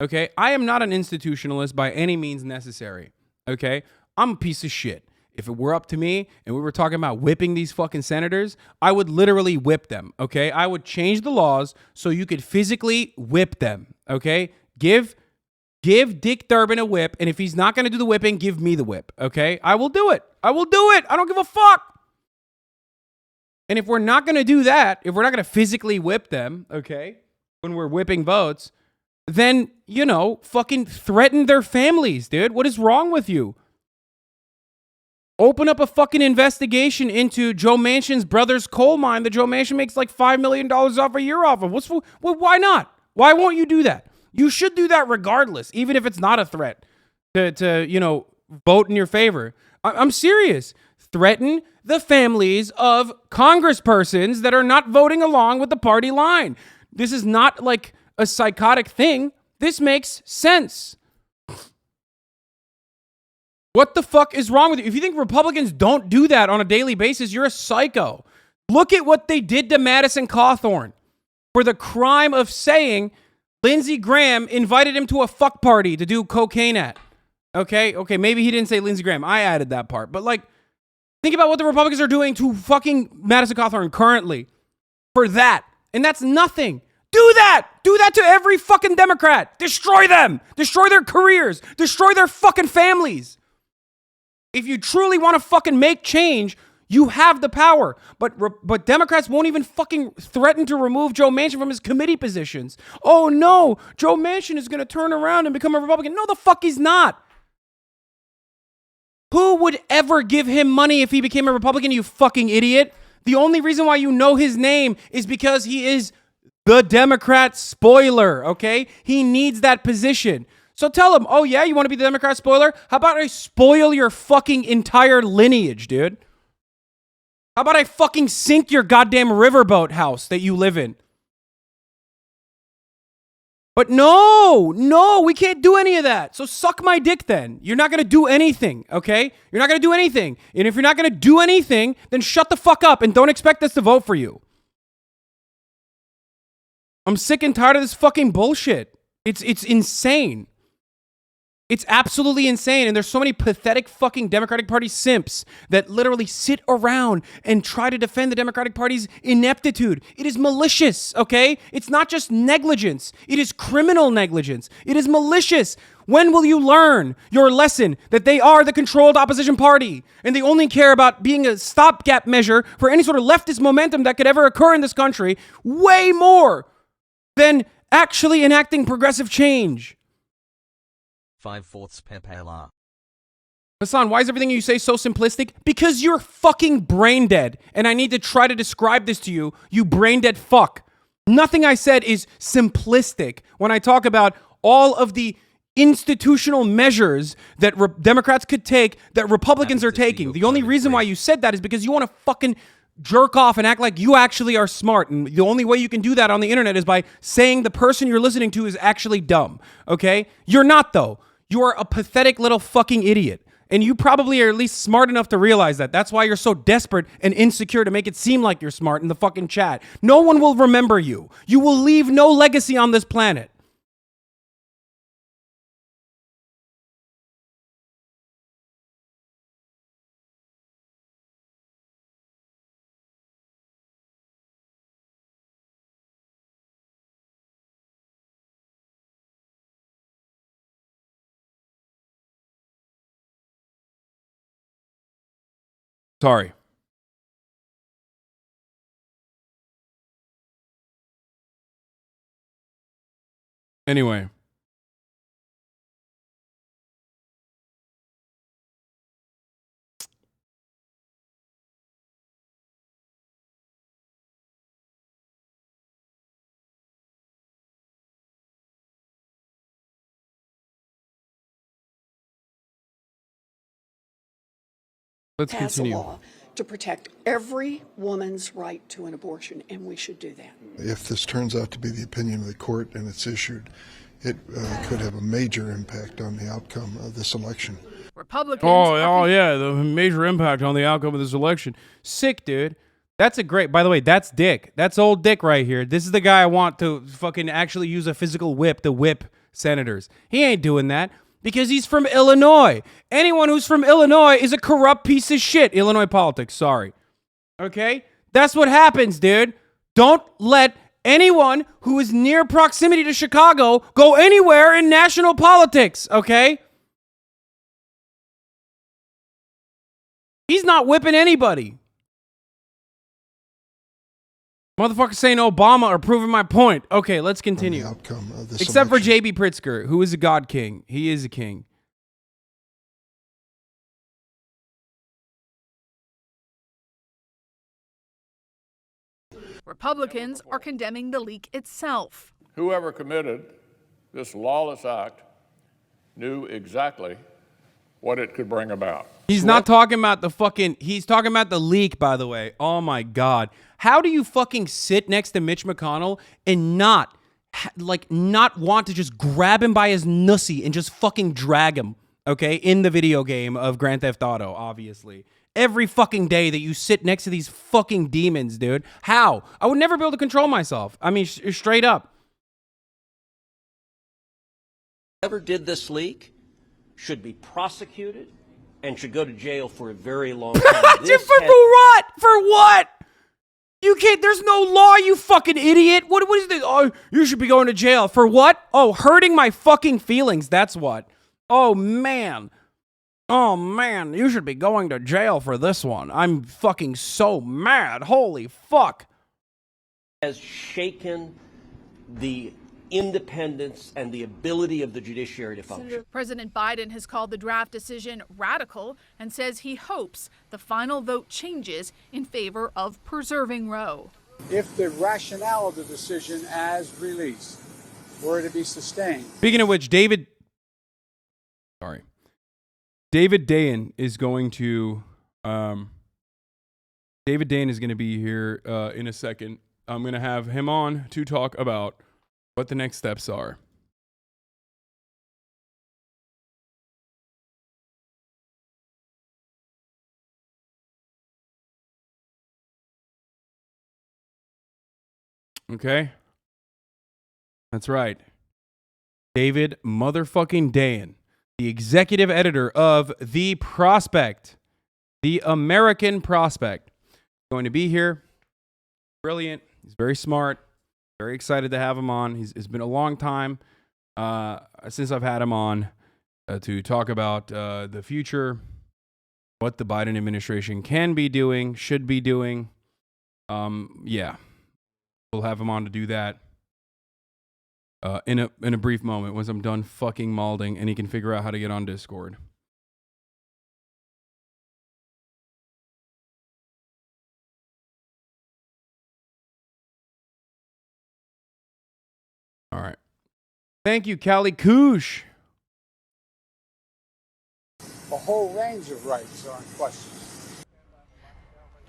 Okay? I am not an institutionalist by any means necessary. Okay? I'm a piece of shit. If it were up to me and we were talking about whipping these fucking senators, I would literally whip them. Okay? I would change the laws so you could physically whip them. Okay? Give Give Dick Durbin a whip, and if he's not going to do the whipping, give me the whip, okay? I will do it. I will do it. I don't give a fuck. And if we're not going to do that, if we're not going to physically whip them, okay, when we're whipping votes, then, you know, fucking threaten their families, dude. What is wrong with you? Open up a fucking investigation into Joe Manchin's brother's coal mine that Joe Manchin makes like $5 million off a year off of. Why not? Why won't you do that? You should do that regardless, even if it's not a threat to you know, vote in your favor. I'm serious. Threaten the families of congresspersons that are not voting along with the party line. This is not like a psychotic thing. This makes sense. What the fuck is wrong with you? If you think Republicans don't do that on a daily basis, you're a psycho. Look at what they did to Madison Cawthorn for the crime of saying Lindsey Graham invited him to a fuck party to do cocaine at. Okay, maybe he didn't say Lindsey Graham. I added that part. But like, think about what the Republicans are doing to fucking Madison Cawthorn currently for that. And that's nothing. Do that. Do that to every fucking Democrat. Destroy them. Destroy their careers. Destroy their fucking families. If you truly want to fucking make change, you have the power. But Democrats won't even fucking threaten to remove Joe Manchin from his committee positions. Oh no, Joe Manchin is going to turn around and become a Republican. No, the fuck he's not. Who would ever give him money if he became a Republican, you fucking idiot? The only reason why you know his name is because he is the Democrat spoiler, okay? He needs that position. So tell him, oh yeah, you want to be the Democrat spoiler? How about I spoil your fucking entire lineage, dude? How about I fucking sink your goddamn riverboat house that you live in? But no, we can't do any of that. So suck my dick then. You're not going to do anything, okay? You're not going to do anything. And if you're not going to do anything, then shut the fuck up and don't expect us to vote for you. I'm sick and tired of this fucking bullshit. It's insane. It's absolutely insane. And there's so many pathetic fucking Democratic Party simps that literally sit around and try to defend the Democratic Party's ineptitude. It is malicious, okay? It's not just negligence. It is criminal negligence. It is malicious. When will you learn your lesson that they are the controlled opposition party and they only care about being a stopgap measure for any sort of leftist momentum that could ever occur in this country way more than actually enacting progressive change? 5/4 Pepela. Hasan, why is everything you say so simplistic? Because you're fucking brain dead. And I need to try to describe this to you, you brain dead fuck. Nothing I said is simplistic when I talk about all of the institutional measures that Democrats could take that Republicans are taking. The only reason why you said that is because you want to fucking jerk off and act like you actually are smart. And the only way you can do that on the internet is by saying the person you're listening to is actually dumb. Okay? You're not, though. You are a pathetic little fucking idiot. And you probably are at least smart enough to realize that. That's why you're so desperate and insecure to make it seem like you're smart in the fucking chat. No one will remember you. You will leave no legacy on this planet. Sorry. Anyway. Let's continue. Pass a law to protect every woman's right to an abortion, and we should do that. If this turns out to be the opinion of the court and it's issued, it could have a major impact on the outcome of this election. Republicans. Oh yeah, the major impact on the outcome of this election. Sick, dude. That's a great. By the way, that's Dick. That's old Dick right here. This is the guy I want to fucking actually use a physical whip to whip senators. He ain't doing that. Because he's from Illinois. Anyone who's from Illinois is a corrupt piece of shit. Illinois politics, sorry. Okay? That's what happens, dude. Don't let anyone who is near proximity to Chicago go anywhere in national politics, okay? He's not whipping anybody. Motherfuckers saying Obama are proving my point. Okay, let's continue. Outcome of this Except for election. J.B. Pritzker, who is a god king. He is a king. Republicans are condemning the leak itself. Whoever committed this lawless act knew exactly what it could bring about. He's not talking about the fucking, he's talking about the leak, by the way. Oh my God. How do you fucking sit next to Mitch McConnell and not want to just grab him by his nussy and just fucking drag him, okay, in the video game of Grand Theft Auto, obviously. Every fucking day that you sit next to these fucking demons, dude. How? I would never be able to control myself. I mean, straight up. Whoever did this leak should be prosecuted and should go to jail for a very long time. For what? For what? You can't, there's no law, you fucking idiot. What is this? Oh, you should be going to jail. For what? Oh, hurting my fucking feelings, that's what. Oh, man. Oh, man, you should be going to jail for this one. I'm fucking so mad. Holy fuck. Has shaken the independence and the ability of the judiciary to function. President Biden has called the draft decision radical and says he hopes the final vote changes in favor of preserving Roe. If the rationale of the decision as released were to be sustained. Speaking of which, David Dayen is going to be here in a second. I'm going to have him on to talk about what the next steps are. Okay? That's right. David motherfucking Dayen, the executive editor of The Prospect, the American Prospect, going to be here. Brilliant. He's very smart. Very excited to have him on. It's been a long time since I've had him on to talk about the future, what the Biden administration can be doing, should be doing. Yeah, we'll have him on to do that in a brief moment once I'm done fucking malding and he can figure out how to get on Discord. All right. Thank you, Callie Koosh. A whole range of rights are in question.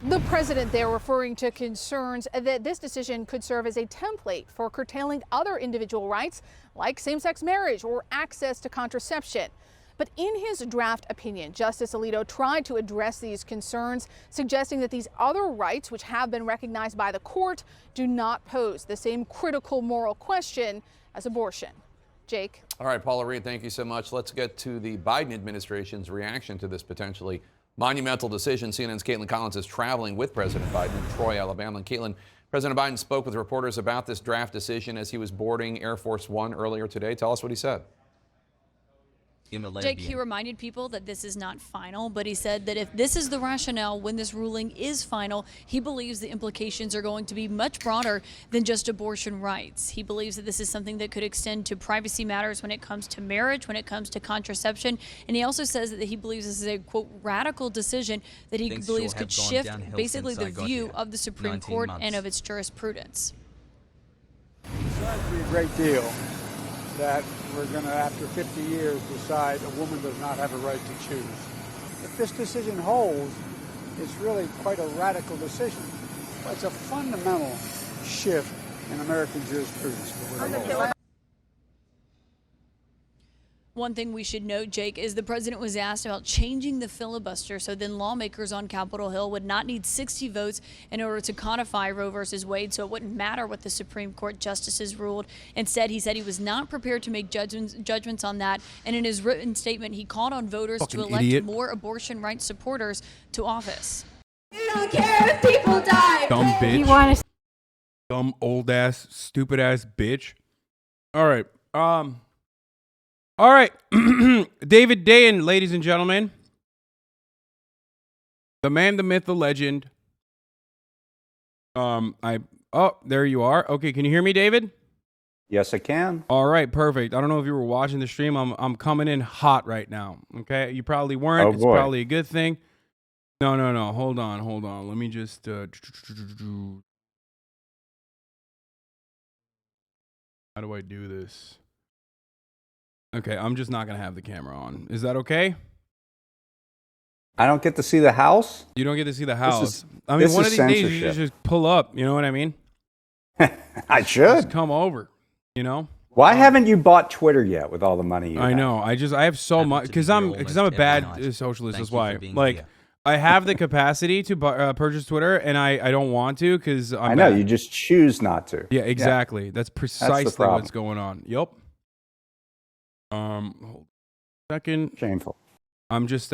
The president there referring to concerns that this decision could serve as a template for curtailing other individual rights like same-sex marriage or access to contraception. But in his draft opinion, Justice Alito tried to address these concerns, suggesting that these other rights, which have been recognized by the court, do not pose the same critical moral question as abortion. Jake. All right, Paula Reed, thank you so much. Let's get to the Biden administration's reaction to this potentially monumental decision. CNN's Caitlin Collins is traveling with President Biden in Troy, Alabama. And Caitlin, President Biden spoke with reporters about this draft decision as he was boarding Air Force One earlier today. Tell us what he said. Jake, he reminded people that this is not final, but he said that if this is the rationale when this ruling is final, he believes the implications are going to be much broader than just abortion rights. He believes that this is something that could extend to privacy matters when it comes to marriage, when it comes to contraception. And he also says that he believes this is a, quote, radical decision that he believes could shift basically the view of the Supreme Court and of its jurisprudence. It's going to be a great deal that we're going to, after 50 years, decide a woman does not have a right to choose. If this decision holds, it's really quite a radical decision. It's a fundamental shift in American jurisprudence. One thing we should note, Jake, is the president was asked about changing the filibuster so then lawmakers on Capitol Hill would not need 60 votes in order to codify Roe versus Wade, so it wouldn't matter what the Supreme Court justices ruled. Instead, he said he was not prepared to make judgments on that, and in his written statement, he called on voters to elect more abortion rights supporters to office. You don't care if people die. Dumb bitch. Dumb, old-ass, stupid-ass bitch. All right. All right. David Dayen, ladies and gentlemen. The man, the myth, the legend. Oh, there you are. Okay, can you hear me, David? Yes, I can. All right, perfect. I don't know if you were watching the stream. I'm coming in hot right now. Okay, you probably weren't. Oh, It's boy. probably a good thing. No. Hold on. Let me just. How do I do this? Okay, I'm just not gonna have the camera on. Is that okay? I don't get to see the house? You don't get to see the house. This is- I mean, this one is of these days you censorship. just pull up. You know what I mean? I should. Just come over. You know? Why haven't you bought Twitter yet with all the money you I have? know. I have so much because I'm a bad socialist. That's why. Like, I have the capacity to purchase Twitter, and I don't want to because I know, you just choose not to. Yeah, exactly. That's precisely problem. what's going on. Yup. Hold on a second. Shameful. I'm just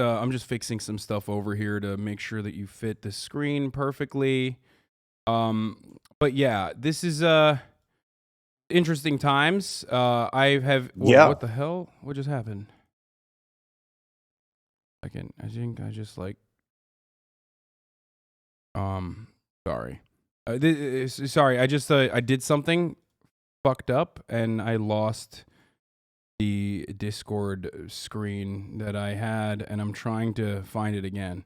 fixing some stuff over here to make sure that you fit the screen perfectly. But yeah, this is interesting times. I have what the hell? What just happened? I think I just like sorry. Sorry, I did something fucked up and I lost the Discord screen that I had, and I'm trying to find it again.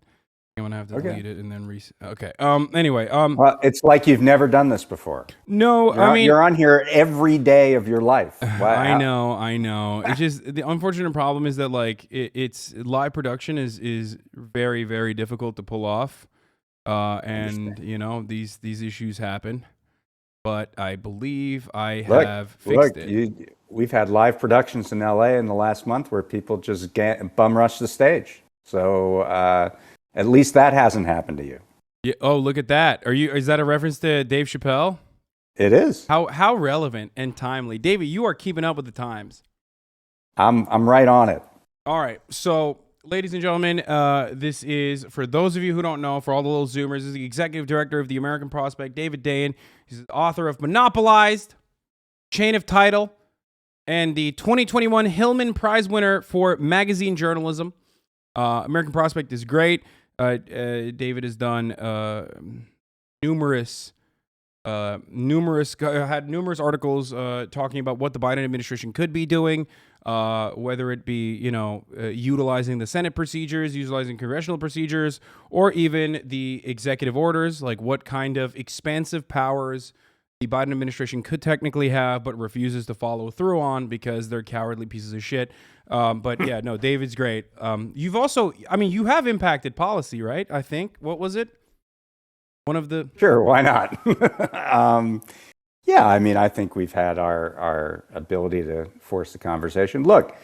I'm gonna have to delete it and then okay. Anyway. Well, it's like you've never done this before. No, I mean you're on here every day of your life. I know. It's just the unfortunate problem is that like it's live production is very, very difficult to pull off. And you know, these issues happen. But I believe I have fixed it. We've had live productions in LA in the last month where people just bum rush the stage. So at least that hasn't happened to you. Yeah. Oh, look at that. Is that a reference to Dave Chappelle? It is. How relevant and timely. David, you are keeping up with the times. I'm right on it. All right. So, ladies and gentlemen, this is, for those of you who don't know, for all the little Zoomers, this is the executive director of the American Prospect, David Dayen. He's the author of Monopolized, Chain of Title, and the 2021 Hillman Prize winner for magazine journalism. American Prospect is great. David has done numerous articles talking about what the Biden administration could be doing, whether it be, utilizing the Senate procedures, utilizing congressional procedures, or even the executive orders, like what kind of expansive powers the Biden administration could technically have, but refuses to follow through on because they're cowardly pieces of shit. But yeah, no, David's great. You've also, you have impacted policy, right? I think. What was it? One of the... Sure, why not? Yeah, I think we've had our ability to force the conversation. Look,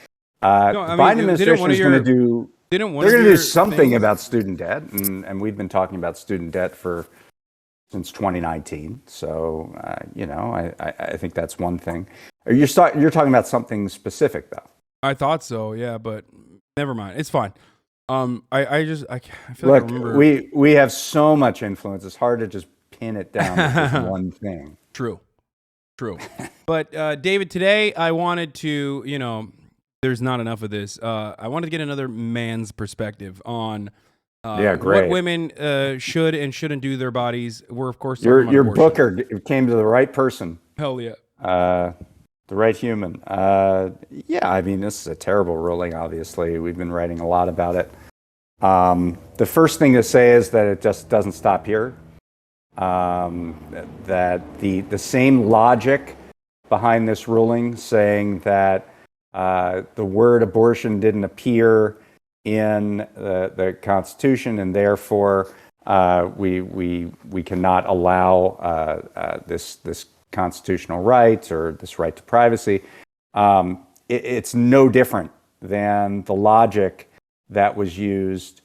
the Biden administration is going to do... They're going to do something about student debt, and we've been talking about student debt since 2019. So, I think that's one thing. You're talking about something specific, though. I thought so, yeah, but never mind. It's fine. I feel Look, like I remember. we have so much influence. It's hard to just pin it down to just one thing. True. But David, today I wanted to, there's not enough of this. I wanted to get another man's perspective on what women should and shouldn't do to their bodies. We're of course your booker came to the right person. Hell yeah. The right human. This is a terrible ruling, obviously. We've been writing a lot about it. The first thing to say is that it just doesn't stop here. That the same logic behind this ruling, saying that the word abortion didn't appear in the Constitution, and therefore we cannot allow this constitutional rights or this right to privacy. It's no different than the logic that was used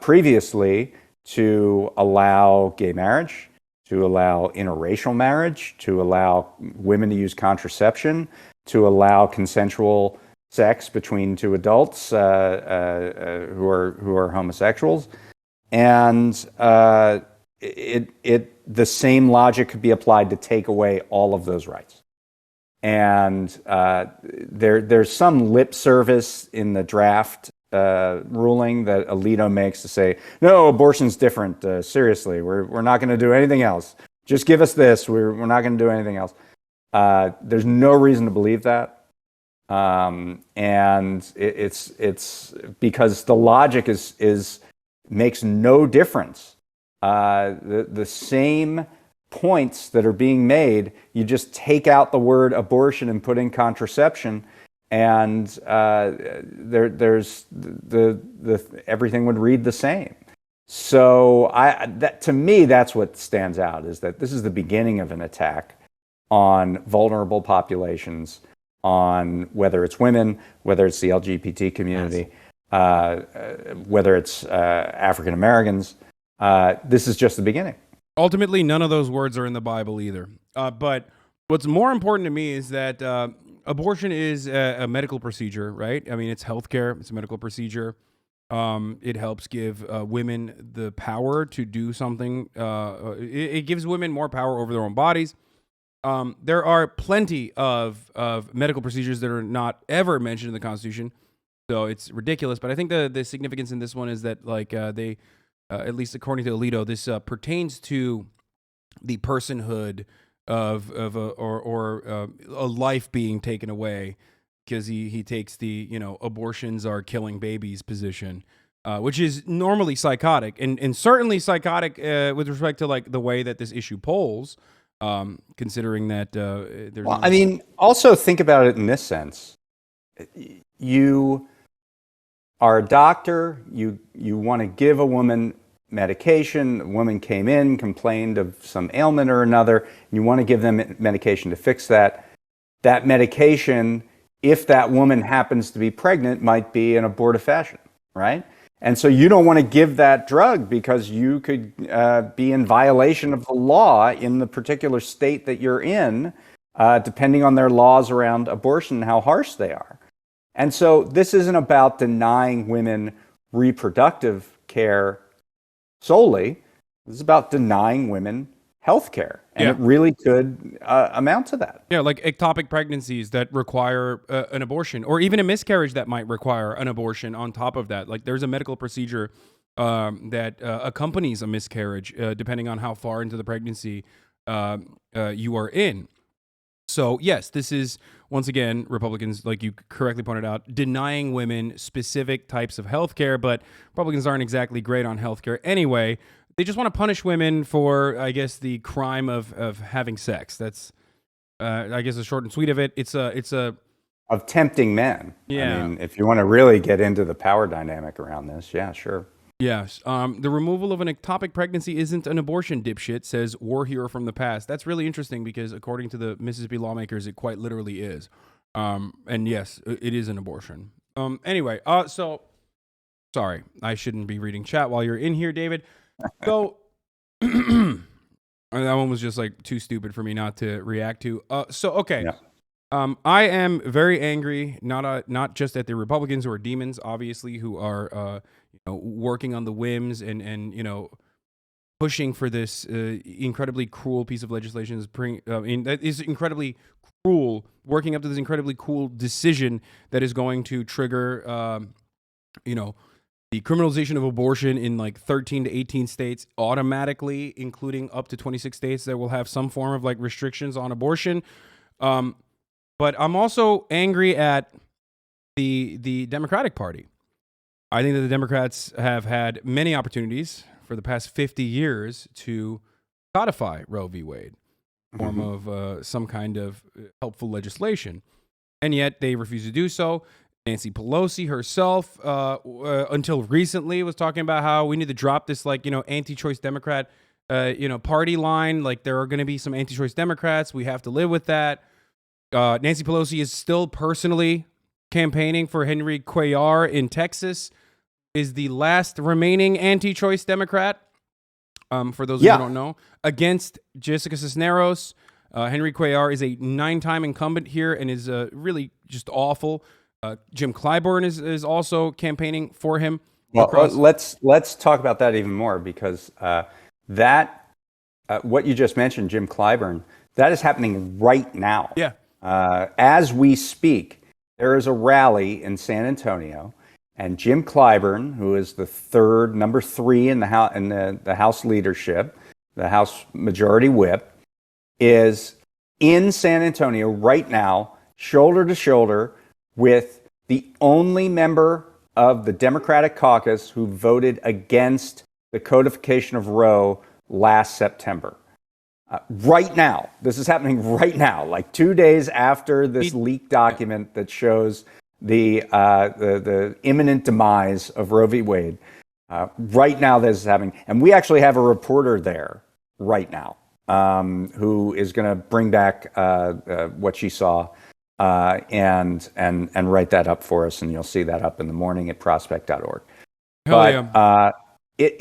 previously to allow gay marriage, to allow interracial marriage, to allow women to use contraception, to allow consensual sex between two adults who are homosexuals. And the same logic could be applied to take away all of those rights. And there's some lip service in the draft ruling that Alito makes to say, no, abortion's different. Seriously, we're not going to do anything else. Just give us this. We're not going to do anything else. There's no reason to believe that. And it's because the logic makes no difference. The same points that are being made, you just take out the word abortion and put in contraception, and there's everything would read the same. So to me, that's what stands out, is that this is the beginning of an attack on vulnerable populations, on whether it's women, whether it's the LGBT community, whether it's African Americans. This is just the beginning. Ultimately, none of those words are in the Bible either. But what's more important to me is that abortion is a medical procedure, right? I mean, it's healthcare. It's a medical procedure. It helps give women the power to do something. It gives women more power over their own bodies. There are plenty of medical procedures that are not ever mentioned in the Constitution, so it's ridiculous. But I think the significance in this one is that, like, they, at least according to Alito, this pertains to the personhood of a life being taken away, because he takes the, abortions are killing babies position, which is normally psychotic, and certainly psychotic with respect to, like, the way that this issue polls. Considering that there's I mean, also think about it in this sense. You are a doctor, you want to give a woman medication. A woman came in, complained of some ailment or another, and you want to give them medication to fix that. That medication, if that woman happens to be pregnant, might be an abortifacient, right? And so you don't want to give that drug because you could be in violation of the law in the particular state that you're in, depending on their laws around abortion, how harsh they are. And so this isn't about denying women reproductive care solely. This is about denying women health care. And it really could amount to that. Yeah, like ectopic pregnancies that require an abortion, or even a miscarriage that might require an abortion on top of that. Like, there's a medical procedure that accompanies a miscarriage, depending on how far into the pregnancy you are in. So, yes, this is, once again, Republicans, like you correctly pointed out, denying women specific types of health care, but Republicans aren't exactly great on health care anyway. They just want to punish women for, I guess, the crime of having sex. That's, I guess, the short and sweet of it. It's a of tempting men. Yeah. I mean, if you want to really get into the power dynamic around this, yeah, sure. Yes. The removal of an ectopic pregnancy isn't an abortion, dipshit, says war hero from the past. That's really interesting because according to the Mississippi lawmakers, it quite literally is. And yes, it is an abortion. Anyway, so sorry, I shouldn't be reading chat while you're in here, David. So that one was just like too stupid for me not to react to. Okay. Yeah. I am very angry, not just at the Republicans who are demons, obviously, who are working on the whims and pushing for this incredibly cruel piece of legislation. That is incredibly cruel, working up to this incredibly cool decision that is going to trigger the criminalization of abortion in like 13 to 18 states automatically, including up to 26 states that will have some form of like restrictions on abortion. But I'm also angry at the Democratic Party. I think that the Democrats have had many opportunities for the past 50 years to codify Roe v. Wade in the form of some kind of helpful legislation. And yet they refuse to do so. Nancy Pelosi herself, until recently, was talking about how we need to drop this, anti-choice Democrat, party line. Like, there are going to be some anti-choice Democrats. We have to live with that. Nancy Pelosi is still personally campaigning for Henry Cuellar in Texas, is the last remaining anti-choice Democrat, for those who don't know, against Jessica Cisneros. Henry Cuellar is a 9-time incumbent here and is really just awful. Jim Clyburn is also campaigning for him. Well, let's talk about that even more, because that what you just mentioned, Jim Clyburn, that is happening right now. Yeah. As we speak, there is a rally in San Antonio, and Jim Clyburn, who is number three in the House leadership, the House Majority Whip, is in San Antonio right now, shoulder to shoulder with the only member of the Democratic caucus who voted against the codification of Roe last September. Right now, this is happening right now, like 2 days after this leaked document that shows the imminent demise of Roe v. Wade. Right now, this is happening, and we actually have a reporter there right now who is going to bring back what she saw and write that up for us, and you'll see that up in the morning at prospect.org. It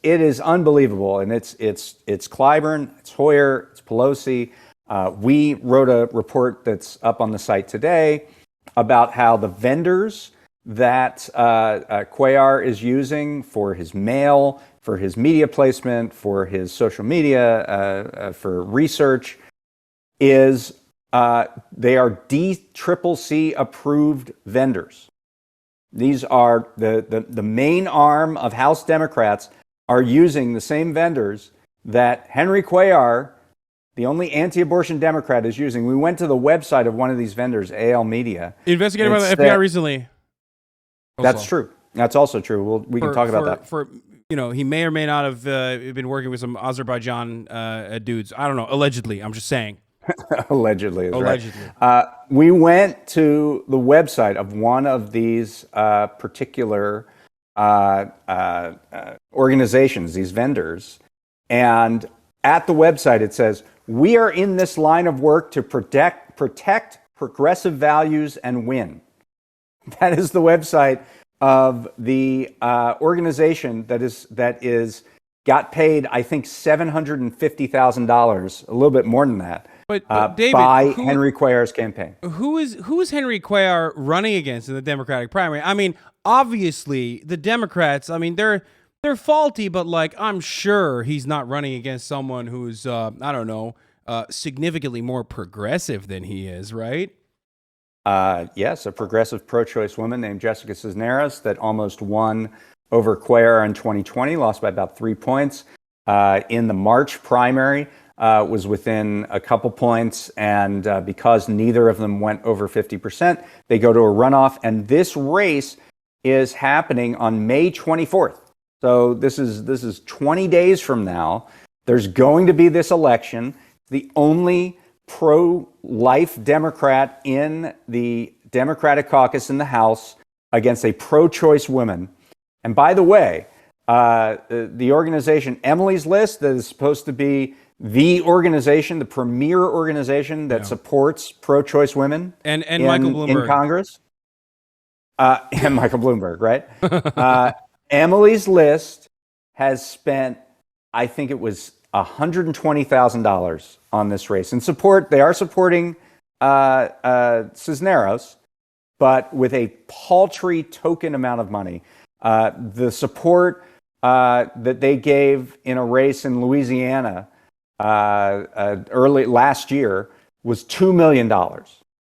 is unbelievable, and it's Clyburn, it's Hoyer, it's Pelosi. We wrote a report that's up on the site today about how the vendors that Cuellar is using for his mail, for his media placement, for his social media, for research, is they are DCCC approved vendors. These are the main arm of House Democrats are using the same vendors that Henry Cuellar, the only anti-abortion Democrat, is using. We went to the website of one of these vendors, AL Media. Investigated by the FBI recently. That's true. That's also true. We can talk about that. He may or may not have been working with some Azerbaijan dudes. I don't know. Allegedly. I'm just saying. Allegedly. Allegedly. Right. We went to the website of one of these particular organizations, these vendors, and at the website it says, "We are in this line of work to protect progressive values and win." That is the website of the organization that is got paid, I think, $750,000, a little bit more than that. But David, by Henry Cuellar's campaign. Who is Henry Cuellar running against in the Democratic primary? I mean, obviously the Democrats, I mean, they're faulty, but like I'm sure he's not running against someone who's significantly more progressive than he is, right? Yes, a progressive pro-choice woman named Jessica Cisneros that almost won over Cuellar in 2020, lost by about 3 points. In the March primary, was within a couple points, and because neither of them went over 50%, they go to a runoff, and this race is happening on May 24th. So this is 20 days from now. There's going to be this election. The only pro-life Democrat in the Democratic caucus in the House against a pro-choice woman. And by the way, the organization Emily's List, that is supposed to be the organization, the premier organization that supports pro-choice women and Michael Bloomberg in Congress, and Michael Bloomberg, right? Emily's List has spent, I think it was $120,000 on this race in support. They are supporting Cisneros, but with a paltry token amount of money. The support that they gave in a race in Louisiana early last year was $2 million.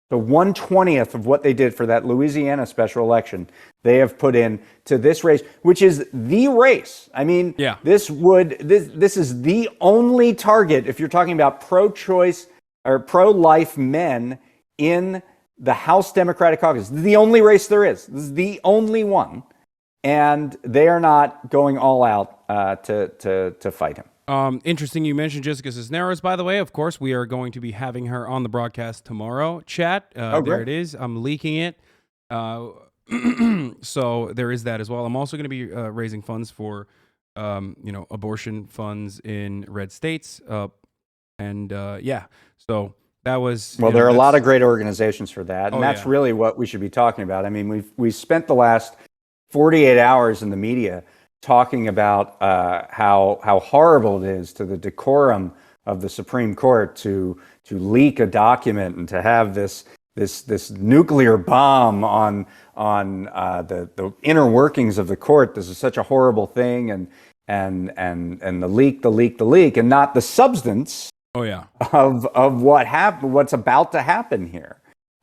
So 1/20th of what they did for that Louisiana special election, they have put in to this race, which is the race. I mean, this is the only target if you're talking about pro-choice or pro-life men in the House Democratic Caucus. This is the only race there is. This is the only one. And they are not going all out to fight him. Interesting you mentioned Jessica Cisneros, by the way. Of course, we are going to be having her on the broadcast tomorrow. Chat, there it is. I'm leaking it. So there is that as well. I'm also going to be raising funds for, abortion funds in red states. So that was... Well, there are a lot of great organizations for that. And that's really what we should be talking about. I mean, we've spent the last 48 hours in the media talking about how horrible it is to the decorum of the Supreme Court to leak a document and to have this nuclear bomb on the inner workings of the court. This is such a horrible thing, and and the leak, and not the substance. Oh yeah. Of what's about to happen here.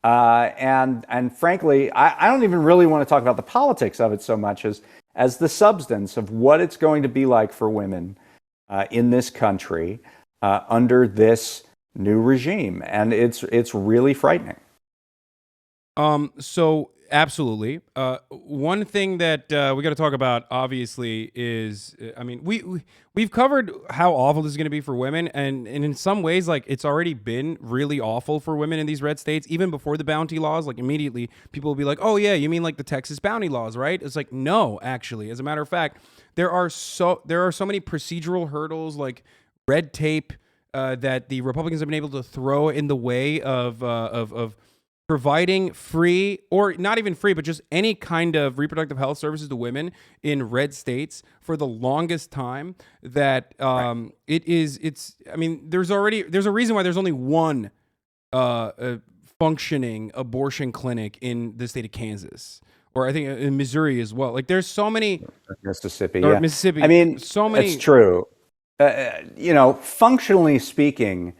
And frankly, I don't even really want to talk about the politics of it so much as the substance of what it's going to be like for women in this country under this new regime, and it's really frightening. So absolutely. One thing that we got to talk about, obviously, is I mean, we've covered how awful this is going to be for women, and in some ways, like, it's already been really awful for women in these red states, even before the bounty laws. Like, immediately, people will be like, "Oh yeah, you mean like the Texas bounty laws, right?" It's like, no, actually, as a matter of fact, there are so many procedural hurdles, like red tape, that the Republicans have been able to throw in the way of providing free, or not even free, but just any kind of reproductive health services to women in red states for the longest time, that it's I mean, there's a reason why there's only one functioning abortion clinic in the state of Kansas, or I think in Missouri as well. Like, there's so many. Mississippi, or yeah. Mississippi. I mean, so many. It's true. Functionally speaking,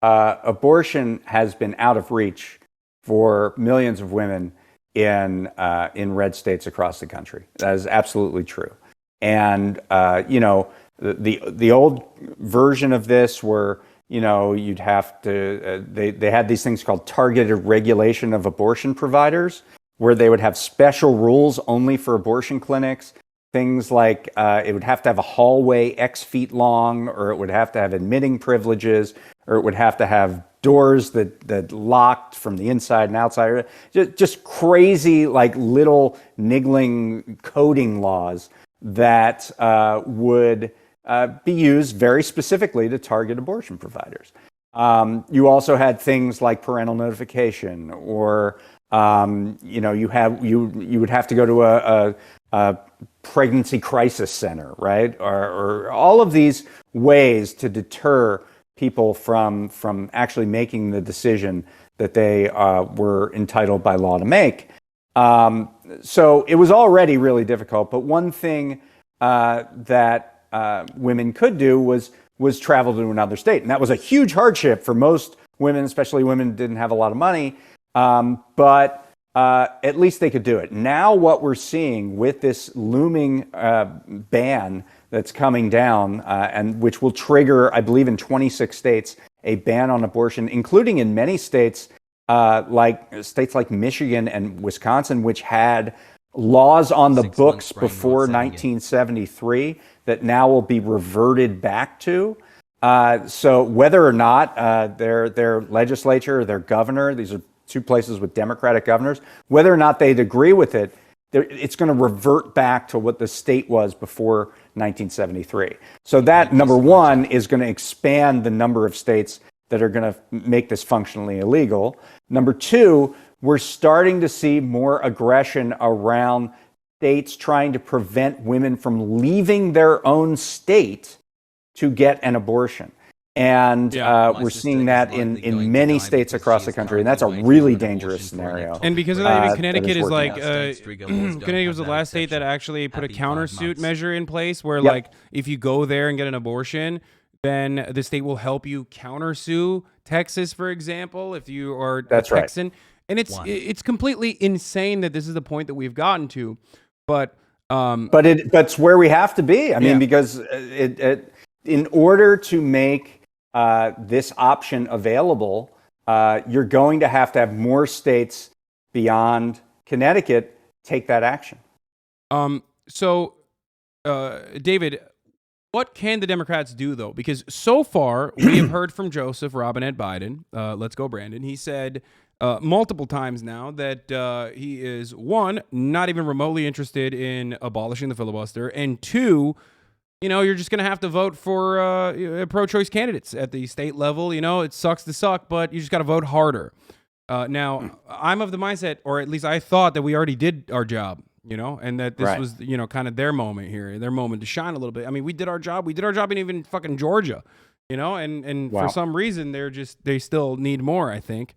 abortion has been out of reach for millions of women in red states across the country. That is absolutely true. And the old version of this, where you'd have to they had these things called targeted regulation of abortion providers, where they would have special rules only for abortion clinics. Things like it would have to have a hallway X feet long, or it would have to have admitting privileges, or it would have to have doors that locked from the inside and outside. Just crazy, like, little niggling coding laws that would be used very specifically to target abortion providers. You also had things like parental notification, or you would have to go to a pregnancy crisis center, right? Or all of these ways to deter people from actually making the decision that they were entitled by law to make. So it was already really difficult. But one thing that women could do was travel to another state, and that was a huge hardship for most women, especially women who didn't have a lot of money. But at least they could do it. Now what we're seeing with this looming ban that's coming down, and which will trigger, I believe in 26 states, a ban on abortion, including in many states like Michigan and Wisconsin, which had laws on the books before 1973 that now will be reverted back to. So whether or not their legislature or their governor, these are two places with Democratic governors, whether or not they'd agree with it, it's going to revert back to what the state was before 1973. So that, number one, is going to expand the number of states that are going to make this functionally illegal. Number two, we're starting to see more aggression around states trying to prevent women from leaving their own state to get an abortion. And we're seeing that in many states across the country, and that's a really dangerous scenario. And because of that, even Connecticut is like, Connecticut was the last state that actually put a countersuit measure in place, where like, if you go there and get an abortion, then the state will help you countersue Texas, for example, if you are a Texan. Right. And it's completely insane that this is the point that we've gotten to, but it's where we have to be. I mean, because in order to make this option available, you're going to have more states beyond Connecticut take that action. So, David, what can the Democrats do, though? Because so far, we have heard from Joseph Robinette Biden, let's go Brandon. He said multiple times now that he is, one, not even remotely interested in abolishing the filibuster, and two, you're just going to have to vote for pro-choice candidates at the state level. It sucks to suck, but you just got to vote harder. Now, I'm of the mindset, or at least I thought, that we already did our job, and that this was, kind of their moment here, their moment to shine a little bit. I mean, we did our job. We did our job in even fucking Georgia, and for some reason, they still need more, I think.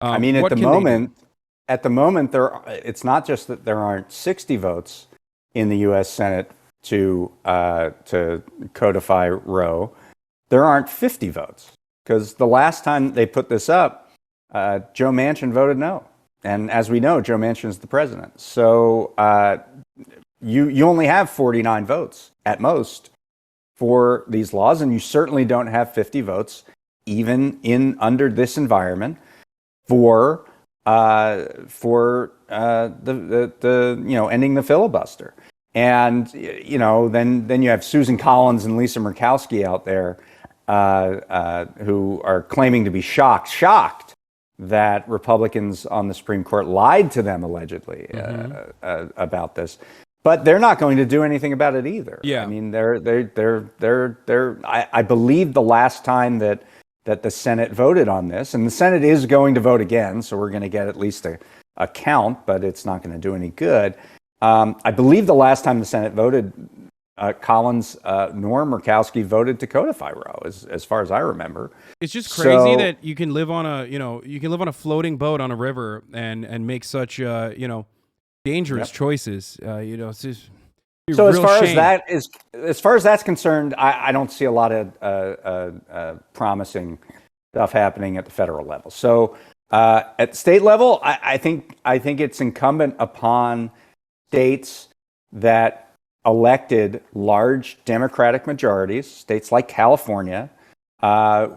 I mean, at the moment, it's not just that there aren't 60 votes in the U.S. Senate to codify Roe, there aren't 50 votes. Because the last time they put this up, Joe Manchin voted no. And as we know, Joe Manchin is the president. So you only have 49 votes at most for these laws, and you certainly don't have 50 votes even under this environment for the ending the filibuster. And then you have Susan Collins and Lisa Murkowski out there who are claiming to be shocked that Republicans on the Supreme Court lied to them allegedly about this. But they're not going to do anything about it either. Yeah. I mean, I believe the last time that the Senate voted on this, and the Senate is going to vote again, so we're going to get at least a count, but it's not going to do any good. I believe the last time the Senate voted, Collins nor Murkowski voted to codify Roe, as far as I remember. It's just crazy that you can live on a floating boat on a river and make such dangerous choices. It's just so as far as that's concerned, I don't see a lot of promising stuff happening at the federal level. So at the state level, I think it's incumbent upon states that elected large Democratic majorities, states like California,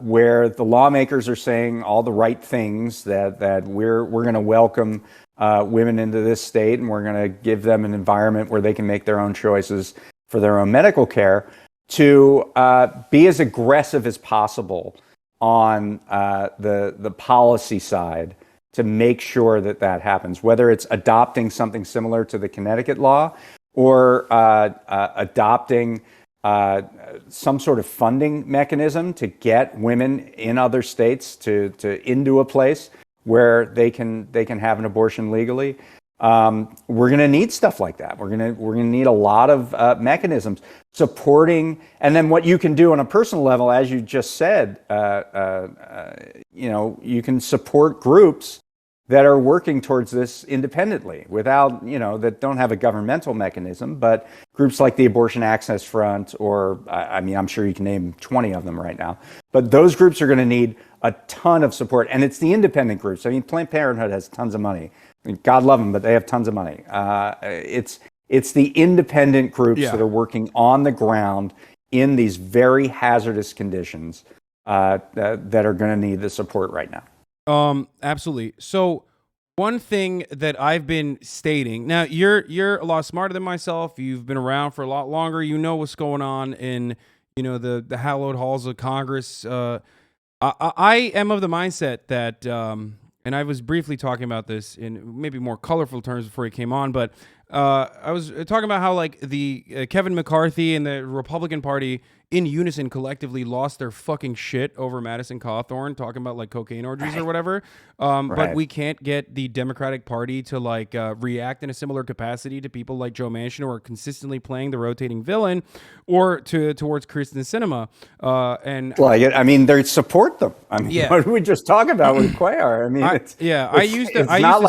where the lawmakers are saying all the right things, that we're going to welcome women into this state, and we're going to give them an environment where they can make their own choices for their own medical care, to be as aggressive as possible on the policy side to make sure that happens, whether it's adopting something similar to the Connecticut law or adopting some sort of funding mechanism to get women in other states into a place where they can have an abortion legally. We're going to need stuff like that. We're going to need a lot of mechanisms supporting, and then what you can do on a personal level, as you just said, you can support groups that are working towards this independently without, that don't have a governmental mechanism, but groups like the Abortion Access Front, or I'm sure you can name 20 of them right now, but those groups are going to need a ton of support. And it's the independent groups. I mean, Planned Parenthood has tons of money. I mean, God love them, but they have tons of money. It's the independent groups that are working on the ground in these very hazardous conditions that are going to need the support right now. Absolutely. So one thing that I've been stating, now you're a lot smarter than myself. You've been around for a lot longer. You know what's going on in, the hallowed halls of Congress. I am of the mindset that, and I was briefly talking about this in maybe more colorful terms before he came on, but I was talking about how the Kevin McCarthy and the Republican Party in unison collectively lost their fucking shit over Madison Cawthorn, talking about cocaine orgies or whatever. But we can't get the Democratic Party to react in a similar capacity to people like Joe Manchin, who are consistently playing the rotating villain, or towards Kristen Sinema. They support them. I mean, what did we just talk about with Cuellar? I mean, I used to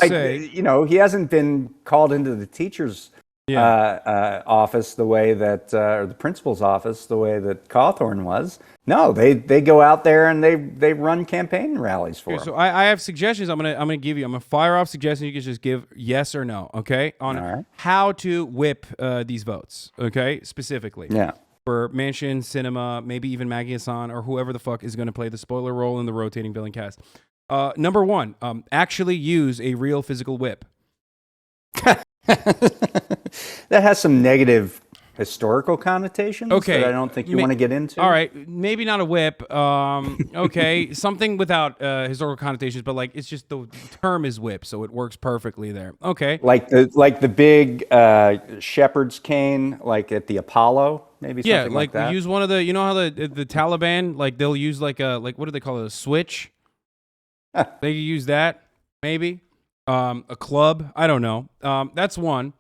say, he hasn't been called into the teacher's office the way that, or the principal's office the way that Cawthorn was. No, they go out there and they run campaign rallies for him. So I have suggestions. I'm gonna give you. I'm gonna fire off suggestions. You can just give yes or no. Okay, on how to whip these votes. Okay, specifically. Yeah. For Manchin, Sinema, maybe even Maggie Hasan, or whoever the fuck is going to play the spoiler role in the rotating villain cast. Number one, actually use a real physical whip. That has some negative historical connotations that I don't think you want to get into. All right, maybe not a whip. Okay, something without historical connotations, but it's just the term is whip, so it works perfectly there. Okay, like the big shepherd's cane, like at the Apollo, maybe. Something like that. Use one of the, how the Taliban, they'll use what do they call it, a switch? They use that maybe. A club, I don't know. That's one.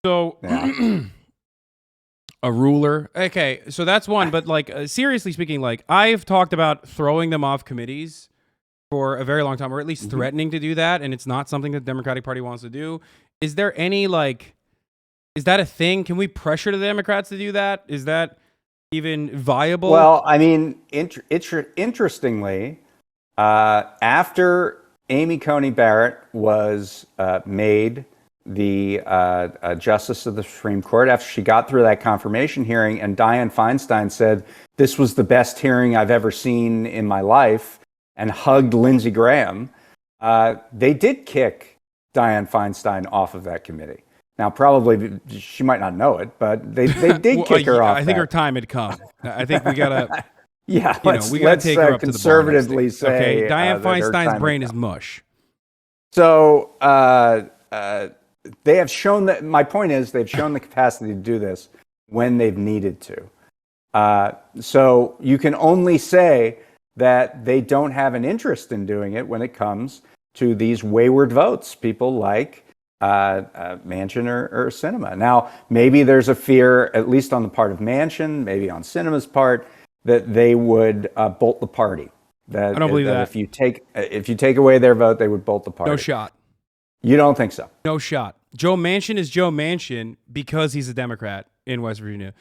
So, a ruler. Okay, so that's one. But seriously speaking, I've talked about throwing them off committees for a very long time, or at least threatening to do that, and it's not something that the Democratic Party wants to do. Is there any Is that a thing? Can we pressure the Democrats to do that? Is that even viable? Well, I mean, interestingly, after Amy Coney Barrett was made the Justice of the Supreme Court, after she got through that confirmation hearing, and Dianne Feinstein said, this was the best hearing I've ever seen in my life, and hugged Lindsey Graham, they did kick Dianne Feinstein off of that committee. Now, probably she might not know it, but they did kick her off. I think her time had come. I think we gotta, yeah, we gotta take her up conservatively to the bar. say, okay, Dianne Feinstein's brain is mush. So they have shown that. My point is, they've shown the capacity to do this when they've needed to. So you can only say that they don't have an interest in doing it when it comes to these wayward votes, people like Manchin or Sinema. Now, maybe there's a fear, at least on the part of Manchin, maybe on Sinema's part, that they would bolt the party. I don't believe that. If you take away their vote, they would bolt the party. No shot. You don't think so? No shot. Joe Manchin is Joe Manchin because he's a Democrat in West Virginia.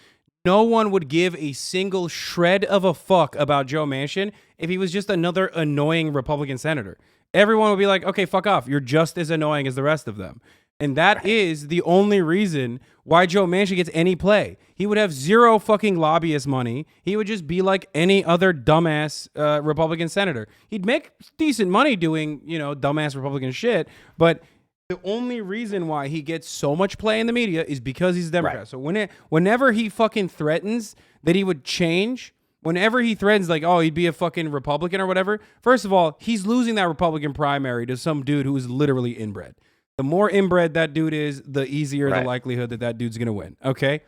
No one would give a single shred of a fuck about Joe Manchin if he was just another annoying Republican senator. Everyone would be like, okay, fuck off. You're just as annoying as the rest of them. And that is the only reason why Joe Manchin gets any play. He would have zero fucking lobbyist money. He would just be like any other dumbass Republican senator. He'd make decent money doing, dumbass Republican shit. But the only reason why he gets so much play in the media is because he's a Democrat. Right. So whenever he fucking threatens that he would change, whenever he threatens like, oh, he'd be a fucking Republican or whatever, first of all, he's losing that Republican primary to some dude who is literally inbred. The more inbred that dude is, the easier the likelihood that dude's going to win. Okay?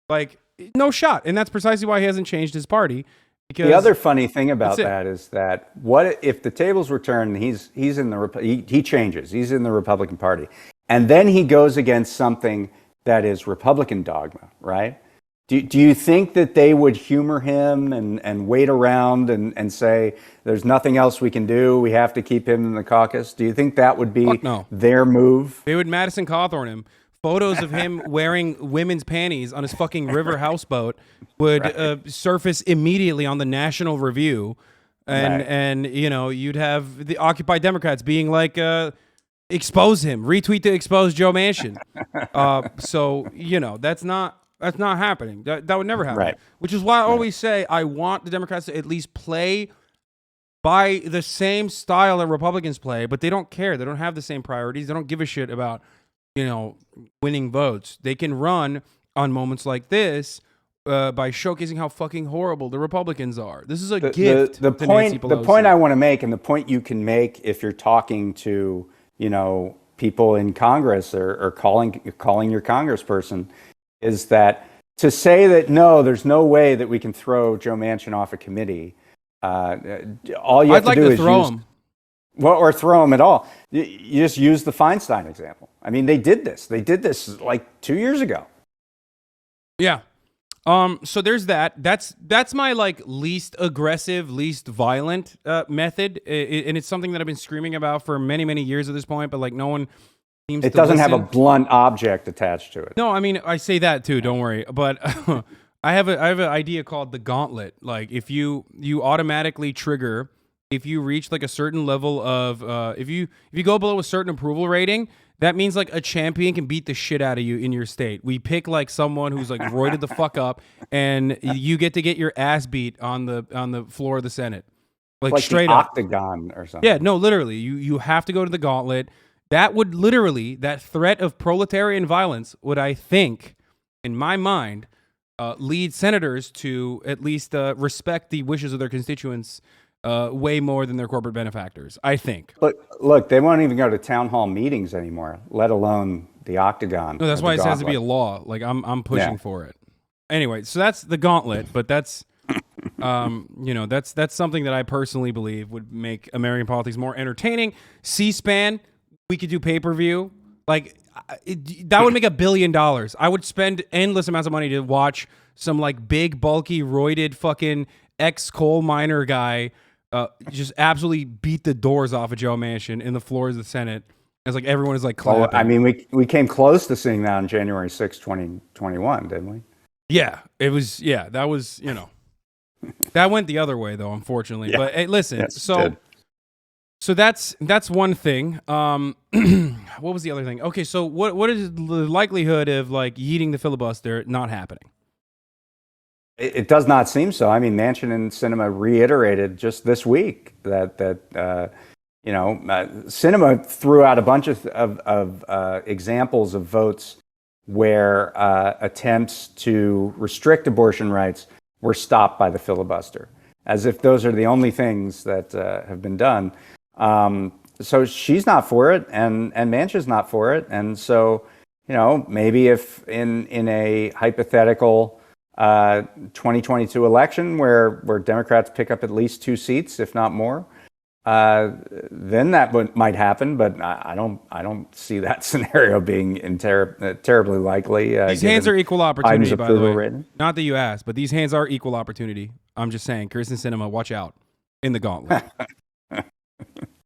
Like, no shot. And that's precisely why he hasn't changed his party. Because the other funny thing about that is that what if the tables were turned and he's in the he changes. He's in the Republican Party. And then he goes against something that is Republican dogma, right? Do you think that they would humor him and wait around and say, there's nothing else we can do, we have to keep him in the caucus? Do you think that would be their move? They would Madison Cawthorn him. Photos of him wearing women's panties on his fucking river houseboat would surface immediately on the National Review. And you'd have the Occupy Democrats being like, expose him, retweet to expose Joe Manchin. That's not happening. That would never happen. Right. Which is why I always say I want the Democrats to at least play by the same style that Republicans play, but they don't care. They don't have the same priorities. They don't give a shit about, winning votes. They can run on moments like this by showcasing how fucking horrible the Republicans are. This is a gift. The point I want to make, and the point you can make if you're talking to, people in Congress or calling your congressperson, is that to say that, no, there's no way that we can throw Joe Manchin off a committee. All you have to do is throw him. Well, or throw him at all. You just use the Feinstein example. I mean, they did this. They did this like 2 years ago. Yeah. So there's that. That's my least aggressive, least violent method, and it's something that I've been screaming about for many, many years at this point. But no one seems to doesn't listen. have a blunt object attached to it. No, I mean I say that too. Don't worry. But I have an idea called the gauntlet. Like if you automatically trigger if you reach a certain level of if you go below a certain approval rating. That means a champion can beat the shit out of you in your state. We pick someone who's roided the fuck up, and you get to get your ass beat on the floor of the Senate, straight the up octagon or something. Yeah, no, literally, you have to go to the gauntlet. That would literally that threat of proletarian violence would, I think, in my mind, lead senators to at least respect the wishes of their constituents. Way more than their corporate benefactors, I think. Look, they won't even go to town hall meetings anymore, let alone the octagon. No, that's why it has to be a law. I'm pushing for it. Anyway, so that's the gauntlet, but that's, that's something that I personally believe would make American politics more entertaining. C-SPAN, we could do pay-per-view. That would make $1 billion. I would spend endless amounts of money to watch some big, bulky, roided fucking ex-coal miner guy just absolutely beat the doors off of Joe Manchin in the floors of the Senate It's like everyone is like clapping. Well, I mean, we came close to seeing that on January 6, 2021, didn't we? Yeah, it was. Yeah, that was. That went the other way though, unfortunately. Yeah. But hey, listen. Yes, it did. So that's one thing. What was the other thing? Okay, so what is the likelihood of like yeeting the filibuster not happening? It does not seem so. I mean, Manchin and Sinema reiterated just this week that Sinema threw out a bunch of examples of votes where attempts to restrict abortion rights were stopped by the filibuster, as if those are the only things that have been done. So she's not for it, and Manchin's not for it, and so maybe if in a hypothetical 2022 election where Democrats pick up at least 2 seats, if not more, then that might happen. But I don't see that scenario being terribly likely. These hands are equal opportunity, by the way. Rating. Not that you asked, but these hands are equal opportunity. I'm just saying, Kirsten Sinema, watch out in the gauntlet.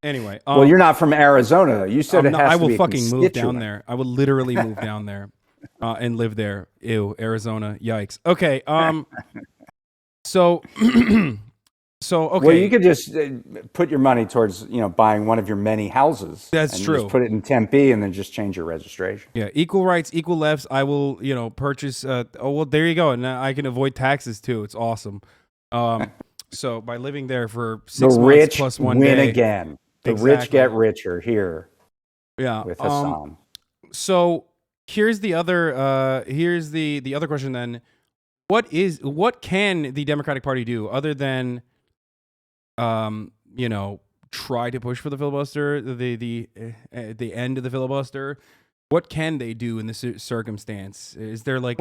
Anyway, well, you're not from Arizona, though. You said I will be fucking move down there. I will literally move down there and live there. Ew, Arizona. Yikes. Okay. So okay. Well, you could just put your money towards buying one of your many houses. That's and true. Just put it in Tempe and then just change your registration. Yeah, equal rights, equal lefts. I will purchase. There you go, and I can avoid taxes too. It's awesome. So by living there for 6 months plus 1 day, win again. The rich get richer here. Yeah, with Hasan. So here's the other the other question then. What can the Democratic Party do other than try to push for the filibuster, the end of the filibuster? What can they do in this circumstance? Is there like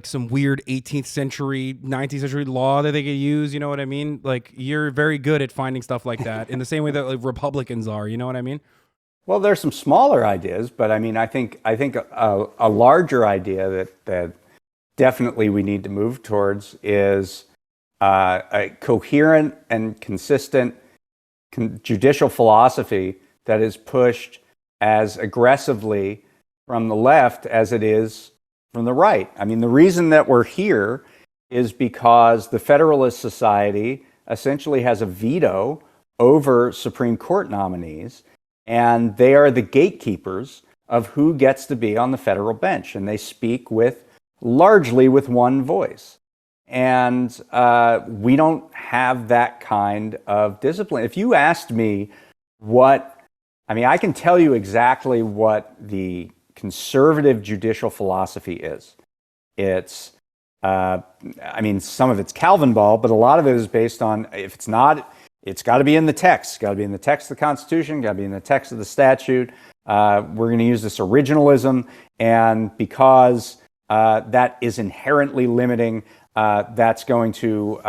some weird 18th century, 19th century law that they could use? You know what I mean? Like, you're very good at finding stuff like that in the same way that like Republicans are. You know what I mean? Well, there's some smaller ideas, but I mean, I think a larger idea that definitely we need to move towards is a coherent and consistent judicial philosophy that is pushed as aggressively from the left as it is from the right. I mean, the reason that we're here is because the Federalist Society essentially has a veto over Supreme Court nominees, and they are the gatekeepers of who gets to be on the federal bench, and they speak largely with one voice. And we don't have that kind of discipline. If you asked me I can tell you exactly what the conservative judicial philosophy is. It's, some of it's Calvin ball, but a lot of it is based on, if it's not, it's got to be in the text. It's got to be in the text of the Constitution, got to be in the text of the statute. We're going to use this originalism, and because that is inherently limiting, that's going to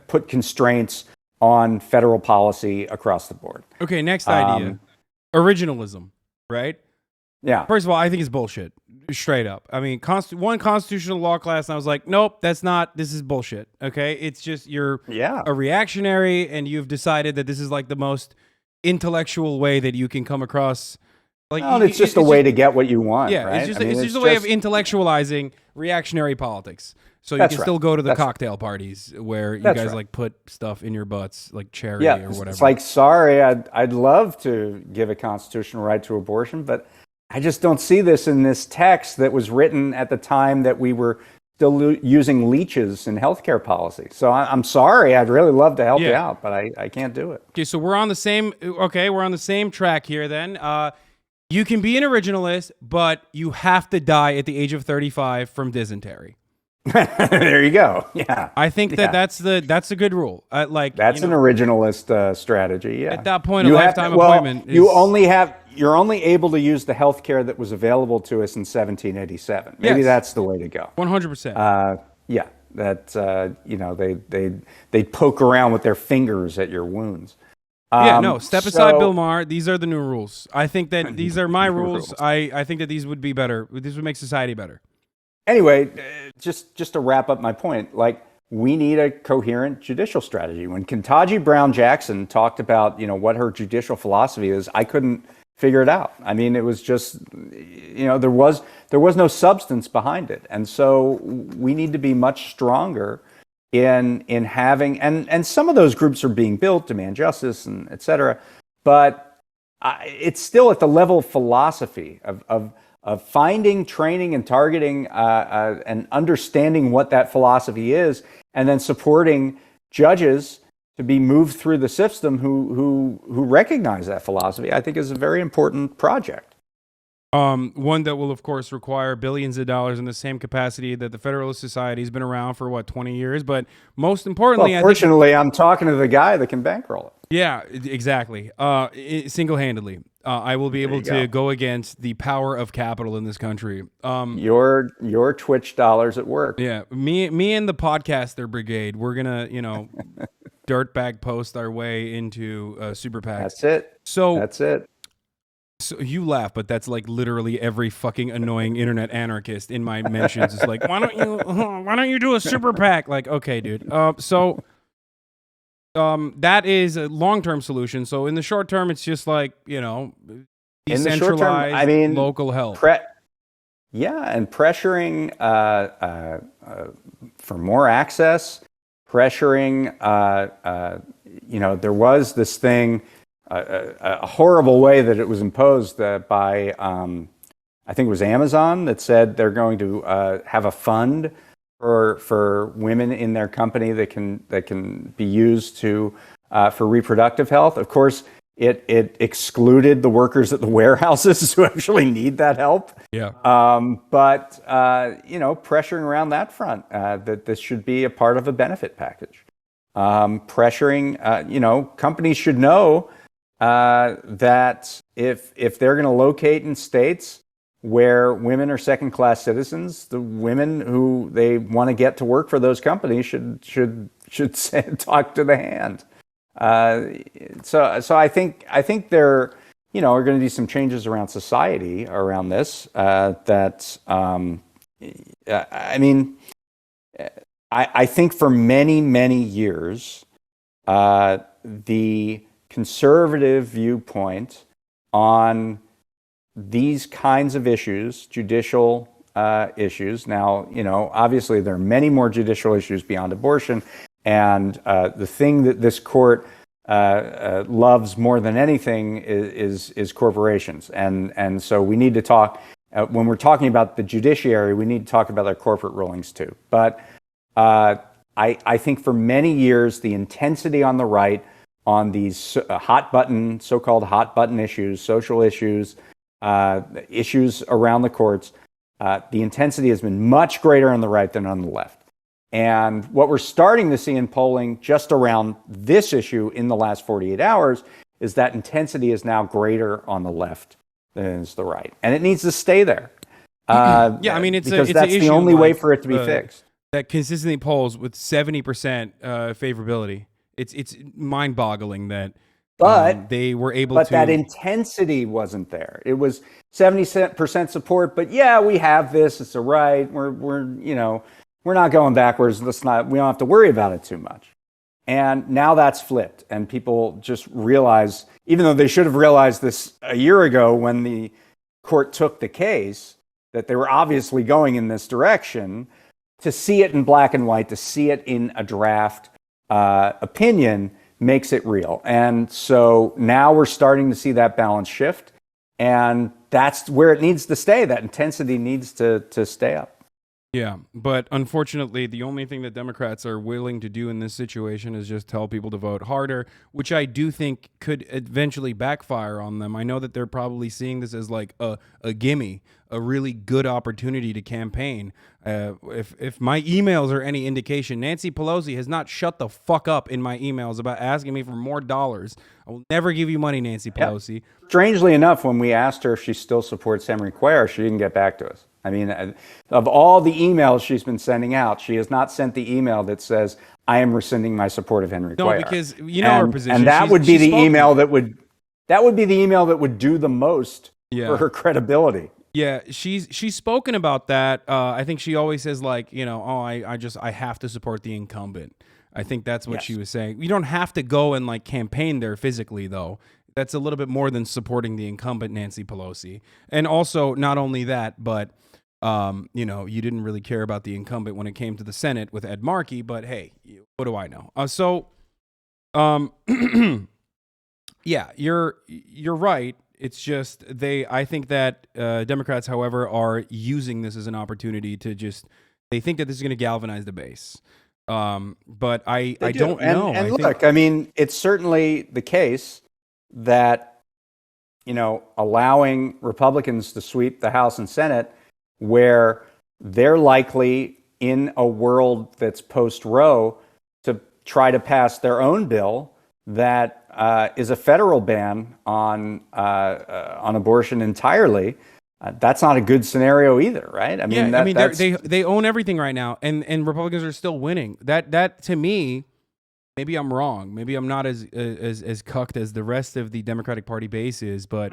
put constraints on federal policy across the board. Okay, next idea. Originalism, right? Yeah. First of all, I think it's bullshit. Straight up. I mean, one constitutional law class, and I was like, nope, this is bullshit. Okay? It's just you're a reactionary, and you've decided that this is like the most intellectual way that you can come across. Like, it's just a way to get what you want. Yeah, right? it's just a way of intellectualizing reactionary politics. So you can still go to the cocktail parties where you guys like put stuff in your butts, like cherry or whatever. It's like, sorry, I'd love to give a constitutional right to abortion, but I just don't see this in this text that was written at the time that we were still using leeches in healthcare policy. So I'm sorry, I'd really love to help you out, but I can't do it. Okay, so we're on the same track here then. You can be an originalist, but you have to die at the age of 35 from dysentery. There you go. Yeah, I think that's a good rule. That's an originalist strategy. Yeah. At that point, a lifetime appointment. You're only able to use the health care that was available to us in 1787. Maybe that's the way to go. 100%. Yeah, that they poke around with their fingers at your wounds. Step aside, Bill Maher. These are the new rules. I think that these are my rules. I think that these would be better. This would make society better. Anyway, just to wrap up my point, like, we need a coherent judicial strategy. When Ketanji Brown Jackson talked about, what her judicial philosophy is, I couldn't figure it out. I mean, it was just, there was no substance behind it. And so we need to be much stronger in having, and some of those groups are being built, Demand Justice and et cetera, but it's still at the level of philosophy of finding, training, and targeting and understanding what that philosophy is, and then supporting judges to be moved through the system who recognize that philosophy, I think is a very important project. One that will, of course, require billions of dollars in the same capacity that the Federalist Society has been around for, 20 years? But most importantly, fortunately, I'm talking to the guy that can bankroll it. Yeah, exactly. Single-handedly. I will be able to go against the power of capital in this country. Your Twitch dollars at work. Yeah, me and the podcaster brigade, we're gonna, dirtbag post our way into super PACs. That's it. That's it. So you laugh, but that's like literally every fucking annoying internet anarchist in my mentions. It's like, why don't you do a super PAC? Like, okay, dude. That is a long-term solution. So in the short term, it's just like, decentralized local health. And pressuring for more access, pressuring, there was this thing, a horrible way that it was imposed by, I think it was Amazon, that said they're going to have a fund for women in their company that can be used for reproductive health. Of course, it excluded the workers at the warehouses who actually need that help. Yeah. But pressuring around that front, that this should be a part of a benefit package. Pressuring, companies should know that if they're going to locate in states where women are second-class citizens, the women who they want to get to work for those companies should talk to the hand. So I think there are going to be some changes around society around this. I think for many years, the conservative viewpoint on these kinds of issues, judicial issues. Now, obviously there are many more judicial issues beyond abortion, and the thing that this court loves more than anything is corporations. And so we need to talk, when we're talking about the judiciary, we need to talk about their corporate rulings too. But I think for many years, the intensity on the right on these so-called hot button issues, social issues, issues around the courts, the intensity has been much greater on the right than on the left. And what we're starting to see in polling just around this issue in the last 48 hours is that intensity is now greater on the left than is the right. And it needs to stay there. It's because that's the the only way for it to be fixed. That consistently polls with 70% favorability. It's mind-boggling that they were able to. But that intensity wasn't there. It was 70% support. But yeah, we have this. It's a right. We're not going backwards. We don't have to worry about it too much. And now that's flipped, and people just realize, even though they should have realized this a year ago when the court took the case, that they were obviously going in this direction. To see it in black and white, to see it in a draft opinion makes it real. And so now we're starting to see that balance shift, and that's where it needs to stay. That intensity needs to stay up. Yeah, but unfortunately, the only thing that Democrats are willing to do in this situation is just tell people to vote harder, which I do think could eventually backfire on them. I know that they're probably seeing this as like a gimme, a really good opportunity to campaign. If my emails are any indication, Nancy Pelosi has not shut the fuck up in my emails about asking me for more dollars. I will never give you money, Nancy Pelosi. Yep. Strangely enough, when we asked her if she still supports Henry Cuellar, she didn't get back to us. I mean, of all the emails she's been sending out, she has not sent the email that says, I am rescinding my support of Henry Cuellar. No, because you know her position. And that would be the email that would do the most for her credibility. Yeah, she's spoken about that. I think she always says like, I have to support the incumbent. I think that's what she was saying. You don't have to go and like campaign there physically though. That's a little bit more than supporting the incumbent Nancy Pelosi. And also, not only that, but you know, you didn't really care about the incumbent when it came to the Senate with Ed Markey. But hey, what do I know? Yeah, you're right. It's just I think that Democrats, however, are using this as an opportunity to they think that this is going to galvanize the base. But I don't know. And look, I mean, it's certainly the case that, you know, allowing Republicans to sweep the House and Senate, where they're likely in a world that's post-Roe to try to pass their own bill that is a federal ban on abortion entirely. That's not a good scenario either, right? I mean, they own everything right now, and Republicans are still winning. That to me, maybe I'm wrong. Maybe I'm not as cucked as the rest of the Democratic Party base is. But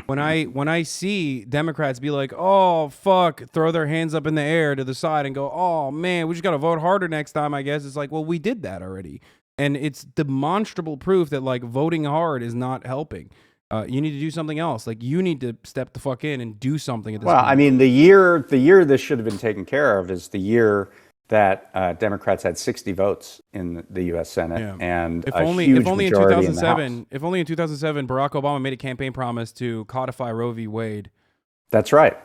when I see Democrats be like, "Oh fuck," throw their hands up in the air to the side and go, "Oh man, we just got to vote harder next time," I guess it's like, well, we did that already. And it's demonstrable proof that like voting hard is not helping. You need to do something else. Like you need to step the fuck in and do something at this point. I mean, the year this should have been taken care of is the year that Democrats had 60 votes in the U.S. Senate, and if a only huge in majority in the 2007, House. if only in 2007, Barack Obama made a campaign promise to codify Roe v. Wade. That's right.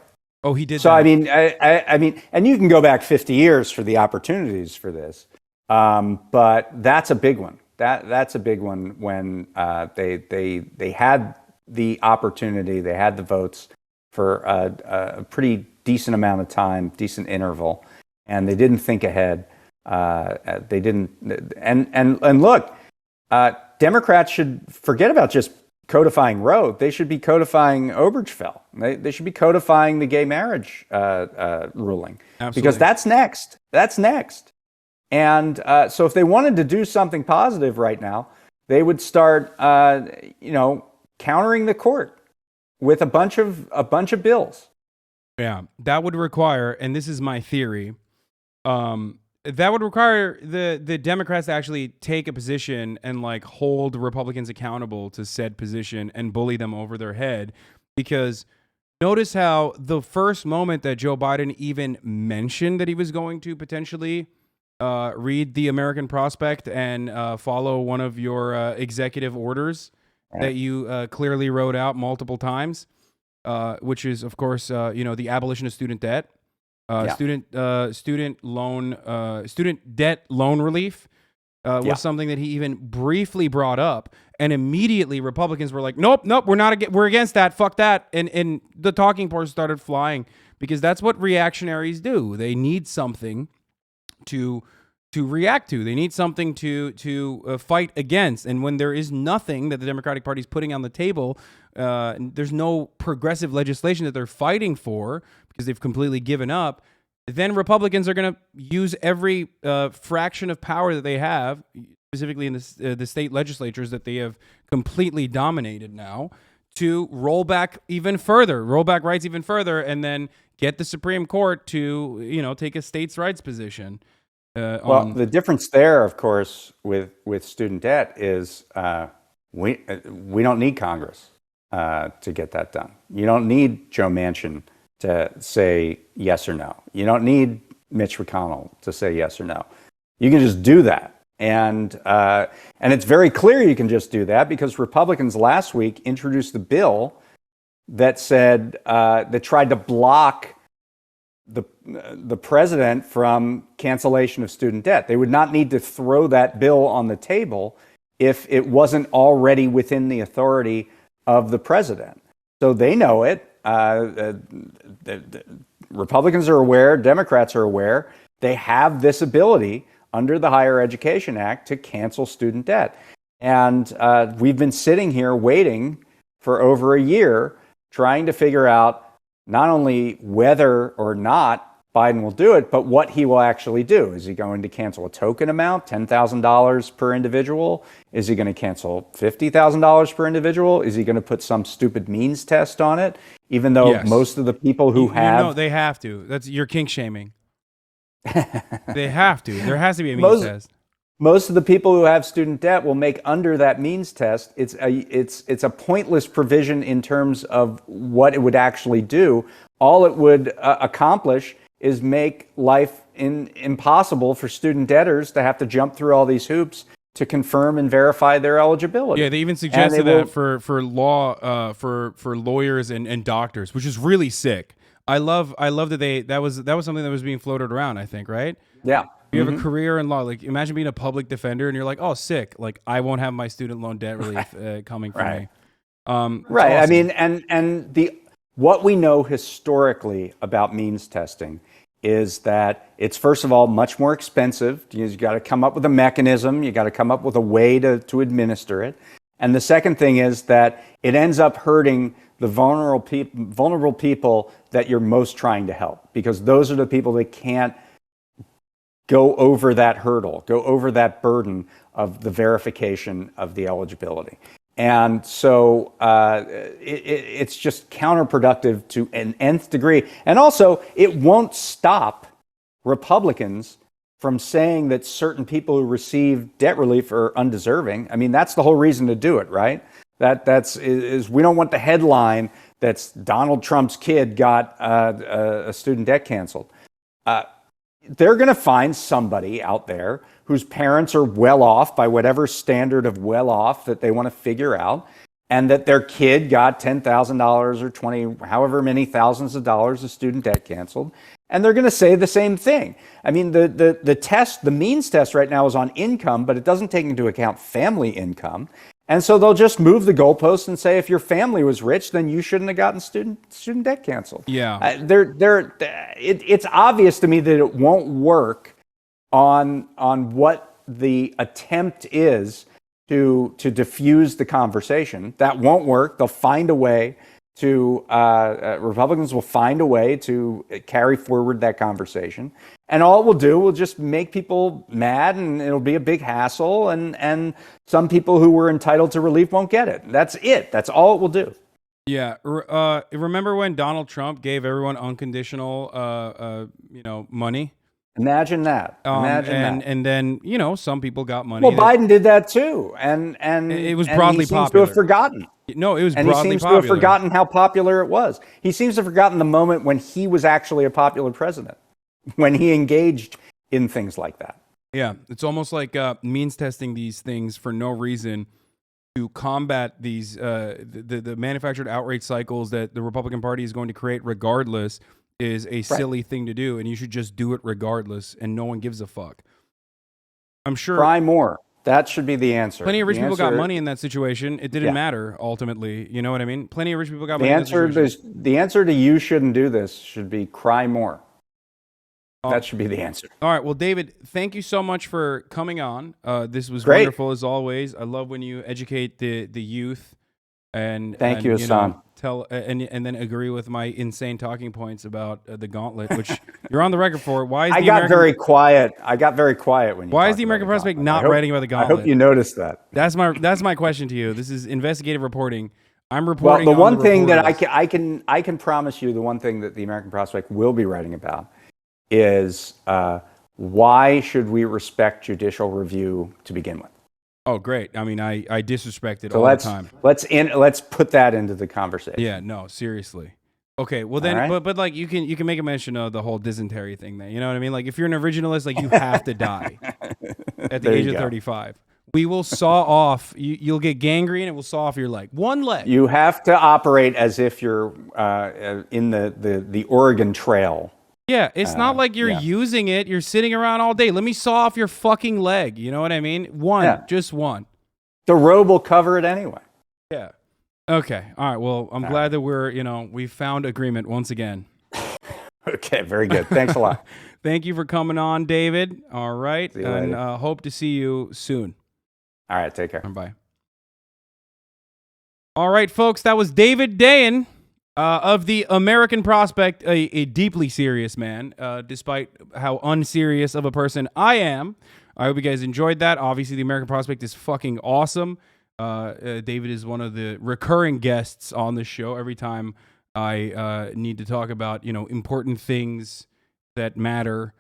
Oh, he did. So that. I mean, and you can go back 50 years for the opportunities for this. But that's a big one. That's a big one when they had the opportunity, they had the votes for a pretty decent amount of time, decent interval, and they didn't think ahead. They didn't. And look, Democrats should forget about just codifying Roe. They should be codifying Obergefell. They should be codifying the gay marriage ruling. Absolutely. Because that's next. That's next. And so if they wanted to do something positive right now, they would start, countering the court with a bunch of bills. Yeah, that would require, and this is my theory, that would require the Democrats to actually take a position and like hold Republicans accountable to said position and bully them over their head. Because notice how the first moment that Joe Biden even mentioned that he was going to potentially read the American Prospect and follow one of your executive orders that you clearly wrote out multiple times, which is, of course, the abolition of student debt, student debt loan relief was something that he even briefly brought up, and immediately Republicans were like, nope, we're against that, fuck that, and the talking points started flying because that's what reactionaries do. They need something to react to. They need something to fight against. And when there is nothing that the Democratic Party is putting on the table, there's no progressive legislation that they're fighting for because they've completely given up, then Republicans are going to use every fraction of power that they have, specifically in the state legislatures that they have completely dominated now, to roll back rights even further, and then get the Supreme Court to, take a states' rights position. The difference there, of course, with student debt is we don't need Congress to get that done. You don't need Joe Manchin to say yes or no. You don't need Mitch McConnell to say yes or no. You can just do that, and it's very clear you can just do that because Republicans last week introduced the bill that said that tried to block the president from cancellation of student debt. They would not need to throw that bill on the table if it wasn't already within the authority of the president. So they know it. The Republicans are aware, Democrats are aware. They have this ability under the Higher Education Act to cancel student debt. And we've been sitting here waiting for over a year trying to figure out not only whether or not Biden will do it, but what he will actually do. Is he going to cancel a token amount, $10,000 per individual? Is he going to cancel $50,000 per individual? Is he going to put some stupid means test on it? Even though most of the people who they have to. You're kink shaming. They have to. There has to be a means test. most of the people who have student debt will make under that means test. It's a pointless provision in terms of what it would actually do. All it would accomplish is make life impossible for student debtors to have to jump through all these hoops to confirm and verify their eligibility. Yeah, they even suggested that for lawyers and doctors, which is really sick. I love that that was something that was being floated around, I think, right? Yeah. You have a career in law. Like, imagine being a public defender and you're like, oh, sick. Like, I won't have my student loan debt relief coming from me. Right. Awesome. I mean, and what we know historically about means testing is that it's, first of all, much more expensive. You got to come up with a mechanism. You got to come up with a way to administer it. And the second thing is that it ends up hurting the vulnerable people that you're most trying to help, because those are the people that can't go over that hurdle, go over that burden of the verification of the eligibility. And so it's just counterproductive to an nth degree. And also, it won't stop Republicans from saying that certain people who receive debt relief are undeserving. I mean, that's the whole reason to do it, right? That's we don't want the headline that's Donald Trump's kid got a student debt canceled. They're going to find somebody out there whose parents are well off by whatever standard of well off that they want to figure out, and that their kid got $10,000 or 20, however many thousands of dollars of student debt canceled. And they're going to say the same thing. I mean, the test, the means test right now is on income, but it doesn't take into account family income. And so they'll just move the goalpost and say, if your family was rich, then you shouldn't have gotten student debt canceled. Yeah. It's obvious to me that it won't work on what the attempt is to diffuse the conversation. That won't work. They'll find a way to, Republicans will find a way to carry forward that conversation. And all it will do will just make people mad, and it'll be a big hassle, and some people who were entitled to relief won't get it. That's it. That's all it will do. Yeah. Remember when Donald Trump gave everyone unconditional, money? Imagine that. And then, some people got money. Well, Biden did that too. And it was broadly he seems popular. to have forgotten. No, it was and broadly he seems popular. to have forgotten how popular it was. He seems to have forgotten the moment when he was actually a popular president, when he engaged in things like that. Yeah, it's almost like means testing these things for no reason to combat these the manufactured outrage cycles that the Republican Party is going to create regardless is a silly thing to do, and you should just do it regardless, and no one gives a fuck. I'm sure. Try more. That should be the answer. Plenty of rich people got money in that situation. It didn't matter ultimately. You know what I mean? Plenty of rich people got money. The answer to you shouldn't do this should be cry more. That should be the answer. All right. Well, David, thank you so much for coming on. This was Great. wonderful as always. I love when you educate the youth and thank you, Hasan. Tell and then agree with my insane talking points about the gauntlet, which you're on the record for. Why is I got very quiet when you. Why is the American Prospect not writing about the gauntlet? I hope you noticed that. That's my question to you. This is investigative reporting. I'm reporting. Well, the one thing that I can promise you, the one thing that the American Prospect will be writing about is why should we respect judicial review to begin with? Oh, great. I mean, I disrespect it all the time. Let's put that into the conversation. Yeah, no, seriously. Okay, well then, but like you can make a mention of the whole dysentery thing then. You know what I mean? Like if you're an originalist, like you have to die at the age of 35. We will saw off. You'll get gangrene and we'll saw off your leg. One leg. You have to operate as if you're in the Oregon Trail. Yeah, it's not like you're using it. You're sitting around all day. Let me saw off your fucking leg. You know what I mean? Just one. The robe will cover it anyway. Yeah. Okay. All right. Well, I'm glad that we found agreement once again. Okay. Very good. Thanks a lot. Thank you for coming on, David. All right. See you and later. Hope to see you soon. All right. Take care. Bye. All right, folks. That was David Dayen. Of the American Prospect, a deeply serious man, despite how unserious of a person I am. I hope you guys enjoyed that. Obviously, the American Prospect is fucking awesome. David is one of the recurring guests on the show. Every time I need to talk about important things that matter,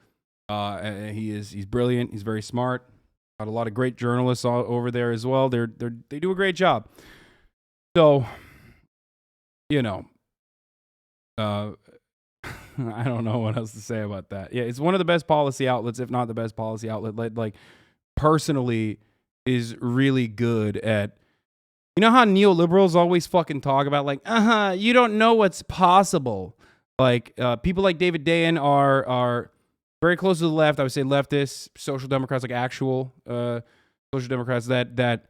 he's brilliant. He's very smart. Got a lot of great journalists over there as well. They do a great job. So, you know, I don't know what else to say about that. Yeah, it's one of the best policy outlets, if not the best policy outlet. Like personally, is really good at. You know how neoliberals always fucking talk about like, you don't know what's possible. Like people like David Dayen are very close to the left. I would say leftists, social democrats, like actual social democrats that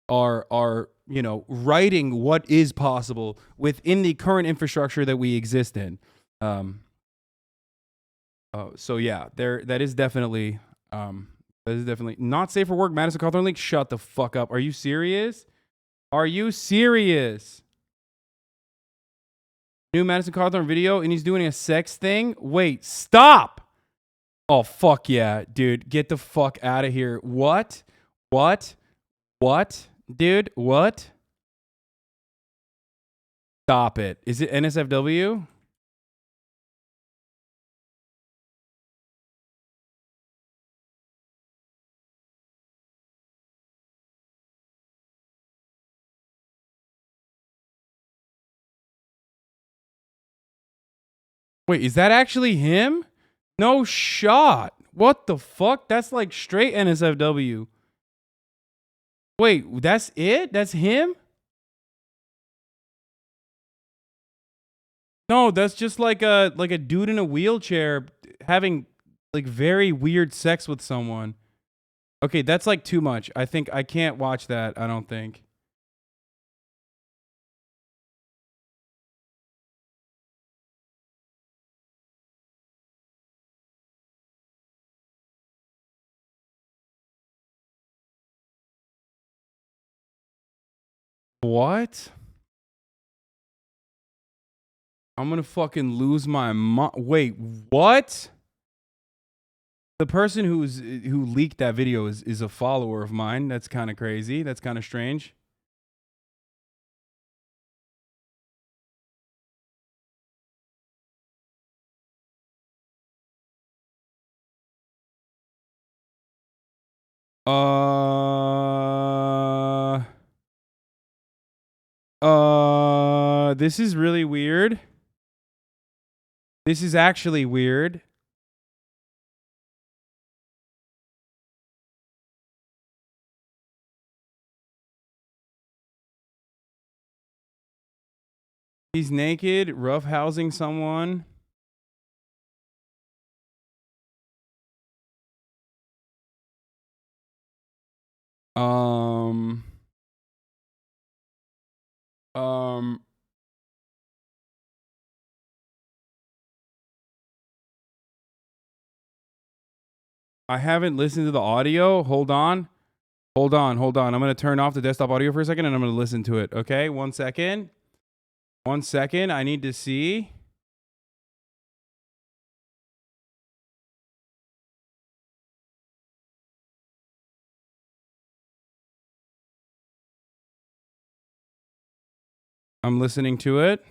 are you know writing what is possible within the current infrastructure that we exist in. So yeah, that is definitely not safe for work. Madison Cawthorn link. Shut the fuck up. Are you serious? Are you serious? New Madison Cawthorn video and he's doing a sex thing? Wait, stop! Oh, fuck yeah, dude. Get the fuck out of here. What? What? What? Dude, what? Stop it. Is it NSFW? Wait, is that actually him? No shot. What the fuck? That's like straight NSFW. Wait, that's it? That's him? No, that's just like a dude in a wheelchair having like very weird sex with someone. Okay, that's like too much. I think I can't watch that, I don't think. What? I'm gonna fucking lose my mind. Wait, what? The person who leaked that video is a follower of mine. That's kind of crazy. That's kind of strange. This is really weird. This is actually weird. He's naked, roughhousing someone. I haven't listened to the audio. Hold on. I'm going to turn off the desktop audio for a second and I'm going to listen to it. Okay, 1 second. 1 second. I need to see. I'm listening to it.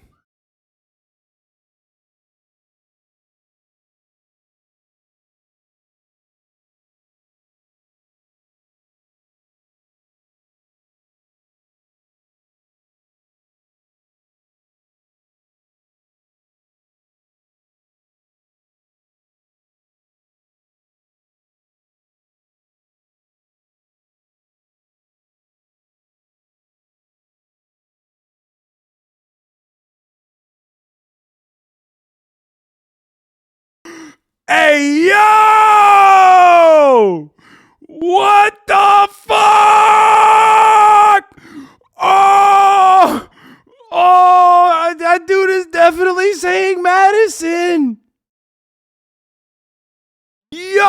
Hey, yo! What the fuck? Oh, that dude is definitely saying Madison. Yo!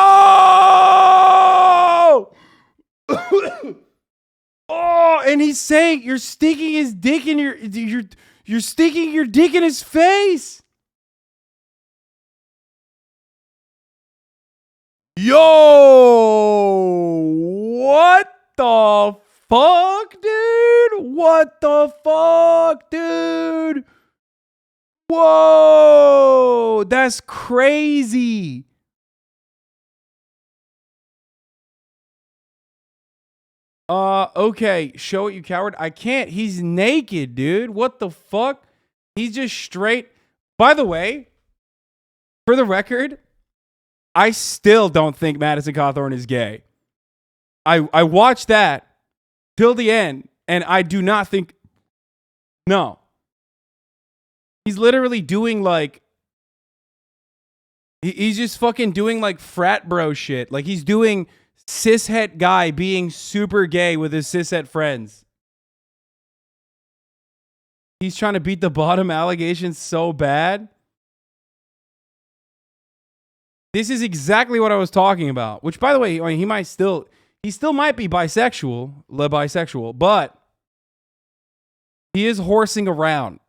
Oh, and he's saying you're sticking his dick in you're sticking your dick in his face. Yo, what the fuck, dude? What the fuck, dude? Whoa, that's crazy. Okay, show it, you coward. I can't. He's naked, dude. What the fuck? He's just straight. By the way, for the record, I still don't think Madison Cawthorn is gay. I watched that till the end, and I do not think. No. He's literally doing like. He's just fucking doing like frat bro shit. Like he's doing cishet guy being super gay with his cishet friends. He's trying to beat the bottom allegations so bad. This is exactly what I was talking about. Which, by the way, I mean, he still might be bisexual, but he is horsing around.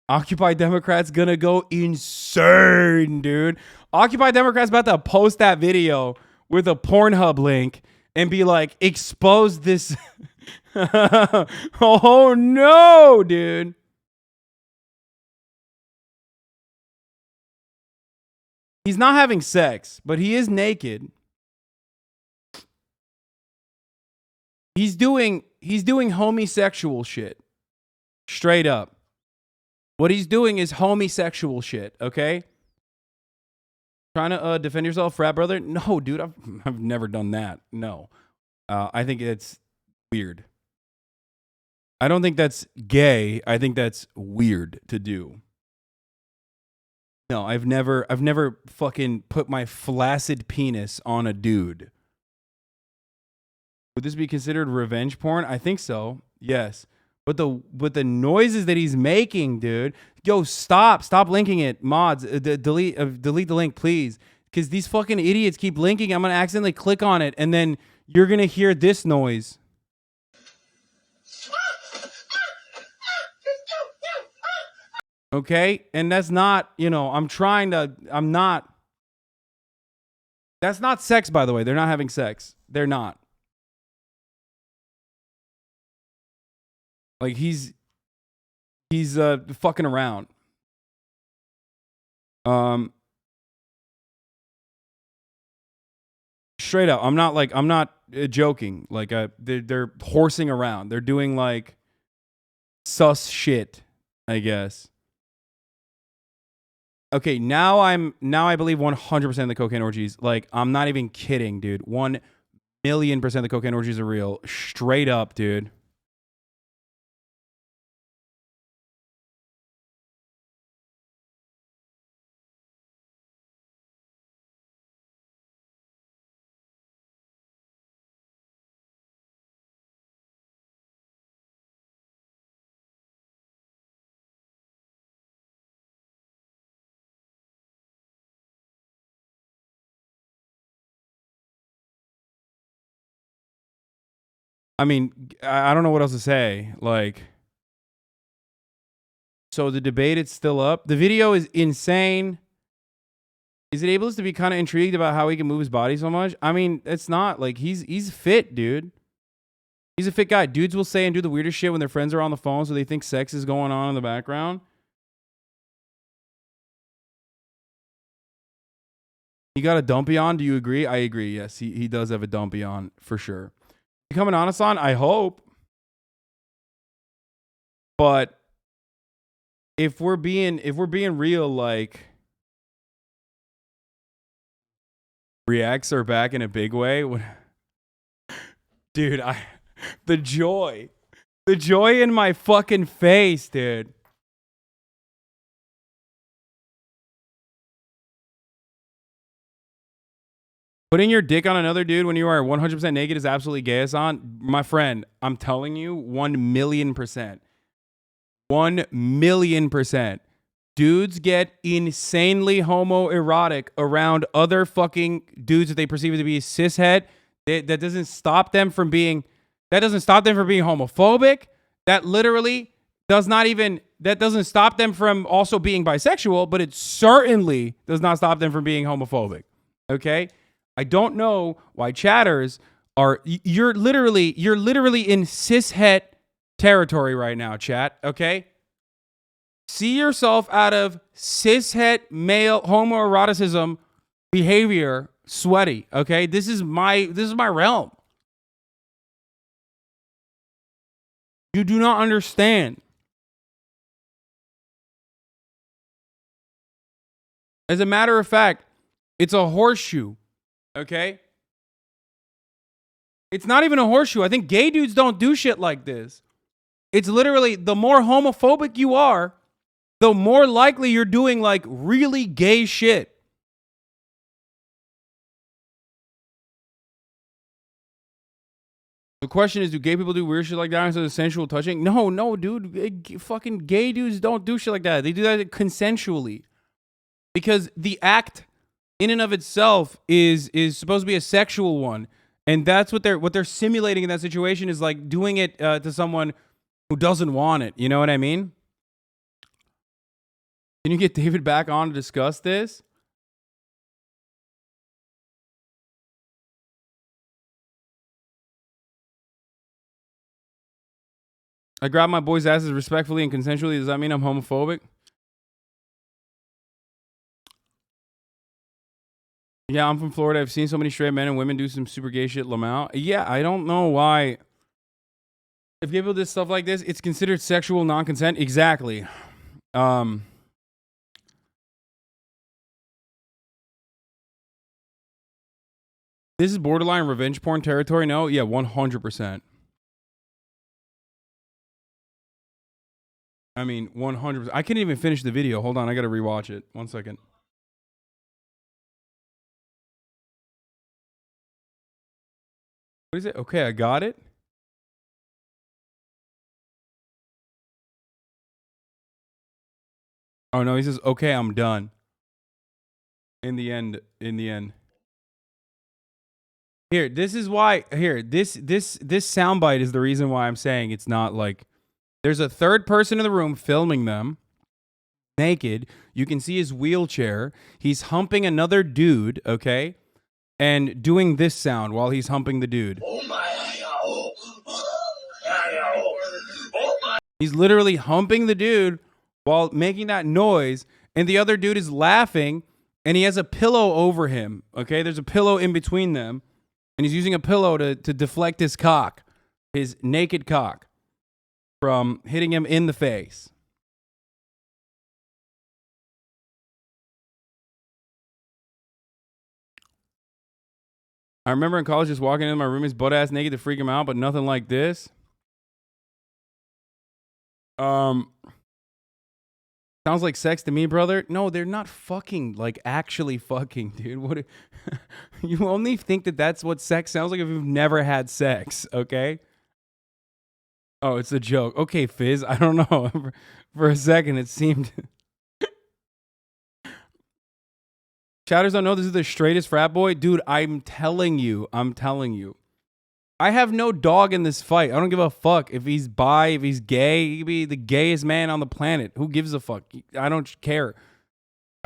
Occupy Democrats gonna go insane, dude. Occupy Democrats about to post that video with a Pornhub link and be like, expose this. Oh no, dude. He's not having sex, but he is naked. He's doing homosexual shit. Straight up. What he's doing is homosexual shit, okay? Trying to defend yourself, frat brother? No, dude, I've never done that. No. I think it's weird. I don't think that's gay. I think that's weird to do. No, I've never fucking put my flaccid penis on a dude. Would this be considered revenge porn? I think so. Yes. But the noises that he's making, dude. Yo, stop linking it. Mods, delete the link, please. Because these fucking idiots keep linking. I'm going to accidentally click on it, and then you're going to hear this noise. Okay? And that's not, I'm not. That's not sex, by the way. They're not having sex. They're not. Like, he's fucking around. Straight up, I'm not joking. Like, they're horsing around. They're doing like sus shit, I guess. Okay, now I believe 100% of the cocaine orgies. Like, I'm not even kidding, dude. 1,000,000% of the cocaine orgies are real. Straight up, dude. I mean, I don't know what else to say. Like, so the debate is still up. The video is insane. Is it able to be kind of intrigued about how he can move his body so much? I mean, it's not. Like, he's fit, dude. He's a fit guy. Dudes will say and do the weirdest shit when their friends are on the phone, so they think sex is going on in the background. He got a dumpy on. Do you agree? I agree. Yes, he does have a dumpy on for sure. Becoming honest on, I hope. But if we're being real, like, reacts are back in a big way. Dude, the joy in my fucking face, dude. Putting your dick on another dude when you are 100% naked is absolutely gay, Hasan. My friend, I'm telling you, 1,000,000%. 1,000,000%. Dudes get insanely homoerotic around other fucking dudes that they perceive to be cishet. That doesn't stop them from being homophobic. That literally doesn't stop them from also being bisexual, but it certainly does not stop them from being homophobic. Okay? I don't know why chatters are you're literally in cishet territory right now, chat, okay? See yourself out of cishet male homoeroticism behavior, sweaty, okay? This is my realm. You do not understand. As a matter of fact, it's a horseshoe, okay? It's not even a horseshoe. I think gay dudes don't do shit like this. It's literally, the more homophobic you are, the more likely you're doing like really gay shit. The question is, do gay people do weird shit like that instead of sensual touching? No, dude. Fucking gay dudes don't do shit like that. They do that consensually. Because the act in and of itself is supposed to be a sexual one. And that's what they're simulating in that situation, is like doing it to someone who doesn't want it. You know what I mean? Can you get David back on to discuss this? I grab my boys' asses respectfully and consensually. Does that mean I'm homophobic? Yeah, I'm from Florida. I've seen so many straight men and women do some super gay shit. Lamau. Yeah, I don't know why. If gay people do stuff like this, it's considered sexual non-consent. Exactly. This is borderline revenge porn territory. No, yeah, 100%. I mean, 100%. I can't even finish the video. Hold on, I gotta rewatch it. 1 second. What is it? Okay, I got it. Oh no, he says, okay, I'm done. In the end. Here, this is why, this soundbite is the reason why I'm saying it's not like, there's a third person in the room filming them naked. You can see his wheelchair. He's humping another dude, okay? And doing this sound while he's humping the dude. He's literally humping the dude while making that noise, and the other dude is laughing, and he has a pillow over him, okay? There's a pillow in between them, and he's using a pillow to deflect his cock, his naked cock, from hitting him in the face. I remember in college just walking into my roommate's butt ass naked to freak him out, but nothing like this. Sounds like sex to me, brother. No, they're not fucking, like actually fucking, dude. What? You only think that that's what sex sounds like if you've never had sex, okay? Oh, it's a joke. Okay, Fizz. I don't know. For a second, it seemed. Chatters don't know this is the straightest frat boy. Dude, I'm telling you. I have no dog in this fight. I don't give a fuck if he's bi, if he's gay. He could be the gayest man on the planet. Who gives a fuck? I don't care.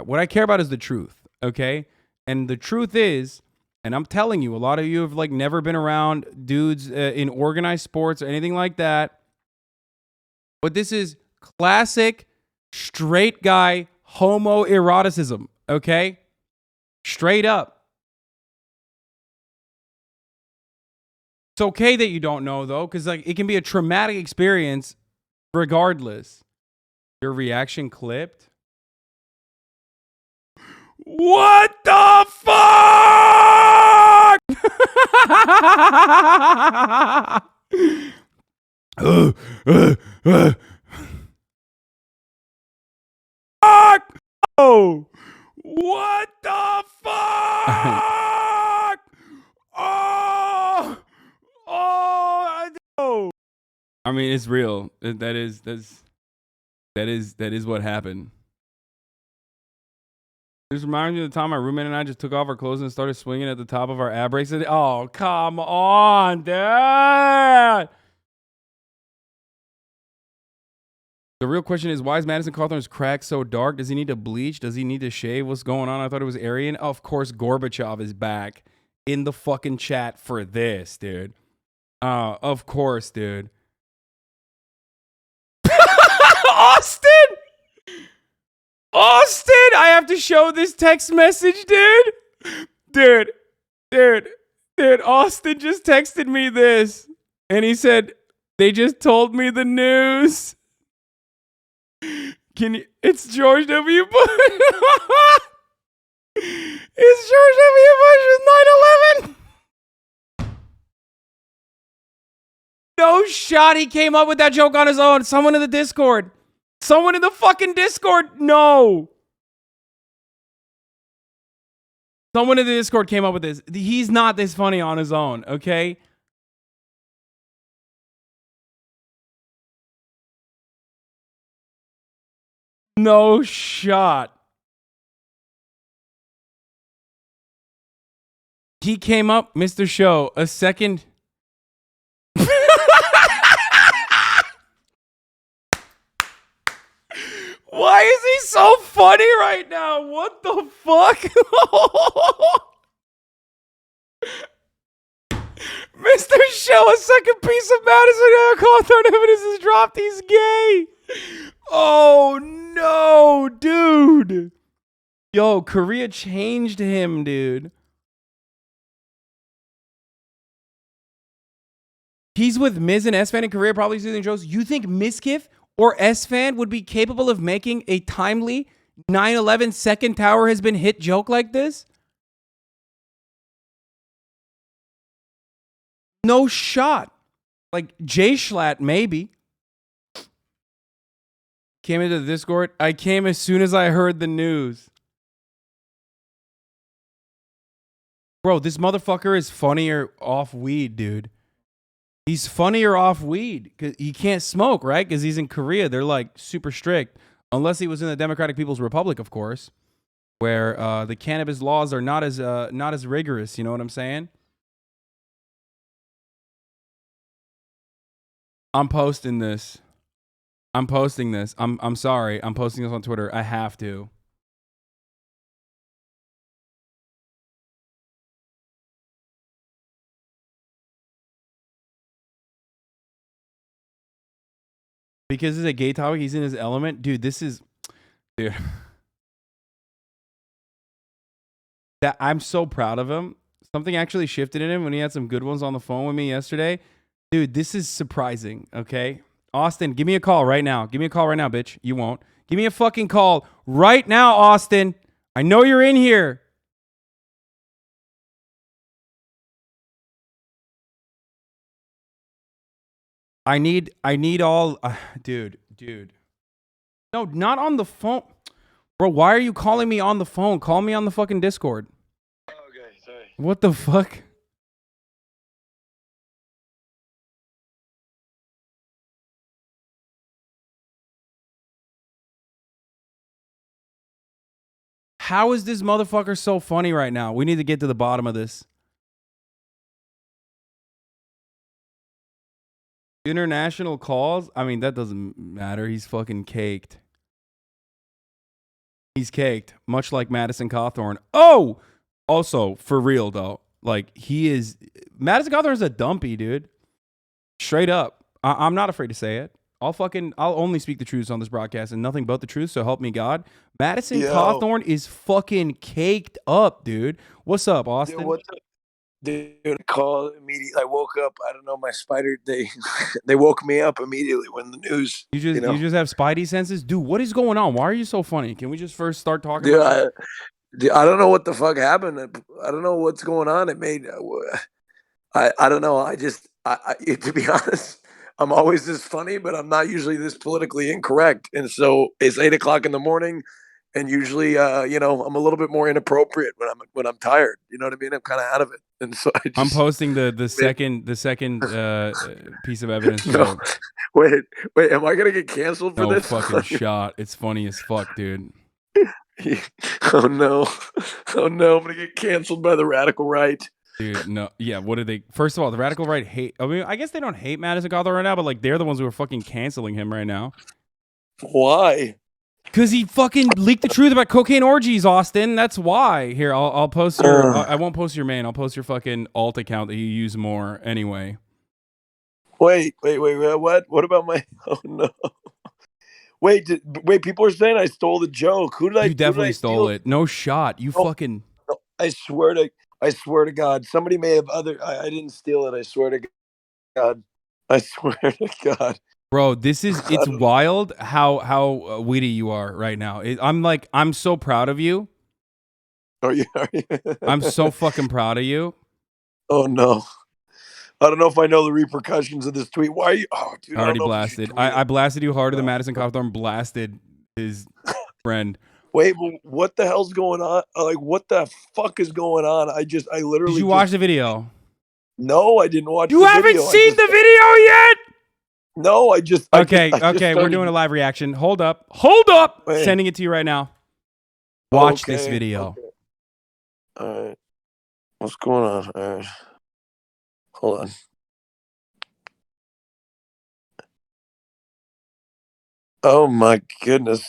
What I care about is the truth, okay? And the truth is, and I'm telling you, a lot of you have like never been around dudes in organized sports or anything like that. But this is classic straight guy homoeroticism, okay? Straight up. It's okay that you don't know though, because like it can be a traumatic experience regardless. Your reaction clipped? What the fuck? Fuck! Oh! What the fuck? Oh! Oh! No! I mean, it's real. That is what happened. This reminds me of the time my roommate and I just took off our clothes and started swinging at the top of our ab brakes. Oh, come on, dude! The real question is, why is Madison Cawthorn's crack so dark? Does he need to bleach? Does he need to shave? What's going on? I thought it was Aryan. Of course, Gorbachev is back in the fucking chat for this, dude. Of course, dude. Austin! Austin! I have to show this text message, dude. Dude, Austin just texted me this. And he said, They just told me the news. It's George W. Bush. It's George W. Bush's 9/11. No shot he came up with that joke on his own. Someone in the Discord. Someone in the fucking Discord. No. Someone in the Discord came up with this. He's not this funny on his own, okay? No shot. He came up, Mr. Show, a second. Why is he so funny right now? What the fuck? Mr. Show, a second piece of Madison Cawthorn evidence is dropped. He's gay. Oh no, dude. Yo, Korea changed him, dude. He's with Miz and S-Fan in Korea, probably soothing jokes. You think Mizkif or S-Fan would be capable of making a timely 9/11 second tower has been hit joke like this? No shot. Like Jay Schlatt, maybe. Came into the Discord. I came as soon as I heard the news. Bro, this motherfucker is funnier off weed, dude. He's funnier off weed. Cause he can't smoke, right? Because he's in Korea. They're like super strict. Unless he was in the Democratic People's Republic, of course. Where the cannabis laws are not as rigorous. You know what I'm saying? I'm posting this. I'm posting this. I'm sorry. I'm posting this on Twitter. I have to. Because it's a gay topic, he's in his element. Dude, this is... Dude. That I'm so proud of him. Something actually shifted in him when he had some good ones on the phone with me yesterday. Dude, this is surprising, okay? Austin, give me a call right now. Give me a call right now, bitch. You won't. Give me a fucking call right now, Austin. I know you're in here. I need all, dude. No, not on the phone. Bro, why are you calling me on the phone? Call me on the fucking Discord. Okay, sorry. What the fuck? How is this motherfucker so funny right now? We need to get to the bottom of this. International calls? I mean, that doesn't matter. He's fucking caked. He's caked. Much like Madison Cawthorn. Oh! Also, for real, though. Like, he is... Madison Cawthorn is a dumpy, dude. Straight up. I'm not afraid to say it. I'll only speak the truth on this broadcast and nothing but the truth, so help me God. Madison Cawthorn is fucking caked up, dude. What's up, Austin? Dude, what's up? Dude, call immediately. I woke up. I don't know. My spider. They woke me up immediately when the news. You just have spidey senses, dude. What is going on? Why are you so funny? Can we just first start talking? Dude, about I don't know what the fuck happened. I don't know what's going on. It made. I don't know. To be honest, I'm always this funny, but I'm not usually this politically incorrect. And so it's 8 o'clock in the morning. And usually, I'm a little bit more inappropriate when I'm tired. You know what I mean? I'm kind of out of it, and so I'm posting the second piece of evidence. No, wait, am I gonna get canceled for this? No fucking shot. It's funny as fuck, dude. Oh no, I'm gonna get canceled by the radical right. Dude, no, yeah. What did they? First of all, the radical right hate. I mean, I guess they don't hate Madison Cawthorn right now, but like they're the ones who are fucking canceling him right now. Why? Because he fucking leaked the truth about cocaine orgies, Austin. That's why. Here, I'll post your... I won't post your main. I'll post your fucking alt account that you use more anyway. Wait. What? What about my... Oh, no. Wait, people are saying I stole the joke. Who did I... You definitely stole it. No shot. You fucking... No, I swear to God. Somebody may have I didn't steal it. I swear to God. I swear to God. Bro, it's wild how witty you are right now. I'm so proud of you. Are you? I'm so fucking proud of you. Oh no. I don't know if I know the repercussions of this tweet. Why are you? Oh, dude, I Already don't know if you should blasted. tweet I it. blasted you harder than Madison Cawthorn blasted his friend. Wait, but what the hell's going on? Like, what the fuck is going on? I literally. Did you watch the video? No, I didn't watch. You the haven't video. seen the video yet? No, I just. Okay, I just we're started- doing a live reaction. Hold up. Wait. Sending it to you right now. Watch this Okay, video. okay. All right. What's going on? All right. Hold on. Oh my goodness.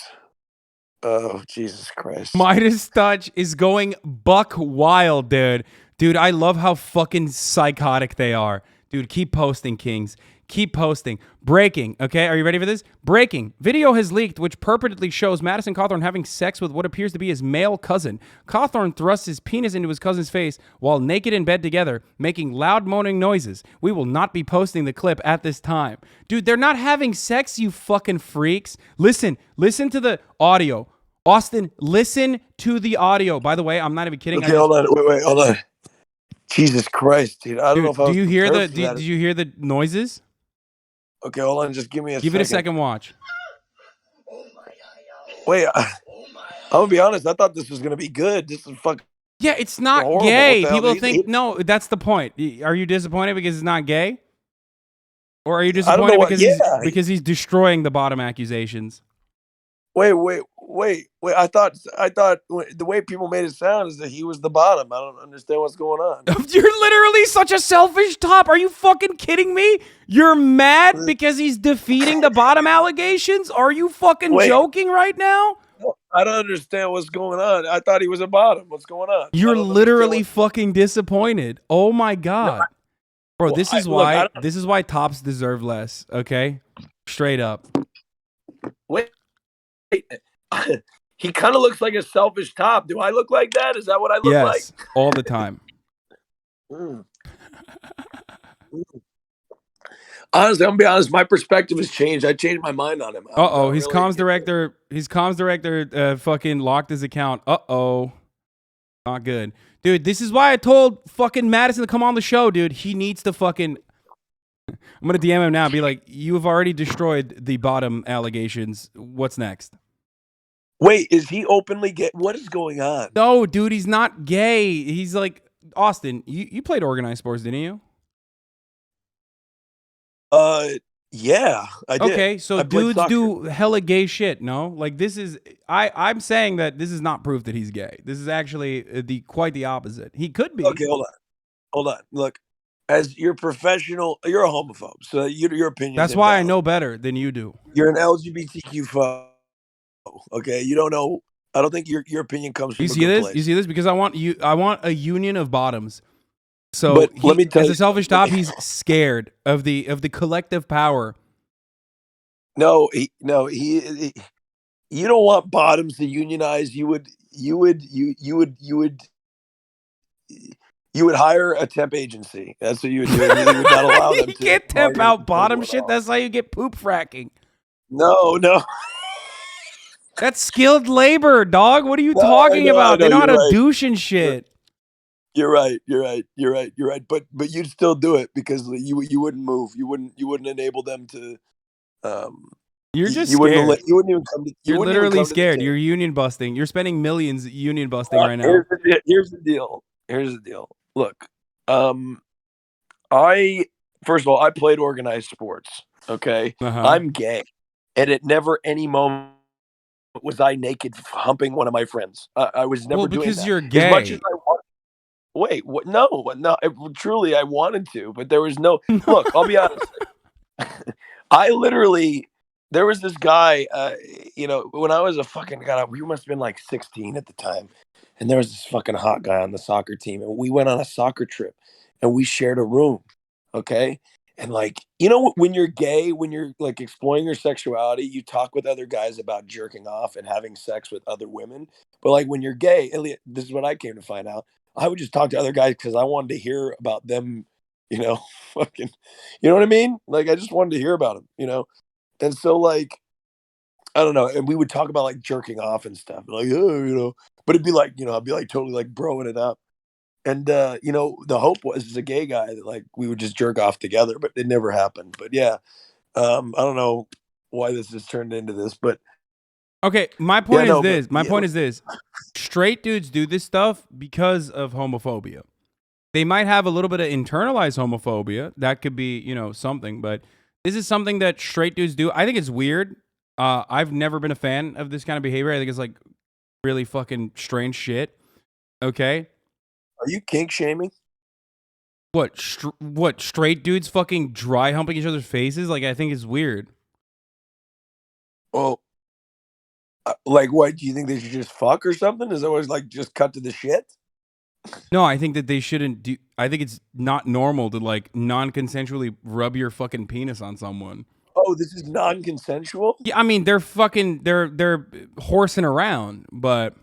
Oh, Jesus Christ. Midas Touch is going buck wild, dude. Dude, I love how fucking psychotic they are. Dude, keep posting, Kings. Keep posting. Breaking, okay? Are you ready for this? Breaking. Video has leaked which purportedly shows Madison Cawthorn having sex with what appears to be his male cousin. Cawthorn thrusts his penis into his cousin's face while naked in bed together, making loud moaning noises. We will not be posting the clip at this time. Dude, they're not having sex, you fucking freaks. Listen to the audio. Austin, listen to the audio. By the way, I'm not even kidding. Okay, hold on. Wait, hold on. Jesus Christ, dude. I don't know if I was do you hear prepared for that. did you hear the noises? Okay, hold on. Just give me a second. Give it a second watch. Wait, I'm gonna be honest. I thought this was gonna be good. This is fucking. Yeah, it's not horrible. gay. What the hell? People think no. That's the point. Are you disappointed because it's not gay, or are you disappointed because he's destroying the bottom accusations? Wait. I thought the way people made it sound is that he was the bottom. I don't understand what's going on. You're literally such a selfish top. Are you fucking kidding me? You're mad because he's defeating the bottom allegations? Are you fucking joking right now? I don't understand what's going on. I thought he was a bottom. What's going on? You're literally fucking disappointed. Oh my God. Bro, this is why tops deserve less, okay? Straight up. Wait. He kind of looks like a selfish top. Do I look like that? Is that what I look like? Yes, all the time. Honestly, I'm gonna be honest. My perspective has changed. I changed my mind on him. His comms director fucking locked his account. Not good. Dude, this is why I told fucking Madison to come on the show, dude. He needs to fucking... I'm gonna DM him now and be like, you have already destroyed the bottom allegations. What's next? Wait, is he openly gay? What is going on? No, dude, he's not gay. He's like... Austin, you played organized sports, didn't you? Yeah, I did. Okay, so dudes do hella gay shit, no? Like, this is... I'm saying that this is not proof that he's gay. This is actually quite the opposite. He could be. Okay, hold on. Look, as you're professional, you're a homophobe, so your opinion. That's why I know better than you do. You're an LGBTQ phobe. Okay, you don't know. I don't think your opinion comes from. You see this? You see this? Because I want a union of bottoms. So but let me tell as you, a selfish top, he's scared of the collective power. No, he. You don't want bottoms to unionize. You would hire a temp agency. That's what you would do. You would not allow them. You can't temp out bottom shit. That's how you get poop fracking. No. That's skilled labor, dog. What are you talking about? They know how to douche and shit. You're right. But you'd still do it because you wouldn't move. You wouldn't enable them to. You're just you scared. You wouldn't even come to. You're literally scared. You're union busting. You're spending millions union busting right now. Here's the deal. Look, first of all, I played organized sports. Okay, I'm gay, and at never any moment was I naked humping one of my friends. I was never doing that. Because you're gay. As much as I want. Wait, what? No. Truly, I wanted to, but there was no. Look, I'll be honest. There was this guy, when I was a fucking God, we must have been like 16 at the time, and there was this fucking hot guy on the soccer team, and we went on a soccer trip, and we shared a room, okay? And like, when you're gay, when you're like exploring your sexuality, you talk with other guys about jerking off and having sex with other women. But like when you're gay, this is what I came to find out. I would just talk to other guys because I wanted to hear about them you know, fucking, you know what I mean? Like, I just wanted to hear about him, you know? And so, like, I don't know. And we would talk about like jerking off and stuff, like, oh, you know, but it'd be like, you know, I'd be like totally like broing it up. And, you know, the hope was as a gay guy that like we would just jerk off together, but it never happened. But yeah, I don't know why this has turned into this, but okay, my point is no, this. but, My yeah. point is this. Straight dudes do this stuff because of homophobia. They might have a little bit of internalized homophobia. That could be, you know, something, but this is something that straight dudes do. I think it's weird. I've never been a fan of this kind of behavior. I think it's like really fucking strange shit. Okay? Are you kink shaming? What? What? Straight dudes fucking dry humping each other's faces? Like, I think it's weird. Well, like, what? Do you think they should just fuck or something? Is it always like just cut to the shit? No, I think that they shouldn't do. I think it's not normal to like non-consensually rub your fucking penis on someone. Oh, this is non-consensual? Yeah, I mean they're fucking they're horsing around, but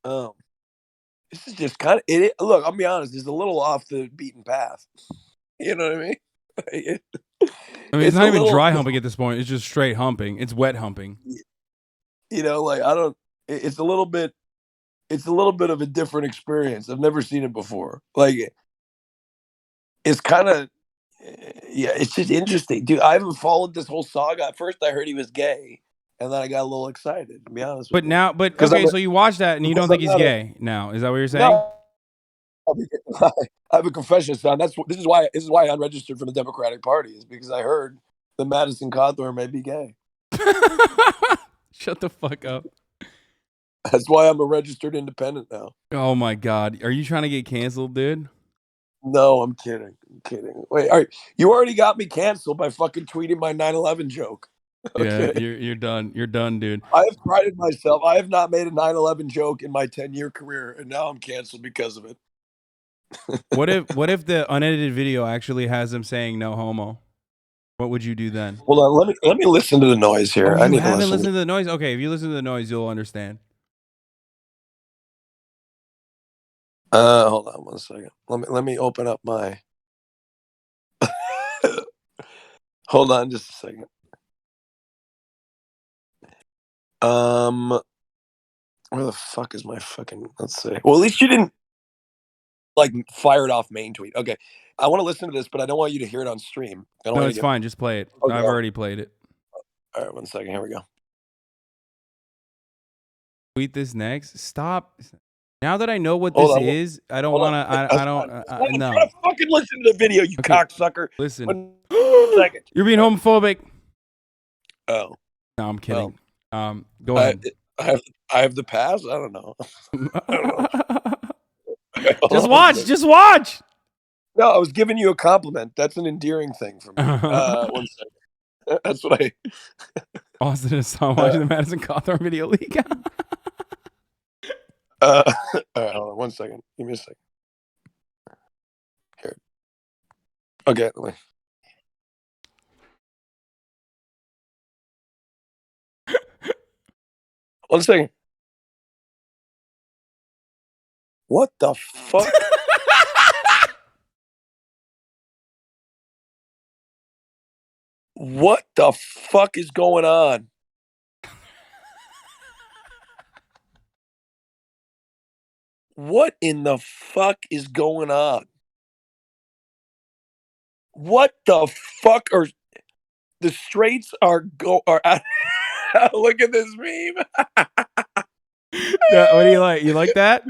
Oh, this is just kind of it. Look, I'll be honest. It's a little off the beaten path. You know what I mean? I mean it's not a even little- dry humping at this point. It's just straight humping. It's wet humping. You know, like I don't. It's a little bit. It's a little bit of a different experience. I've never seen it before. Like, it's kind of, yeah, it's just interesting, dude. I haven't followed this whole saga. At first, I heard he was gay, and then I got a little excited. To be honest with But you. now, but 'Cause okay, I'm a- so you watch that and you don't because think I'm he's not a- gay now? Is that what you're saying? No, I have a confession, son. This is why I unregistered from the Democratic Party, is because I heard that Madison Cawthorn may be gay. Shut the fuck up. That's why I'm a registered independent now. Oh my god, are you trying to get canceled, dude? No, I'm kidding. I'm kidding. Wait, all right. You already got me canceled by fucking tweeting my 9/11 joke. Yeah, you're done. You're done, dude. I have prided myself. I have not made a 9/11 joke in my 10-year career, and now I'm canceled because of it. What if the unedited video actually has him saying no homo? What would you do then? Hold on, let me listen to the noise here. Oh, I you need to haven't listen. listened to the noise? Okay, if you listen to the noise, you'll understand. Hold on one second. Let me open up my. Hold on, just a second. Where the fuck is my fucking? Let's see. Well, at least you didn't like fire it off main tweet. Okay, I want to listen to this, but I don't want you to hear it on stream. I don't No, want it's you to fine. Just play it. Okay. I've already played it. All right, one second. Here we go. Tweet this next. Stop. Now that I know what Hold this on. is, I don't Hold want on. to. I don't. No. Try to fucking listen to the video, you Okay. cocksucker. Listen. One second. You're being homophobic. Oh. No, I'm kidding. Go ahead. I have the pass. I don't know. Just watch. Just watch. No, I was giving you a compliment. That's an endearing thing for me. 1 second. That's what I. Austin is watching the Madison Cawthorn video leak. All right, hold on 1 second. Give me a second. Here. Okay. Let me. One second. What the fuck? What the fuck is going on? What in the fuck is going on? What the fuck are the straights are look at this meme. What do you like? You like that?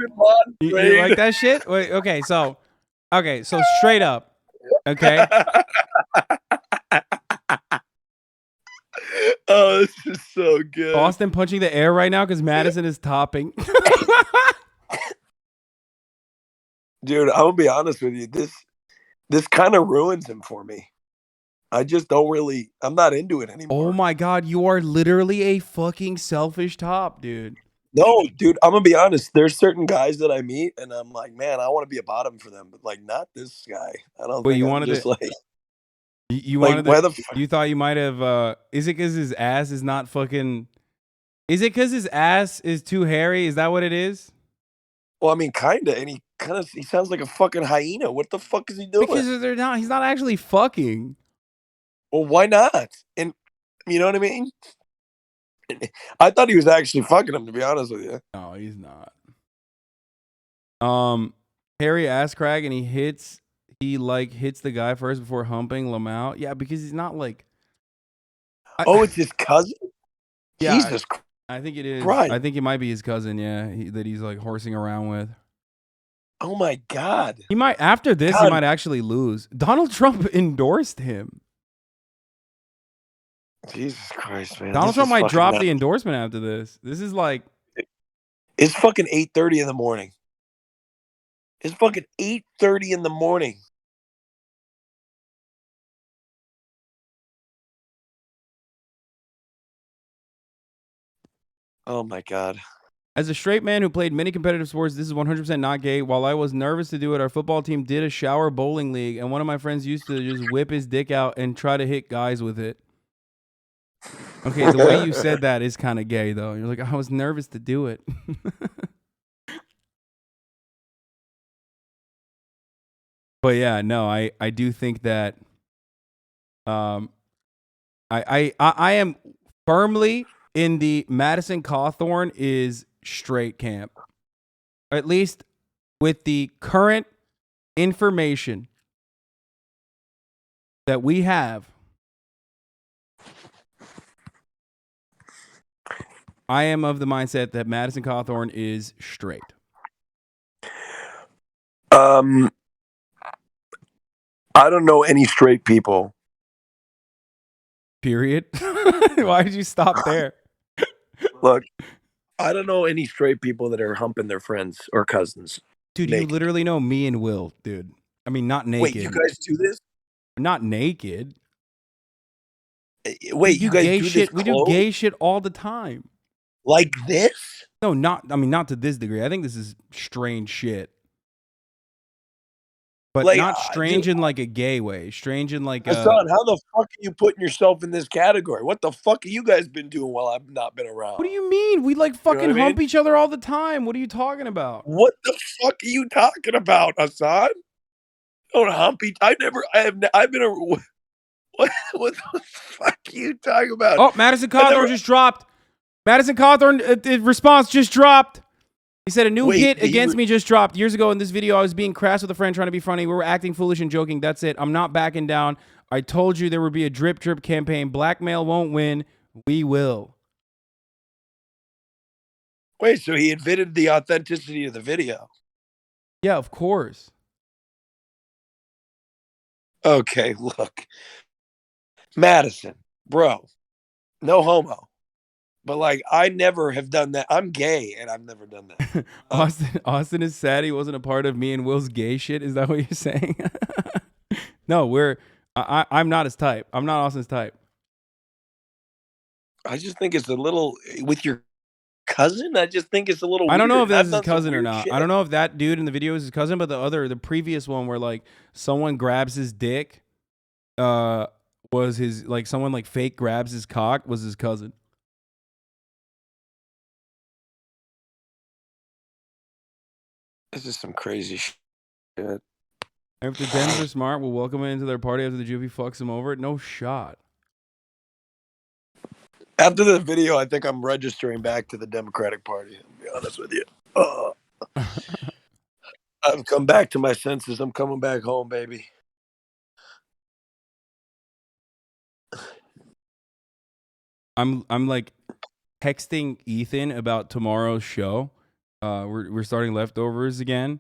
You Grade. like that shit? Wait, okay, so straight up. Okay. Oh, this is so good. Austin punching the air right now because Madison is topping. Dude, I'm gonna be honest with you. This kind of ruins him for me. I just don't really. I'm not into it anymore. Oh my god, you are literally a fucking selfish top, dude. No, dude, I'm gonna be honest. There's certain guys that I meet, and I'm like, man, I want to be a bottom for them, but like, not this guy. I don't. Wait, think you I'm wanted just to- like. You Like, wanted where to, the fuck- you thought you might have is it because his ass is not fucking is it because his ass is too hairy? Is that what it is? Well, I mean, kinda, and he he sounds like a fucking hyena. What the fuck is he doing? Because he's not actually fucking. Well, why not? And you know what I mean? I thought he was actually fucking him, to be honest with you. No, he's not. Harry ass crack, and he hits the guy first before humping Lamau. Yeah, because he's not like. It's his cousin. Yeah, Jesus Christ. I think it is. Right. I think it might be his cousin. Yeah, that he's like horsing around with. Oh my God. He might after this. God. He might actually lose. Donald Trump endorsed him. Jesus Christ, man. Donald This Trump is might fucking drop nuts. the endorsement after this. This is like. It's fucking 8:30 in the morning. It's fucking 8:30 in the morning. Oh my God. As a straight man who played many competitive sports, this is 100% not gay. While I was nervous to do it, our football team did a shower bowling league, and one of my friends used to just whip his dick out and try to hit guys with it. Okay, the way you said that is kind of gay, though. You're like, I was nervous to do it. But yeah, no, I do think that I am firmly in the Madison Cawthorn is straight camp. At least with the current information that we have. I am of the mindset that Madison Cawthorn is straight. I don't know any straight people. Period. Why did you stop there? Look, I don't know any straight people that are humping their friends or cousins. Dude, naked. you literally know me and Will, dude. I mean, not naked. Wait, you guys do this? Not naked. Wait, you guys do shit. this We do gay shit all the time. Like this? No, not to this degree. I think this is strange shit. But Like, not strange in like a gay way. Strange in like Hasan, how the fuck are you putting yourself in this category? What the fuck have you guys been doing while I've not been around? What do you mean? We like fucking what I hump mean? each other all the time. What are you talking about? What the fuck are you talking about, Hasan? Don't hump each. I've been a. What the fuck are you talking about? Oh, Madison Cawthorn just dropped. Madison Cawthorn response just dropped. He said a new hit against me just dropped. Years ago in this video, I was being crass with a friend trying to be funny. We were acting foolish and joking. That's it. I'm not backing down. I told you there would be a drip drip campaign. Blackmail won't win. We will. Wait, so he admitted the authenticity of the video? Yeah, of course. Okay, look. Madison, bro, no homo. But like, I never have done that. I'm gay, and I've never done that. Austin is sad he wasn't a part of me and Will's gay shit. Is that what you're saying? No, I'm not his type. I'm not Austin's type. I just think it's a little with your cousin. I just think it's a little. I don't know if weird. that's his cousin or not. Shit. I don't know if that dude in the video is his cousin, but the previous one where like someone grabs his dick, was his like someone like fake grabs his cock was his cousin. This is some crazy shit. If the Dems are smart, we'll welcome him into their party after the juvie fucks him over. No shot. After the video, I think I'm registering back to the Democratic Party. To be honest with you, I've come back to my senses. I'm coming back home, baby. I'm like texting Ethan about tomorrow's show. We're starting Leftovers again.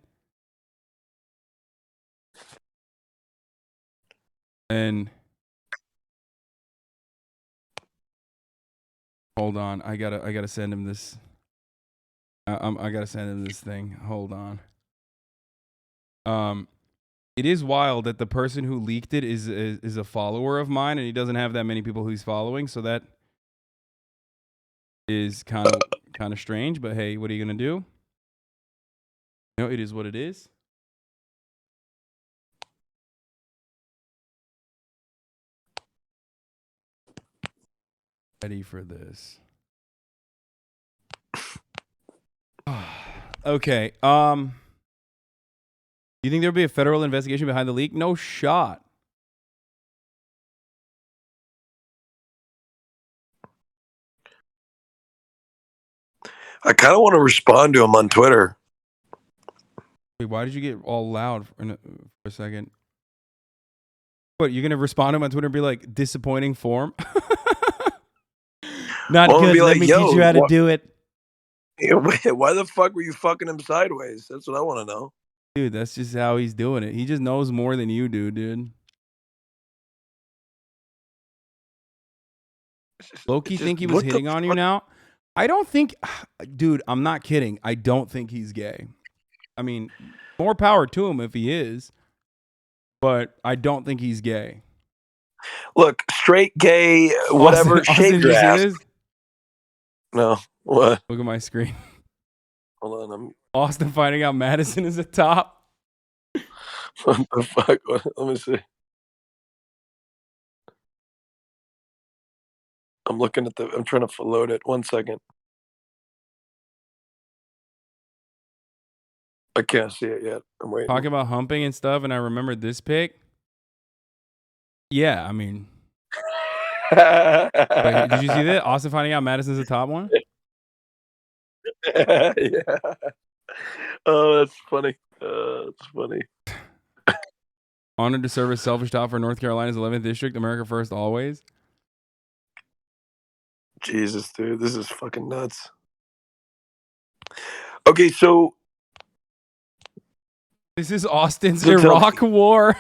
And hold on, I gotta send him this. I gotta send him this thing. Hold on. It is wild that the person who leaked it is a follower of mine, and he doesn't have that many people he's following. So that is kind of strange. But hey, what are you gonna do? You know, it is what it is. Ready for this. Okay. You think there'll be a federal investigation behind the leak? No shot. I kind of want to respond to him on Twitter. Wait, why did you get all loud for a second? What, you're going to respond to him on Twitter and be like, disappointing form? Not good. Let me teach you how to do it. Why the fuck were you fucking him sideways? That's what I want to know. Dude, that's just how he's doing it. He just knows more than you do, dude. Loki think he was hitting on you now? I don't think... Dude, I'm not kidding. I don't think he's gay. I mean, more power to him if he is. But I don't think he's gay. Look, straight, gay, whatever, shave your ass. No, what? Look at my screen. Hold on, Austin finding out Madison is a top. What the fuck? Let me see. I'm looking at I'm trying to load it. 1 second. I can't see it yet. I'm waiting. Talking about humping and stuff, and I remembered this pic. Yeah, I mean. Wait, did you see that? Austin finding out Madison's the top one? Yeah. Oh, that's funny. That's funny. Honored to serve as selfish top for North Carolina's 11th district. America first, always. Jesus, dude, this is fucking nuts. Okay, so this is Austin's Iraq War.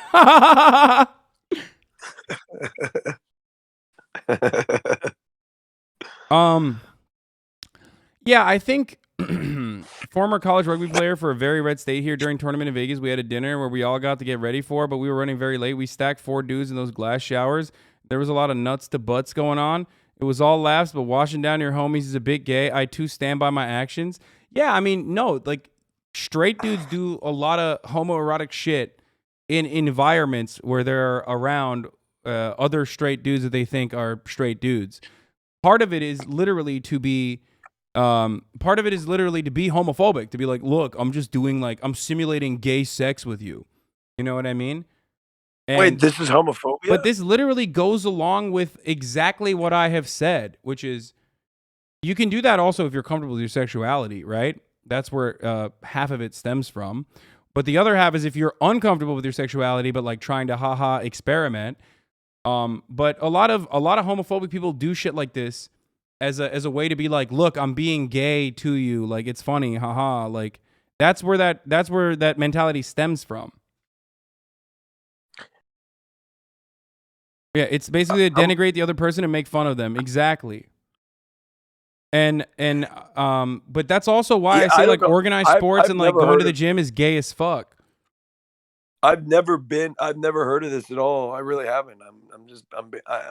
Yeah, I think former college rugby player for a very red state here during tournament in Vegas. We had a dinner where we all got to get ready for, but we were running very late. We stacked 4 dudes in those glass showers. There was a lot of nuts to butts going on. It was all laughs, but washing down your homies is a bit gay. I too stand by my actions. Yeah, I mean, no, like straight dudes do a lot of homoerotic shit in environments where they're around other straight dudes that they think are straight dudes. Part of it is literally to be homophobic, to be like, look, I'm just doing like, I'm simulating gay sex with you. You know what I mean? And, wait, this is homophobia? But this literally goes along with exactly what I have said, which is you can do that also if you're comfortable with your sexuality, right? That's where half of it stems from. But the other half is if you're uncomfortable with your sexuality, but like trying to experiment. But a lot of homophobic people do shit like this as a way to be like, look, I'm being gay to you, like it's funny, haha. Like that's where that mentality stems from. Yeah, it's basically to denigrate the other person and make fun of them. Exactly. And but that's also why I say like organized sports and like going to the gym is gay as fuck. I've never heard of this at all. I really haven't. I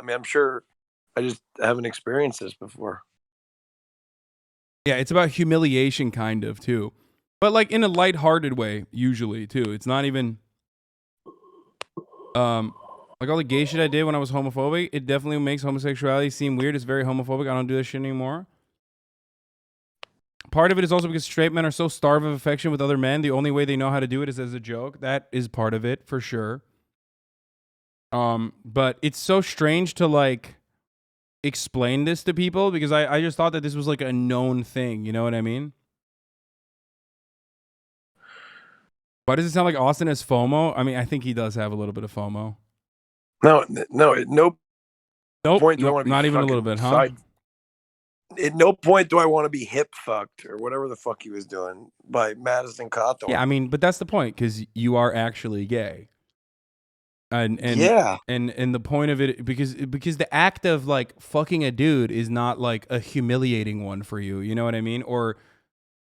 mean, I'm sure I just haven't experienced this before. Yeah, it's about humiliation kind of too. But like in a lighthearted way, usually too. It's not even like all the gay shit I did when I was homophobic, it definitely makes homosexuality seem weird. It's very homophobic. I don't do this shit anymore. Part of it is also because straight men are so starved of affection with other men. The only way they know how to do it is as a joke. That is part of it for sure. But it's so strange to like explain this to people because I just thought that this was like a known thing. You know what I mean? Why does it sound like Austin has FOMO? I mean, I think he does have a little bit of FOMO. No, nope. Point do I want to be not even a little bit, huh? At no point do I want to be hip fucked or whatever the fuck he was doing by Madison Cawthorn. Yeah, I mean, but that's the point because you are actually gay. And yeah, and the point of it because the act of like fucking a dude is not like a humiliating one for you. You know what I mean? Or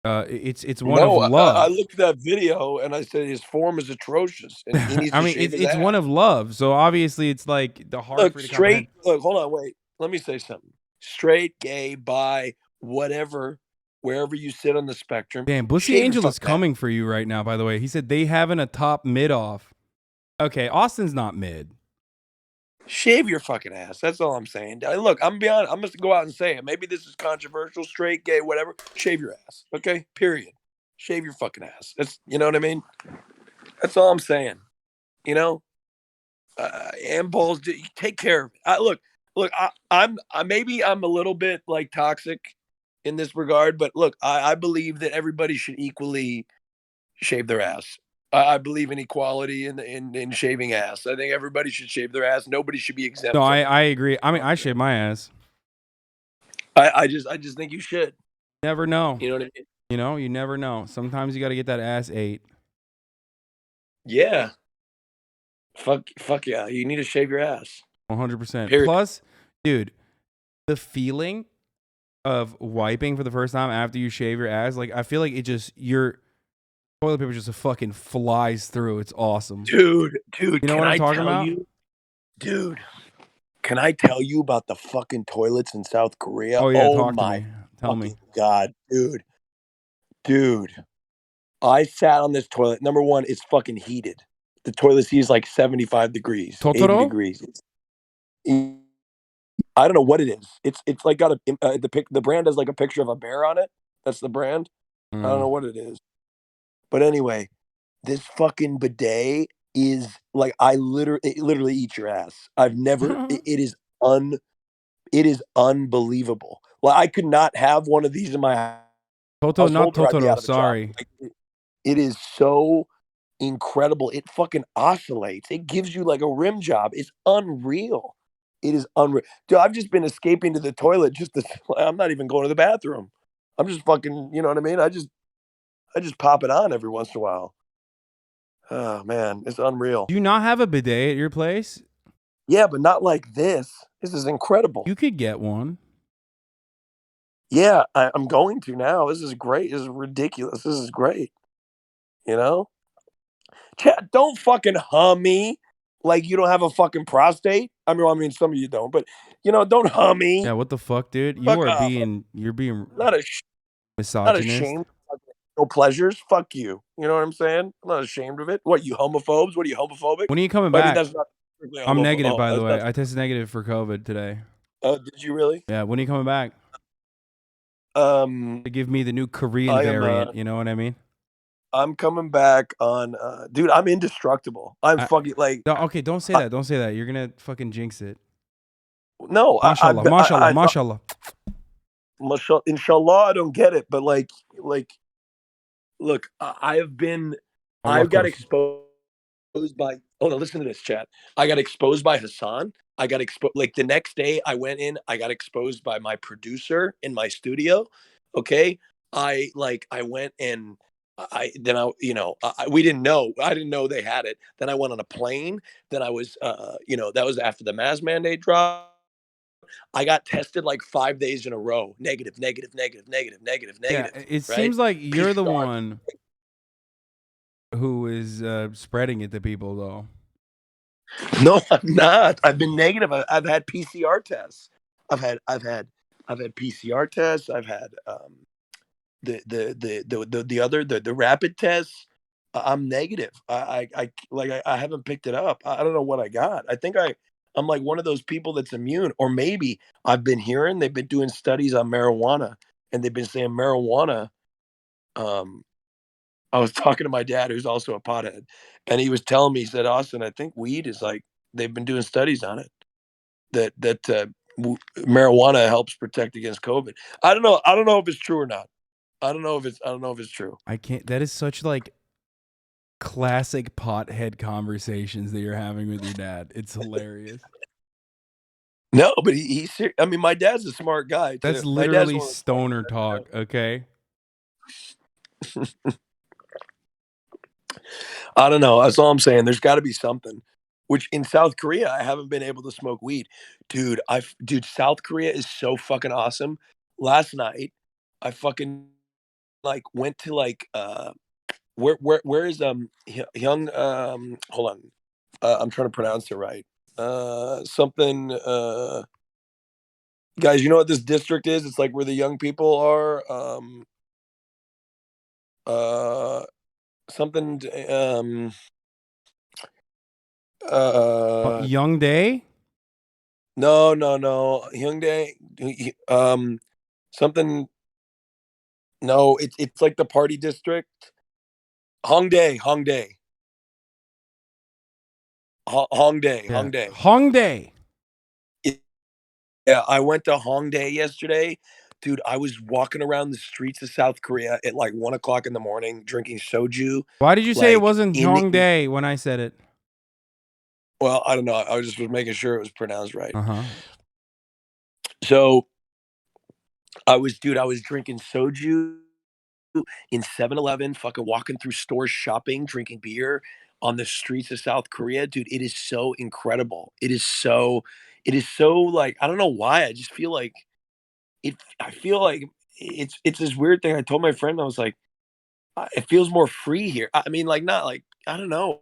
it's one of love. I looked at that video and I said his form is atrocious. And he needs I mean, it's one of love. So obviously, it's like the hard. Look, straight. Look, hold on, wait. Let me say something. Straight, gay, bi, whatever, wherever you sit on the spectrum. Damn, Bussy Angel is coming for you right now. By the way, he said they having a top mid off. Okay, Austin's not mid. Shave your fucking ass. That's all I'm saying. Look, I'm beyond. I'm just gonna go out and say it. Maybe this is controversial, straight, gay, whatever. Shave your ass. Okay? Period. Shave your fucking ass. That's, you know what I mean? That's all I'm saying. You know, and balls, take care of it. Look, maybe I'm a little bit like toxic in this regard, but look, I believe that everybody should equally shave their ass. I believe in equality in shaving ass. I think everybody should shave their ass. Nobody should be exempt. No, from it. I agree. I mean, I shave my ass. I just think you should. Never know. You know what I mean? You know, you never know. Sometimes you got to get that ass ate. Yeah. Fuck yeah. You need to shave your ass. 100%. Period. Plus, dude, the feeling of wiping for the first time after you shave your ass, like I feel like it just your toilet paper just fucking flies through. It's awesome. Dude, you know what I'm talking about? Dude, can I tell you about the fucking toilets in South Korea? Oh yeah, Oh talk to my me. Tell me. God, dude. I sat on this toilet. Number one, it's fucking heated. The toilet seat is like 75 degrees, 80 Totoro? degrees. I don't know what it is. It's like got the brand has like a picture of a bear on it. That's the brand. I don't know what it is. But anyway, this fucking bidet is like it literally eats your ass. I've never it is unbelievable. Like I could not have one of these in my house. Toto, not or I'd be Totoro. out of a job. Sorry. Like, it is so incredible. It fucking oscillates. It gives you like a rim job. It's unreal. It is unreal. Dude, I've just been escaping to the toilet I'm not even going to the bathroom. I'm just fucking, you know what I mean? I just pop it on every once in a while. Oh man, it's unreal. Do you not have a bidet at your place? Yeah, but not like this. This is incredible. You could get one. Yeah, I'm going to now. This is great. This is ridiculous. This is great. You know? Chat, don't fucking hum me like you don't have a fucking prostate. I mean, some of you don't, but you know, don't hum me. Yeah, what the fuck, dude? Fuck You're off. being Not misogynist. ashamed. No pleasures. Fuck you. You know what I'm saying? I'm not ashamed of it. What, you homophobes? What are you, homophobic? When are you coming I mean, back? that's not strictly I'm homopho- negative, by the that's way. not- I tested negative for COVID today. Oh, did you really? Yeah, when are you coming back? To give me the new Korean I am, variant. You know what I mean? I'm coming back on, dude, I'm indestructible. I'm fucking like, No, okay, don't say that. Don't say that. You're gonna fucking jinx it. no, Mashallah, mashallah, mashallah. Inshallah, I don't get it, but like, look, I've got exposed by. Oh no, listen to this, chat. I got exposed by Hasan. I got exposed like the next day I went in. I got exposed by my producer in my studio. Okay, I went and we didn't know. I didn't know they had it. Then I went on a plane. Then I was that was after the mask mandate dropped. I got tested like 5 days in a row. Negative. Yeah, it right? seems like you're the one who is spreading it to people, though. No, I'm not. I've been negative. I've had PCR tests. I've had PCR tests. I've had the rapid tests. I'm negative. I haven't picked it up. I don't know what I got. I think I'm like one of those people that's immune, or maybe I've been hearing they've been doing studies on marijuana, and they've been saying marijuana. I was talking to my dad, who's also a pothead, and he was telling me, he said, Austin, I think weed is like, they've been doing studies on it, that marijuana helps protect against COVID. I don't know if it's true or not. I don't know if it's true. I can't. That is such like classic pothead conversations that you're having with your dad. It's hilarious. No, but he's serious. I mean, my dad's a smart guy too. That's My dad's literally one of the stoner talk. Okay. I don't know. That's all I'm saying. There's got to be something. Which in South Korea, I haven't been able to smoke weed, dude. South Korea is so fucking awesome. Last night, I fucking like went to like where is Hyung hold on, I'm trying to pronounce it right. Something guys, you know what this district is? It's like where the young people are. Something Young Day? No. Hyundai. Something. No, it's like the party district. Hongdae. Hongdae. Yeah. Hongdae. Hongdae. Yeah, I went to Hongdae yesterday. Dude, I was walking around the streets of South Korea at like 1 o'clock in the morning drinking soju. Why did you say it like, wasn't in the- Hongdae when I said it? Well, I don't know. I was just making sure it was pronounced right. Uh-huh. So I was drinking soju in 7-Eleven, fucking walking through stores, shopping, drinking beer on the streets of South Korea. Dude, it is so incredible. It is so like, I don't know why. I just feel like I feel like it's this weird thing. I told my friend, I was like, it feels more free here. I mean, like, not like, I don't know.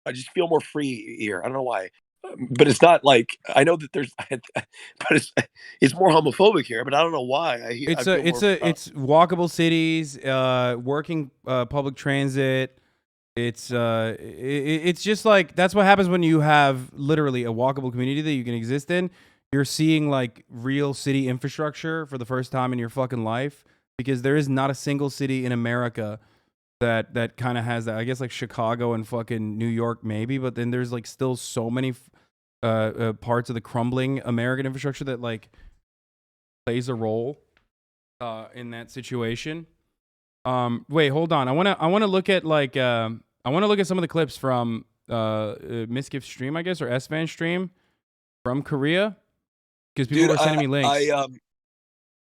I just feel more free here. I don't know why. But it's not like, I know that there's, but it's more homophobic here, but I don't know why. It's walkable cities, working public transit. It's just like, that's what happens when you have literally a walkable community that you can exist in. You're seeing like real city infrastructure for the first time in your fucking life, because there is not a single city in America that kind of has that. I guess like Chicago and fucking New York maybe, but then there's like still so many parts of the crumbling American infrastructure that like plays a role in that situation. Wait, hold on. I want to look at like I want to look at some of the clips from Miskiff's stream, I guess, or S-Van's stream from Korea, because people were sending me links.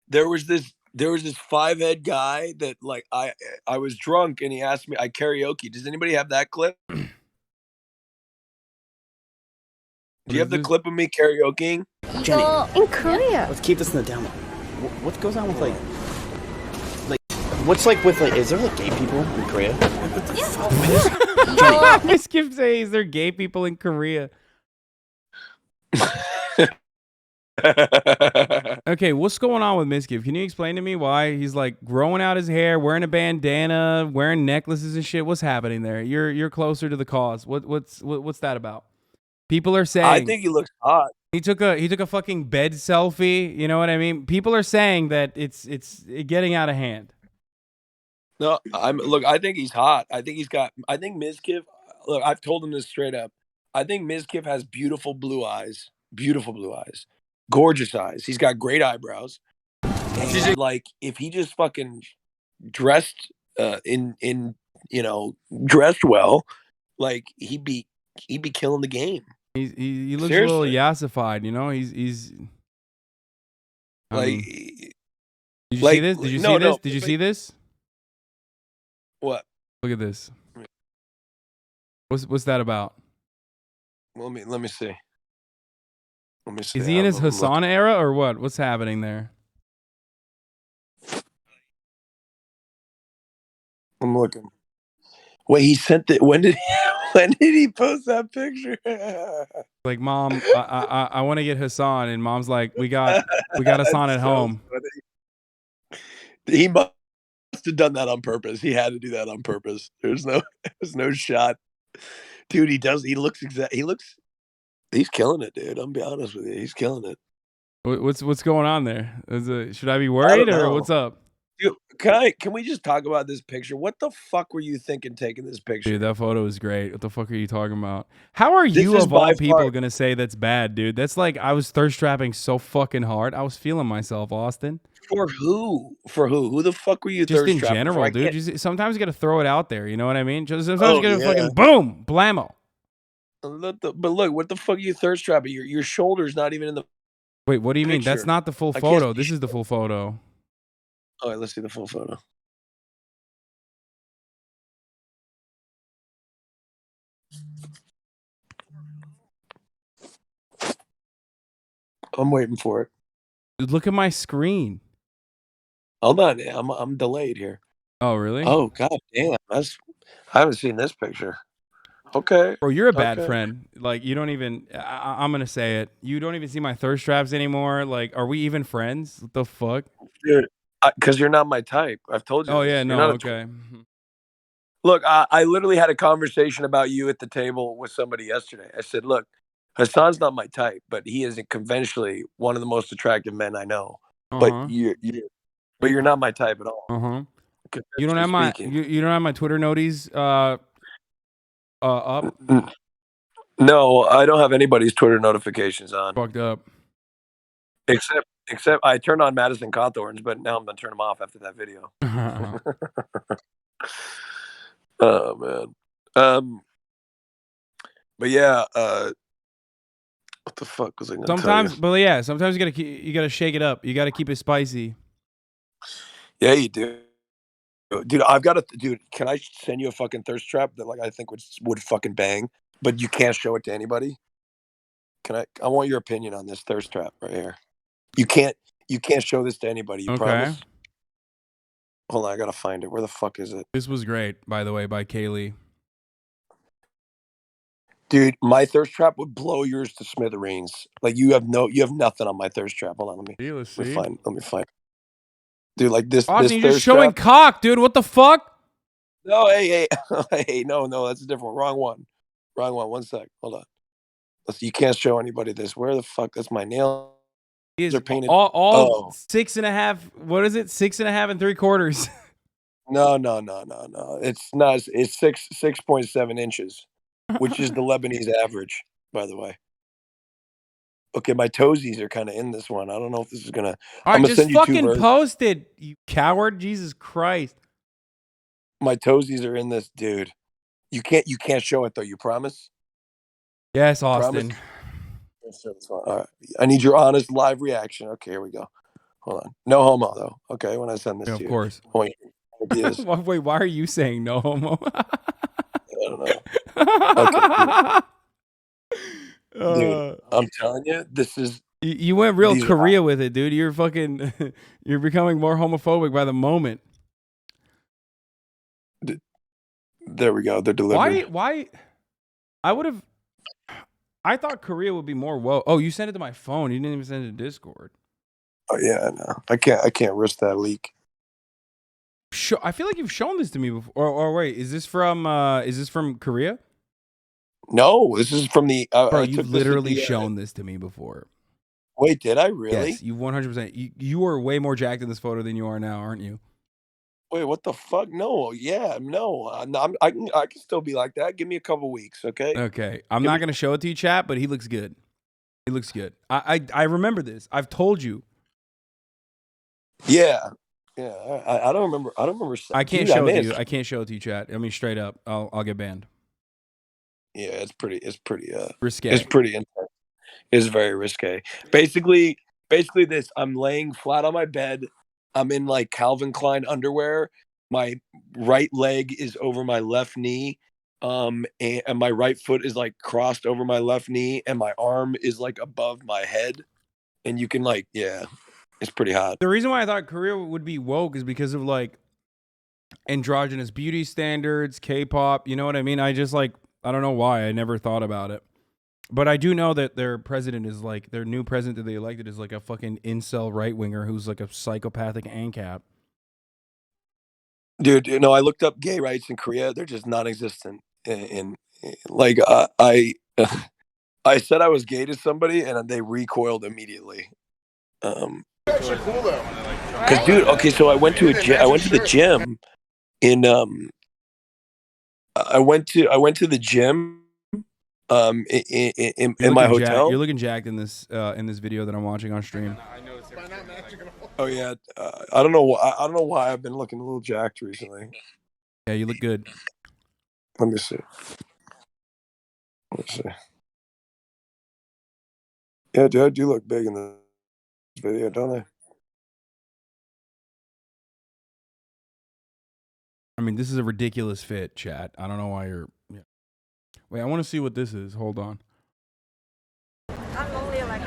There was this 5-head guy that like I was drunk and he asked me, I karaoke. Does anybody have that clip? Do you have the clip of me karaokeing? Jenny, in Korea. Let's keep this in the demo. What goes on with like what's like with like, is there like gay people in Korea? Miskiff says there gay people in Korea. Okay, what's going on with Miskiff? Can you explain to me why he's like growing out his hair, wearing a bandana, wearing necklaces and shit? What's happening there? You're closer to the cause. What's that about? People are saying, I think he looks hot. He took a fucking bed selfie. You know what I mean? People are saying that it's getting out of hand. No, I think he's hot. I think Miskiff, look, I've told him this straight up. I think Miskiff has beautiful blue eyes. Gorgeous eyes. He's got great eyebrows. And like, if he just fucking dressed dressed well, like he'd be killing the game. He looks Seriously. a little yassified, you know. He's like, did you see this? Did you see this? Did you see this? What? Look at this. What's that about? Let me see. Is he in his Hasan era or what? What's happening there? I'm looking. Wait, he sent it. When did he post that picture? Like, Mom, I want to get Hasan, and Mom's like, we got Hasan at home. He must have done that on purpose. He had to do that on purpose. There's no shot, dude. He's killing it, dude. I'm be honest with you. He's killing it. What's going on there? Should I be worried or what's up? Dude, can we just talk about this picture? What the fuck were you thinking taking this picture? Dude, that photo is great. What the fuck are you talking about? How are you of all people gonna say that's bad, dude? That's like, I was thirst trapping so fucking hard. I was feeling myself, Austin. For who? Who the fuck were you Just thirst in trapping general, for? dude. Sometimes you gotta throw it out there. You know what I mean? Just sometimes you gotta yeah. fucking boom, blammo. But look, what the fuck are you thirst trapping? Your shoulder's not even in the. Wait, what do you mean? That's picture. not the full I can't photo. see This is the full photo. All right, let's see the full photo. I'm waiting for it. Dude, look at my screen. Hold on, I'm delayed here. Oh, really? Oh, god damn. I haven't seen this picture. Okay. Bro, you're a bad friend. Like, you don't even, I'm going to say it. You don't even see my thirst traps anymore. Like, are we even friends? What the fuck? Dude, because you're not my type. I've told you. Oh, this. yeah, You're no, not a okay. Look, I literally had a conversation about you at the table with somebody yesterday. I said, look, Hasan's not my type, but he isn't conventionally one of the most attractive men I know. But you're not my type at all. You don't have my speaking. you don't have my Twitter noties up? No, I don't have anybody's Twitter notifications on. Fucked up. Except I turned on Madison Cawthorn's, but now I'm gonna turn them off after that video. Oh man. But yeah, what the fuck was I gonna Sometimes, tell you? but yeah, sometimes you gotta shake it up. You gotta keep it spicy. Yeah, you do. Dude, dude, can I send you a fucking thirst trap that like I think would fucking bang, but you can't show it to anybody? I want your opinion on this thirst trap right here. You can't show this to anybody, you promise? Hold on, I gotta find it. Where the fuck is it? This was great, by the way, by Kaylee. Dude, my thirst trap would blow yours to smithereens. Like you have nothing on my thirst trap. Hold on, let me find. Dude, like this. Austin, this you're just thirst showing trap. cock, dude. What the fuck? No, hey, no, that's a different. Wrong one. 1 sec. Hold on. You can't show anybody this. Where the fuck? That's my nail. Is are painted. all 6.5. What is it? 6.5 3/4. No. It's not. It's 6.7 inches, which is the Lebanese average, by the way. Okay, my toesies are kind of in this one. I don't know if this is gonna. All I'm right, gonna just send you two fucking versions. post it, you coward. Jesus Christ. My toesies are in this, dude. You can't show it though. You promise? Yes, Austin. Promise? All right. I need your honest live reaction. Okay, here we go. Hold on. No homo though. Okay, when I send this Yeah, to of you. course. Wait, Wait, why are you saying no homo? I don't know. Okay. Dude, I'm telling you, this is. You went real these are Korea with it, dude. You're fucking. You're becoming more homophobic by the moment. There we go. They're delivered. Why? I would have. I thought Korea would be more woke. Oh, you sent it to my phone. You didn't even send it to Discord. Oh yeah, no. I can't risk that leak. I feel like you've shown this to me before. Or wait, is this from Korea? No, this is from the. Bro, you've literally shown this to me before. Wait, did I really? Yes, you 100%. You are way more jacked in this photo than you are now, aren't you? Wait, what the fuck? No, yeah, no. I can still be like that. Give me a couple weeks, okay? Okay, I'm not gonna show it to you, chat, but he looks good. He looks good. I remember this. I've told you. Yeah. I don't remember. I can't show it to you. I can't show it to you, chat. I mean, straight up, I'll get banned. Yeah, it's pretty risque. It's pretty intense. It's very risque. Basically this. I'm laying flat on my bed. I'm in like Calvin Klein underwear. My right leg is over my left knee. And my right foot is like crossed over my left knee, and my arm is like above my head. And you can like, yeah, it's pretty hot. The reason why I thought Korea would be woke is because of like androgynous beauty standards, K-pop. You know what I mean? I just like, I don't know why. I never thought about it. But I do know that their president is like, their new president that they elected is like a fucking incel right-winger who's like a psychopathic ANCAP. Dude, you know, I looked up gay rights in Korea. They're just non-existent. In like, I said I was gay to somebody, and they recoiled immediately. Actually cool though. Because, dude, okay, so I went to the gym in I went to the gym in my hotel. You're looking jacked in this video that I'm watching on stream. Oh yeah, I don't know why I've been looking a little jacked recently. Yeah, you look good. Let me see. Yeah, dude, I do look big in this video, don't I? I mean, this is a ridiculous fit, chat. I don't know why you're. Yeah. Wait, I want to see what this is. Hold on. I'm only like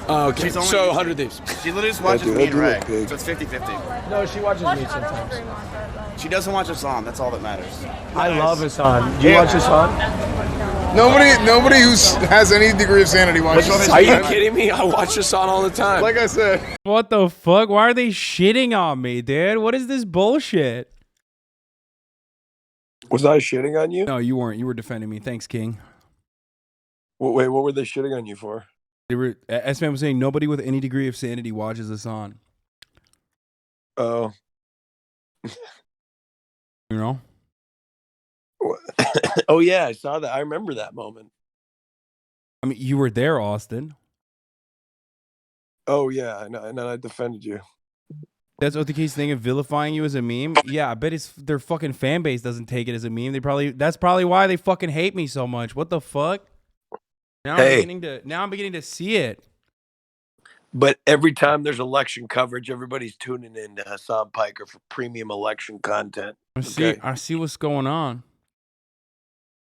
okay, so 100 Thieves. She literally just watches me and Ray, so it's 50-50. No, she watches me sometimes. She doesn't watch Hasan. That's all that matters. I love Hasan. Do you watch Hasan? Nobody who has any degree of sanity watches Hasan. Are you kidding me? I watch Hasan all the time. Like I said. What the fuck? Why are they shitting on me, dude? What is this bullshit? Was I shitting on you? No, you weren't. You were defending me. Thanks, King. Wait, what were they shitting on you for? They were. S-Man was saying nobody with any degree of sanity watches Hasan. Oh. You know? Oh yeah, I saw that. I remember that moment. I mean, you were there, Austin. Oh yeah, I know, and then I defended you. That's what the case thing of vilifying you as a meme. Yeah, I bet it's their fucking fan base doesn't take it as a meme. That's probably why they fucking hate me so much. What the fuck? Now I'm beginning to see it. But every time there's election coverage, everybody's tuning in to Hasan Piker for premium election content. I see what's going on.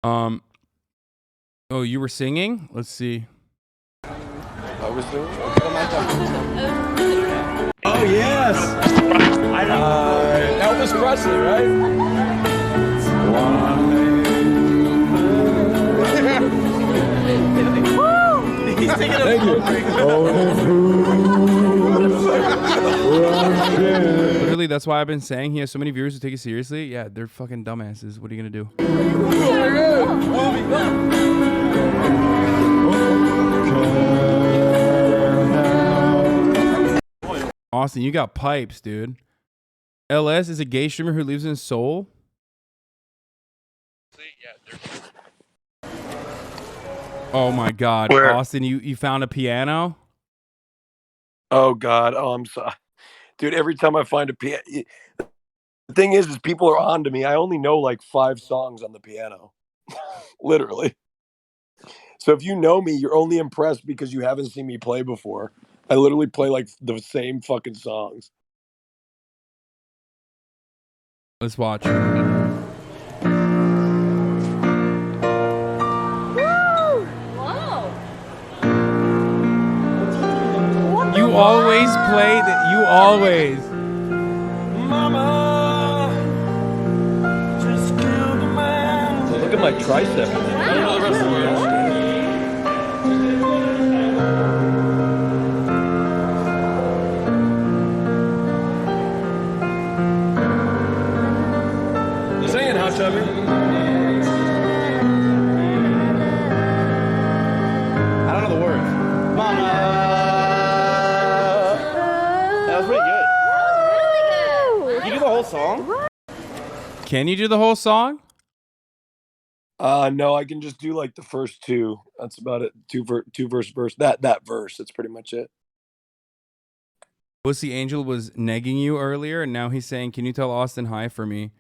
Oh, you were singing? Let's see. I was doing. Oh yes, Elvis Presley, right? He's taking a Literally, that's why I've been saying he has so many viewers who take it seriously. Yeah, they're fucking dumbasses. What are you gonna do? Austin, you got pipes, dude. LS is a gay streamer who lives in Seoul. Oh my God, Where? Austin, you found a piano? Oh God, oh I'm sorry, dude. Every time I find a piano, the thing is people are on to me. I only know like 5 songs on the piano, literally. So if you know me, you're only impressed because you haven't seen me play before. I literally play like the same fucking songs. Let's watch. You always play that. You always. Mama, just killed a man. Look at my tricep. I don't know the rest of the words. You singing, Hot Chubby? I don't know the words. Mama. That was pretty good. You do the whole song? Can you do the whole song? No, I can just do like the first 2. That's about it. Two verse. That verse. That's pretty much it. Pussy Angel was negging you earlier, and now he's saying, "Can you tell Austin hi for me?"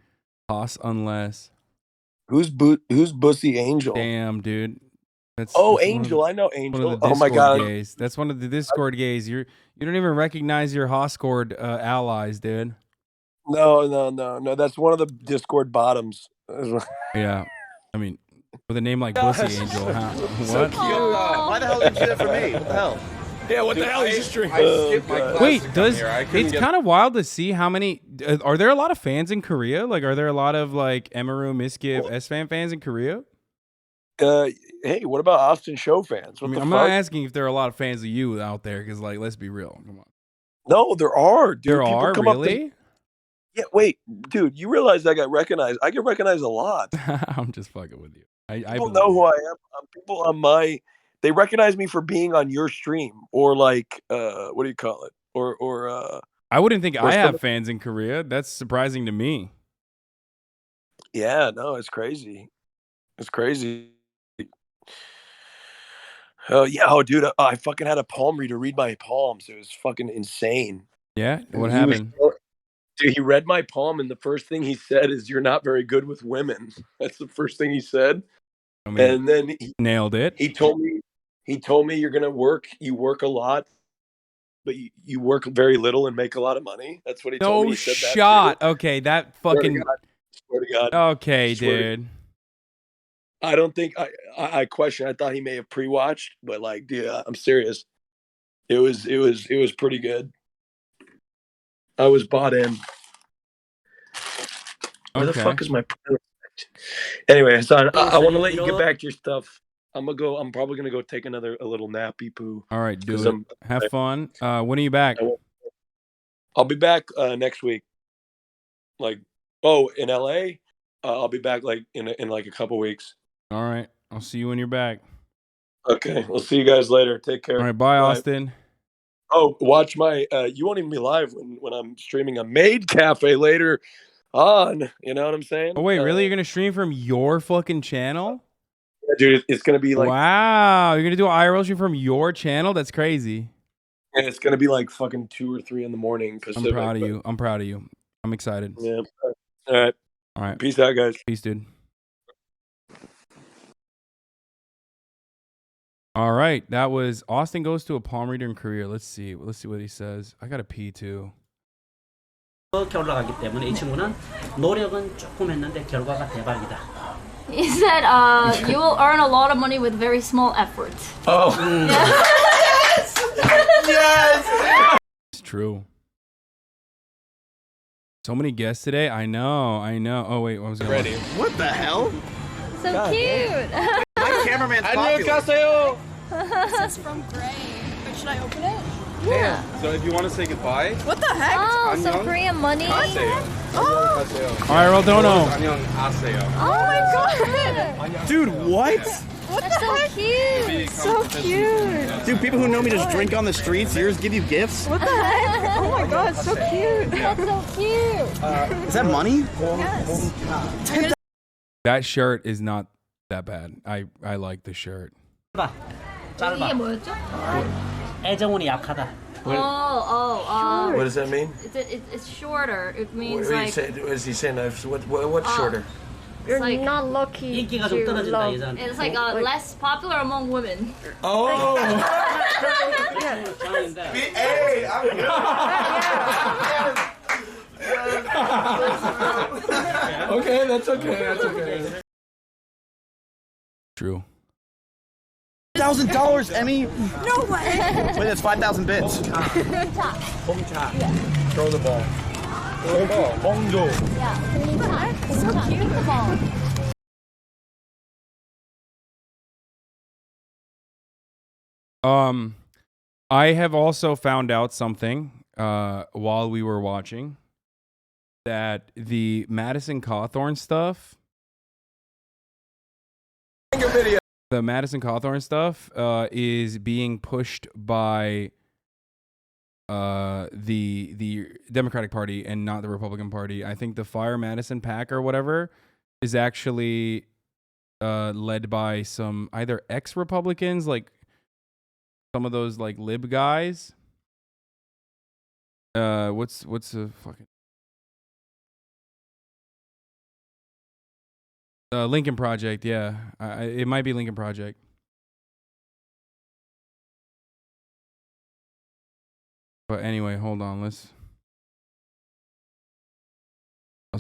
Toss unless. Who's Bussy Angel? Damn, dude. That's Angel. I know Angel. One of the Oh my Discord God. gays. That's one of the Discord gays. You don't even recognize your Hoscord allies, dude. No. That's one of the Discord bottoms. Yeah, I mean, with a name like Pussy Angel, huh? What? Why the hell did you do that for me? What the hell? Yeah, what the hell? You just drink. I skipped my class. Wait, to come here. I couldn't it's get- kind of wild to see how many. Are there a lot of fans in Korea? Like, are there a lot of like Emaru, Miskiv, S-Fan fans in Korea? Hey, what about AustinShow fans? What I mean, the I'm fuck? not asking if there are a lot of fans of you out there, because like, let's be real. Come on. No, there are. Dude. There People are come up to- really. Yeah, wait, dude. You realize I got recognized? I get recognized a lot. I'm just fucking with you. I People know who I am. People on my, they recognize me for being on your stream, or like, what do you call it? Or I wouldn't think or I have some- fans in Korea. That's surprising to me. Yeah, no, it's crazy. It's crazy. Oh yeah, oh dude, I fucking had a palm reader read my palms. It was fucking insane. Yeah, what He was- happened? Dude, he read my palm, and the first thing he said is, "You're not very good with women." That's the first thing he said. I mean, And then he nailed it. He told me you're gonna work. You work a lot, but you work very little and make a lot of money. That's what he told me. No He said that shot. too. Okay, that Swear to fucking. God. Swear to God. Okay, Swear to- dude. I don't think I question. I thought he may have pre-watched, but like, dude, I'm serious. It was pretty good. I was bought in. Where the Okay. fuck is my? Anyway, Hasan, I want to let you get back to your stuff. I'm probably gonna go take a little nappy poo. All right, do 'Cause it. Have fun. When are you back? I'll be back next week. Like, in LA, I'll be back like in like a couple weeks. All right, I'll see you when you're back. Okay, we'll see you guys later. Take care. All right, bye, Austin. Oh, watch my. You won't even be live when I'm streaming a maid cafe later on. You know what I'm saying? Oh wait, really? You're gonna stream from your fucking channel? Yeah, dude, it's gonna be like wow. You're gonna do an IRL stream from your channel? That's crazy. and it's gonna be like fucking 2 or 3 in the morning Pacific. I'm proud of you. I'm proud of you. I'm excited. Yeah. All right. All right. Peace out, guys. Peace, dude. All right, that was Austin goes to a palm reader in Korea. Let's see what he says. I gotta pee too. 이렇게 올라가기 때문에 이 친구는 노력은 조금 했는데 결과가 대박이다. He said, you will earn a lot of money with very small effort. Oh. Yes! Yes! It's true. So many guests today. I know. Oh wait, what was I Ready? What the hell? So God, cute. My cameraman's popular. This is from Gray. Wait, should I open it? Yeah. So if you want to say goodbye. What the heck? Oh, some 안녕. Korean money. Oh. IRL Dono. 안녕하세요. Oh my god. Dude, what? What That's the heck? Cute. So cute. Dude, people who know me just drink on the streets. Yours give you gifts? What the heck? Oh my god, so cute. That's so cute. Is that money? Yes. That shirt is not that bad. I like the shirt. 이게 뭐였죠? 애정운이 약하다. What does that mean? It's shorter. It means What like is he saying? What's shorter? you're like, not lucky 인기가 to 좀 떨어진다, love. 예전. It's like less popular among women. Oh. Hey, okay, that's okay. True. $1,000, Emmy. No way. Wait, that's 5,000 bits. Throw the ball. Throw the ball. Bongo. Yeah. So cute, the ball. I have also found out something while we were watching that the Madison Cawthorn stuff. The Madison Cawthorn stuff is being pushed by the Democratic Party and not the Republican Party. I think the Fire Madison PAC or whatever is actually led by some either ex-Republicans, like some of those like lib guys. What's the fucking Lincoln Project? Yeah, it might be Lincoln Project. But anyway, hold on. Let's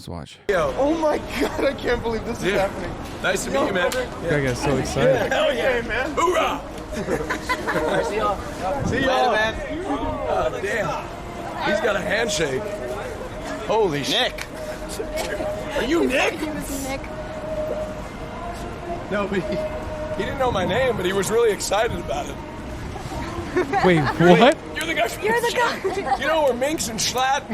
watch. Oh my god, I can't believe this is happening. Nice to meet you, man. I got so excited. Hell yeah, man. Hoorah! See y'all. See y'all, man. Oh, damn. He's got a handshake. Holy shit. Are you Nick? Nick. No, but he didn't know my name, but he was really excited about it. Wait, what? You're the guy from You're the guy. You know, we're Minx and Schlatt.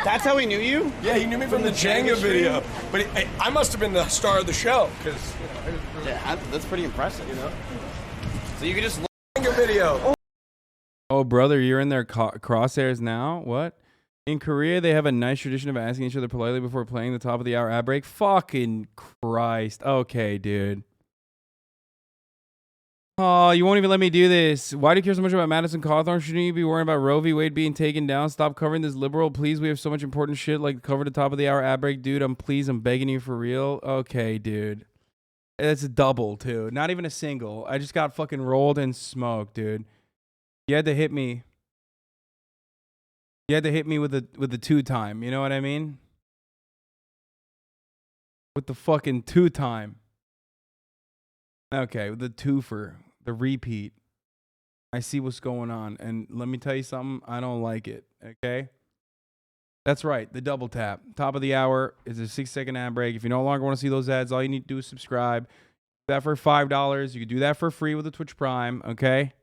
That's how he knew you? Yeah, he knew me from the Jenga video. But I must have been the star of the show, because, Yeah, that's pretty impressive. you know. So you could just Jenga video. Oh, brother, you're in their crosshairs now? What? In Korea, they have a nice tradition of asking each other politely before playing the top of the hour ad break. Fucking Christ. Okay, dude. Oh, you won't even let me do this. Why do you care so much about Madison Cawthorn? Shouldn't you be worrying about Roe v. Wade being taken down? Stop covering this liberal. Please, we have so much important shit like cover the top of the hour ad break. Dude, I'm begging you for real. Okay, dude. It's a double, too. Not even a single. I just got fucking rolled and smoked, dude. You had to hit me. You had to hit me with the 2-time. You know what I mean? With the fucking 2-time. Okay, with the twofer. The repeat. I see what's going on. And let me tell you something. I don't like it. Okay? That's right. The double tap. Top of the hour is a 6-second ad break. If you no longer want to see those ads, all you need to do is subscribe. Do that for $5. You can do that for free with the Twitch Prime. Okay?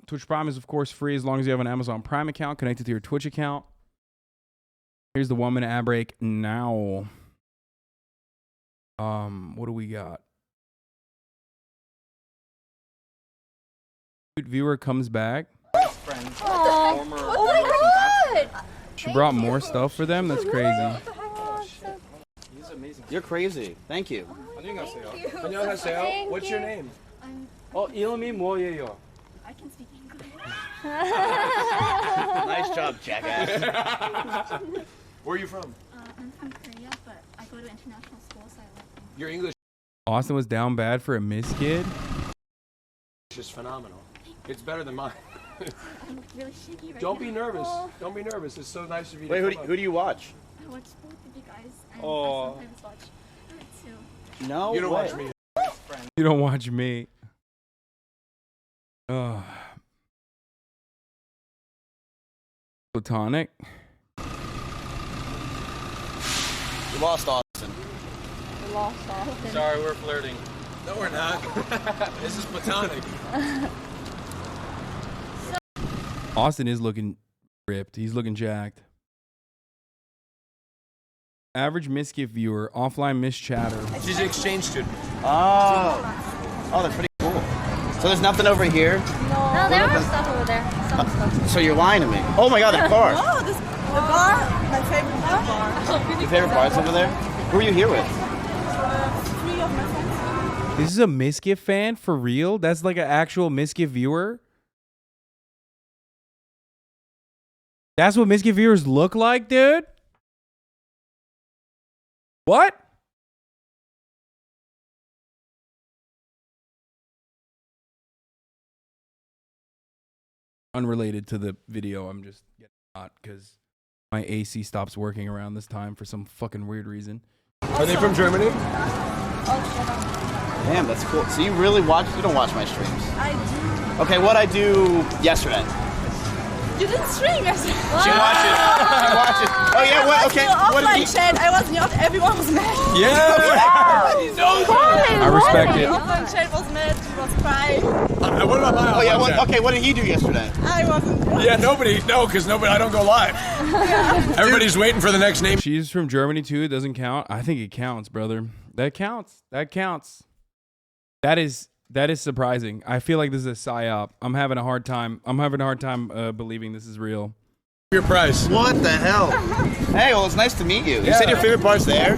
Twitch Prime is, of course, free as long as you have an Amazon Prime account connected to your Twitch account. Here's the 1-minute ad break now. What do we got? Viewer comes back. Oh my god! She brought more stuff for them? That's crazy. He's amazing. You're crazy. Thank you. 안녕하세요. 안녕하세요. What's your name? 이름이 뭐예요? I can speak English. Nice job, jackass. Where are you from? I'm from Korea, but I go to international school, so I live in. Your English Austin was down bad for a miss kid. is phenomenal. It's better than mine. I'm really shaky right Don't now. be nervous. Don't be nervous. It's so nice of you. Wait, to who do you watch? I watch both of you guys, and Oh. I sometimes watch her too. No, you don't watch me. You don't watch me. Ugh. Platonic. You lost Austin. We lost Austin. Sorry, we're flirting. No, we're not. This is platonic. Austin is looking ripped. He's looking jacked. Average misgift viewer, offline miss chatter. She's an exchange student. Oh, that's pretty cool. So there's nothing over here? No, there are stuff over there. Some stuff. So you're lying to me. Oh my God, that car. Oh, the bar, my favorite bar. Your favorite bar's over there? Who are you here with? 3 of my friends. This is a misgift fan for real? That's like an actual misgift viewer? That's what misgift viewers look like, dude? What? Unrelated to the video, I'm just getting hot because my AC stops working around this time for some fucking weird reason. Are they from Germany? Damn, that's cool. So you really watch? You don't watch my streams? I do. Okay, what I do yesterday? You didn't stream yesterday. She watches. She watches. Oh yeah. What? Okay. What did he? Chat. I was mute. Everyone was mad. Yeah. I respect it. Offline chat was mad. She was crying. What about my? Oh yeah. Okay. What did he do yesterday? I wasn't. Yeah. Nobody. No, because nobody. I don't go live. Everybody's waiting for the next name. She's from Germany too. It doesn't count. I think it counts, brother. That counts. That counts. That is surprising. I feel like this is a psyop. I'm having a hard time. Believing this is real. Your price. What the hell? Hey, well, it's nice to meet you. You said your favorite part's there.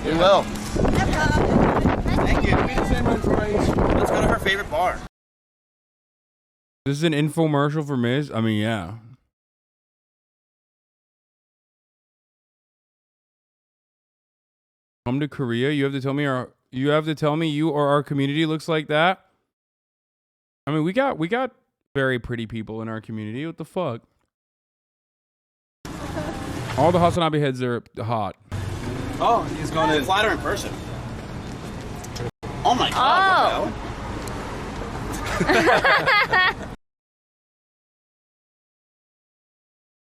We will. Thank you. Let's go to her favorite bar. This is an infomercial for Miz. I mean, yeah. Come to Korea. You have to tell me you or our community looks like that. I mean, we got very pretty people in our community. What the fuck? All the HasanAbi heads are hot. Oh, he's going to fly her in person. Oh my God.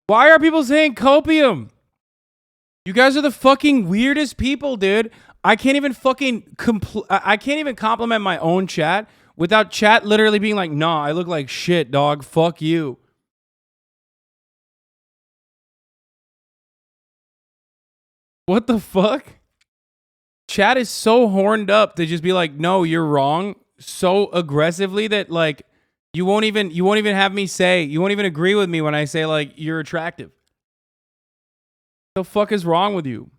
Why are people saying copium? You guys are the fucking weirdest people, dude. I can't even fucking I can't even compliment my own chat without chat literally being like, "Nah, I look like shit, dog. Fuck you." What the fuck? Chat is so horned up to just be like, "No, you're wrong," so aggressively that like you won't even have me say, you won't even agree with me when I say like you're attractive. What the fuck is wrong with you?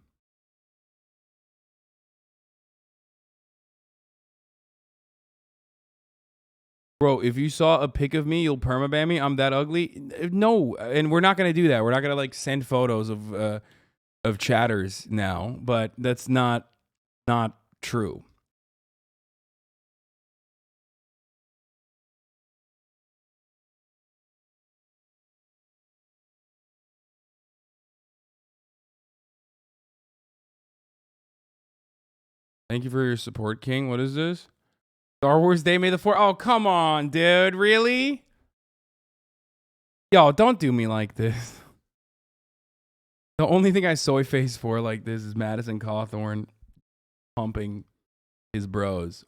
Bro, if you saw a pic of me, you'll permaban me. I'm that ugly. No, and we're not gonna do that. We're not gonna like send photos of chatters now. But that's not true. Thank you for your support, King. What is this? Star Wars Day, May the 4th. Oh, come on, dude. Really? Yo, don't do me like this. The only thing I soy face for like this is Madison Cawthorn pumping his bros.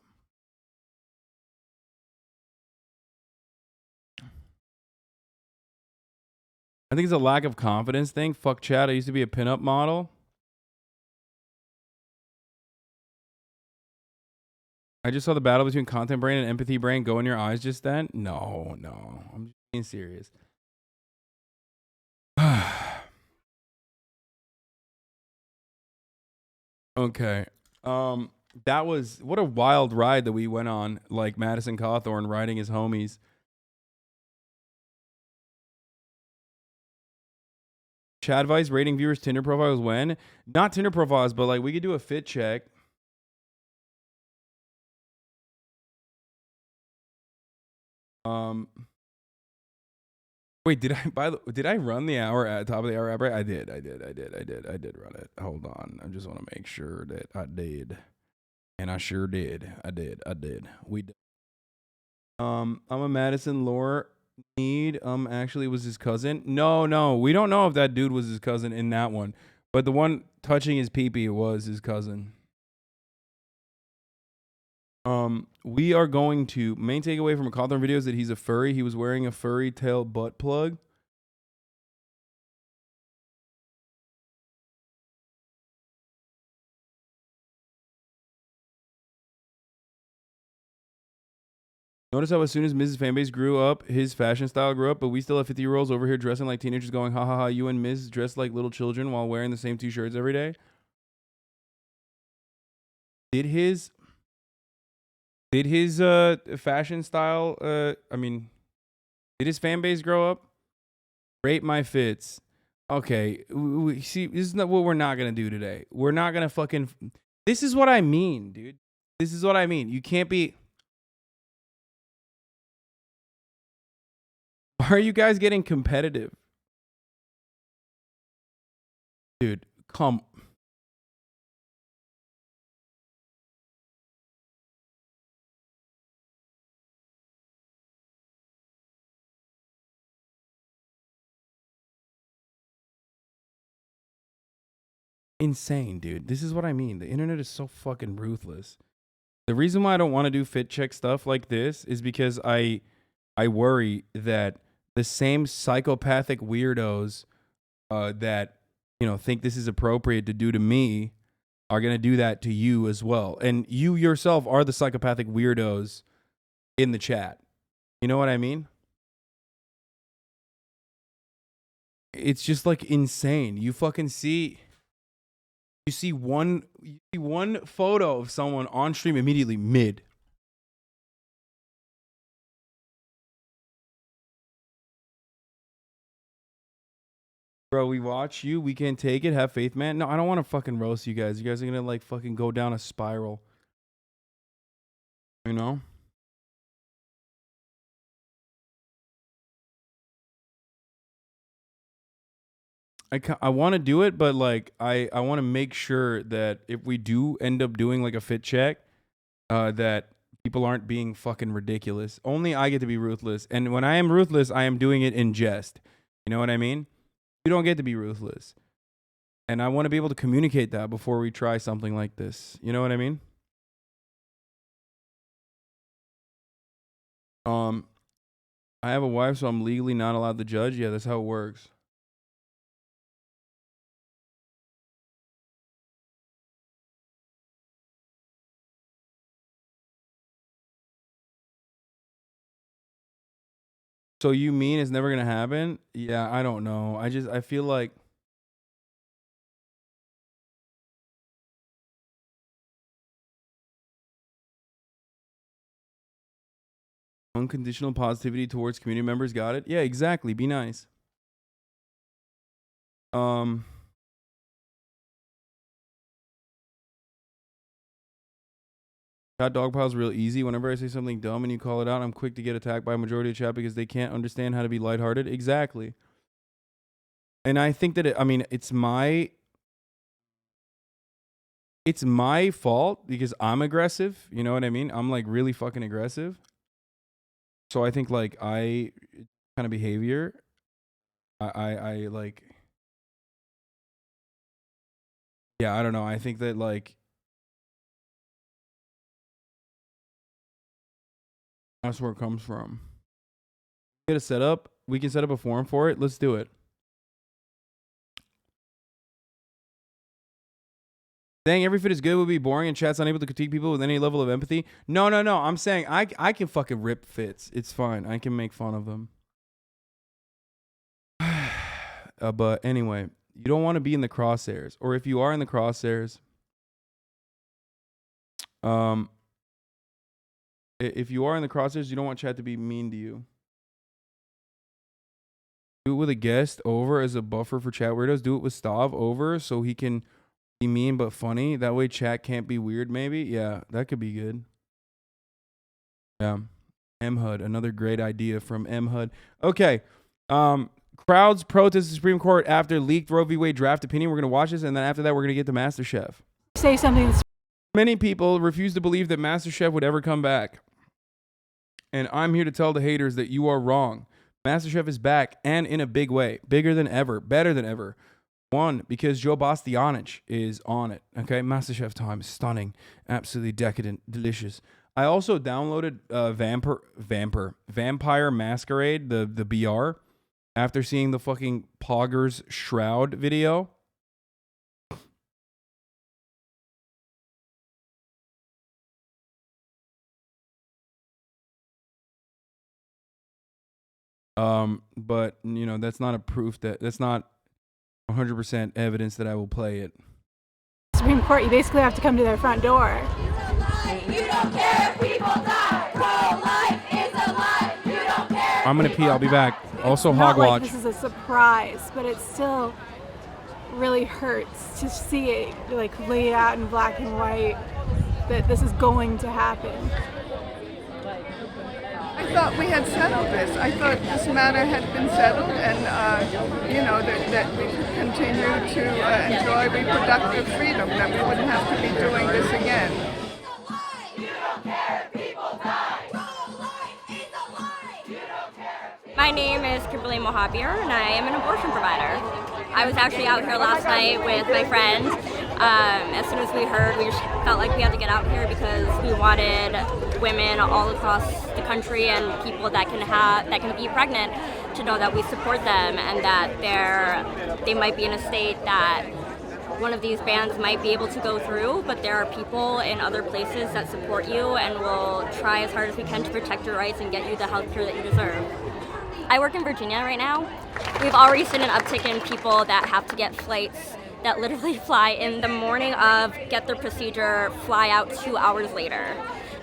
I think it's a lack of confidence thing. Fuck chat. I used to be a pinup model. I just saw the battle between content brain and empathy brain go in your eyes just then. No. I'm just being serious. Okay. That was what a wild ride that we went on, like Madison Cawthorn riding his homies. Chad Vice rating viewers Tinder profiles when? Not Tinder profiles, but like we could do a fit check. Wait, did I run the hour at top of the hour? I did run it. Hold on. I just want to make sure that I did. And I sure did. I did. We did. I'm a Madison lore need. Actually was his cousin. No. We don't know if that dude was his cousin in that one. But the one touching his pee-pee was his cousin. We are going to main takeaway from a Cawthorn video is that he's a furry. He was wearing a furry tail butt plug. Notice how as soon as Mrs. Fanbase grew up, his fashion style grew up, but we still have 50-year-olds over here dressing like teenagers going, ha ha ha, you and Ms. dressed like little children while wearing the same two shirts every day. Did his fashion style, did his fan base grow up? Rate my fits. Okay, see, this is not what we're not going to do today. We're not going to fucking... This is what I mean, dude. This is what I mean. You can't be... Why are you guys getting competitive? Dude, come... Insane, dude. This is what I mean. The internet is so fucking ruthless. The reason why I don't want to do fit check stuff like this is because I worry that the same psychopathic weirdos that, you know, think this is appropriate to do to me are going to do that to you as well. And you yourself are the psychopathic weirdos in the chat. You know what I mean? It's just like insane. You fucking see... You see one photo of someone on stream immediately mid. Bro, we watch you. We can't take it. Have faith, man. No, I don't want to fucking roast you guys. You guys are going to like fucking go down a spiral. You know? I want to do it, but like I want to make sure that if we do end up doing like a fit check, that people aren't being fucking ridiculous. Only I get to be ruthless, and when I am ruthless, I am doing it in jest. You know what I mean? You don't get to be ruthless, and I want to be able to communicate that before we try something like this. You know what I mean? I have a wife, so I'm legally not allowed to judge. Yeah, that's how it works. So you mean it's never gonna happen? Yeah, I don't know. I feel like unconditional positivity towards community members. Got it? Yeah, exactly. Be nice. Chat dog pile's real easy. Whenever I say something dumb and you call it out, I'm quick to get attacked by a majority of chat because they can't understand how to be lighthearted. Exactly. And I think that it's my fault because I'm aggressive. You know what I mean? I'm like really fucking aggressive. So I think like kind of behavior, I like, yeah, I don't know. I think that like, that's where it comes from. Get a setup. We can set up a forum for it. Let's do it. Saying every fit is good would be boring and chat's unable to critique people with any level of empathy. No. I'm saying I can fucking rip fits. It's fine. I can make fun of them. But anyway, you don't want to be in the crosshairs. Or if you are in the crosshairs, If you are in the crosshairs, you don't want chat to be mean to you. Do it with a guest over as a buffer for chat weirdos. Do it with Stav over so he can be mean but funny. That way chat can't be weird maybe. Yeah, that could be good. Yeah. M-HUD, another great idea from M-HUD. Okay. Crowds protest the Supreme Court after leaked Roe v. Wade draft opinion. We're going to watch this, and then after that, we're going to get to MasterChef. Say something. Many people refuse to believe that MasterChef would ever come back. And I'm here to tell the haters that you are wrong. MasterChef is back, and in a big way. Bigger than ever. Better than ever. One, because Joe Bastianich is on it. Okay, MasterChef time. Stunning. Absolutely decadent. Delicious. I also downloaded Vampire Masquerade, the BR, after seeing the fucking Poggers Shroud video. But you know, that's not a proof that's not 100% evidence that I will play it. Supreme Court, you basically have to come to their front door. You don't care if people die. Pro-life is a lie. You don't care. I'm gonna pee. I'll be back. Also, Not Hogwatch. like this is a surprise, but it still really hurts to see it like laid out in black and white that this is going to happen. I thought we had settled this. I thought this matter had been settled, and you know that we could continue to enjoy reproductive freedom. That we wouldn't have to be doing this again. My name is Kimberly Mohabir, and I am an abortion provider. I was actually out here last night with my friend. As soon as we heard, we just felt like we had to get out here because we wanted women all across the country and people that can be pregnant to know that we support them and that they might be in a state that one of these bans might be able to go through, but there are people in other places that support you and will try as hard as we can to protect your rights and get you the health care that you deserve. I work in Virginia right now. We've already seen an uptick in people that have to get flights that literally fly in the morning of, get their procedure, fly out 2 hours later.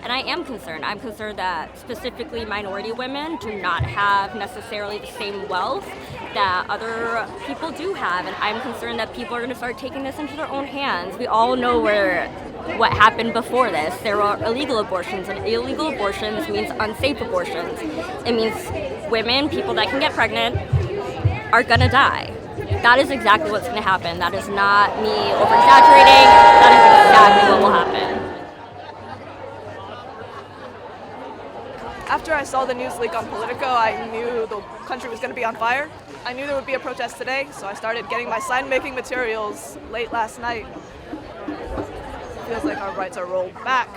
And I am concerned. I'm concerned that specifically minority women do not have necessarily the same wealth that other people do have. And I'm concerned that people are going to start taking this into their own hands. We all know what happened before this. There were illegal abortions, and illegal abortions means unsafe abortions. It means women, people that can get pregnant, are going to die. That is exactly what's going to happen. That is not me over-exaggerating. That is exactly what will happen. After I saw the news leak on Politico, I knew the country was going to be on fire. I knew there would be a protest today, so I started getting my sign-making materials late last night. It feels like our rights are rolled back.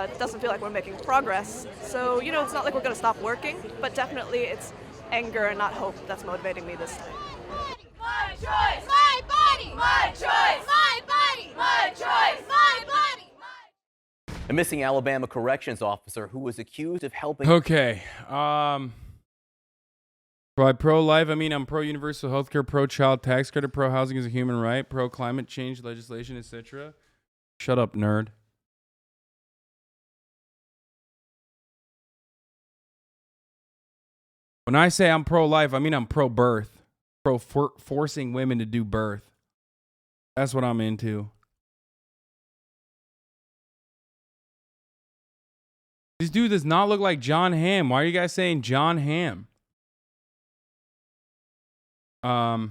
It doesn't feel like we're making progress. So, you know, it's not like we're going to stop working, but definitely it's anger and not hope that's motivating me this time. My choice, my body. My choice, my body. My choice, my body. A missing Alabama corrections officer who was accused of helping. Okay. By pro-life, I mean I'm pro-universal healthcare, pro-child tax credit, pro-housing as a human right, pro-climate change legislation, etc. Shut up, nerd. When I say I'm pro-life, I mean I'm pro-birth. Forcing women to do birth. That's what I'm into. This dude does not look like John Hamm. Why are you guys saying John Hamm? I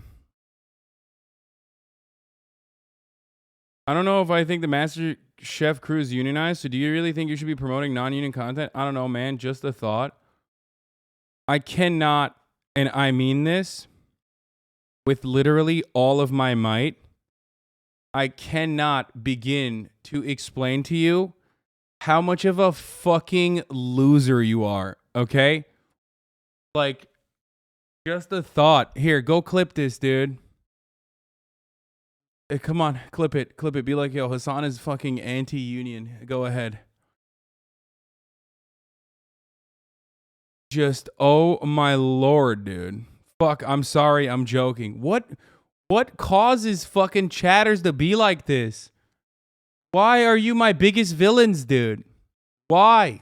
don't know if I think the MasterChef crew is unionized. So do you really think you should be promoting non-union content? I don't know, man. Just a thought. I cannot, and I mean this with literally all of my might, I cannot begin to explain to you how much of a fucking loser you are, okay? Like, just a thought. Here, go clip this, dude. Hey, come on, clip it. Clip it. Be like, yo, Hasan is fucking anti-union. Go ahead. Just, oh my lord, dude. Fuck, I'm sorry, I'm joking. What causes fucking chatters to be like this? Why are you my biggest villains, dude? Why?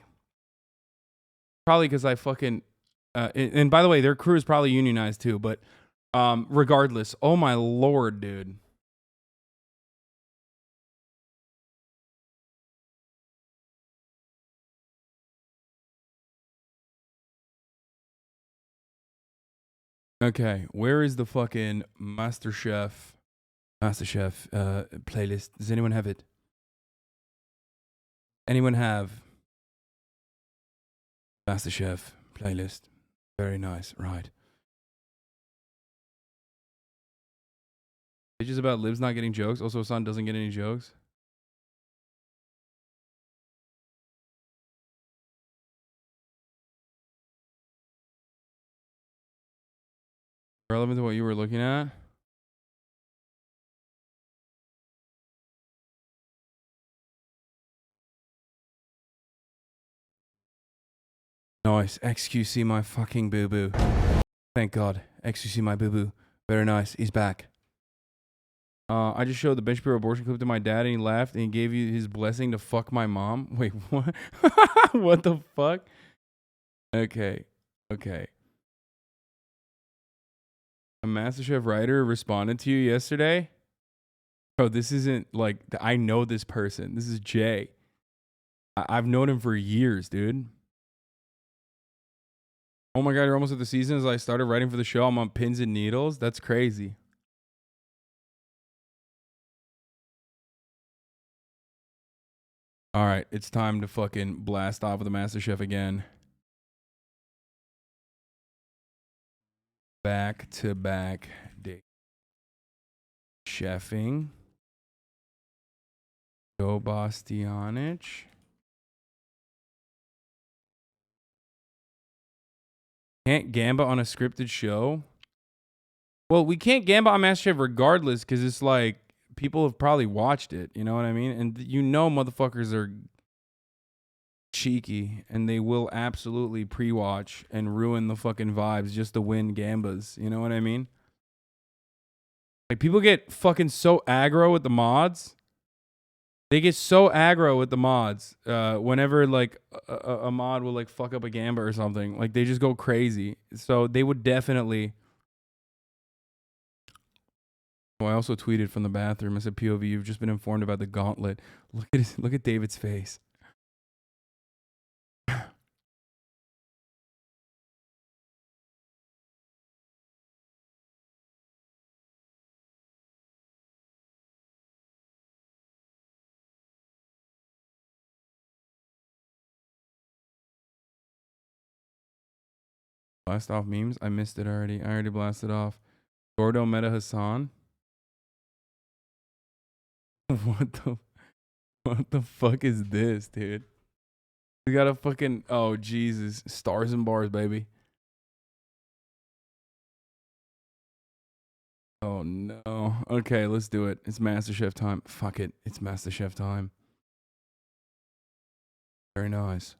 Probably because I fucking... and by the way, their crew is probably unionized too, but regardless. Oh my lord, dude. Okay, where is the fucking MasterChef playlist? Does anyone have it? Anyone have MasterChef playlist? Very nice, right. Pages about Libs not getting jokes. Also, Hasan doesn't get any jokes. Relevant to what you were looking at? Nice. XQC my fucking boo-boo. Thank God. XQC my boo-boo. Very nice. He's back. I just showed the bench bureau abortion clip to my dad and he laughed and he gave you his blessing to fuck my mom. Wait, what? What the fuck? Okay. Okay. A MasterChef writer responded to you yesterday? Bro, this isn't like... I know this person. This is Jay. I've known him for years, dude. Oh my God, you're almost at the season. As I started writing for the show, I'm on pins and needles. That's crazy. All right, it's time to fucking blast off with the MasterChef again. Back-to-back day. Chefing. Joe Bastianich. Can't gamba on a scripted show? Well, we can't gamba on MasterChef regardless because it's like people have probably watched it. You know what I mean? And you know motherfuckers are cheeky and they will absolutely pre-watch and ruin the fucking vibes just to win gambas. You know what I mean? Like people get fucking so aggro with the mods. They get so aggro with the mods whenever like a mod will like fuck up a gamba or something. Like they just go crazy. So they would definitely... Oh, I also tweeted from the bathroom. I said, POV, you've just been informed about the gauntlet. Look at David's face. Blast off memes? I missed it already. I already blasted off. Gordo meta Hasan. What the fuck is this, dude? We got a fucking... Oh, Jesus. Stars and bars, baby. Oh, no. Okay, let's do it. It's MasterChef time. Fuck it. It's MasterChef time. Very nice.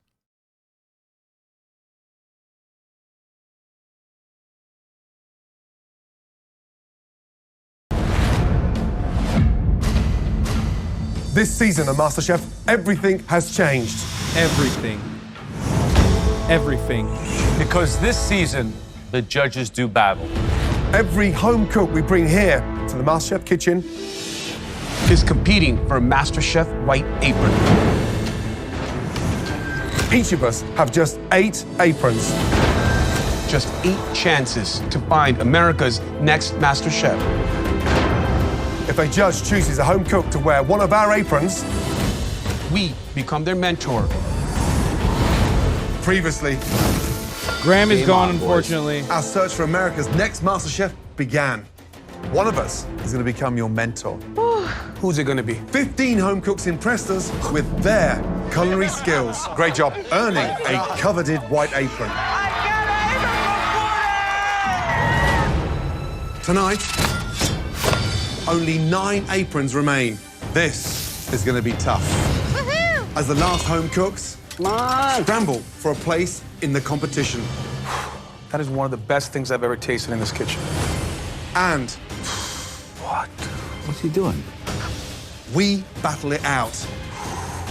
This season of MasterChef, everything has changed. Everything. Everything. Because this season, the judges do battle. Every home cook we bring here to the MasterChef kitchen is competing for a MasterChef white apron. Each of us have just 8 aprons. Just 8 chances to find America's next MasterChef. If a judge chooses a home cook to wear one of our aprons, we become their mentor. Previously, Graham is gone, unfortunately. Our search for America's next MasterChef began. One of us is going to become your mentor. Who's it going to be? 15 home cooks impressed us with their culinary skills. Great job earning a coveted white apron. Tonight, only 9 aprons remain. This is going to be tough. As the last home cooks scramble for a place in the competition. That is one of the best things I've ever tasted in this kitchen. And What's he doing? We battle it out.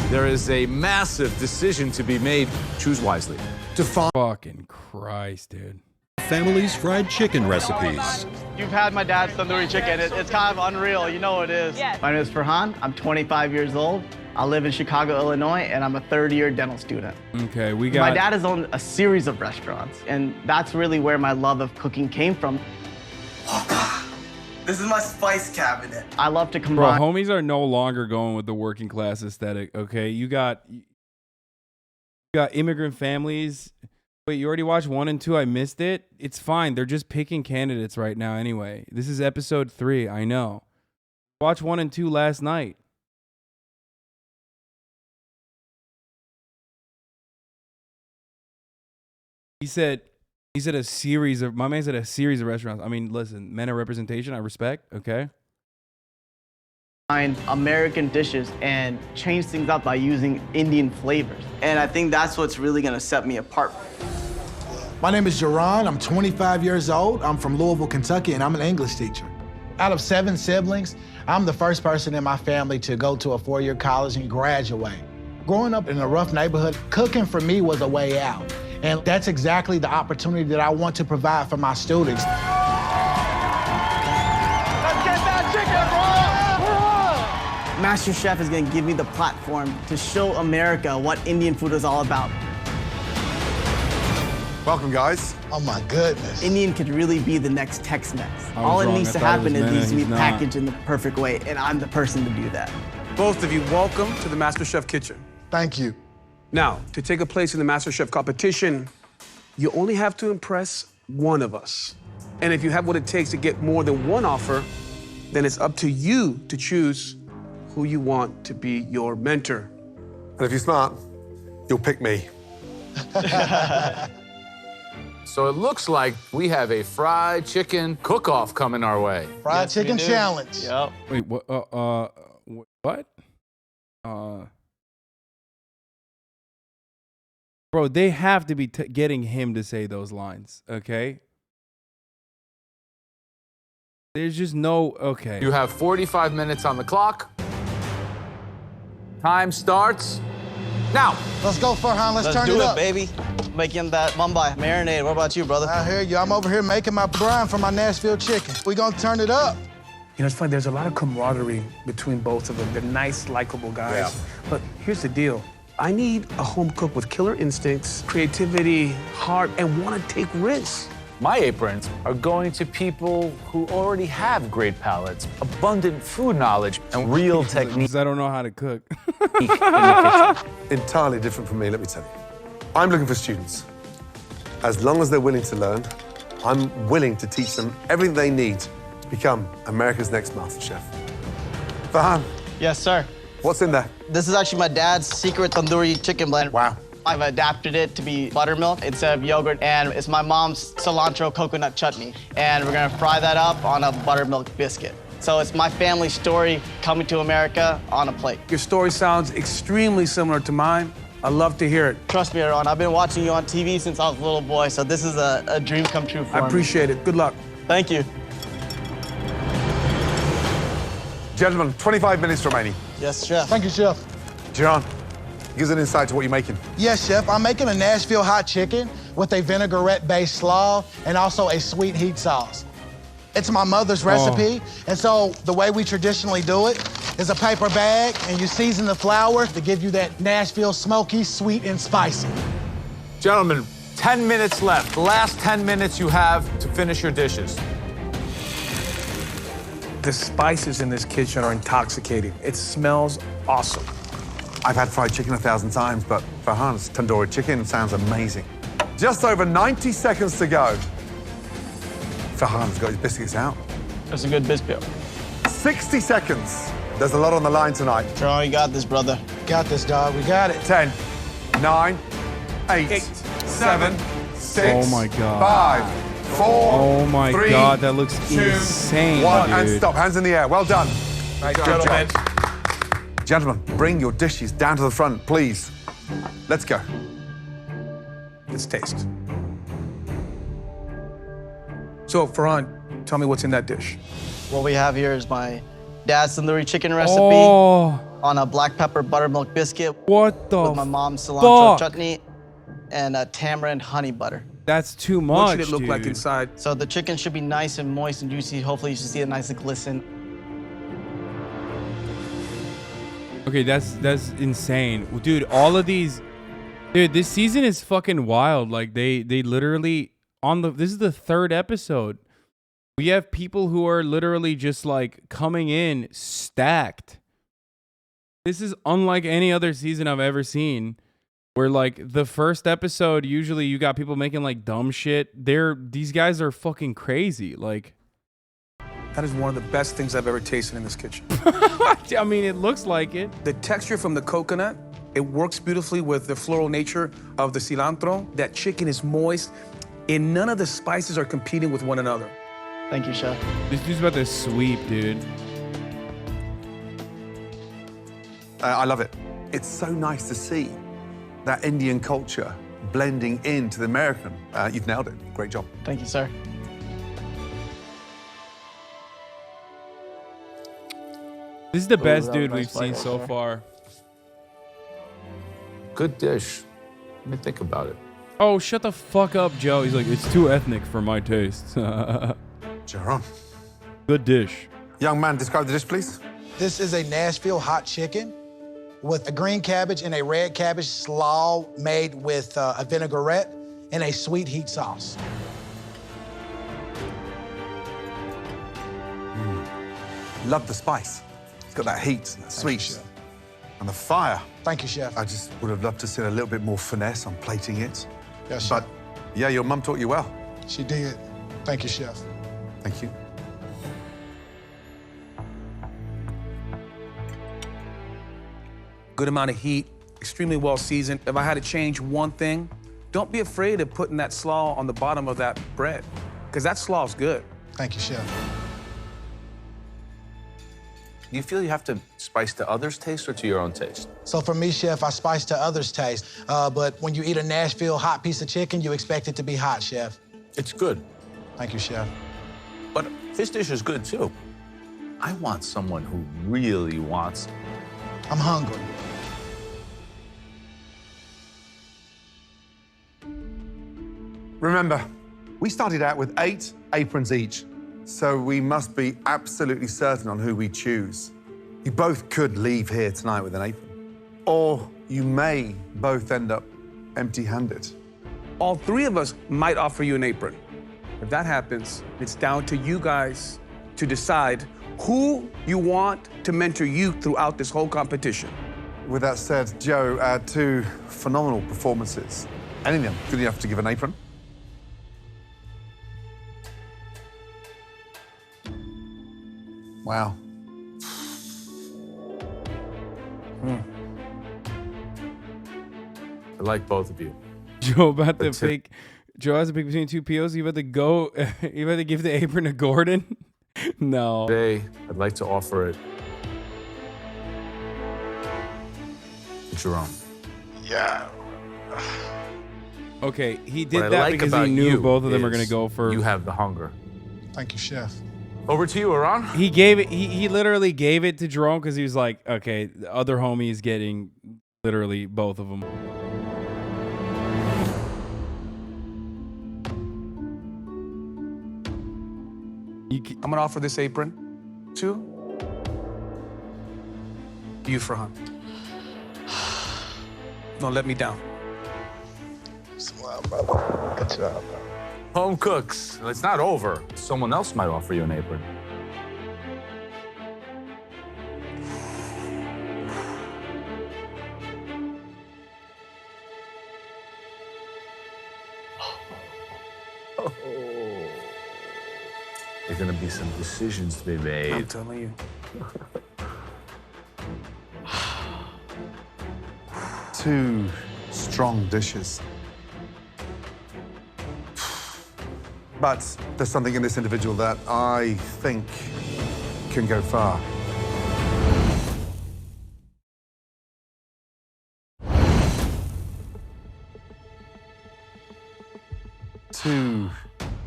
There is a massive decision to be made. Choose wisely. To find. Fucking Christ, dude. Family's fried chicken recipes. You've had my dad's tandoori chicken. It's kind of unreal. You know what it is. My name is Farhan. I'm 25 years old. I live in Chicago, Illinois, and I'm a third-year dental student. Okay, we got... My dad has owned a series of restaurants, and that's really where my love of cooking came from. This is my spice cabinet. I love to combine... Bro, homies are no longer going with the working class aesthetic, okay? You got immigrant families. Wait, you already watched 1 and 2? I missed it? It's fine. They're just picking candidates right now anyway. This is episode 3, I know. Watch 1 and 2 last night. He said a series of, my man said a series of restaurants. I mean, listen, men of representation, I respect, okay? American dishes and change things up by using Indian flavors. And I think that's what's really gonna set me apart. My name is Jerron. I'm 25 years old. I'm from Louisville, Kentucky, and I'm an English teacher. Out of 7 siblings, I'm the first person in my family to go to a 4-year college and graduate. Growing up in a rough neighborhood, cooking for me was a way out. And that's exactly the opportunity that I want to provide for my students. Let's get that chicken, bro! MasterChef is gonna give me the platform to show America what Indian food is all about. Welcome, guys. Oh, my goodness. Indian could really be the next Tex-Mex. I was All it wrong. needs I to thought it happen was is it needs to be He's not. packaged in the perfect way, and I'm the person to do that. Both of you, welcome to the MasterChef kitchen. Thank you. Now, to take a place in the MasterChef competition, you only have to impress one of us. And if you have what it takes to get more than one offer, then it's up to you to choose who you want to be your mentor. And if you're smart, you'll pick me. So it looks like we have a fried chicken cook-off coming our way. Fried chicken challenge. Yep. Wait, what? What? Bro, they have to be getting him to say those lines, okay? There's just no, okay. You have 45 minutes on the clock. Time starts now. Let's go, Farhan. Let's turn do it it, up. baby. Making that Mumbai marinade. What about you, brother? I hear you. I'm over here making my brine for my Nashville chicken. We gonna turn it up. You know, it's funny, there's a lot of camaraderie between both of them. They're nice, likable guys. Yeah. But here's the deal. I need a home cook with killer instincts, creativity, heart, and want to take risks. My aprons are going to people who already have great palates, abundant food knowledge, and real technique. I don't know how to cook. in the kitchen. Entirely different from me, let me tell you. I'm looking for students. As long as they're willing to learn, I'm willing to teach them everything they need to become America's next MasterChef. Farhan, Yes, sir. what's in there? This is actually my dad's secret tandoori chicken blend. Wow. I've adapted it to be buttermilk instead of yogurt, and it's my mom's cilantro coconut chutney. And we're gonna fry that up on a buttermilk biscuit. So it's my family story coming to America on a plate. Your story sounds extremely similar to mine. I love to hear it. Trust me, Aaron, I've been watching you on TV since I was a little boy, so this is a dream come true for me. I appreciate it. Good luck. Thank you. Gentlemen, 25 minutes remaining. Yes, chef. Thank you, Chef. John, give us an insight to what you're making. Yes, Chef. I'm making a Nashville hot chicken with a vinaigrette-based slaw and also a sweet heat sauce. It's my mother's recipe, and so the way we traditionally do it is a paper bag, and you season the flour to give you that Nashville smoky, sweet, and spicy. Gentlemen, 10 minutes left. The last 10 minutes you have to finish your dishes. The spices in this kitchen are intoxicating. It smells awesome. I've had fried chicken 1,000 times, but Farhan's tandoori chicken sounds amazing. Just over 90 seconds to go. Farhan's got his biscuits out. That's a good biscuit. 60 seconds. There's a lot on the line tonight. Jerome, you got this, brother. Got this, dog. We got it. 10, 9, 8, 7, 6, Oh my God. 5, 4, Oh my 3, God, that looks 2, insane, 1, dude. and stop. Hands in the air. Well done. Nice, Good gentlemen. job. Gentlemen, bring your dishes down to the front, please. Let's go. Let's taste. So, Farhan, tell me what's in that dish. What we have here is my dad's tandoori chicken recipe on a black pepper buttermilk biscuit. What the With my mom's cilantro fuck? chutney and tamarind honey butter. That's too much, What should it look dude. like inside? So the chicken should be nice and moist and juicy. Hopefully you should see it nice and glisten. Okay, that's insane. Dude, all of these... Dude, this season is fucking wild. Like, they literally... This is the 3rd episode. We have people who are literally just, like, coming in stacked. This is unlike any other season I've ever seen. Where, like, the first episode, usually you got people making, like, dumb shit. These guys are fucking crazy. Like... That is one of the best things I've ever tasted in this kitchen. I mean, it looks like it. The texture from the coconut, it works beautifully with the floral nature of the cilantro. That chicken is moist, and none of the spices are competing with one another. Thank you, chef. This dude's about to sweep, dude. I love it. It's so nice to see that Indian culture blending into the American. You've nailed it. Great job. Thank you, sir. This is the best dude we've seen so far. Good dish. Let me think about it. Oh, shut the fuck up, Joe. He's like, it's too ethnic for my taste. Jerome. Good dish. Young man, describe the dish, please. This is a Nashville hot chicken with a green cabbage and a red cabbage slaw made with a vinaigrette and a sweet heat sauce. Love the spice. It's got that heat and that sweet. And the fire. Thank you, chef. I just would have loved to see a little bit more finesse on plating it. Yes, but yeah, your mum taught you well. She did. Thank you, chef. Thank you. Good amount of heat, extremely well seasoned. If I had to change one thing, don't be afraid of putting that slaw on the bottom of that bread, because that slaw is good. Thank you, chef. You feel you have to spice to others' taste or to your own taste? So for me, chef, I spice to others' taste. But when you eat a Nashville hot piece of chicken, you expect it to be hot, chef. It's good. Thank you, chef. But this dish is good, too. I want someone who really wants it. I'm hungry. Remember, we started out with 8 aprons each, so we must be absolutely certain on who we choose. You both could leave here tonight with an apron, or you may both end up empty-handed. All 3 of us might offer you an apron. If that happens, it's down to you guys to decide who you want to mentor you throughout this whole competition. With that said, Joe, 2 phenomenal performances. Any of them good enough to give an apron? Wow. I like both of you. Joe about to pick. Joe has to pick between 2 POs. You about to go. You about to give the apron to Gordon? No. Today, I'd like to offer it to Jerome. Yeah. Okay, he did What I that like because about he knew you both of them are is gonna go for. You have the hunger. Thank you, chef. Over to you, Iran. He gave it. He literally gave it to Jerome because he was like, okay, the other homie is getting literally both of them. I'm gonna offer this apron to you, Farhan. Don't let me down. Smile, brother. Good job, bro. Home cooks. It's not over. Someone else might offer you an apron. There's gonna be some decisions to be made. I'm telling you. 2 strong dishes. But there's something in this individual that I think can go far. Two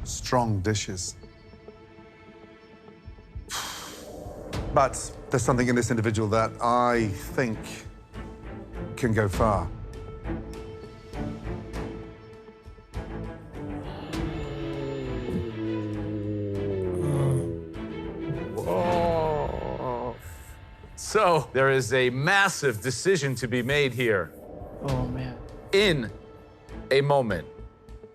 strong dishes. But there's something in this individual that I think can go far. Whoa. So there is a massive decision to be made here. Oh, man. In a moment.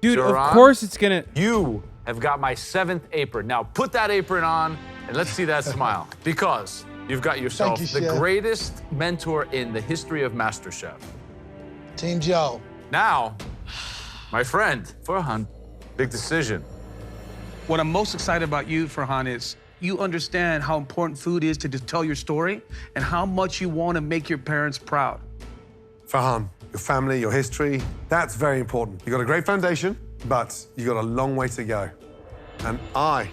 Dude, Joran, of course it's gonna... You have got my 7th apron. Now put that apron on and let's see that smile. Because you've got yourself you, the Chef. greatest mentor in the history of MasterChef. Team Joe. Now, my friend, Farhan, big decision. What I'm most excited about you, Farhan, is you understand how important food is to just tell your story and how much you want to make your parents proud. Farhan, your family, your history, that's very important. You've got a great foundation, but you've got a long way to go. And I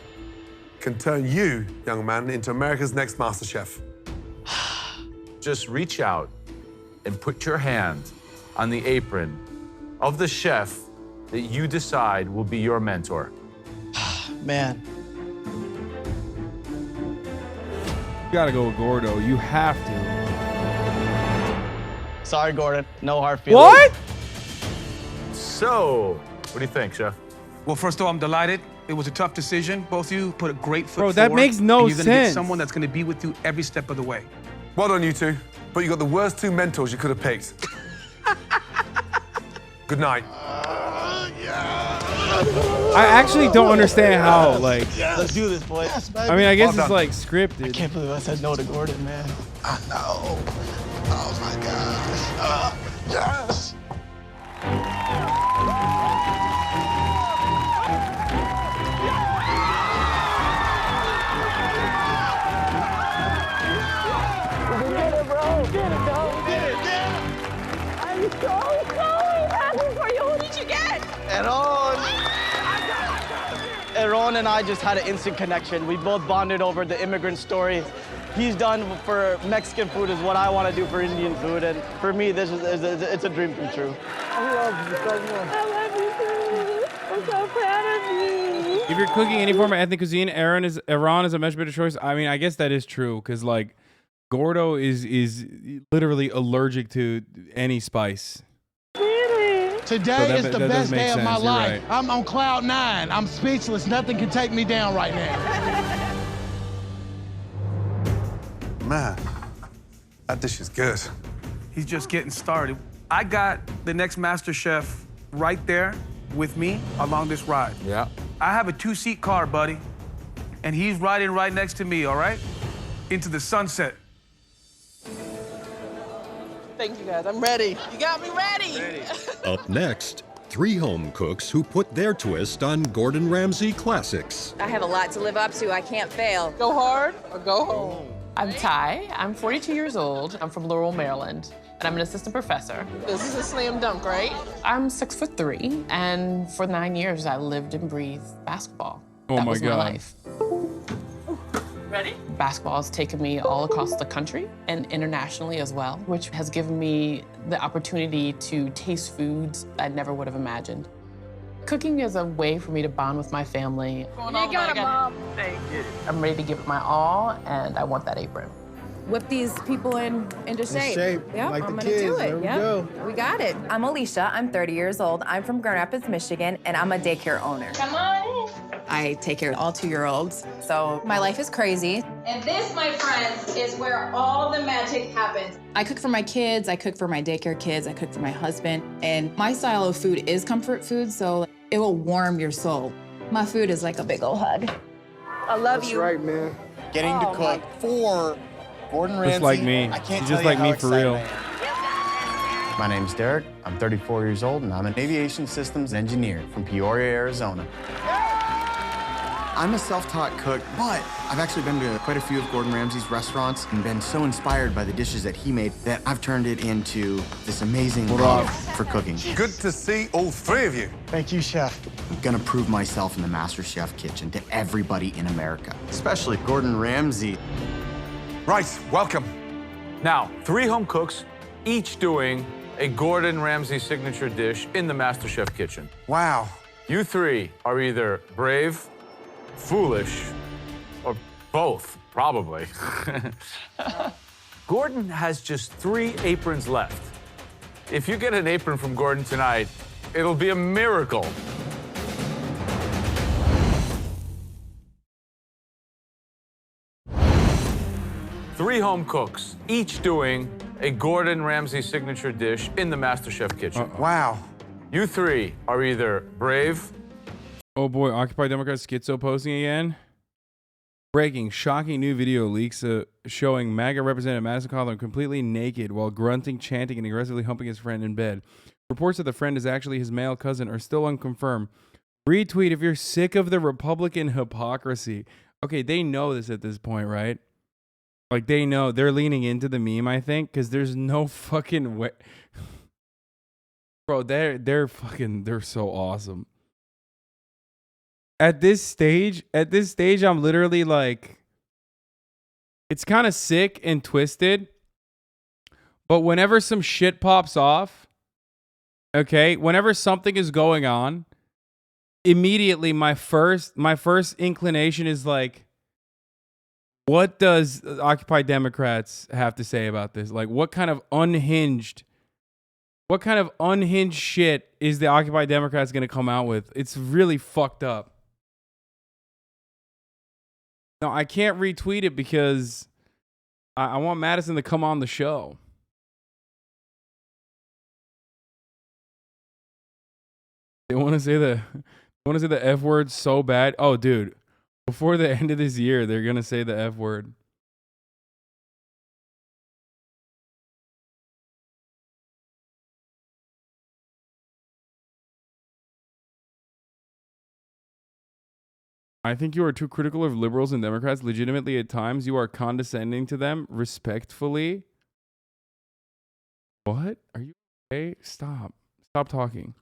can turn you, young man, into America's next MasterChef. Just reach out and put your hand on the apron of the chef that you decide will be your mentor. Man. You gotta go with Gordo. You have to. Sorry, Gordon. No hard feelings. What? So, what do you think, chef? Well, first of all, I'm delighted. It was a tough decision. Both of you put a great foot Bro, forward. that makes no and you're gonna sense. get someone that's gonna be with you every step of the way. Well done, you two. But you got the worst 2 mentors you could have picked. Good night. I actually don't understand how, like... Let's do this, boys. I mean, I guess it's, like, scripted. I can't believe I said no to Gordon, man. I know. Oh my gosh. Yes. I'm so happy for you. Who did you get? Aaron and I just had an instant connection. We both bonded over the immigrant story. He's done for Mexican food is what I want to do for Indian food, and for me, this is it's a dream come true. I love you so much. I love you too. I'm so proud of you. If you're cooking any form of ethnic cuisine, Iran is a much better choice. I mean, I guess that is true, because, like, Gordo is literally allergic to any spice. Today is the best day of my life. Right. I'm on cloud 9. I'm speechless. Nothing can take me down right now. Man, that dish is good. He's just getting started. I got the next MasterChef right there with me along this ride. Yeah. I have a 2-seat car, buddy, and he's riding right next to me, all right? Into the sunset. Thank you, guys. I'm ready. You got me ready. Up next, 3 home cooks who put their twist on Gordon Ramsay classics. I have a lot to live up to. I can't fail. Go hard or go home. I'm Ty. I'm 42 years old. I'm from Laurel, Maryland, and I'm an assistant professor. This is a slam dunk, right? I'm 6'3", and for 9 years I lived and breathed basketball. Oh that my was God. my life. Ready? Basketball has taken me all across the country and internationally as well, which has given me the opportunity to taste foods I never would have imagined. Cooking is a way for me to bond with my family. You got it, Mom. Thank you. I'm ready to give it my all, and I want that apron. Whip these people into shape. Yep, like I'm the gonna kids. do There it. we Yep, go. we got it. I'm Alicia. I'm 30 years old. I'm from Grand Rapids, Michigan, and I'm a daycare owner. Come on in. I take care of all 2-year-olds, so my life is crazy. And this, my friends, is where all the magic happens. I cook for my kids, I cook for my daycare kids, I cook for my husband, and my style of food is comfort food, so it will warm your soul. My food is like a big old hug. I love you. That's right, man. Getting to cook for Gordon Ramsay. Just like me. I can't Just tell like you me how for excited real. I am. My name's Derek. I'm 34 years old, and I'm an aviation systems engineer from Peoria, Arizona. I'm a self-taught cook, but I've actually been to quite a few of Gordon Ramsay's restaurants and been so inspired by the dishes that he made that I've turned it into this amazing love for cooking. Good to see all 3 of you. Thank you, Chef. I'm gonna prove myself in the MasterChef kitchen to everybody in America, especially Gordon Ramsay. Right, welcome. Now, 3 home cooks, each doing a Gordon Ramsay signature dish in the MasterChef kitchen. Wow. You 3 are either brave, foolish, or both. probably. Gordon has just 3 aprons left. If you get an apron from Gordon tonight, it'll be a miracle. Three home cooks, each doing a Gordon Ramsay signature dish in the MasterChef kitchen. Wow. You 3 are either brave. Oh boy, Occupy Democrats schizo posting again. Breaking, shocking new video leaks showing MAGA Representative Madison Cawthorn completely naked while grunting, chanting, and aggressively humping his friend in bed. Reports that the friend is actually his male cousin are still unconfirmed. Retweet if you're sick of the Republican hypocrisy. Okay, they know this at this point, right? Like, they know. They're leaning into the meme, I think, because there's no fucking way. Bro, they're so awesome. At this stage, I'm literally like, it's kind of sick and twisted. But whenever some shit pops off, okay, whenever something is going on, immediately my first inclination is like, what does Occupy Democrats have to say about this? Like, what kind of unhinged shit is the Occupy Democrats going to come out with? It's really fucked up. No, I can't retweet it because I want Madison to come on the show. They want to say the F word so bad. Oh, dude. Before the end of this year, they're going to say the F word. I think you are too critical of liberals and Democrats. Legitimately, at times, you are condescending to them respectfully. What? Are you okay? Stop. Stop talking.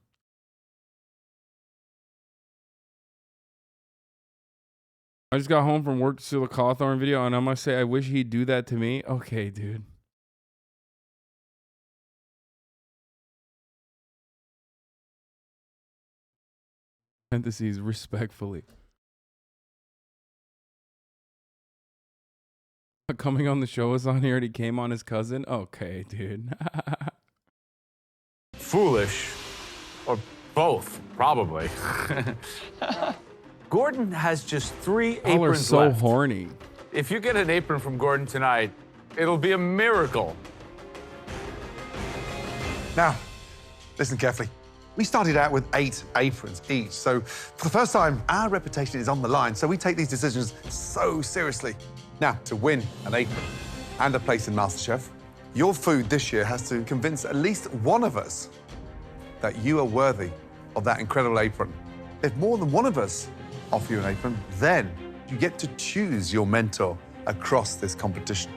I just got home from work to see the Cawthorn video, and I must say, I wish he'd do that to me. Okay, dude. Parentheses, respectfully. Coming on the show is on here and he came on his cousin? Okay, dude. Foolish, or both, probably. Gordon has just 3 aprons Y'all are so left. horny. If you get an apron from Gordon tonight, it'll be a miracle. Now, listen carefully. We started out with 8 aprons each, so for the first time, our reputation is on the line, so we take these decisions so seriously. Now, to win an apron and a place in MasterChef, your food this year has to convince at least one of us that you are worthy of that incredible apron. If more than one of us offer you an apron, then you get to choose your mentor across this competition.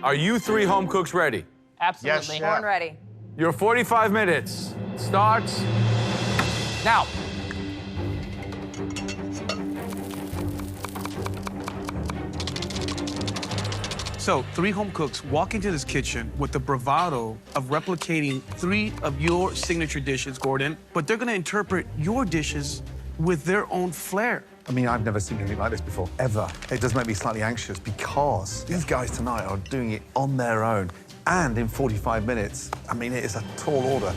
Are you 3 home cooks ready? Absolutely. Yes, Born ready. Your 45 minutes starts now. So, 3 home cooks walk into this kitchen with the bravado of replicating 3 of your signature dishes, Gordon, but they're gonna interpret your dishes with their own flair. I mean, I've never seen anything like this before, ever. It does make me slightly anxious because these guys tonight are doing it on their own and in 45 minutes. I mean, it is a tall order.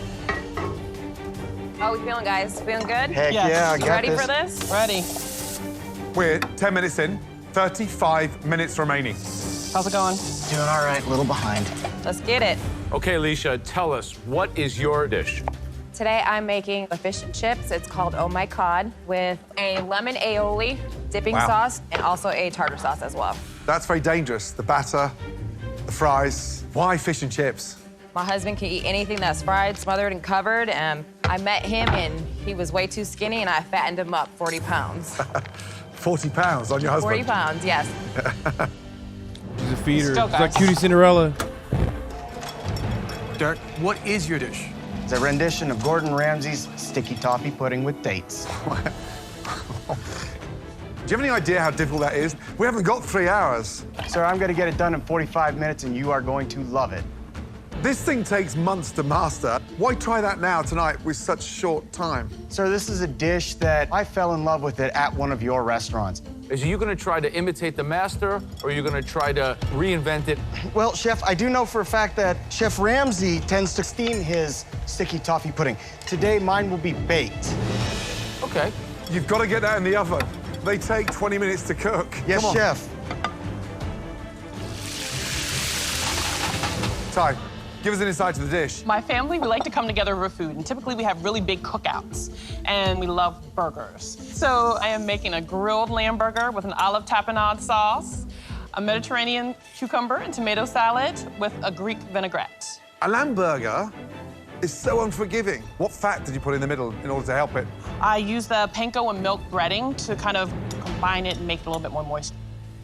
How are we feeling, guys? Feeling good? Heck yeah, I got Ready this. for this? Ready. We're 10 minutes in, 35 minutes remaining. How's it going? Doing all right, a little behind. Let's get it. Okay, Alicia, tell us, what is your dish? Today I'm making a fish and chips. It's called Oh My Cod with a lemon aioli dipping Wow. sauce and also a tartar sauce as well. That's very dangerous. The batter, the fries. Why fish and chips? My husband can eat anything that's fried, smothered, and covered. I met him and he was way too skinny and I fattened him up 40 pounds. 40 pounds on your husband? 40 pounds, yes. She's a feeder. Let's go, It's like guys. Cutie Cinderella. Dirk, what is your dish? It's a rendition of Gordon Ramsay's sticky toffee pudding with dates. Do you have any idea how difficult that is? We haven't got 3 hours. Sir, I'm gonna get it done in 45 minutes and you are going to love it. This thing takes months to master. Why try that now tonight with such short time? Sir, this is a dish that I fell in love with it at one of your restaurants. Is you going to try to imitate the master, or are you going to try to reinvent it? Well, Chef, I do know for a fact that Chef Ramsay tends to steam his sticky toffee pudding. Today, mine will be baked. Okay. You've got to get that in the oven. They take 20 minutes to cook. Yes, Come on. Chef. Ty, give us an insight to the dish. My family, we like to come together over food, and typically we have really big cookouts, and we love burgers. So I am making a grilled lamb burger with an olive tapenade sauce, a Mediterranean cucumber and tomato salad with a Greek vinaigrette. A lamb burger is so unforgiving. What fat did you put in the middle in order to help it? I use the panko and milk breading to kind of combine it and make it a little bit more moist.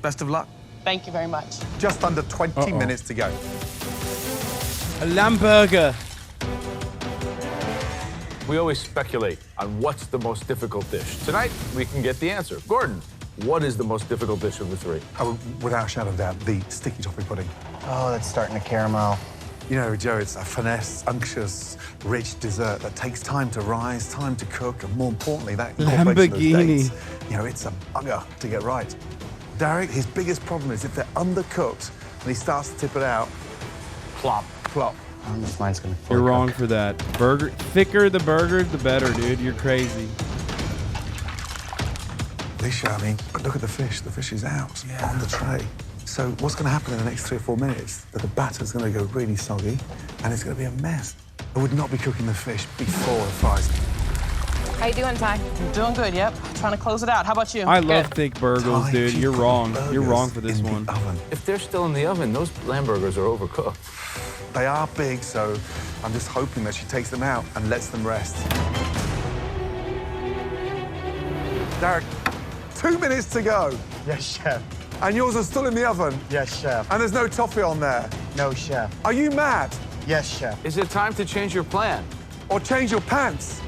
Best of luck. Thank you very much. Just under 20 minutes to go. A lamb burger. We always speculate on what's the most difficult dish. Tonight, we can get the answer. Gordon, what is the most difficult dish of the three? Oh, without a shadow of doubt, the sticky toffee pudding. Oh, that's starting to caramel. You know, Joe, it's a finesse, unctuous, rich dessert that takes time to rise, time to cook, and more importantly, that incorporates those dates. You know, it's a bugger to get right. Derek, his biggest problem is if they're undercooked and he starts to tip it out, plop, plop. I don't know if mine's gonna You're wrong for that. Burger, thicker the burgers, the better, dude. You're crazy. Alicia, I mean, look at the fish. The fish is out on the tray. So what's going to happen in the next 3 or 4 minutes? That the batter's going to go really soggy, and it's going to be a mess. I would not be cooking the fish before the fries. How you doing, Ty? I'm doing good, yep. Trying to close it out. How about you? I love thick burgers, dude. You're wrong. You're wrong for this one. If they're still in the oven, those lamb burgers are overcooked. They are big, so I'm just hoping that she takes them out and lets them rest. Derek, 2 minutes to go. Yes, Chef. And yours are still in the oven? Yes, Chef. And there's no toffee on there? No, Chef. Are you mad? Yes, Chef. Is it time to change your plan? Or change your pants?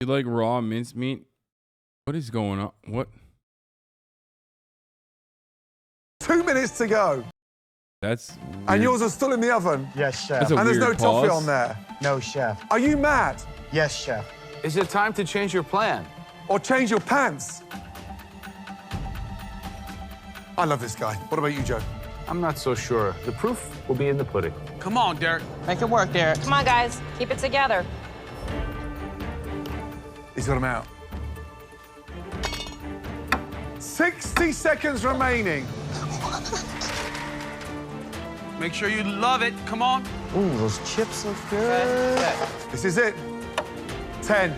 You like raw mincemeat? What is going on? What? 2 minutes to go. That's And weird. yours are still in the oven? Yes, Chef. That's a And there's no weird toffee pause. on there? No, Chef. Are you mad? Yes, Chef. Is it time to change your plan? Or change your pants? I love this guy. What about you, Joe? I'm not so sure. The proof will be in the pudding. Come on, Derek. Make it work, Derek. Come on, guys. Keep it together. He's got him out. 60 seconds remaining. Make sure you love it. Come on. Ooh, those chips look good. This is it. 10,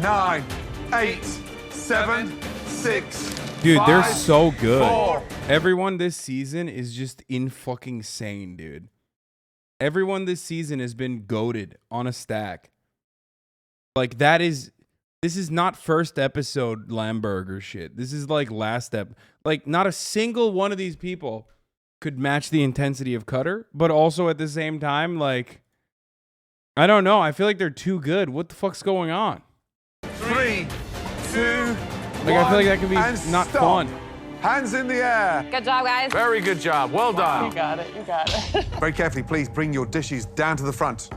9, 8, 7, 6. Dude, they're 5, so good. 4. Everyone this season is just in fucking sane, dude. Everyone this season has been goated on a stack. Like, this is not first episode Lamburger shit. This is like last step. Like, not a single one of these people could match the intensity of Cutter, but also at the same time, like, I don't know. I feel like they're too good. What the fuck's going on? 3, 2, Like, I feel like that could be and not stop. fun. Hands in the air. Good job, guys. Very good job. Well done. You got it. You got it. Very carefully, please bring your dishes down to the front.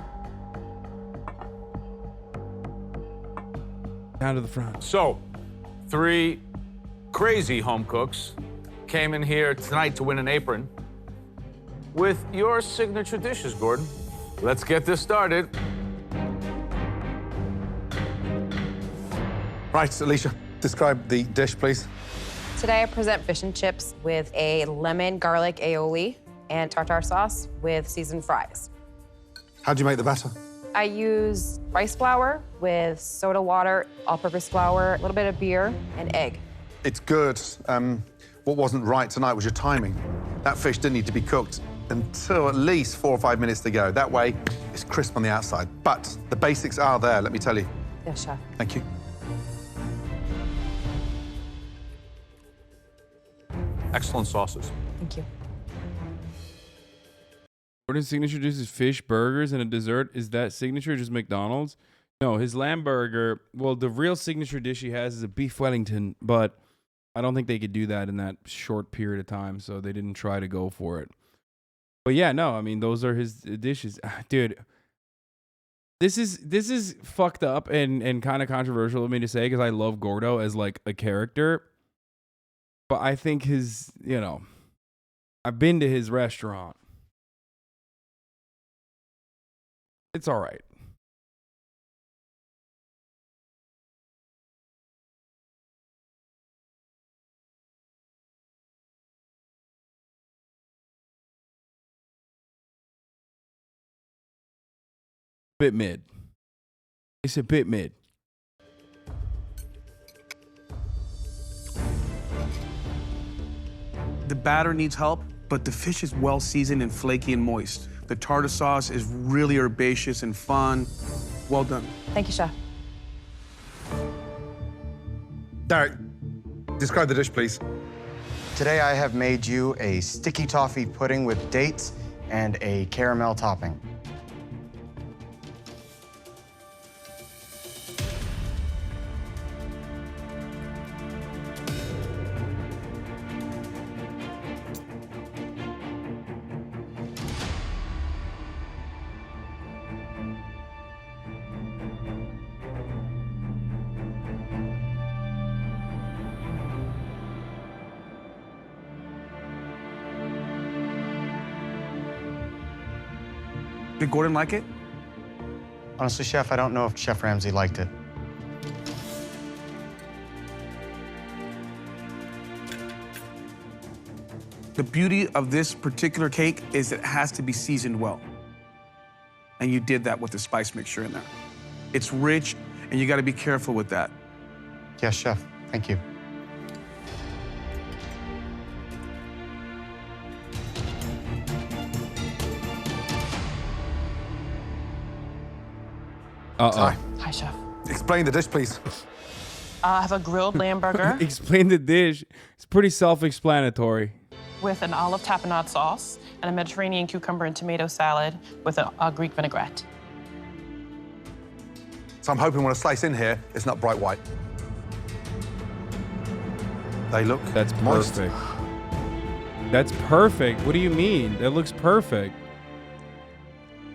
Down to the front. So, 3 crazy home cooks came in here tonight to win an apron with your signature dishes, Gordon. Let's get this started. Right, Alicia, describe the dish, please. Today I present fish and chips with a lemon garlic aioli and tartare sauce with seasoned fries. How'd you make the batter? I use rice flour with soda water, all-purpose flour, a little bit of beer, and egg. It's good. What wasn't right tonight was your timing. That fish didn't need to be cooked until at least 4 or 5 minutes to go. That way, it's crisp on the outside. But the basics are there, let me tell you. Yes, chef. Thank you. Excellent sauces. Thank you. Gordon's signature dish is fish, burgers, and a dessert. Is that signature just McDonald's? No, his lamb burger, well, the real signature dish he has is a beef Wellington, but I don't think they could do that in that short period of time, so they didn't try to go for it. But yeah, no, I mean, those are his dishes. Dude, this is fucked up and kind of controversial of me to say because I love Gordo as like a character. But I think his, you know, I've been to his restaurant. It's all right. Bit mid. It's a bit mid. The batter needs help, but the fish is well seasoned and flaky and moist. The tartar sauce is really herbaceous and fun. Well done. Thank you, Chef. Derek, describe the dish, please. Today I have made you a sticky toffee pudding with dates and a caramel topping. Did Gordon like it? Honestly, Chef, I don't know if Chef Ramsay liked it. The beauty of this particular cake is it has to be seasoned well. And you did that with the spice mixture in there. It's rich, and you got to be careful with that. Yes, Chef. Thank you. Hi. Hi, Chef. Explain the dish, please. I have a grilled lamb burger Explain the dish. It's pretty self-explanatory. with an olive tapenade sauce and a Mediterranean cucumber and tomato salad with a Greek vinaigrette. So I'm hoping when I slice in here, it's not bright white. They look That's moist. perfect. That's perfect. What do you mean? That looks perfect.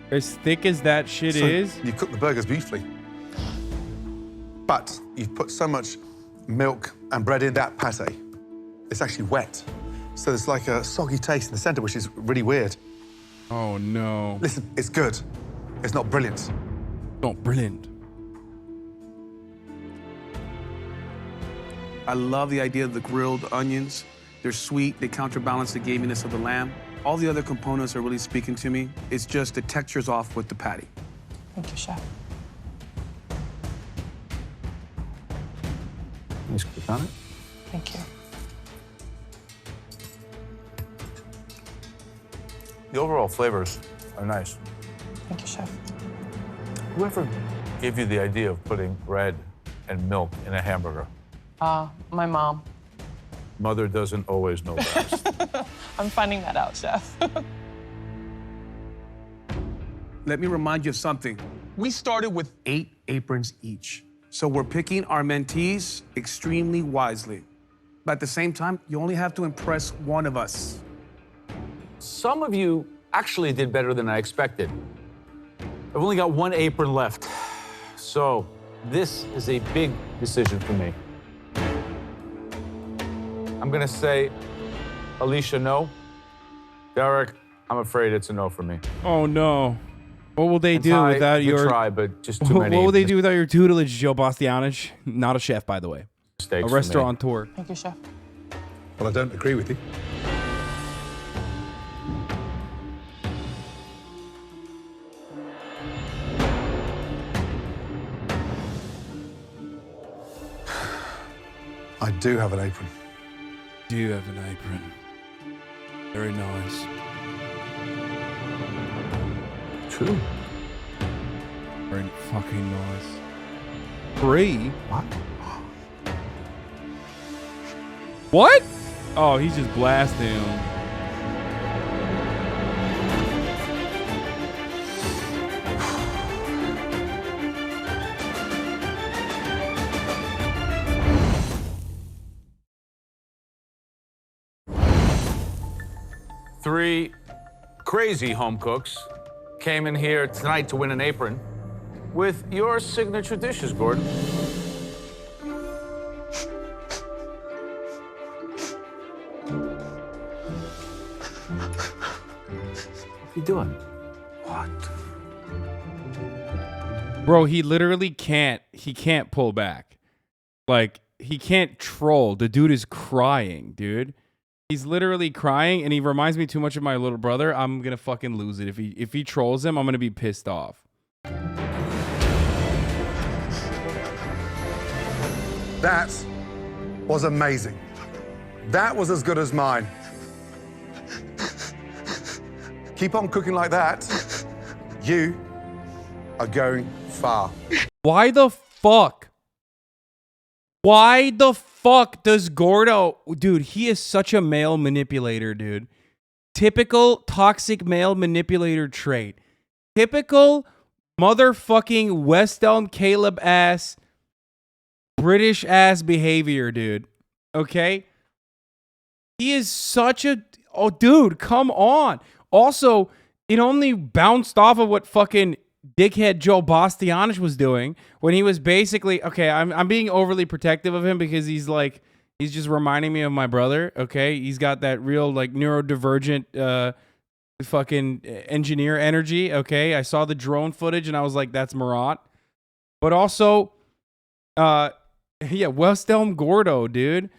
As thick as that shit So is. you cook the burgers beautifully. But you've put so much milk and bread in that pate. It's actually wet. So there's like a soggy taste in the center, which is really weird. Oh, no. Listen, it's good. It's not brilliant. Not brilliant. I love the idea of the grilled onions. They're sweet, they counterbalance the gaminess of the lamb. All the other components are really speaking to me. It's just the texture's off with the patty. Thank you, Chef. Nice click on it. Thank you. The overall flavors are nice. Thank you, Chef. Whoever gave you the idea of putting bread and milk in a hamburger? My mom. Mother doesn't always know best. I'm finding that out, Chef. Let me remind you of something. We started with 8 aprons each. So we're picking our mentees extremely wisely. But at the same time, you only have to impress one of us. Some of you actually did better than I expected. I've only got 1 apron left. So this is a big decision for me. I'm gonna say, Alicia, no. Derek, I'm afraid it's a no for me. Oh, no. What will they And do Ty, without you your... try, but just too many. What will they do without your tutelage, Joe Bastianich? Not a chef, by the way. Mistakes A for me. restaurateur. Thank you, Chef. Well, I don't agree with you. I do have an apron. Do you have an apron? Very nice. True. Very fucking nice. 3? What? What? Oh, he's just blasting him. 3 crazy home cooks came in here tonight to win an apron with your signature dishes, Gordon. What are you doing? What? Bro, he literally can't. He can't pull back. Like, he can't troll. The dude is crying, dude. He's literally crying, and he reminds me too much of my little brother. I'm gonna fucking lose it. If he trolls him, I'm gonna be pissed off. That was amazing. That was as good as mine. Keep on cooking like that. You are going far. Why the fuck? Why the fuck does Gordo... Dude, he is such a male manipulator, dude. Typical toxic male manipulator trait. Typical motherfucking West Elm Caleb ass, British ass behavior, dude. Okay? He is such a... Oh, dude, come on. Also, it only bounced off of what fucking dickhead Joe Bastianich was doing when he was basically... Okay, I'm being overly protective of him because he's like... He's just reminding me of my brother, okay? He's got that real, like, neurodivergent fucking engineer energy, okay? I saw the drone footage and I was like, that's Marat. But also, yeah, West Elm Gordo, dude.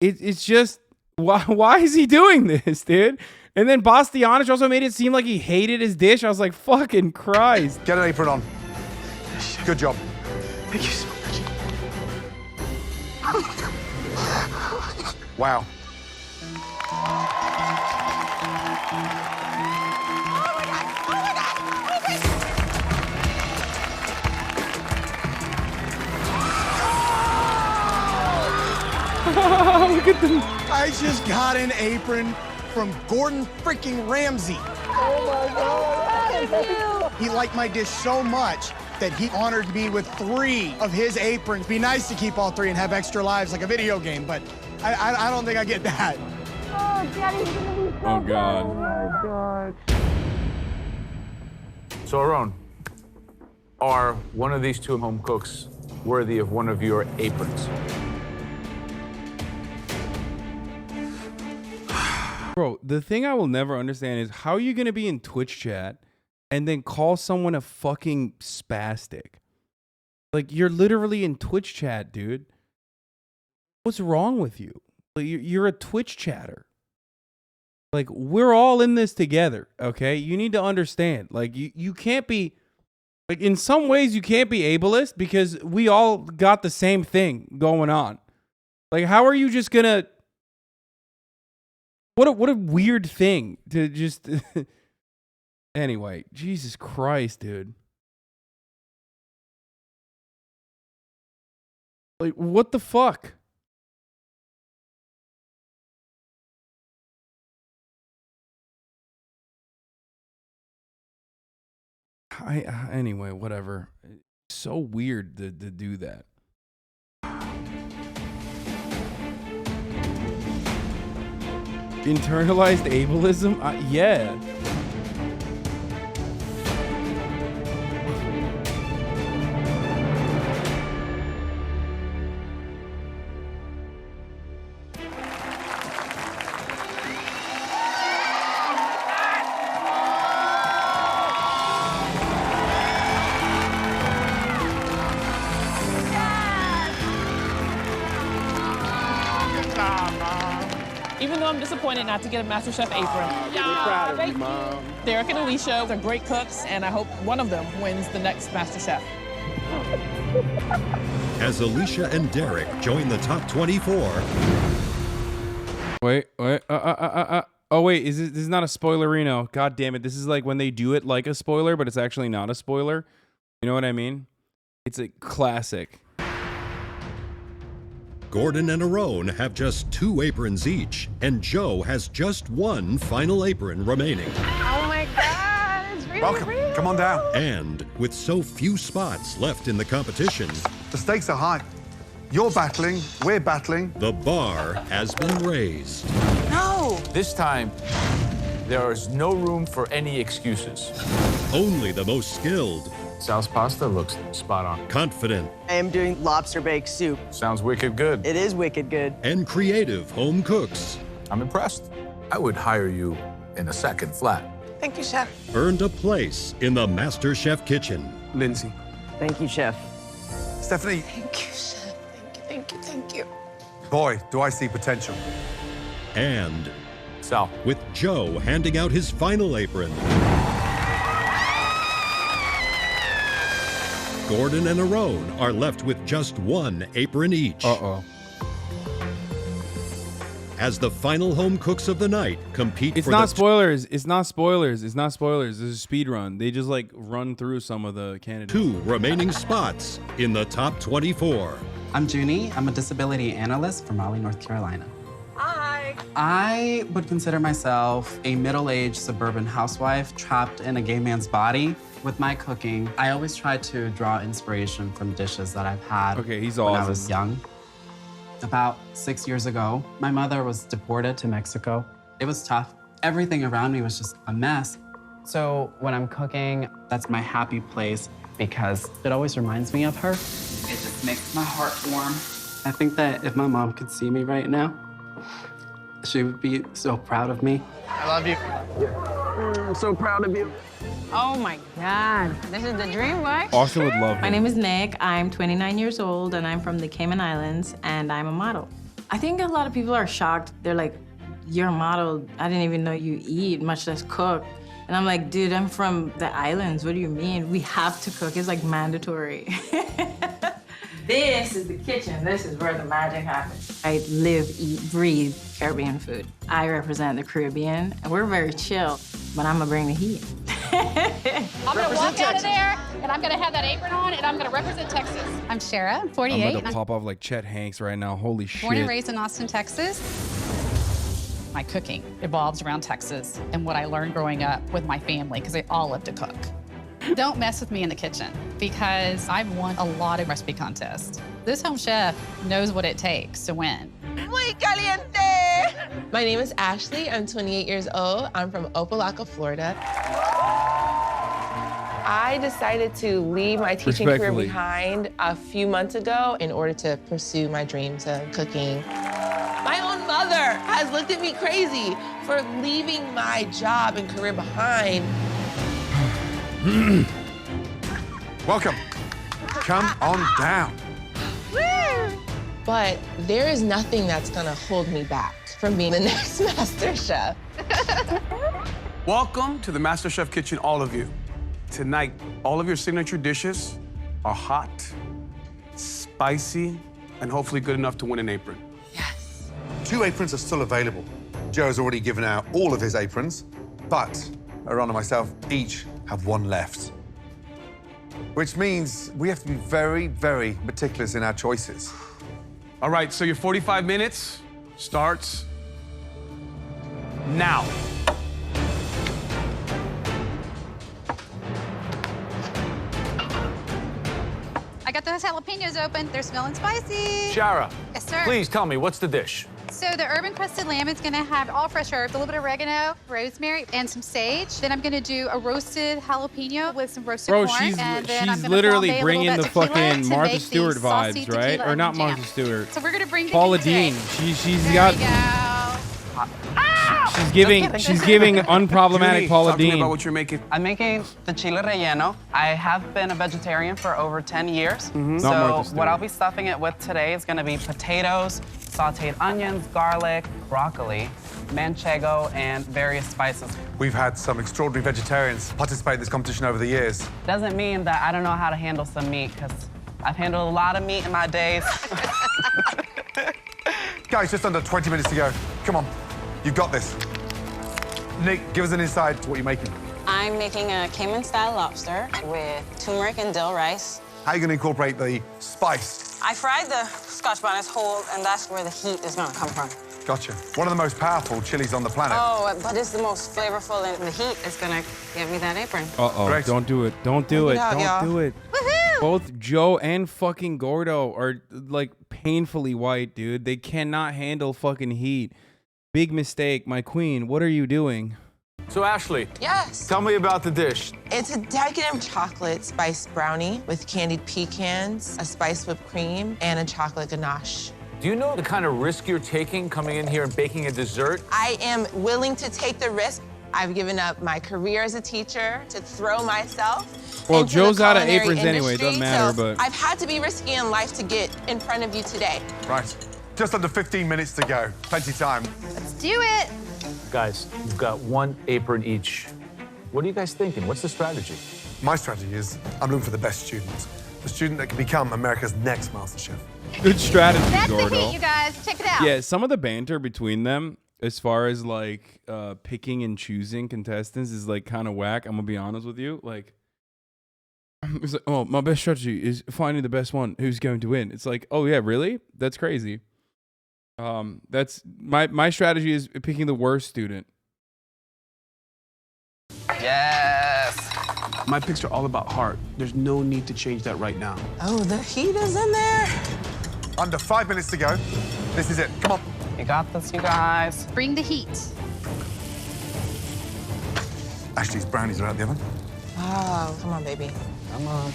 It's just... Why is he doing this, dude? And then Bastianich also made it seem like he hated his dish. I was like, fucking Christ. Get an apron on. Good job. Thank you so much. Wow. Look at them. I just got an apron from Gordon freaking Ramsay. Oh my God. Thank you. He liked my dish so much that he honored me with 3 of his aprons. Be nice to keep all 3 and have extra lives like a video game, but I don't think I get that. Oh, Daddy's gonna be so Oh, God. Oh my God. So, Aaron, are one of these 2 home cooks worthy of one of your aprons? Bro, the thing I will never understand is how are you going to be in Twitch chat and then call someone a fucking spastic? Like, you're literally in Twitch chat, dude. What's wrong with you? Like, you're a Twitch chatter. Like, we're all in this together, okay? You need to understand. Like, you can't be... Like, in some ways, you can't be ableist because we all got the same thing going on. Like, how are you just going to... What a weird thing to just... Anyway, Jesus Christ, dude. Like, what the fuck? Anyway, whatever. It's so weird to do that. Internalized ableism? Yeah. Even though I'm disappointed not to get a MasterChef apron. We're proud of you, Mom. Derek and Alicia are great cooks, and I hope one of them wins the next MasterChef. As Alicia and Derek join the top 24. Wait. Oh, wait, this is not a spoilerino. God damn it. This is like when they do it like a spoiler, but it's actually not a spoiler. You know what I mean? It's a classic. Gordon and Aaron have just 2 aprons each, and Joe has just 1 final apron remaining. Oh my God, it's really Welcome. real. Come on down. And with so few spots left in the competition, The stakes are high. You're battling, we're battling. the bar has been raised. No! This time, there is no room for any excuses. Only the most skilled, Sal's pasta looks spot on. confident, I am doing lobster baked soup. Sounds wicked good. It is wicked good. and creative home cooks I'm impressed. I would hire you in a second flat. Thank you, Chef. earned a place in the MasterChef kitchen. Lindsay. Thank you, Chef. Stephanie, Thank you, Chef. Thank you, thank you. boy, do I see potential. And Sal. with Joe handing out his final apron, Gordon and Aaron are left with just one apron each. Uh-oh. As the final home cooks of the night compete It's for not the spoilers. It's not spoilers. It's not spoilers. This is a speed run. They just like run through some of the candidates. 2 remaining spots in the top 24. I'm Junie. I'm a disability analyst from Raleigh, North Carolina. Hi. I would consider myself a middle-aged suburban housewife trapped in a gay man's body. With my cooking, I always try to draw inspiration from dishes that I've had Okay, he's when I awesome. was young. About 6 years ago, my mother was deported to Mexico. It was tough. Everything around me was just a mess. So when I'm cooking, that's my happy place because it always reminds me of her. It just makes my heart warm. I think that if my mom could see me right now, she would be so proud of me. I love you. I'm so proud of you. Oh my God, this is the dream, right? Austin would love My him. name is Nick. I'm 29 years old and I'm from the Cayman Islands and I'm a model. I think a lot of people are shocked. They're like, you're a model. I didn't even know you eat, much less cook. And I'm like, dude, I'm from the islands. What do you mean? We have to cook. It's like mandatory. This is the kitchen. This is where the magic happens. I live, eat, breathe Caribbean food. I represent the Caribbean, and we're very chill, but I'm gonna bring the heat. I'm gonna walk out of there, and I'm gonna have that apron on, and I'm gonna represent Texas. I'm Shara, I'm 48. I'm about to pop off like Chet Hanks right now. Holy shit. Born and raised in Austin, Texas. My cooking evolves around Texas and what I learned growing up with my family, because they all love to cook. Don't mess with me in the kitchen, because I've won a lot of recipe contests. This home chef knows what it takes to win. Muy caliente! My name is Ashley. I'm 28 years old. I'm from Opelika, Florida. I decided to leave my teaching career behind a few months ago in order to pursue my dreams of cooking. My own mother has looked at me crazy for leaving my job and career behind. Welcome. Come on down. But there is nothing that's gonna hold me back from being the next Master Chef. Welcome to the MasterChef kitchen, all of you. Tonight, all of your signature dishes are hot, spicy, and hopefully good enough to win an apron. 2 aprons are still available. Joe's already given out all of his aprons, but Aaron and myself each have 1 left. Which means we have to be very, very meticulous in our choices. All right, so your 45 minutes starts now. I got those jalapenos open. They're smelling spicy. Shara, Yes, sir. please tell me, what's the dish? So the urban crusted lamb is gonna have all fresh herbs, a little bit of oregano, rosemary, and some sage. Then I'm gonna do a roasted jalapeno with some roasted Bro, corn. and then I'm she's gonna literally flambe a bringing little the bit of tequila fucking to Martha make the Stewart saucy vibes, right? tequila Or not jam. Martha Stewart. So we're gonna bring the Paula heat today. Dean. She's There got. we go. She's giving unproblematic Junie, Paula talk to me Dean. about what you're making. I'm making the chile relleno. I have been a vegetarian for over 10 years. Not So Martha Stewart. what I'll be stuffing it with today is gonna be potatoes, sauteed onions, garlic, broccoli, manchego, and various spices. We've had some extraordinary vegetarians participate in this competition over the years. Doesn't mean that I don't know how to handle some meat, because I've handled a lot of meat in my days. Guys, just under 20 minutes to go. Come on, you've got this. Nick, give us an insight to what you're making. I'm making a Cayman-style lobster with turmeric and dill rice. How are you going to incorporate the spice? I fried the Scotch bonnets whole, and that's where the heat is going to come from. Gotcha. One of the most powerful chilies on the planet. Oh, but it's the most flavorful, and the heat is going to give me that apron. Uh-oh, Great. don't do it. Don't do it. Check it out, Don't do it. Both Joe and fucking Gordo are like painfully white, dude. They cannot handle fucking heat. Big mistake, my queen. What are you doing? So Ashley, Yes. tell me about the dish. It's a decadent chocolate spice brownie with candied pecans, a spiced whipped cream, and a chocolate ganache. Do you know the kind of risk you're taking coming in here and baking a dessert? I am willing to take the risk. I've given up my career as a teacher to throw myself. Well, into Joe's the out of culinary aprons anyway. It doesn't industry, matter, so but I've had to be risky in life to get in front of you today. Right. Just under 15 minutes to go. Plenty time. Let's do it. Guys, you've got 1 apron each. What are you guys thinking? What's the strategy? My strategy is I'm looking for the best student. The student that can become America's next MasterChef. good strategy, That's the Gordo. heat, you guys. Check it out. Yeah, some of the banter between them, as far as like picking and choosing contestants, is like kind of whack. I'm gonna be honest with you. Like, it's like, oh, my best strategy is finding the best one who's going to win. It's like, oh yeah, really? That's crazy. That's my strategy is picking the worst student. Yes. My picks are all about heart. There's no need to change that right now. Oh, the heat is in there. Under 5 minutes to go. This is it. Come on. You got this, you guys. Bring the heat. Ashley's brownies are out the oven. Oh, come on, baby. Come on.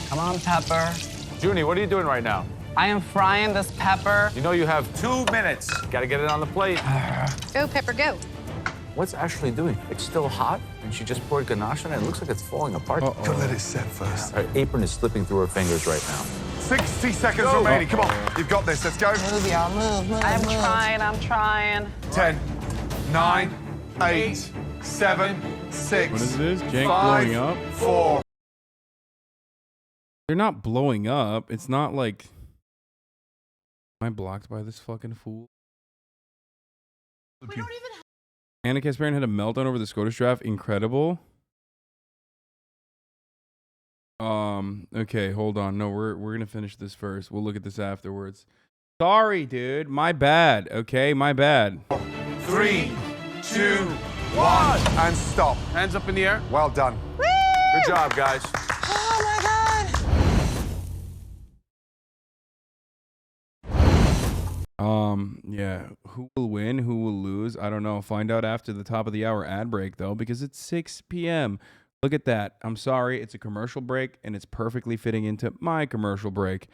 Come on, Pepper. Junie, what are you doing right now? I am frying this pepper. You know you have 2 minutes. Got to get it on the plate. Go, Pepper, go. What's Ashley doing? It's still hot, and she just poured ganache on it. It looks like it's falling apart. Gotta let it set first. Her apron is slipping through her fingers right now. 60 seconds remaining. Come on. You've got this. Let's go. Move, y'all. Move. I'm trying. 10, 9, 8, 7, 6. What is this? Jank 5, blowing up? 4. They're not blowing up. It's not like. Am I blocked by this fucking fool? We don't even Anna Kasparian had a meltdown over the SCOTUS draft. Incredible. Okay, hold on. No, we're gonna finish this first. We'll look at this afterwards. Sorry, dude. My bad. Okay, my bad. 3, 2, 1. And stop. Hands up in the air. Well done. Good job, guys. Oh, my God. Yeah. Who will win? Who will lose? I don't know. Find out after the top of the hour ad break, though, because it's 6 p.m. Look at that. I'm sorry. It's a commercial break, and it's perfectly fitting into my commercial break.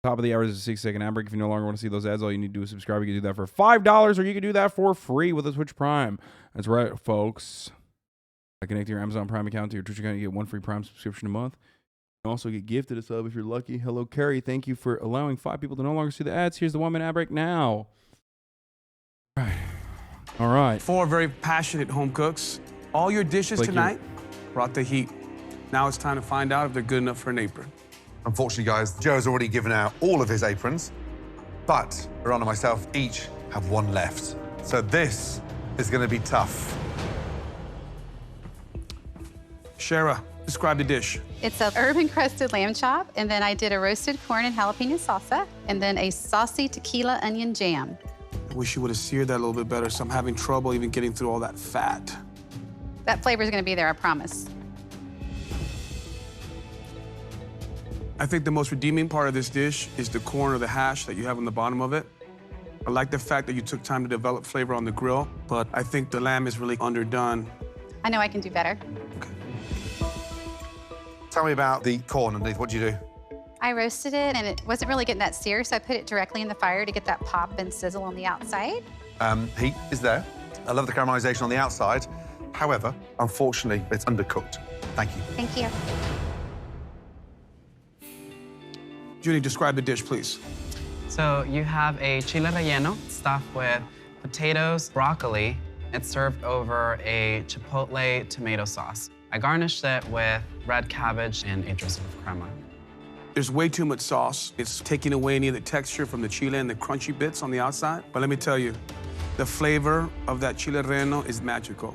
Top of the hour is a 6-second ad break. If you no longer want to see those ads, all you need to do is subscribe. You can do that for $5, or you can do that for free with a Twitch Prime. That's right, folks. By connecting your Amazon Prime account to your Twitch account, you get 1 free Prime subscription a month. You also get gifted a sub if you're lucky. Hello, Carrie. Thank you for allowing 5 people to no longer see the ads. Here's the 1-minute ad break now. All right. 4 very passionate home cooks. All your dishes Like tonight brought the heat. Now it's time to find out if they're good enough for an apron. Unfortunately, guys, Joe's already given out all of his aprons, but Ron and myself each have 1 left. So this is going to be tough. Shara, describe the dish. It's a herb-encrusted lamb chop, and then I did a roasted corn and jalapeno salsa, and then a saucy tequila onion jam. I wish you would have seared that a little bit better, so I'm having trouble even getting through all that fat. That flavor's gonna be there, I promise. I think the most redeeming part of this dish is the corn or the hash that you have on the bottom of it. I like the fact that you took time to develop flavor on the grill, but I think the lamb is really underdone. I know I can do better. Tell me about the corn underneath. What do you do? I roasted it, and it wasn't really getting that sear, so I put it directly in the fire to get that pop and sizzle on the outside. Heat is there. I love the caramelization on the outside. However, unfortunately, it's undercooked. Thank you. Thank you. Judy, describe the dish, please. So you have a chile relleno stuffed with potatoes, broccoli. It's served over a chipotle tomato sauce. I garnished it with red cabbage and a drizzle of crema. There's way too much sauce. It's taking away any of the texture from the chile and the crunchy bits on the outside. But let me tell you, the flavor of that chile relleno is magical.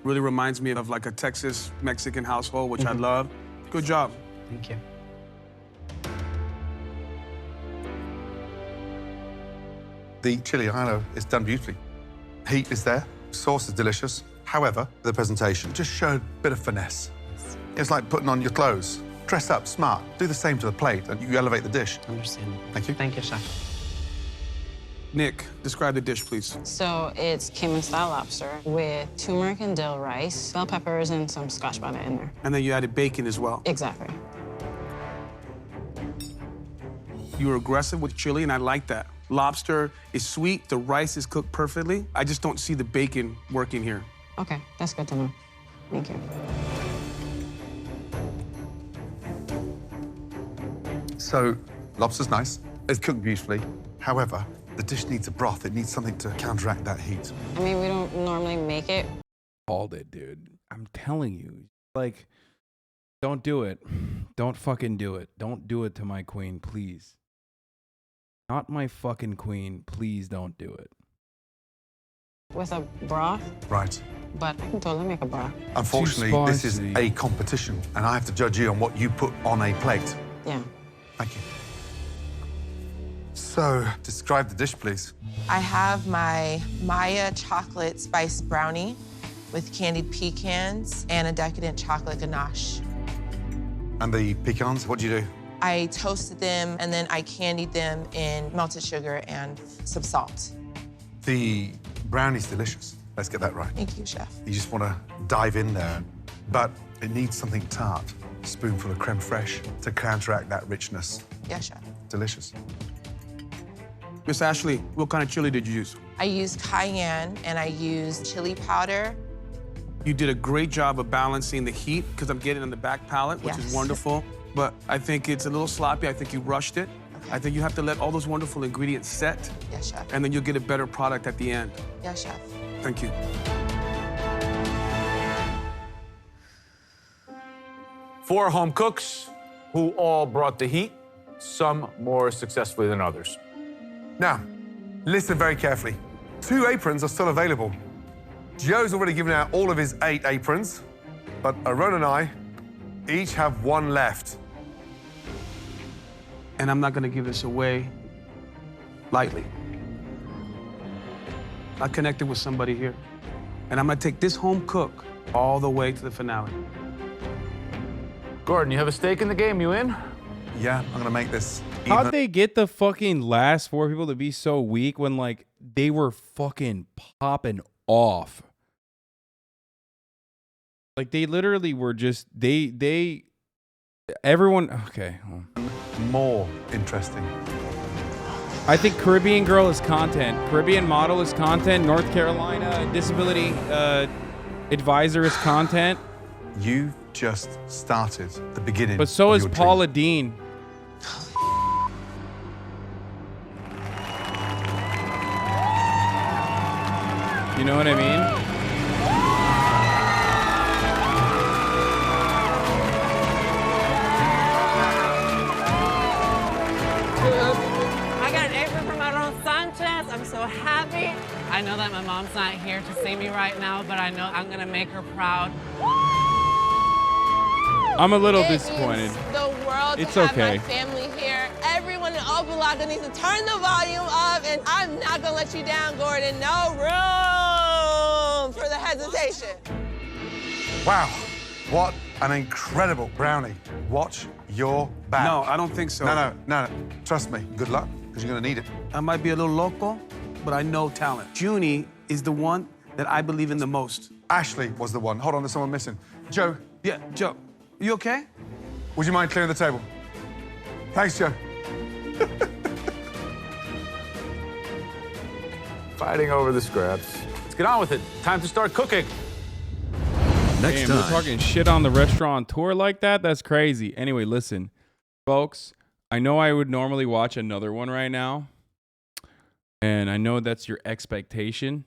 Really reminds me of like a Texas Mexican household, which I love. Good job. Thank you. The chili relleno is done beautifully. Heat is there. Sauce is delicious. However, the presentation just showed a bit of finesse. It's like putting on your clothes. Dress up, smart. Do the same to the plate, and you elevate the dish. Understandable. Thank you. Thank you, chef. Nick, describe the dish, please. So it's Cayman-style lobster with turmeric and dill rice, bell peppers, and some Scotch bonnet in there. And then you added bacon as well. Exactly. You were aggressive with chili, and I like that. Lobster is sweet, the rice is cooked perfectly. I just don't see the bacon working here. Okay, that's good to know. Thank you. So, lobster's nice. It's cooked beautifully. However, the dish needs a broth. It needs something to counteract that heat. I mean, we don't normally make it. Called it, dude. I'm telling you. Like, don't do it. Don't fucking do it. Don't do it to my queen, please. Not my fucking queen. Please don't do it. With a broth? Right. But I can totally make a broth. Unfortunately, this is a competition, and I have to judge you on what you put on a plate. Yeah. Thank you. So, describe the dish, please. I have my Maya chocolate spice brownie with candied pecans and a decadent chocolate ganache. And the pecans, what do you do? I toasted them and then I candied them in melted sugar and some salt. The brownie's delicious. Let's get that right. Thank you, chef. You just want to dive in there, but it needs something tart. A spoonful of creme fraiche to counteract that richness. Yes, chef. Delicious. Miss Ashley, what kind of chili did you use? I used cayenne and I used chili powder. You did a great job of balancing the heat, because I'm getting on the back palate, which is wonderful. But I think it's a little sloppy. I think you rushed it. Okay. I think you have to let all those wonderful ingredients set. Yes, chef. And then you'll get a better product at the end. Yes, chef. Thank you. 4 home cooks who all brought the heat, some more successfully than others. Now, listen very carefully. 2 aprons are still available. Joe's already given out all of his 8 aprons, but Aaron and I each have 1 left. And I'm not going to give this away lightly. I connected with somebody here, and I'm going to take this home cook all the way to the finale. Gordon, you have a stake in the game. You in? Yeah, I'm going to make this even. How'd they get the fucking last 4 people to be so weak when, like, they were fucking popping off? Like, they literally were just, everyone, okay. More interesting. I think Caribbean Girl is content. Caribbean Model is content. North Carolina Disability Advisor is content. You just started the beginning. But so is your Paula dream. Dean. You know what I mean? I got an apron from Aaron Sanchez. I'm so happy. I know that my mom's not here to see me right now, but I know I'm gonna make her proud. I'm a little disappointed. The world It's to have okay. my family here. Everyone in Obergefell needs to turn the volume up, and I'm not gonna let you down, Gordon. No room for the hesitation. Wow, what an incredible brownie. Watch your back. No, I don't think so. No. Trust me. Good luck, because you're going to need it. I might be a little loco, but I know talent. Junie is the one that I believe in the most. Ashley was the one. Hold on, there's someone missing. Joe. Yeah, Joe. You okay? Would you mind clearing the table? Thanks, Joe. Fighting over the scraps. Let's get on with it. Time to start cooking. Next Damn, time. we're talking shit on the restaurateur like that? That's crazy. Anyway, listen, folks, I know I would normally watch another one right now, and I know that's your expectation,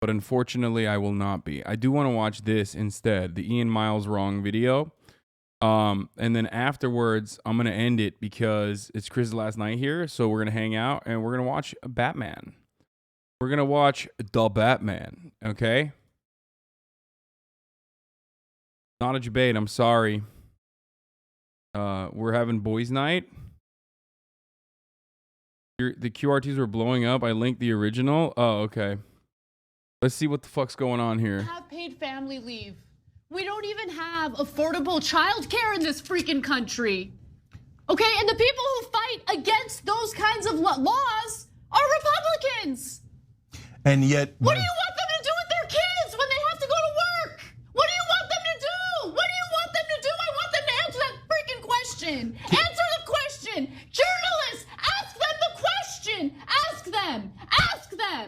but unfortunately, I will not be. I do want to watch this instead, the Ian Miles Wrong video. And then afterwards, I'm going to end it because it's Chris's last night here, so we're going to hang out, and we're going to watch Batman. We're going to watch The Batman, okay? Not a debate, I'm sorry. We're having boys' night. The QRTs were blowing up. I linked the original. Oh, okay. Let's see what the fuck's going on here. Have paid family leave. We don't even have affordable childcare in this freaking country. Okay, and the people who fight against those kinds of laws are Republicans. And yet, What do you want them to do with their kids when they have to go to work? What do you want them to do? What do you want them to do? I want them to answer that freaking question. Answer the question. Journalists, ask them the question. Ask them. Ask them.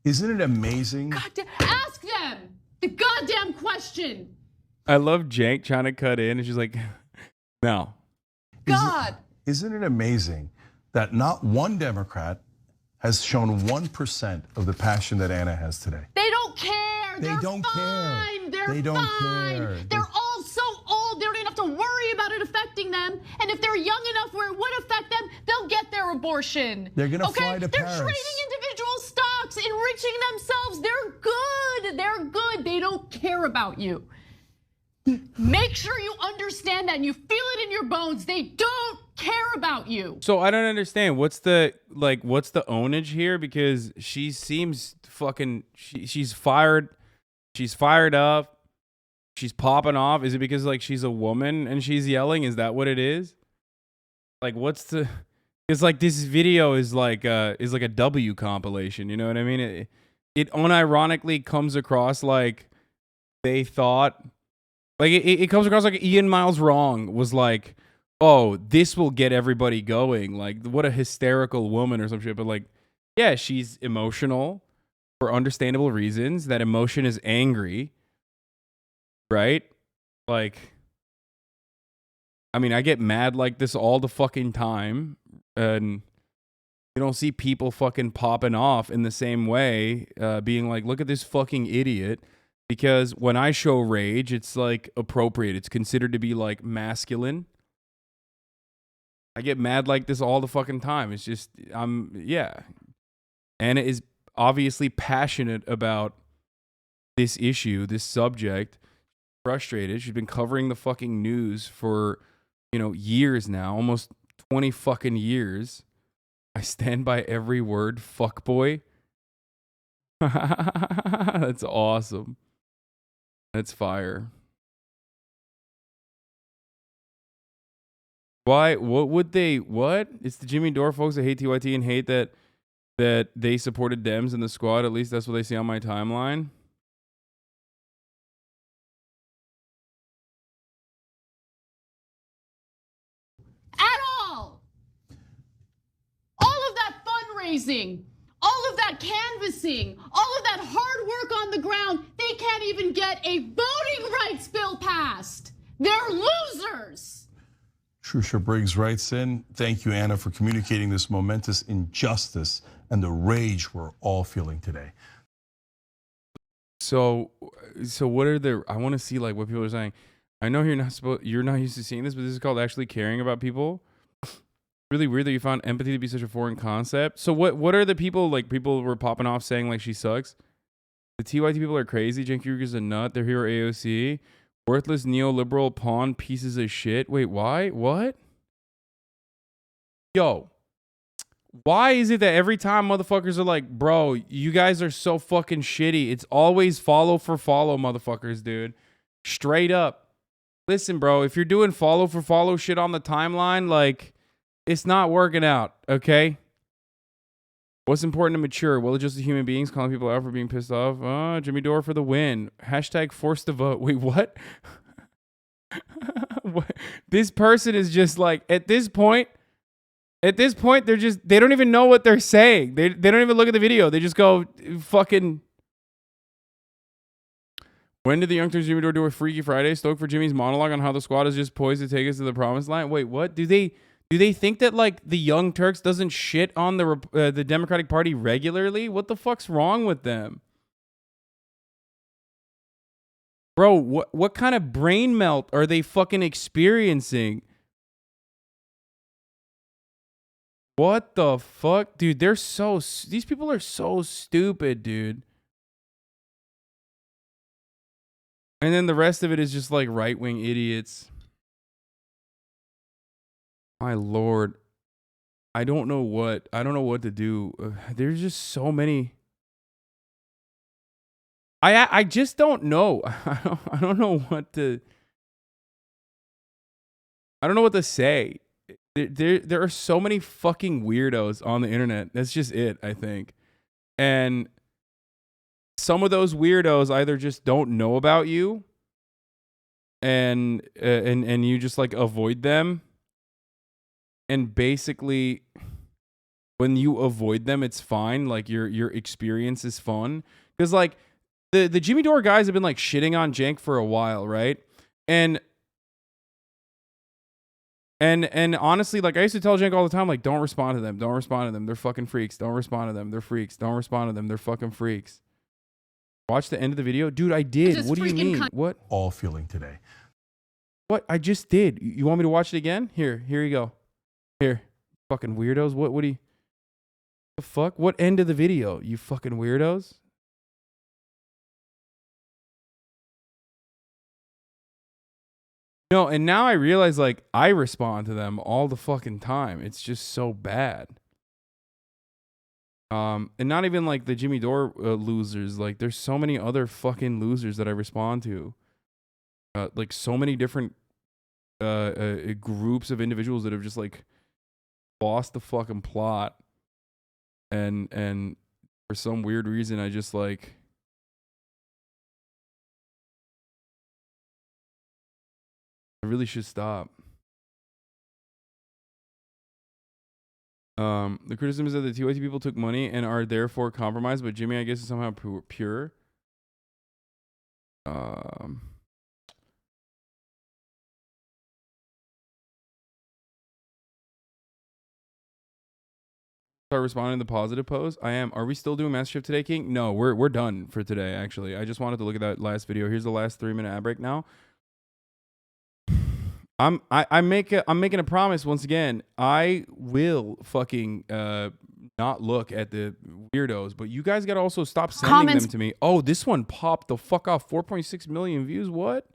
isn't it amazing? Ask them the goddamn question. I love Jank trying to cut in, and she's like, no. God. Isn't it amazing that not one Democrat has shown 1% of the passion that Anna has today? They don't care. They don't fine. care. They're They don't fine. care. They're all so old, they don't even have to worry about it affecting them. And if they're young enough where it would affect them, they'll get their abortion. They're gonna fly to They're Paris. trading individual stocks, enriching themselves. They're good. They're good. They don't care about you. Make sure you understand that and you feel it in your bones. They don't care about you. So I don't understand. What's the ownage here? Because she seems fucking, she's fired. She's fired up. She's popping off. Is it because like she's a woman and she's yelling? Is that what it is? Like what's the, it's like this video is like a W compilation. You know what I mean? It unironically comes across like they thought, like it comes across like Ian Miles Wrong was like, oh, this will get everybody going. Like, what a hysterical woman or some shit. But like, yeah, she's emotional for understandable reasons. That emotion is angry, right? Like, I mean, I get mad like this all the fucking time. And you don't see people fucking popping off in the same way, being like, look at this fucking idiot. Because when I show rage, it's like appropriate. It's considered to be like masculine. I get mad like this all the fucking time. It's just, yeah. Anna is obviously passionate about this issue, this subject. Frustrated. She's been covering the fucking news for, years now, almost 20 fucking years. I stand by every word, fuckboy. That's awesome. That's fire. Why? What would they? What? It's the Jimmy Dore folks that hate TYT and hate that they supported Dems in the squad. At least that's what they see on my timeline. At all. All of that fundraising, all of that canvassing, all of that hard work on the ground, they can't even get a voting rights bill passed. They're losers. Trusha Briggs writes in, thank you, Anna, for communicating this momentous injustice and the rage we're all feeling today. So what are the? I want to see like what people are saying. I know you're not used to seeing this, but this is called actually caring about people. Really weird that you found empathy to be such a foreign concept. So what are the people like? People were popping off saying like she sucks. The TYT people are crazy. Jen Kruger's a nut. They're here AOC. Worthless neoliberal pawn pieces of shit. Wait, why? What? Yo, why is it that every time motherfuckers are like, bro, you guys are so fucking shitty. It's always follow for follow, motherfuckers, dude. Straight up. Listen, bro, if you're doing follow for follow shit on the timeline, like, it's not working out, okay? What's important to mature? Well-adjusted human beings calling people out for being pissed off. Oh, Jimmy Dore for the win. Hashtag forced to vote. Wait, what? What? This person is just like, at this point, they don't even know what they're saying. They don't even look at the video. They just go, fucking. When did the Young Turks Jimmy Dore do a Freaky Friday? Stoked for Jimmy's monologue on how the squad is just poised to take us to the promised land. Wait, what? Do they think that like the Young Turks doesn't shit on the Democratic Party regularly? What the fuck's wrong with them? Bro, what kind of brain melt are they fucking experiencing? What the fuck? Dude, these people are so stupid, dude. And then the rest of it is just like right-wing idiots. My Lord. I don't know what to do. There's just so many. I just don't know. I don't know what to say. There are so many fucking weirdos on the internet. That's just it, I think. And some of those weirdos either just don't know about you and you just like avoid them. And basically when you avoid them, it's fine. Like your experience is fun. Because like the Jimmy Dore guys have been like shitting on Cenk for a while, right? And honestly, like I used to tell Cenk all the time, like, don't respond to them. Don't respond to them. They're fucking freaks. Don't respond to them. They're freaks. Don't respond to them. They're fucking freaks. Watch the end of the video. Dude, I did. What do you mean? What? All feeling today. What? I just did. You want me to watch it again? Here you go. Here. Fucking weirdos. What do you... The fuck? What end of the video? You fucking weirdos? No, and now I realize, like, I respond to them all the fucking time. It's just so bad. And not even, like, the Jimmy Dore losers. Like, there's so many other fucking losers that I respond to. Like, so many different groups of individuals that have just, like, lost the fucking plot. And for some weird reason, I just, like... I really should stop. The criticism is that the TYT people took money and are therefore compromised, but Jimmy, I guess, is somehow pure. Start responding to the positive post. I am. Are we still doing MasterChef today, King? No, we're done for today. Actually, I just wanted to look at that last video. Here's the last 3-minute ad break now. I'm making a promise once again. I will fucking not look at the weirdos, but you guys gotta also stop sending them to me. Oh, this one popped the fuck off. 4.6 million views. What?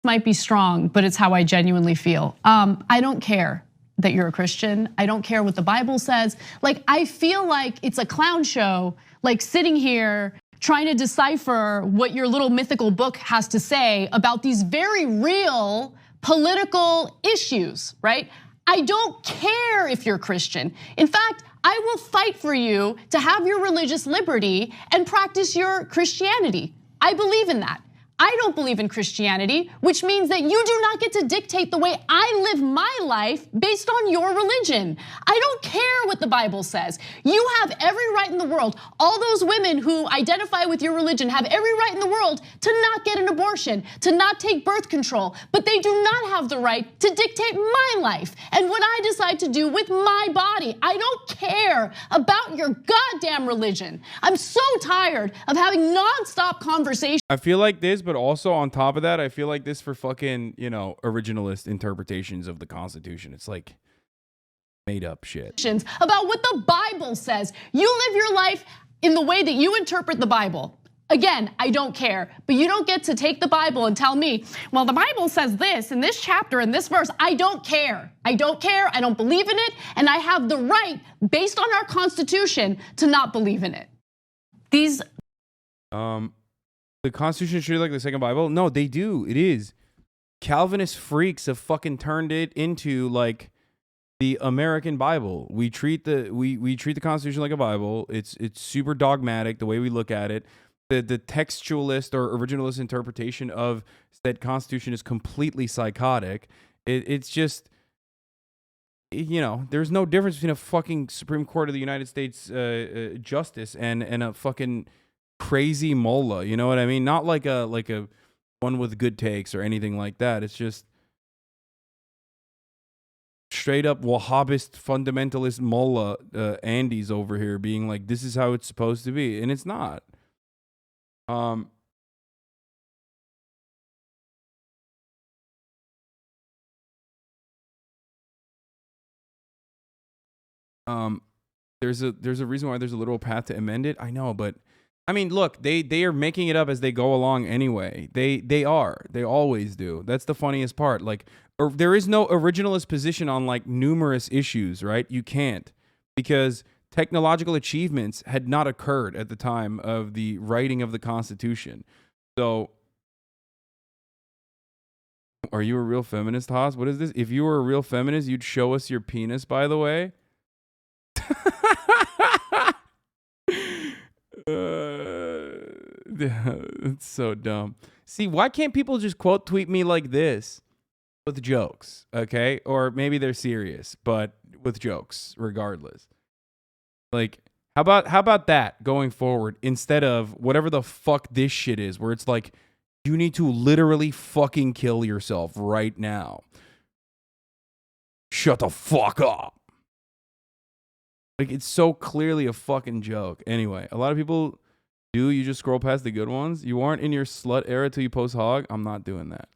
Might be strong, but it's how I genuinely feel. I don't care that you're a Christian. I don't care what the Bible says. Like, I feel like it's a clown show, like sitting here trying to decipher what your little mythical book has to say about these very real political issues, right? I don't care if you're Christian. In fact, I will fight for you to have your religious liberty and practice your Christianity. I believe in that. I don't believe in Christianity, which means that you do not get to dictate the way I live my life based on your religion. I don't care what the Bible says. You have every right in the world. All those women who identify with your religion have every right in the world to not get an abortion, to not take birth control, but they do not have the right to dictate my life and what I decide to do with my body. I don't care about your goddamn religion. I'm so tired of having nonstop conversations. I feel like this, but also on top of that, I feel like this for fucking, you know, originalist interpretations of the Constitution. It's like made up shit. About what the Bible says. You live your life in the way that you interpret the Bible. Again, I don't care, but you don't get to take the Bible and tell me, well, the Bible says this in this chapter in this verse. I don't care. I don't care. I don't believe in it. And I have the right, based on our Constitution, to not believe in it. These the Constitution is treated like the second Bible? No, they do. It is. Calvinist freaks have fucking turned it into like the American Bible. We treat the we treat the Constitution like a Bible. It's super dogmatic the way we look at it. The textualist or originalist interpretation of said Constitution is completely psychotic. It's just, you know, there's no difference between a fucking Supreme Court of the United States justice and a fucking crazy mullah, you know what I mean? Not like a one with good takes or anything like that. It's just straight up Wahhabist fundamentalist mullah Andes over here being like, this is how it's supposed to be, and it's not. There's a reason why there's a literal path to amend it. I know, but I mean, look, they are making it up as they go along anyway. They always do. That's the funniest part. Like, there is no originalist position on like numerous issues, right? You can't, because technological achievements had not occurred at the time of the writing of the Constitution. So Are you a real feminist, Haas? What is this? If you were a real feminist, you'd show us your penis, by the way. It's so dumb. See, why can't people just quote tweet me like this with jokes, okay? Or maybe they're serious, but with jokes regardless. Like, how about that going forward instead of whatever the fuck this shit is, where it's like you need to literally fucking kill yourself right now. Shut the fuck up. Like, it's so clearly a fucking joke. Anyway, a lot of people do. You just scroll past the good ones. You aren't in your slut era till you post hog. I'm not doing that.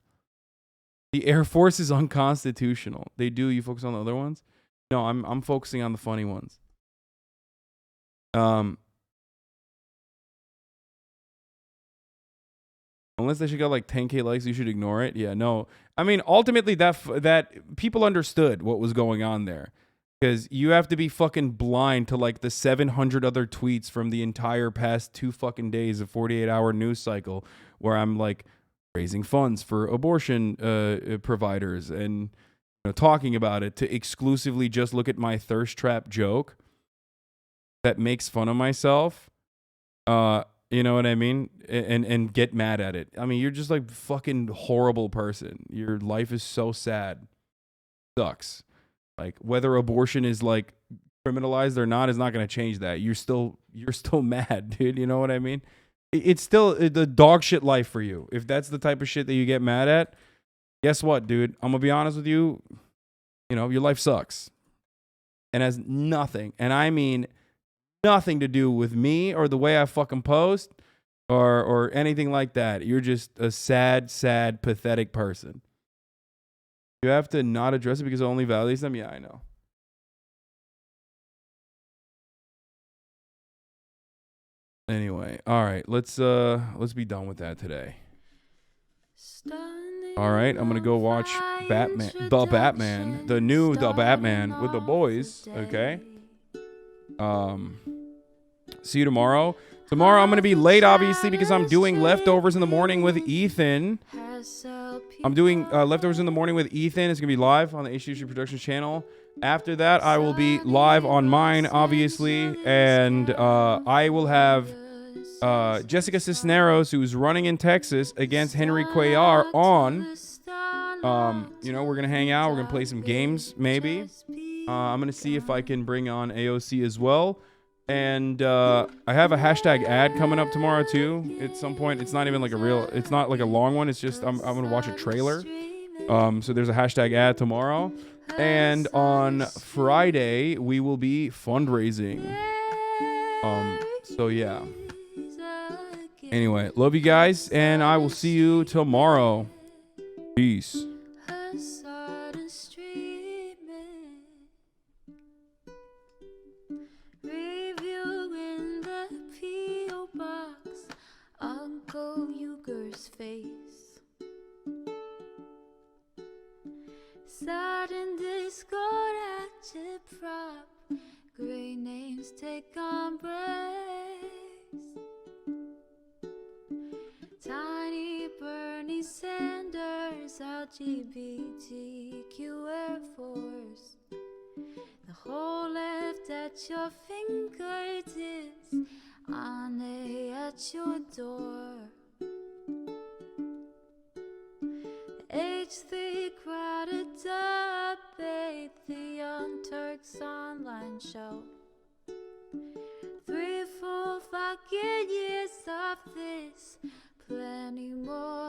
The Air Force is unconstitutional. They do. You focus on the other ones? No, I'm focusing on the funny ones. Unless they should got like 10K likes, you should ignore it. Yeah, no. I mean, ultimately, that people understood what was going on there. Because you have to be fucking blind to like the 700 other tweets from the entire past 2 fucking days of 48-hour news cycle where I'm like raising funds for abortion providers and talking about it, to exclusively just look at my thirst trap joke that makes fun of myself. You know what I mean? And get mad at it. I mean, you're just like fucking horrible person. Your life is so sad. Sucks. Like, whether abortion is like criminalized or not is not going to change that. You're still mad, dude. You know what I mean? It's still the dog shit life for you. If that's the type of shit that you get mad at, guess what, dude? I'm going to be honest with you. You know, your life sucks. And has nothing, and I mean nothing to do with me or the way I fucking post or anything like that. You're just a sad, pathetic person. You have to not address it because it only validates them? Yeah, I know. Anyway, all right, let's be done with that today. All right, I'm gonna go watch the new Batman with the boys. Okay. See you tomorrow. Tomorrow I'm gonna be late, obviously, because I'm doing leftovers in the morning with Ethan. I'm doing leftovers in the morning with Ethan. It's gonna be live on the HTC Productions channel. After that, I will be live on mine, obviously, and I will have Jessica Cisneros, who's running in Texas against Henry Cuellar on. We're gonna hang out. We're gonna play some games, maybe. I'm gonna see if I can bring on AOC as well. And I have a hashtag ad coming up tomorrow too. At some point, it's not even like it's not like a long one. It's just I'm gonna watch a trailer. So there's a hashtag ad tomorrow. And on Friday we will be fundraising. So yeah. Anyway, love you guys, and I will see you tomorrow. Peace. Uncle Uger's face. Sudden discord at your prop. Great names take embrace. Tiny Bernie Sanders, LGBTQ Air Force. The whole left at your fingertips. Ane at your door. H3 crowded debate, the Young Turks online show. 3 full fucking years of this, plenty more.